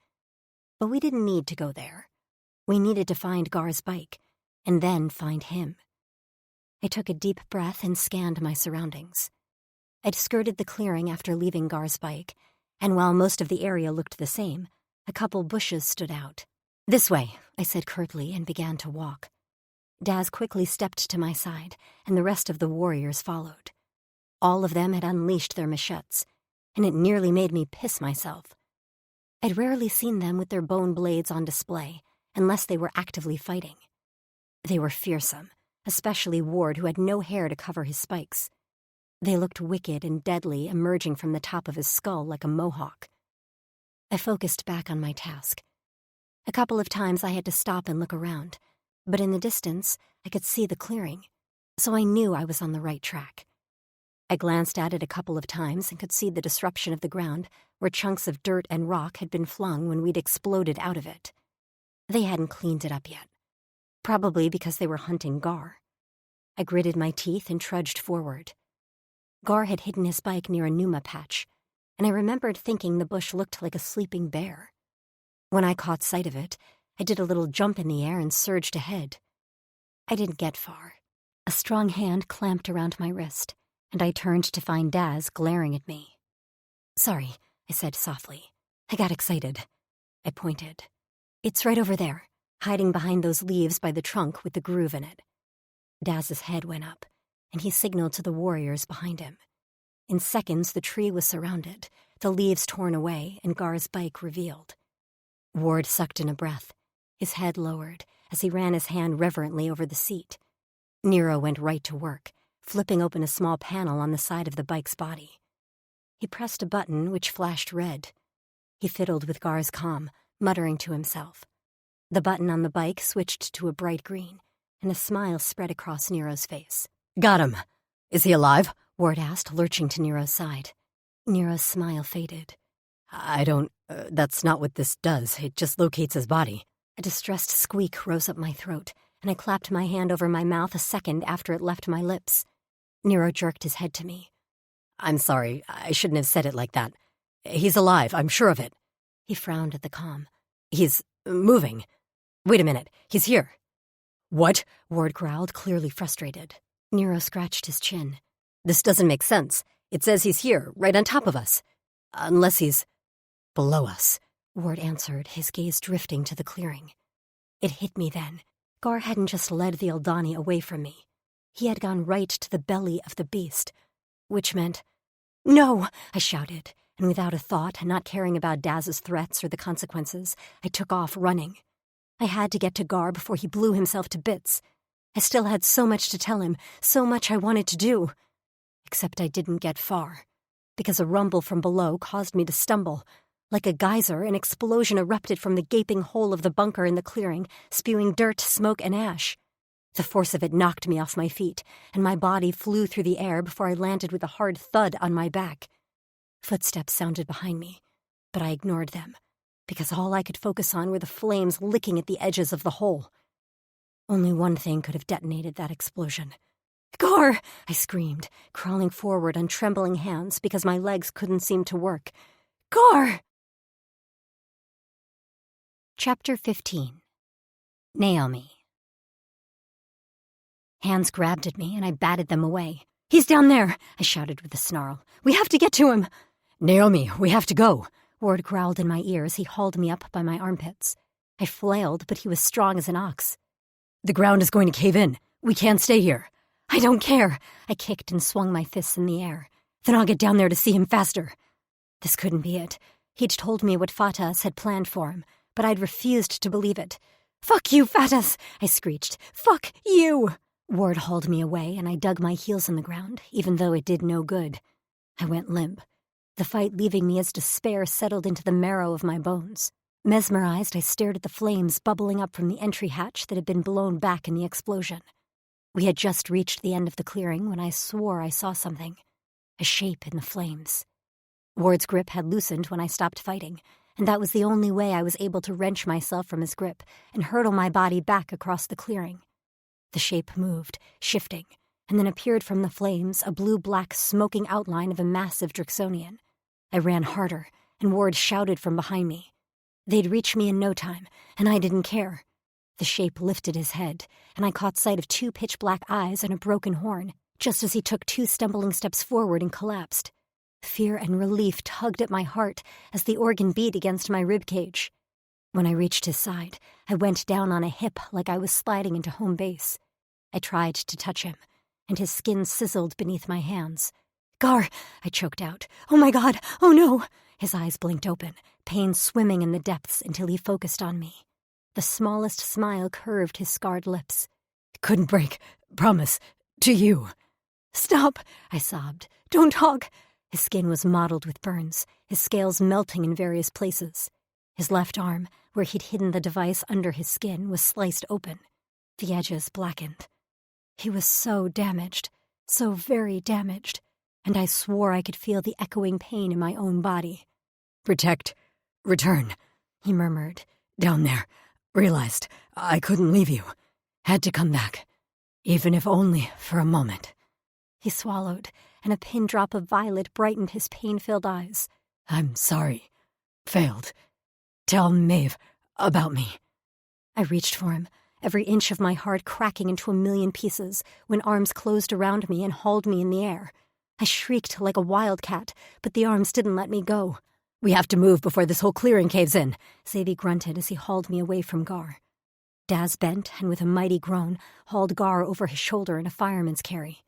But we didn't need to go there. We needed to find Gar's bike, and then find him. I took a deep breath and scanned my surroundings. I'd skirted the clearing after leaving Gar's bike, and while most of the area looked the same, a couple bushes stood out. This way, I said curtly and began to walk. Daz quickly stepped to my side, and the rest of the warriors followed. All of them had unleashed their machetes, and it nearly made me piss myself. I'd rarely seen them with their bone blades on display, unless they were actively fighting. They were fearsome, especially Ward, who had no hair to cover his spikes. They looked wicked and deadly, emerging from the top of his skull like a mohawk. I focused back on my task. A couple of times I had to stop and look around, but in the distance I could see the clearing, so I knew I was on the right track. I glanced at it a couple of times and could see the disruption of the ground where chunks of dirt and rock had been flung when we'd exploded out of it. They hadn't cleaned it up yet, probably because they were hunting Gar. I gritted my teeth and trudged forward. Gar had hidden his bike near a Numa patch, and I remembered thinking the bush looked like a sleeping bear. When I caught sight of it, I did a little jump in the air and surged ahead. I didn't get far. A strong hand clamped around my wrist, and I turned to find Daz glaring at me. Sorry, I said softly. I got excited. I pointed. It's right over there, hiding behind those leaves by the trunk with the groove in it. Daz's head went up, and he signaled to the warriors behind him. In seconds, the tree was surrounded, the leaves torn away, and Gar's bike revealed. Ward sucked in a breath, his head lowered, as he ran his hand reverently over the seat. Nero went right to work, flipping open a small panel on the side of the bike's body. He pressed a button which flashed red. He fiddled with Gar's comm, muttering to himself. The button on the bike switched to a bright green, and a smile spread across Nero's face. Got him. Is he alive? Ward asked, lurching to Nero's side. Nero's smile faded. That's not what this does. It just locates his body. A distressed squeak rose up my throat, and I clapped my hand over my mouth a second after it left my lips. Nero jerked his head to me. I'm sorry. I shouldn't have said it like that. He's alive. I'm sure of it. He frowned at the comm. He's moving. Wait a minute. He's here. What? Ward growled, clearly frustrated. Nero scratched his chin. This doesn't make sense. It says he's here, right on top of us. Unless he's below us, Ward answered, his gaze drifting to the clearing. It hit me then. Gar hadn't just led the Aldani away from me. He had gone right to the belly of the beast, which meant, "No!" I shouted, and without a thought, not caring about Daz's threats or the consequences, I took off running. I had to get to Gar before he blew himself to bits. I still had so much to tell him, so much I wanted to do. Except I didn't get far, because a rumble from below caused me to stumble. Like a geyser, an explosion erupted from the gaping hole of the bunker in the clearing, spewing dirt, smoke, and ash. The force of it knocked me off my feet, and my body flew through the air before I landed with a hard thud on my back. Footsteps sounded behind me, but I ignored them, because all I could focus on were the flames licking at the edges of the hole. Only one thing could have detonated that explosion. "Gar!" I screamed, crawling forward on trembling hands because my legs couldn't seem to work. "Gar!" Chapter 15. Naomi. Hands grabbed at me, and I batted them away. "He's down there!" I shouted with a snarl. "We have to get to him!" "Naomi, we have to go!" Ward growled in my ear as he hauled me up by my armpits. I flailed, but he was strong as an ox. "The ground is going to cave in. We can't stay here." "I don't care!" I kicked and swung my fists in the air. "Then I'll get down there to see him faster." This couldn't be it. He'd told me what Fatas had planned for him, but I'd refused to believe it. "Fuck you, Fatus!" I screeched. "Fuck you!" Ward hauled me away, and I dug my heels in the ground, even though it did no good. I went limp, the fight leaving me as despair settled into the marrow of my bones. Mesmerized, I stared at the flames bubbling up from the entry hatch that had been blown back in the explosion. We had just reached the end of the clearing when I swore I saw something, a shape in the flames. Ward's grip had loosened when I stopped fighting, and that was the only way I was able to wrench myself from his grip and hurtle my body back across the clearing. The shape moved, shifting, and then appeared from the flames, a blue-black smoking outline of a massive Drixonian. I ran harder, and Ward shouted from behind me. They'd reach me in no time, and I didn't care. The shape lifted his head, and I caught sight of 2 pitch-black eyes and a broken horn, just as he took 2 stumbling steps forward and collapsed. Fear and relief tugged at my heart as the organ beat against my ribcage. When I reached his side, I went down on a hip like I was sliding into home base. I tried to touch him, and his skin sizzled beneath my hands. "Gar!" I choked out. "Oh my God! Oh no!" His eyes blinked open, pain swimming in the depths until he focused on me. The smallest smile curved his scarred lips. "Couldn't break, promise, to you." "Stop," I sobbed. "Don't talk." His skin was mottled with burns, his scales melting in various places. His left arm, where he'd hidden the device under his skin, was sliced open. The edges blackened. He was so damaged, so very damaged, and I swore I could feel the echoing pain in my own body. "Protect, return," he murmured. "Down there. Realized I couldn't leave you. Had to come back, even if only for a moment." He swallowed, and a pin drop of violet brightened his pain-filled eyes. "I'm sorry. Failed. Tell Maeve about me." I reached for him, every inch of my heart cracking into a million pieces when arms closed around me and hauled me in the air. I shrieked like a wildcat, but the arms didn't let me go. "We have to move before this whole clearing caves in," Xavi grunted as he hauled me away from Gar. Daz bent and with a mighty groan hauled Gar over his shoulder in a fireman's carry.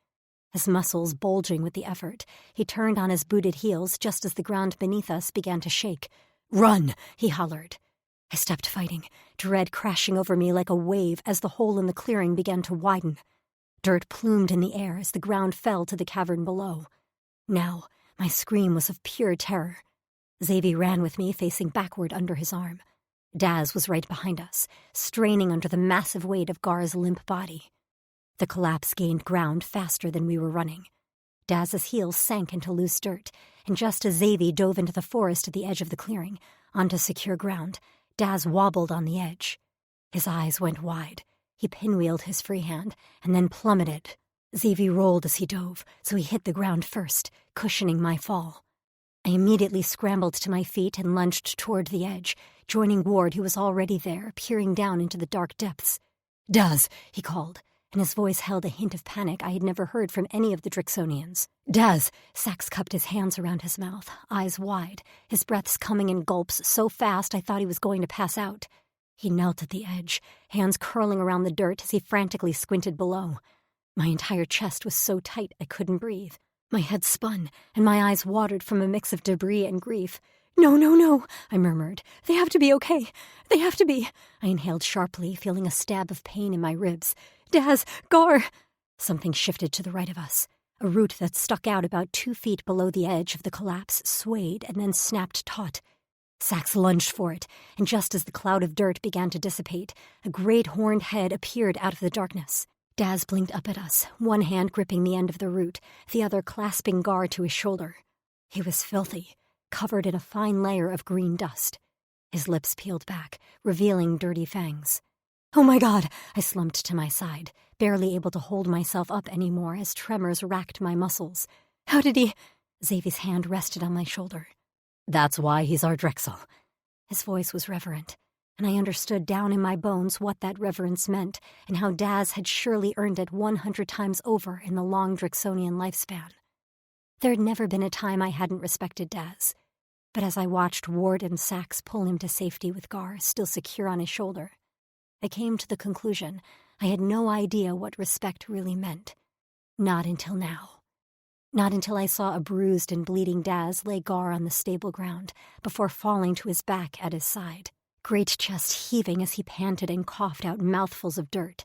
His muscles bulging with the effort, he turned on his booted heels just as the ground beneath us began to shake. "Run!" he hollered. I stopped fighting, dread crashing over me like a wave as the hole in the clearing began to widen. Dirt plumed in the air as the ground fell to the cavern below. Now, my scream was of pure terror. Xavi ran with me, facing backward under his arm. Daz was right behind us, straining under the massive weight of Gar's limp body. The collapse gained ground faster than we were running. Daz's heels sank into loose dirt, and just as Xavi dove into the forest at the edge of the clearing, onto secure ground, Daz wobbled on the edge. His eyes went wide. He pinwheeled his free hand, and then plummeted. Xavi rolled as he dove, so he hit the ground first, cushioning my fall. I immediately scrambled to my feet and lunged toward the edge, joining Ward, who was already there, peering down into the dark depths. "Daz," he called, and his voice held a hint of panic I had never heard from any of the Drixonians. "Daz!" Sax cupped his hands around his mouth, eyes wide, his breaths coming in gulps so fast I thought he was going to pass out. He knelt at the edge, hands curling around the dirt as he frantically squinted below. My entire chest was so tight I couldn't breathe. My head spun, and my eyes watered from a mix of debris and grief. "No, no, no," I murmured. "They have to be okay. They have to be." I inhaled sharply, feeling a stab of pain in my ribs. "Daz! Gar!" Something shifted to the right of us. A root that stuck out about 2 feet below the edge of the collapse swayed and then snapped taut. Sax lunged for it, and just as the cloud of dirt began to dissipate, a great horned head appeared out of the darkness. Daz blinked up at us, one hand gripping the end of the root, the other clasping Gar to his shoulder. He was filthy, covered in a fine layer of green dust. His lips peeled back, revealing dirty fangs. "Oh my God!" I slumped to my side, barely able to hold myself up anymore as tremors racked my muscles. "How did he—" Xavi's hand rested on my shoulder. "That's why he's our Drexel." His voice was reverent, and I understood down in my bones what that reverence meant and how Daz had surely earned it 100 times over in the long Drixonian lifespan. There had never been a time I hadn't respected Daz, but as I watched Ward and Sax pull him to safety with Gar still secure on his shoulder, I came to the conclusion I had no idea what respect really meant. Not until now. Not until I saw a bruised and bleeding Daz lay Gar on the stable ground before falling to his back at his side. great chest heaving as he panted and coughed out mouthfuls of dirt.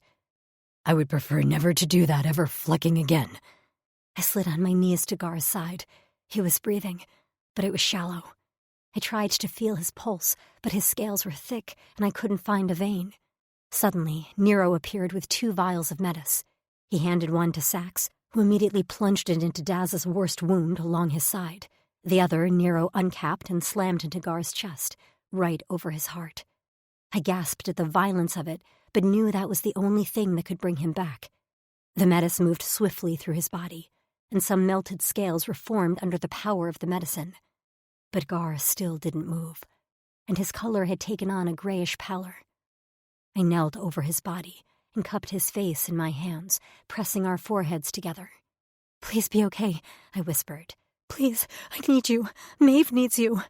I would prefer never to do that ever flecking again. I slid on my knees to Gar's side. He was breathing, but it was shallow. I tried to feel his pulse, but his scales were thick, and I couldn't find a vein. Suddenly, Nero appeared with 2 vials of Metis. He handed one to Sax, who immediately plunged it into Daz's worst wound along his side. The other, Nero uncapped and slammed into Gar's chest, right over his heart. I gasped at the violence of it, but knew that was the only thing that could bring him back. The Metis moved swiftly through his body, and some melted scales were formed under the power of the medicine. But Gar still didn't move, and his color had taken on a grayish pallor. I knelt over his body and cupped his face in my hands, pressing our foreheads together. "Please be okay," I whispered. "Please, I need you. Maeve needs you."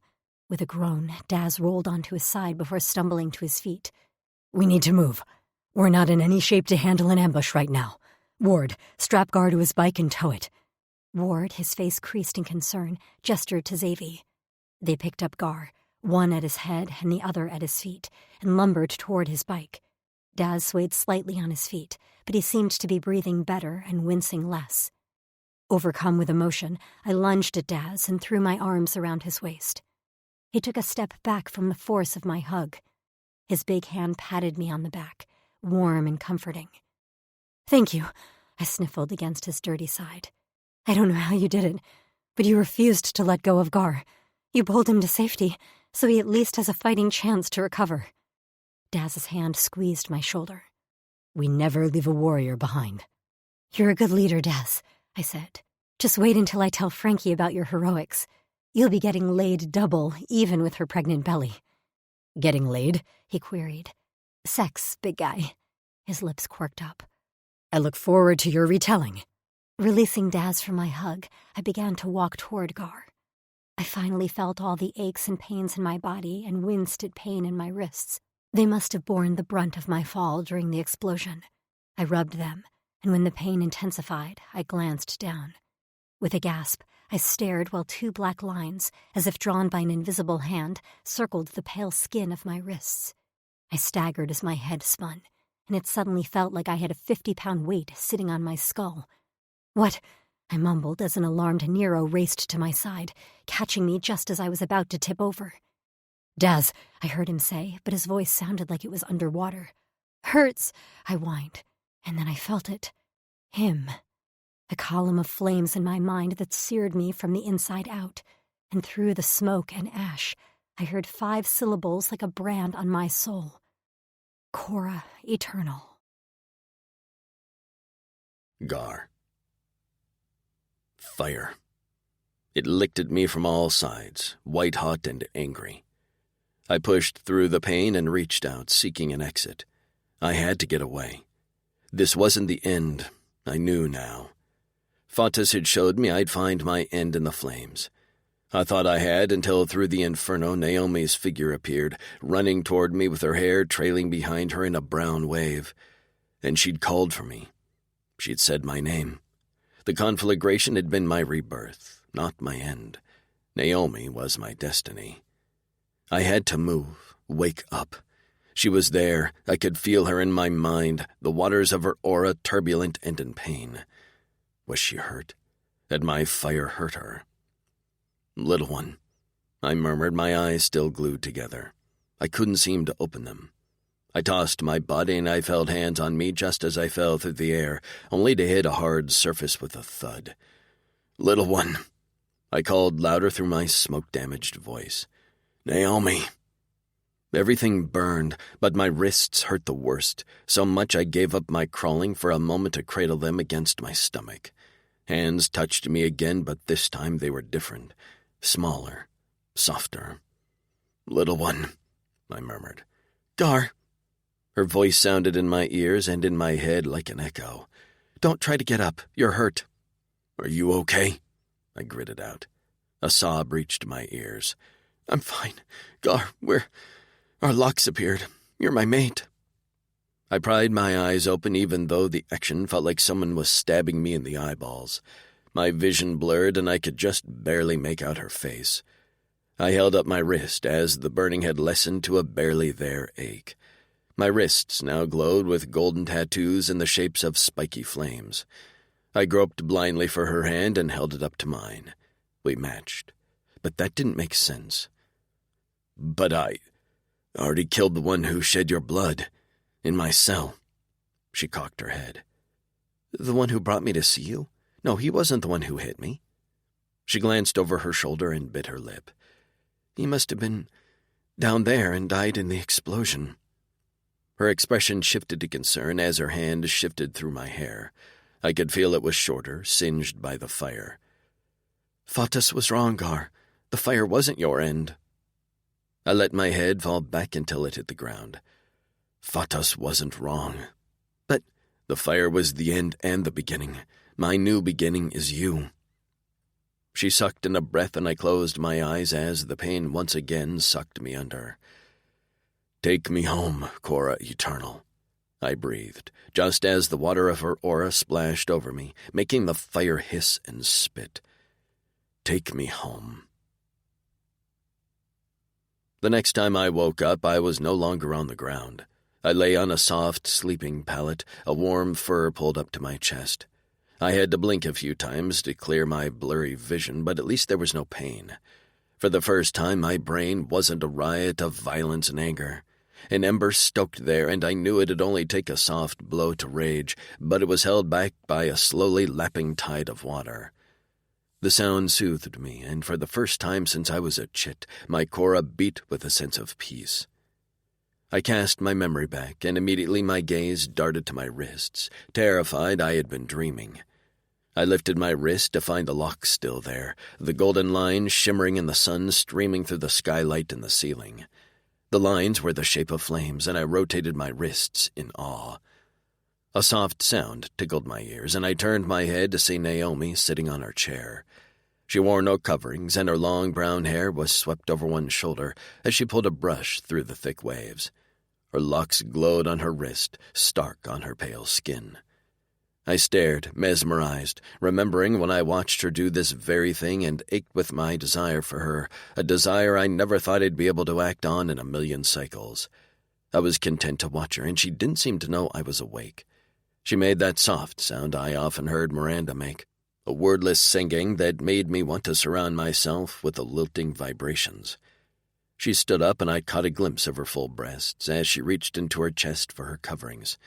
With a groan, Daz rolled onto his side before stumbling to his feet. "We need to move. We're not in any shape to handle an ambush right now. Ward, strap Gar to his bike and tow it." Ward, his face creased in concern, gestured to Xavi. They picked up Gar, one at his head and the other at his feet, and lumbered toward his bike. Daz swayed slightly on his feet, but he seemed to be breathing better and wincing less. Overcome with emotion, I lunged at Daz and threw my arms around his waist. He took a step back from the force of my hug. His big hand patted me on the back, warm and comforting. "Thank you," I sniffled against his dirty side. "I don't know how you did it, but you refused to let go of Gar. You pulled him to safety, so he at least has a fighting chance to recover." Daz's hand squeezed my shoulder. "We never leave a warrior behind." "You're a good leader, Daz," I said. "Just wait until I tell Frankie about your heroics. You'll be getting laid double, even with her pregnant belly." "Getting laid?" he queried. "Sex, big guy." His lips quirked up. "I look forward to your retelling." Releasing Daz from my hug, I began to walk toward Gar. I finally felt all the aches and pains in my body and winced at pain in my wrists. They must have borne the brunt of my fall during the explosion. I rubbed them, and when the pain intensified, I glanced down. With a gasp, I stared while 2 black lines, as if drawn by an invisible hand, circled the pale skin of my wrists. I staggered as my head spun, and it suddenly felt like I had a 50-pound weight sitting on my skull. "What?" I mumbled as an alarmed Nero raced to my side, catching me just as I was about to tip over. "Daz," I heard him say, but his voice sounded like it was underwater. "Hurts," I whined, and then I felt it. Him. A column of flames in my mind that seared me from the inside out, and through the smoke and ash, I heard 5 syllables like a brand on my soul. Cora Eternal. Gar. Fire. It licked at me from all sides, white-hot and angry. I pushed through the pain and reached out, seeking an exit. I had to get away. This wasn't the end, I knew now. Fatus had showed me I'd find my end in the flames. I thought I had until through the inferno Naomi's figure appeared, running toward me with her hair trailing behind her in a brown wave. And she'd called for me. She'd said my name. The conflagration had been my rebirth, not my end. Naomi was my destiny. I had to move, wake up. She was there. I could feel her in my mind, the waters of her aura turbulent and in pain. Was she hurt? Had my fire hurt her? "Little one," I murmured, my eyes still glued together. I couldn't seem to open them. I tossed my body and I felt hands on me just as I fell through the air, only to hit a hard surface with a thud. "Little one," I called louder through my smoke-damaged voice. "Naomi." Everything burned, but my wrists hurt the worst, so much I gave up my crawling for a moment to cradle them against my stomach. Hands touched me again, but this time they were different, smaller, softer. "Little one," I murmured. "Gar." Her voice sounded in my ears and in my head like an echo. "Don't try to get up. You're hurt." "Are you okay?" I gritted out. A sob reached my ears. "I'm fine. Gar, our locks appeared. You're my mate." I pried my eyes open even though the action felt like someone was stabbing me in the eyeballs. My vision blurred and I could just barely make out her face. I held up my wrist as the burning had lessened to a barely there ache. My wrists now glowed with golden tattoos in the shapes of spiky flames. I groped blindly for her hand and held it up to mine. We matched. But that didn't make sense. "But I already killed the one who shed your blood. In my cell." She cocked her head. "The one who brought me to see you? No, he wasn't the one who hit me." She glanced over her shoulder and bit her lip. "He must have been down there and died in the explosion." Her expression shifted to concern as her hand shifted through my hair. I could feel it was shorter, singed by the fire. "Fatus was wrong, Gar. The fire wasn't your end." I let my head fall back until it hit the ground. Fatus wasn't wrong. But the fire was the end and the beginning. My new beginning is you. She sucked in a breath and I closed my eyes as the pain once again sucked me under. "Take me home, Cora Eternal," I breathed, just as the water of her aura splashed over me, making the fire hiss and spit. "Take me home." The next time I woke up, I was no longer on the ground. I lay on a soft sleeping pallet, a warm fur pulled up to my chest. I had to blink a few times to clear my blurry vision, but at least there was no pain. For the first time, my brain wasn't a riot of violence and anger. An ember stoked there, and I knew it'd only take a soft blow to rage, but it was held back by a slowly lapping tide of water. The sound soothed me, and for the first time since I was a chit, my Cora beat with a sense of peace. I cast my memory back, and immediately my gaze darted to my wrists, terrified I had been dreaming. I lifted my wrist to find the lock still there, the golden lines shimmering in the sun streaming through the skylight in the ceiling. The lines were the shape of flames, and I rotated my wrists in awe. A soft sound tickled my ears, and I turned my head to see Naomi sitting on her chair. She wore no coverings, and her long brown hair was swept over one shoulder as she pulled a brush through the thick waves. Her locks glowed on her wrist, stark on her pale skin. I stared, mesmerized, remembering when I watched her do this very thing and ached with my desire for her, a desire I never thought I'd be able to act on in a million cycles. I was content to watch her, and she didn't seem to know I was awake. She made that soft sound I often heard Miranda make, a wordless singing that made me want to surround myself with the lilting vibrations. She stood up, and I caught a glimpse of her full breasts as she reached into her chest for her coverings.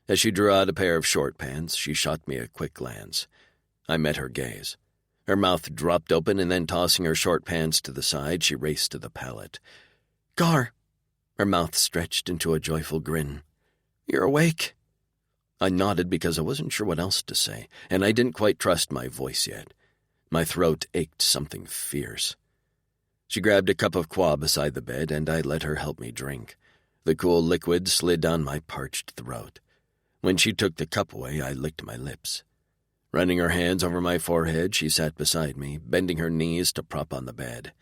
As she drew out a pair of short pants, she shot me a quick glance. I met her gaze. Her mouth dropped open, and then tossing her short pants to the side, she raced to the pallet. "Gar!" Her mouth stretched into a joyful grin. "You're awake." I nodded because I wasn't sure what else to say, and I didn't quite trust my voice yet. My throat ached something fierce. She grabbed a cup of qua beside the bed, and I let her help me drink. The cool liquid slid down my parched throat. When she took the cup away, I licked my lips. Running her hands over my forehead, she sat beside me, bending her knees to prop on the bed.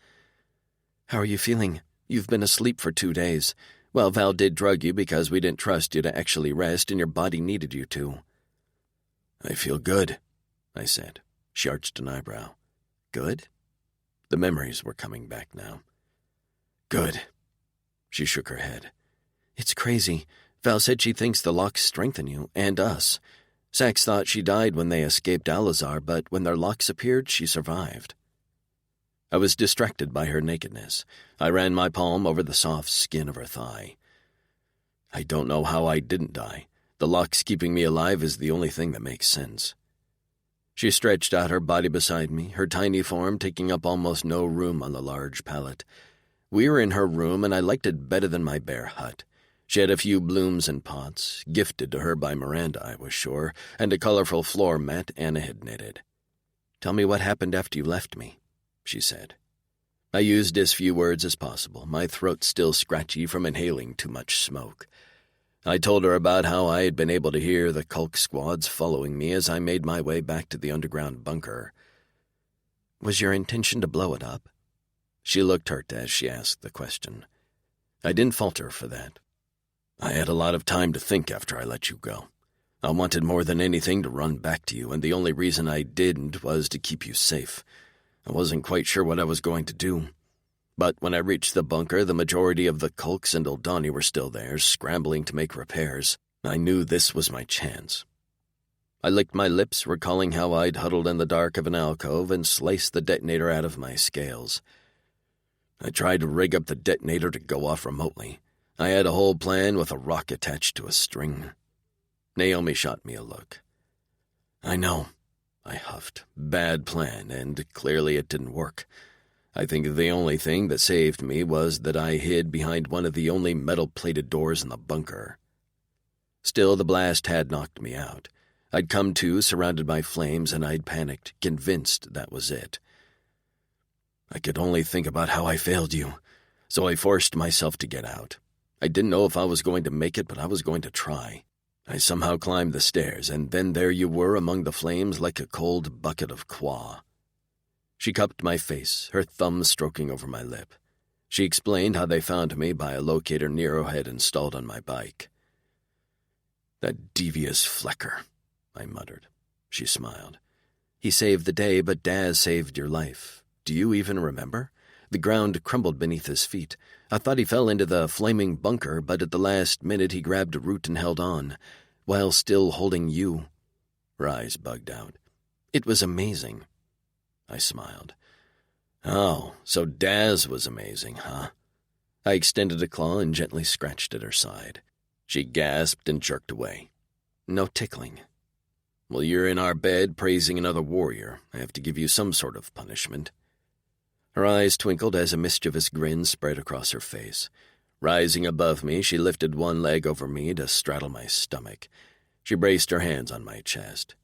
"How are you feeling? You've been asleep for 2 days. Well, Val did drug you because we didn't trust you to actually rest, and your body needed you to." "I feel good," I said. She arched an eyebrow. "Good?" The memories were coming back now. "Good." She shook her head. "It's crazy. Val said she thinks the locks strengthen you, and us. Sax thought she died when they escaped Alazar, but when their locks appeared, she survived." I was distracted by her nakedness. I ran my palm over the soft skin of her thigh. "I don't know how I didn't die. The locks keeping me alive is the only thing that makes sense." She stretched out her body beside me, her tiny form taking up almost no room on the large pallet. We were in her room, and I liked it better than my bare hut. She had a few blooms and pots, gifted to her by Miranda, I was sure, and a colorful floor mat Anna had knitted. "Tell me what happened after you left me," she said. I used as few words as possible, my throat still scratchy from inhaling too much smoke. I told her about how I had been able to hear the Kulk squads following me as I made my way back to the underground bunker. "Was your intention to blow it up?" She looked hurt as she asked the question. I didn't fault her for that. "I had a lot of time to think after I let you go. I wanted more than anything to run back to you, and the only reason I didn't was to keep you safe. I wasn't quite sure what I was going to do. But when I reached the bunker, the majority of the Kulks and Oldani were still there, scrambling to make repairs. I knew this was my chance. I licked my lips, recalling how I'd huddled in the dark of an alcove and sliced the detonator out of my scales. I tried to rig up the detonator to go off remotely. I had a whole plan with a rock attached to a string. Naomi shot me a look. I know, I huffed. Bad plan, and clearly it didn't work. I think the only thing that saved me was that I hid behind one of the only metal-plated doors in the bunker. Still, the blast had knocked me out. I'd come to, surrounded by flames, and I'd panicked, convinced that was it. I could only think about how I failed you, so I forced myself to get out. I didn't know if I was going to make it, but I was going to try. I somehow climbed the stairs, and then there you were among the flames like a cold bucket of quaw. She cupped my face, her thumb stroking over my lip. She explained how they found me by a locator Nero had installed on my bike. That devious Flecker, I muttered. She smiled. He saved the day, but Daz saved your life. Do you even remember? The ground crumbled beneath his feet. I thought he fell into the flaming bunker, but at the last minute he grabbed a root and held on, while still holding you. Her eyes bugged out. It was amazing. I smiled. Oh, so Daz was amazing, huh? I extended a claw and gently scratched at her side. She gasped and jerked away. No tickling. Well, you're in our bed praising another warrior. I have to give you some sort of punishment. Her eyes twinkled as a mischievous grin spread across her face. Rising above me, she lifted one leg over me to straddle my stomach. She braced her hands on my chest.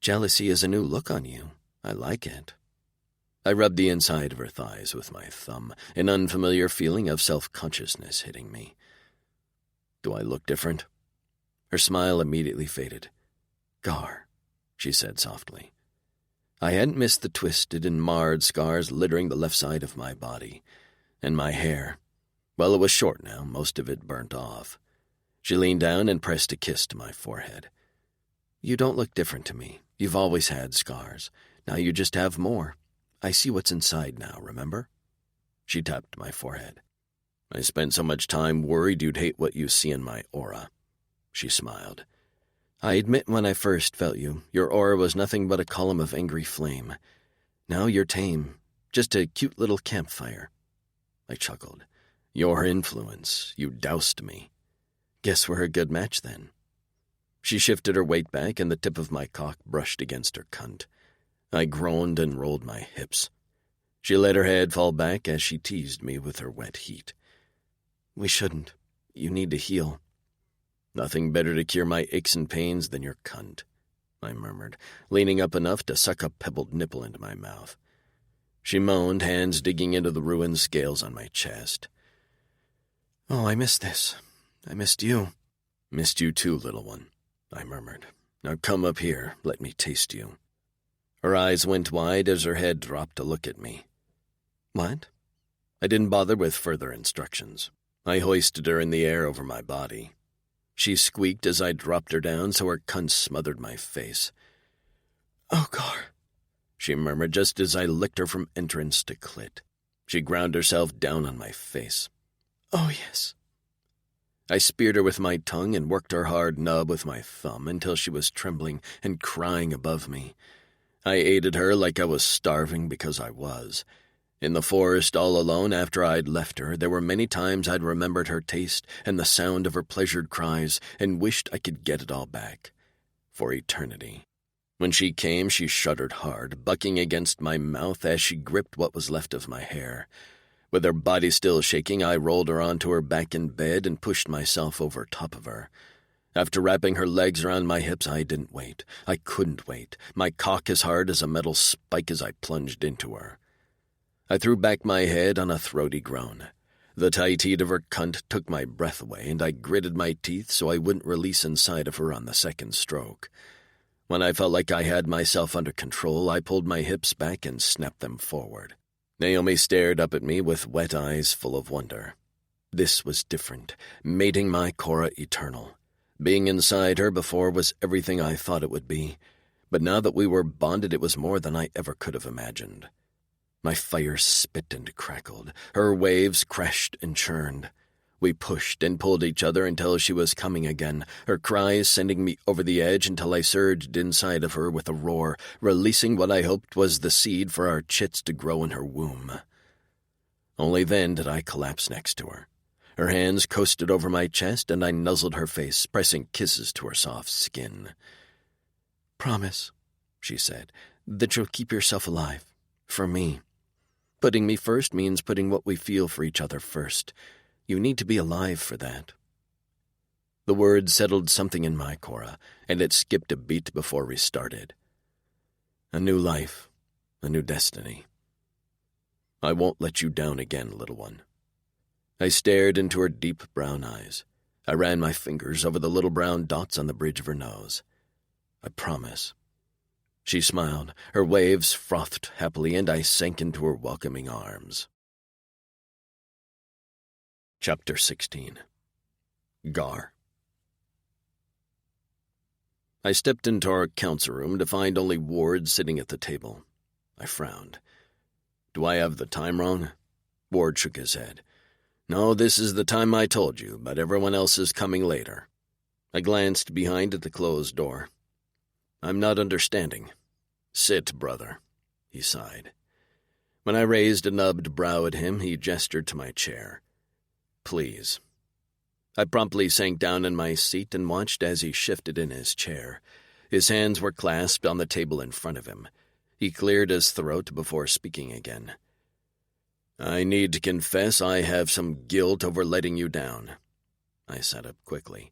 Jealousy is a new look on you. I like it. I rubbed the inside of her thighs with my thumb, an unfamiliar feeling of self-consciousness hitting me. Do I look different? Her smile immediately faded. Gar, she said softly. I hadn't missed the twisted and marred scars littering the left side of my body. And my hair. Well, it was short now, most of it burnt off. She leaned down and pressed a kiss to my forehead. You don't look different to me. You've always had scars. Now you just have more. I see what's inside now, remember? She tapped my forehead. I spent so much time worried you'd hate what you see in my aura. She smiled. I admit when I first felt you, your aura was nothing but a column of angry flame. Now you're tame, just a cute little campfire. I chuckled. Your influence, you doused me. Guess we're a good match then. She shifted her weight back and the tip of my cock brushed against her cunt. I groaned and rolled my hips. She let her head fall back as she teased me with her wet heat. We shouldn't. You need to heal. Nothing better to cure my aches and pains than your cunt, I murmured, leaning up enough to suck a pebbled nipple into my mouth. She moaned, hands digging into the ruined scales on my chest. Oh, I missed this. I missed you. Missed you too, little one, I murmured. Now come up here, let me taste you. Her eyes went wide as her head dropped to look at me. What? I didn't bother with further instructions. I hoisted her in the air over my body. She squeaked as I dropped her down so her cunt smothered my face. Oh, Gar, she murmured just as I licked her from entrance to clit. She ground herself down on my face. Oh, yes. I speared her with my tongue and worked her hard nub with my thumb until she was trembling and crying above me. I aided her like I was starving because I was. In the forest all alone after I'd left her, there were many times I'd remembered her taste and the sound of her pleasured cries and wished I could get it all back. For eternity. When she came, she shuddered hard, bucking against my mouth as she gripped what was left of my hair. With her body still shaking, I rolled her onto her back in bed and pushed myself over top of her. After wrapping her legs around my hips, I didn't wait. I couldn't wait, my cock as hard as a metal spike as I plunged into her. I threw back my head on a throaty groan. The tight heat of her cunt took my breath away, and I gritted my teeth so I wouldn't release inside of her on the second stroke. When I felt like I had myself under control, I pulled my hips back and snapped them forward. Naomi stared up at me with wet eyes full of wonder. This was different, mating my Cora eternal. Being inside her before was everything I thought it would be, but now that we were bonded, it was more than I ever could have imagined. My fire spit and crackled. Her waves crashed and churned. We pushed and pulled each other until she was coming again, her cries sending me over the edge until I surged inside of her with a roar, releasing what I hoped was the seed for our chits to grow in her womb. Only then did I collapse next to her. Her hands coasted over my chest, and I nuzzled her face, pressing kisses to her soft skin. "Promise," she said, "that you'll keep yourself alive. For me. Putting me first means putting what we feel for each other first. You need to be alive for that." The words settled something in my Cora, and it skipped a beat before we started. A new life, a new destiny. I won't let you down again, little one. I stared into her deep brown eyes. I ran my fingers over the little brown dots on the bridge of her nose. "I promise." She smiled, her waves frothed happily, and I sank into her welcoming arms. Chapter 16. Gar. I stepped into our council room to find only Ward sitting at the table. I frowned. "Do I have the time wrong?" Ward shook his head. "No, this is the time I told you, but everyone else is coming later." I glanced behind at the closed door. "I'm not understanding." "Sit, brother," he sighed. When I raised a nubbed brow at him, he gestured to my chair. "Please." I promptly sank down in my seat and watched as he shifted in his chair. His hands were clasped on the table in front of him. He cleared his throat before speaking again. "I need to confess I have some guilt over letting you down." I sat up quickly.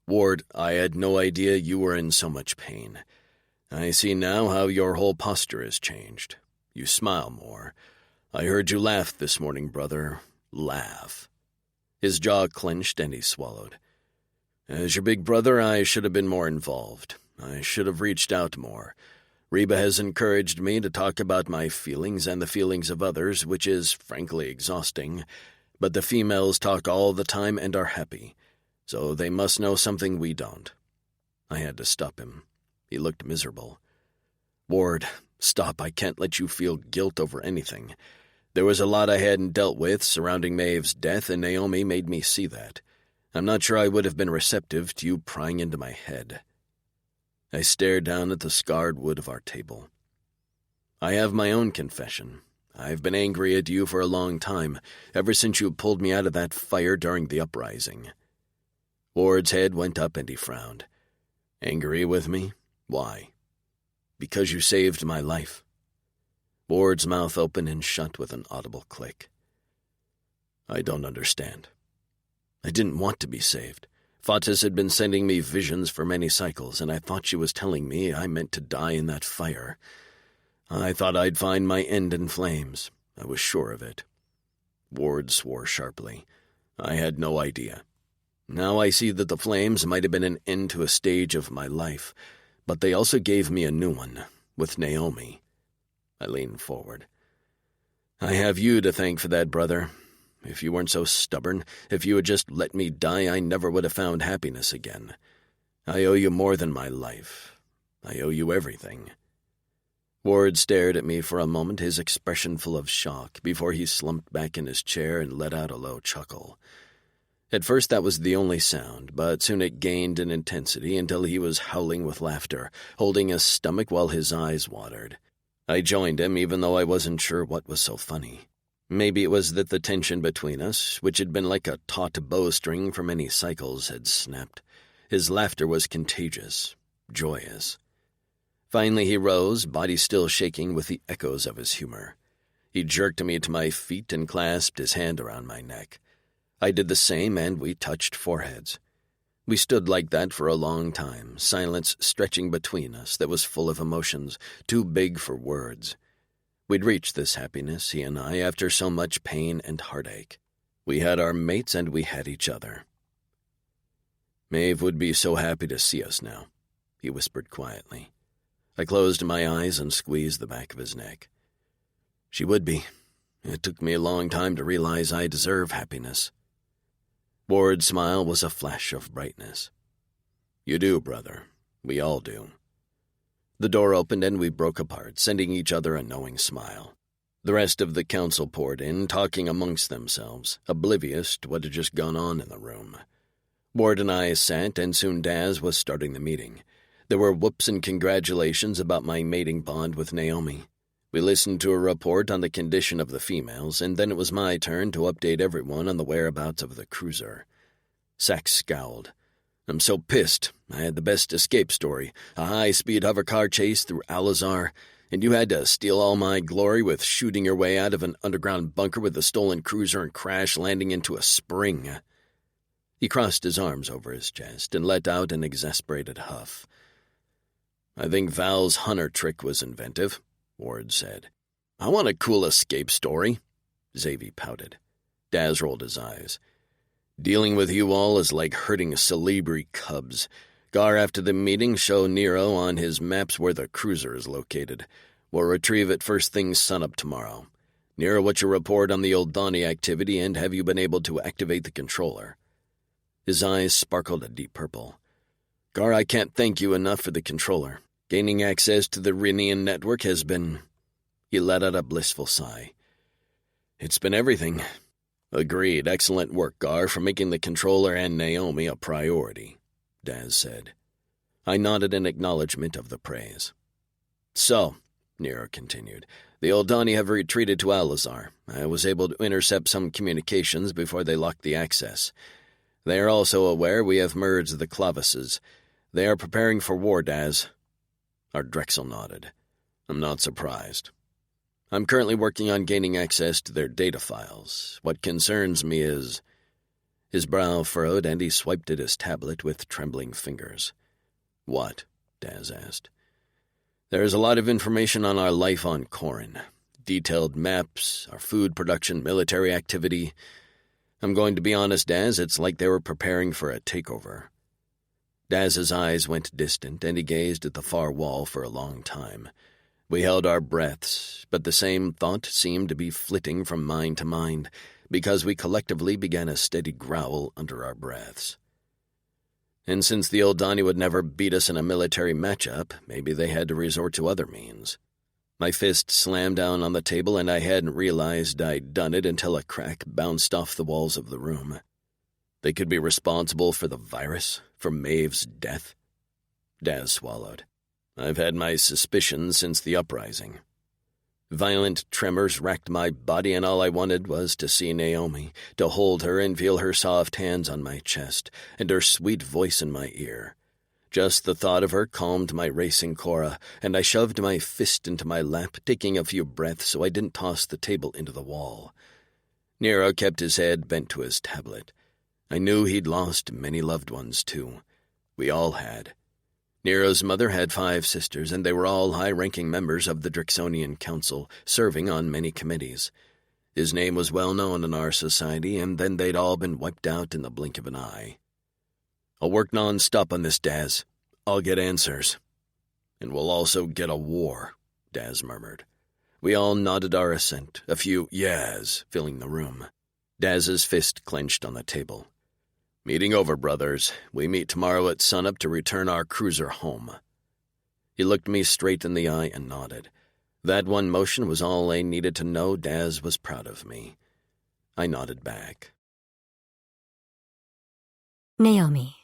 "Ward, I had no idea you were in so much pain. I see now how your whole posture has changed. You smile more. I heard you laugh this morning, brother. Laugh." His jaw clenched and he swallowed. "As your big brother, I should have been more involved. I should have reached out more. Reba has encouraged me to talk about my feelings and the feelings of others, which is frankly exhausting. But the females talk all the time and are happy, so they must know something we don't." I had to stop him. He looked miserable. "Ward, stop. I can't let you feel guilt over anything. There was a lot I hadn't dealt with surrounding Maeve's death, and Naomi made me see that. I'm not sure I would have been receptive to you prying into my head." I stared down at the scarred wood of our table. "I have my own confession. I've been angry at you for a long time, ever since you pulled me out of that fire during the uprising." Ward's head went up and he frowned. "Angry with me? Why?" "Because you saved my life." Ward's mouth opened and shut with an audible click. "I don't understand. I didn't want to be saved. Fatis had been sending me visions for many cycles, and I thought she was telling me I meant to die in that fire. I thought I'd find my end in flames. I was sure of it." Ward swore sharply. "I had no idea. Now I see that the flames might have been an end to a stage of my life, but they also gave me a new one, with Naomi." I leaned forward. "I have you to thank for that, brother. If you weren't so stubborn, if you had just let me die, I never would have found happiness again. I owe you more than my life. I owe you everything." Ward stared at me for a moment, his expression full of shock, before he slumped back in his chair and let out a low chuckle. At first that was the only sound, but soon it gained in intensity until he was howling with laughter, holding his stomach while his eyes watered. I joined him, even though I wasn't sure what was so funny. Maybe it was that the tension between us, which had been like a taut bowstring for many cycles, had snapped. His laughter was contagious, joyous. Finally he rose, body still shaking with the echoes of his humor. He jerked me to my feet and clasped his hand around my neck. I did the same, and we touched foreheads. We stood like that for a long time, silence stretching between us that was full of emotions, too big for words. We'd reached this happiness, he and I, after so much pain and heartache. We had our mates and we had each other. "Maeve would be so happy to see us now," he whispered quietly. I closed my eyes and squeezed the back of his neck. "She would be. It took me a long time to realize I deserve happiness." Ward's smile was a flash of brightness. "You do, brother. We all do." The door opened and we broke apart, sending each other a knowing smile. The rest of the council poured in, talking amongst themselves, oblivious to what had just gone on in the room. Ward and I sat, and soon Daz was starting the meeting. There were whoops and congratulations about my mating bond with Naomi. We listened to a report on the condition of the females, and then it was my turn to update everyone on the whereabouts of the cruiser. Sax scowled. "I'm so pissed. I had the best escape story, a high-speed hovercar chase through Al-Azhar, and you had to steal all my glory with shooting your way out of an underground bunker with a stolen cruiser and crash landing into a spring." He crossed his arms over his chest and let out an exasperated huff. "I think Val's hunter trick was inventive," Ward said. "I want a cool escape story," Xavier pouted. Daz rolled his eyes. "Dealing with you all is like herding Celebri cubs. Gar, after the meeting, show Nero on his maps where the cruiser is located. We'll retrieve it first thing sunup tomorrow. Nero, what's your report on the Oldani activity, and have you been able to activate the controller?" His eyes sparkled a deep purple. "Gar, I can't thank you enough for the controller. Gaining access to the Rinian network has been—" He let out a blissful sigh. "It's been everything." "Agreed. Excellent work, Gar, for making the controller and Naomi a priority," Daz said. I nodded in acknowledgement of the praise. "So," Nero continued, "the Oldani have retreated to Al-Azhar. I was able to intercept some communications before they locked the access. They are also aware we have merged the Clavises. They are preparing for war, Daz." Our Drexel nodded. "I'm not surprised. I'm currently working on gaining access to their data files. What concerns me is—" His brow furrowed, and he swiped at his tablet with trembling fingers. "What?" Daz asked. "There is a lot of information on our life on Corin. Detailed maps, our food production, military activity. I'm going to be honest, Daz, it's like they were preparing for a takeover." Daz's eyes went distant, and he gazed at the far wall for a long time. We held our breaths, but the same thought seemed to be flitting from mind to mind, because we collectively began a steady growl under our breaths. And since the Oldani would never beat us in a military matchup, maybe they had to resort to other means. My fist slammed down on the table, and I hadn't realized I'd done it until a crack bounced off the walls of the room. They could be responsible for the virus, for Maeve's death. Daz swallowed. "I've had my suspicions since the uprising." Violent tremors racked my body, and all I wanted was to see Naomi, to hold her and feel her soft hands on my chest, and her sweet voice in my ear. Just the thought of her calmed my racing Cora, and I shoved my fist into my lap, taking a few breaths so I didn't toss the table into the wall. Nero kept his head bent to his tablet. I knew he'd lost many loved ones, too. We all had. Nero's mother had 5 sisters, and they were all high-ranking members of the Drixonian Council, serving on many committees. His name was well known in our society, and then they'd all been wiped out in the blink of an eye. "I'll work non-stop on this, Daz. I'll get answers. And we'll also get a war," Daz murmured. We all nodded our assent, a few yeahs filling the room. Daz's fist clenched on the table. "Meeting over, brothers. We meet tomorrow at sunup to return our cruiser home." He looked me straight in the eye and nodded. That one motion was all I needed to know Daz was proud of me. I nodded back. Naomi.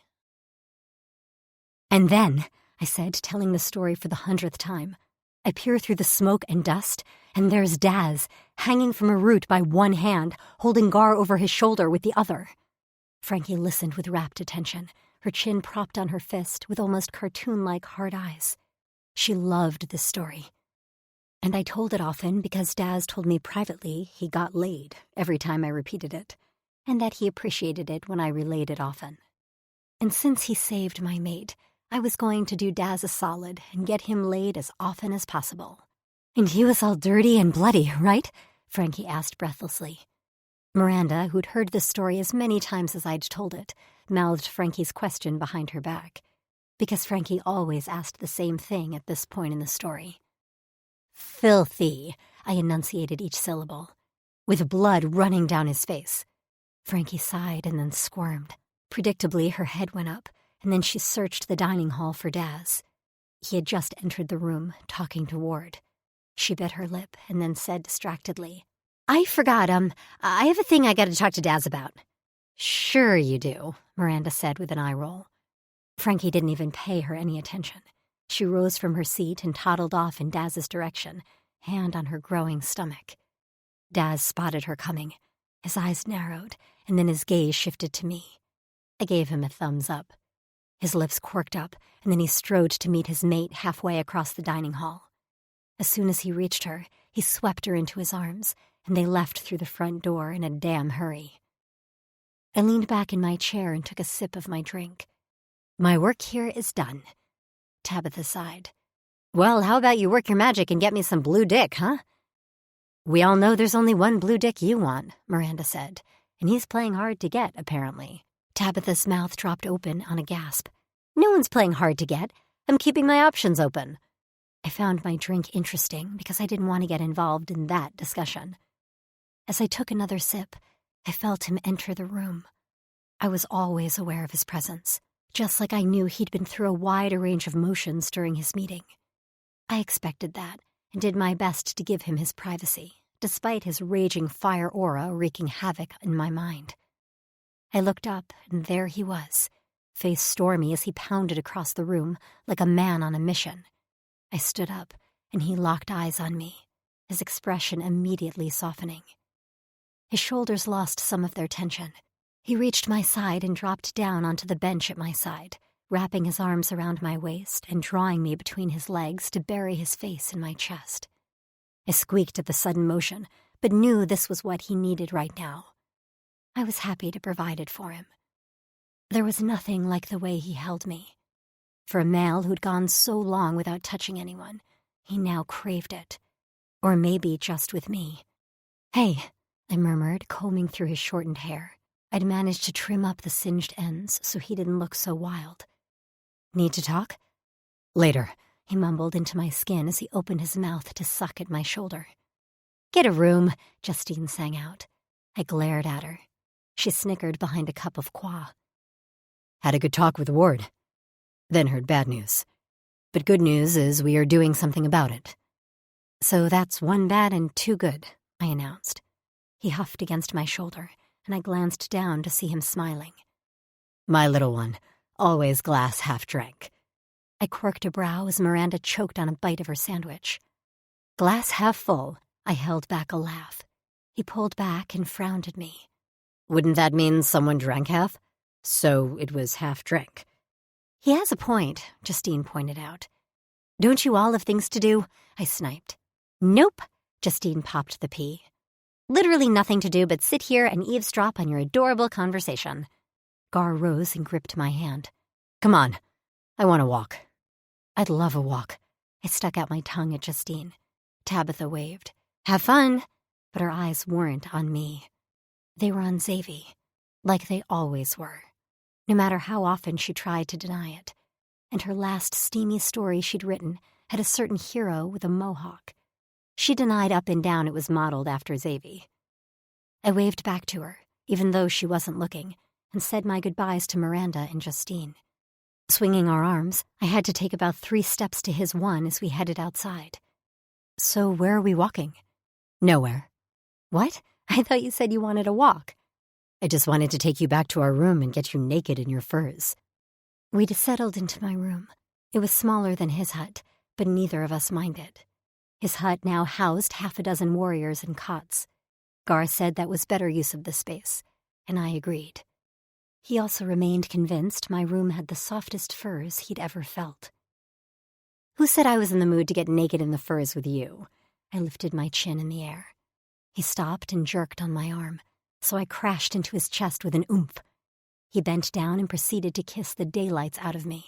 "And then," I said, telling the story for the 100th time, "I peer through the smoke and dust, and there's Daz, hanging from a root by one hand, holding Gar over his shoulder with the other." Frankie listened with rapt attention, her chin propped on her fist with almost cartoon-like hard eyes. She loved this story. And I told it often because Daz told me privately he got laid every time I repeated it, and that he appreciated it when I relayed it often. And since he saved my mate, I was going to do Daz a solid and get him laid as often as possible. "And he was all dirty and bloody, right?" Frankie asked breathlessly. Miranda, who'd heard this story as many times as I'd told it, mouthed Frankie's question behind her back, because Frankie always asked the same thing at this point in the story. "Filthy," I enunciated each syllable, with blood running down his face. Frankie sighed and then squirmed. Predictably, her head went up, and then she searched the dining hall for Daz. He had just entered the room, talking to Ward. She bit her lip and then said distractedly, I forgot, I have a thing I gotta talk to Daz about. Sure you do, Miranda said with an eye roll. Frankie didn't even pay her any attention. She rose from her seat and toddled off in Daz's direction, hand on her growing stomach. Daz spotted her coming. His eyes narrowed, and then his gaze shifted to me. I gave him a thumbs up. His lips quirked up, and then he strode to meet his mate halfway across the dining hall. As soon as he reached her, he swept her into his arms, and they left through the front door in a damn hurry. I leaned back in my chair and took a sip of my drink. My work here is done. Tabitha sighed. Well, how about you work your magic and get me some blue dick, huh? We all know there's only one blue dick you want, Miranda said, and he's playing hard to get, apparently. Tabitha's mouth dropped open on a gasp. No one's playing hard to get. I'm keeping my options open. I found my drink interesting because I didn't want to get involved in that discussion. As I took another sip, I felt him enter the room. I was always aware of his presence, just like I knew he'd been through a wide range of motions during his meeting. I expected that and did my best to give him his privacy, despite his raging fire aura wreaking havoc in my mind. I looked up, and there he was, face stormy as he pounded across the room like a man on a mission. I stood up, and he locked eyes on me, his expression immediately softening. His shoulders lost some of their tension. He reached my side and dropped down onto the bench at my side, wrapping his arms around my waist and drawing me between his legs to bury his face in my chest. I squeaked at the sudden motion, but knew this was what he needed right now. I was happy to provide it for him. There was nothing like the way he held me. For a male who'd gone so long without touching anyone, he now craved it. Or maybe just with me. Hey, I murmured, combing through his shortened hair. I'd managed to trim up the singed ends so he didn't look so wild. Need to talk? Later, he mumbled into my skin as he opened his mouth to suck at my shoulder. Get a room, Justine sang out. I glared at her. She snickered behind a cup of qua. Had a good talk with Ward. Then heard bad news. But good news is we are doing something about it. So that's one bad and two good, I announced. He huffed against my shoulder, and I glanced down to see him smiling. My little one, always glass half drank. I quirked a brow as Miranda choked on a bite of her sandwich. Glass half full, I held back a laugh. He pulled back and frowned at me. Wouldn't that mean someone drank half? So it was half drank. He has a point, Justine pointed out. Don't you all have things to do? I sniped. Nope, Justine popped the pea. Literally nothing to do but sit here and eavesdrop on your adorable conversation. Gar rose and gripped my hand. Come on, I want to walk. I'd love a walk. I stuck out my tongue at Justine. Tabitha waved. Have fun. But her eyes weren't on me. They were on Xavi, like they always were, no matter how often she tried to deny it. And her last steamy story she'd written had a certain hero with a mohawk. She denied up and down it was modeled after Xavi. I waved back to her, even though she wasn't looking, and said my goodbyes to Miranda and Justine. Swinging our arms, I had to take about 3 steps to his one as we headed outside. So where are we walking? Nowhere. What? I thought you said you wanted a walk. I just wanted to take you back to our room and get you naked in your furs. We'd settled into my room. It was smaller than his hut, but neither of us minded. His hut now housed 6 warriors and cots. Gar said that was better use of the space, and I agreed. He also remained convinced my room had the softest furs he'd ever felt. Who said I was in the mood to get naked in the furs with you? I lifted my chin in the air. He stopped and jerked on my arm, so I crashed into his chest with an oomph. He bent down and proceeded to kiss the daylights out of me.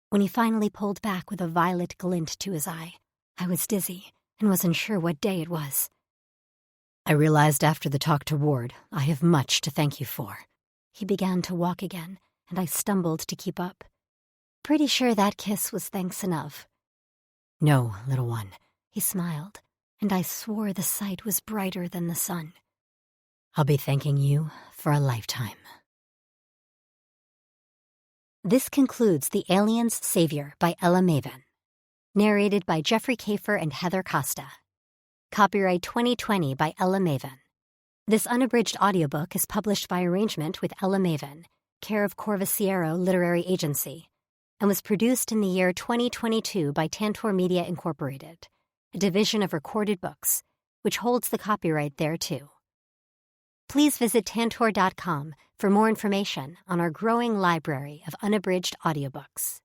When he finally pulled back with a violet glint to his eye, I was dizzy and wasn't sure what day it was. I realized after the talk to Ward, I have much to thank you for. He began to walk again, and I stumbled to keep up. Pretty sure that kiss was thanks enough. No, little one, he smiled, and I swore the sight was brighter than the sun. I'll be thanking you for a lifetime. This concludes The Alien's Savior by Ella Maven. Narrated by Jeffrey Kafer and Heather Costa. Copyright 2020 by Ella Maven. This unabridged audiobook is published by arrangement with Ella Maven, care of Corvasiero Literary Agency, and was produced in the year 2022 by Tantor Media Incorporated, a division of Recorded Books, which holds the copyright thereto. Please visit tantor.com for more information on our growing library of unabridged audiobooks.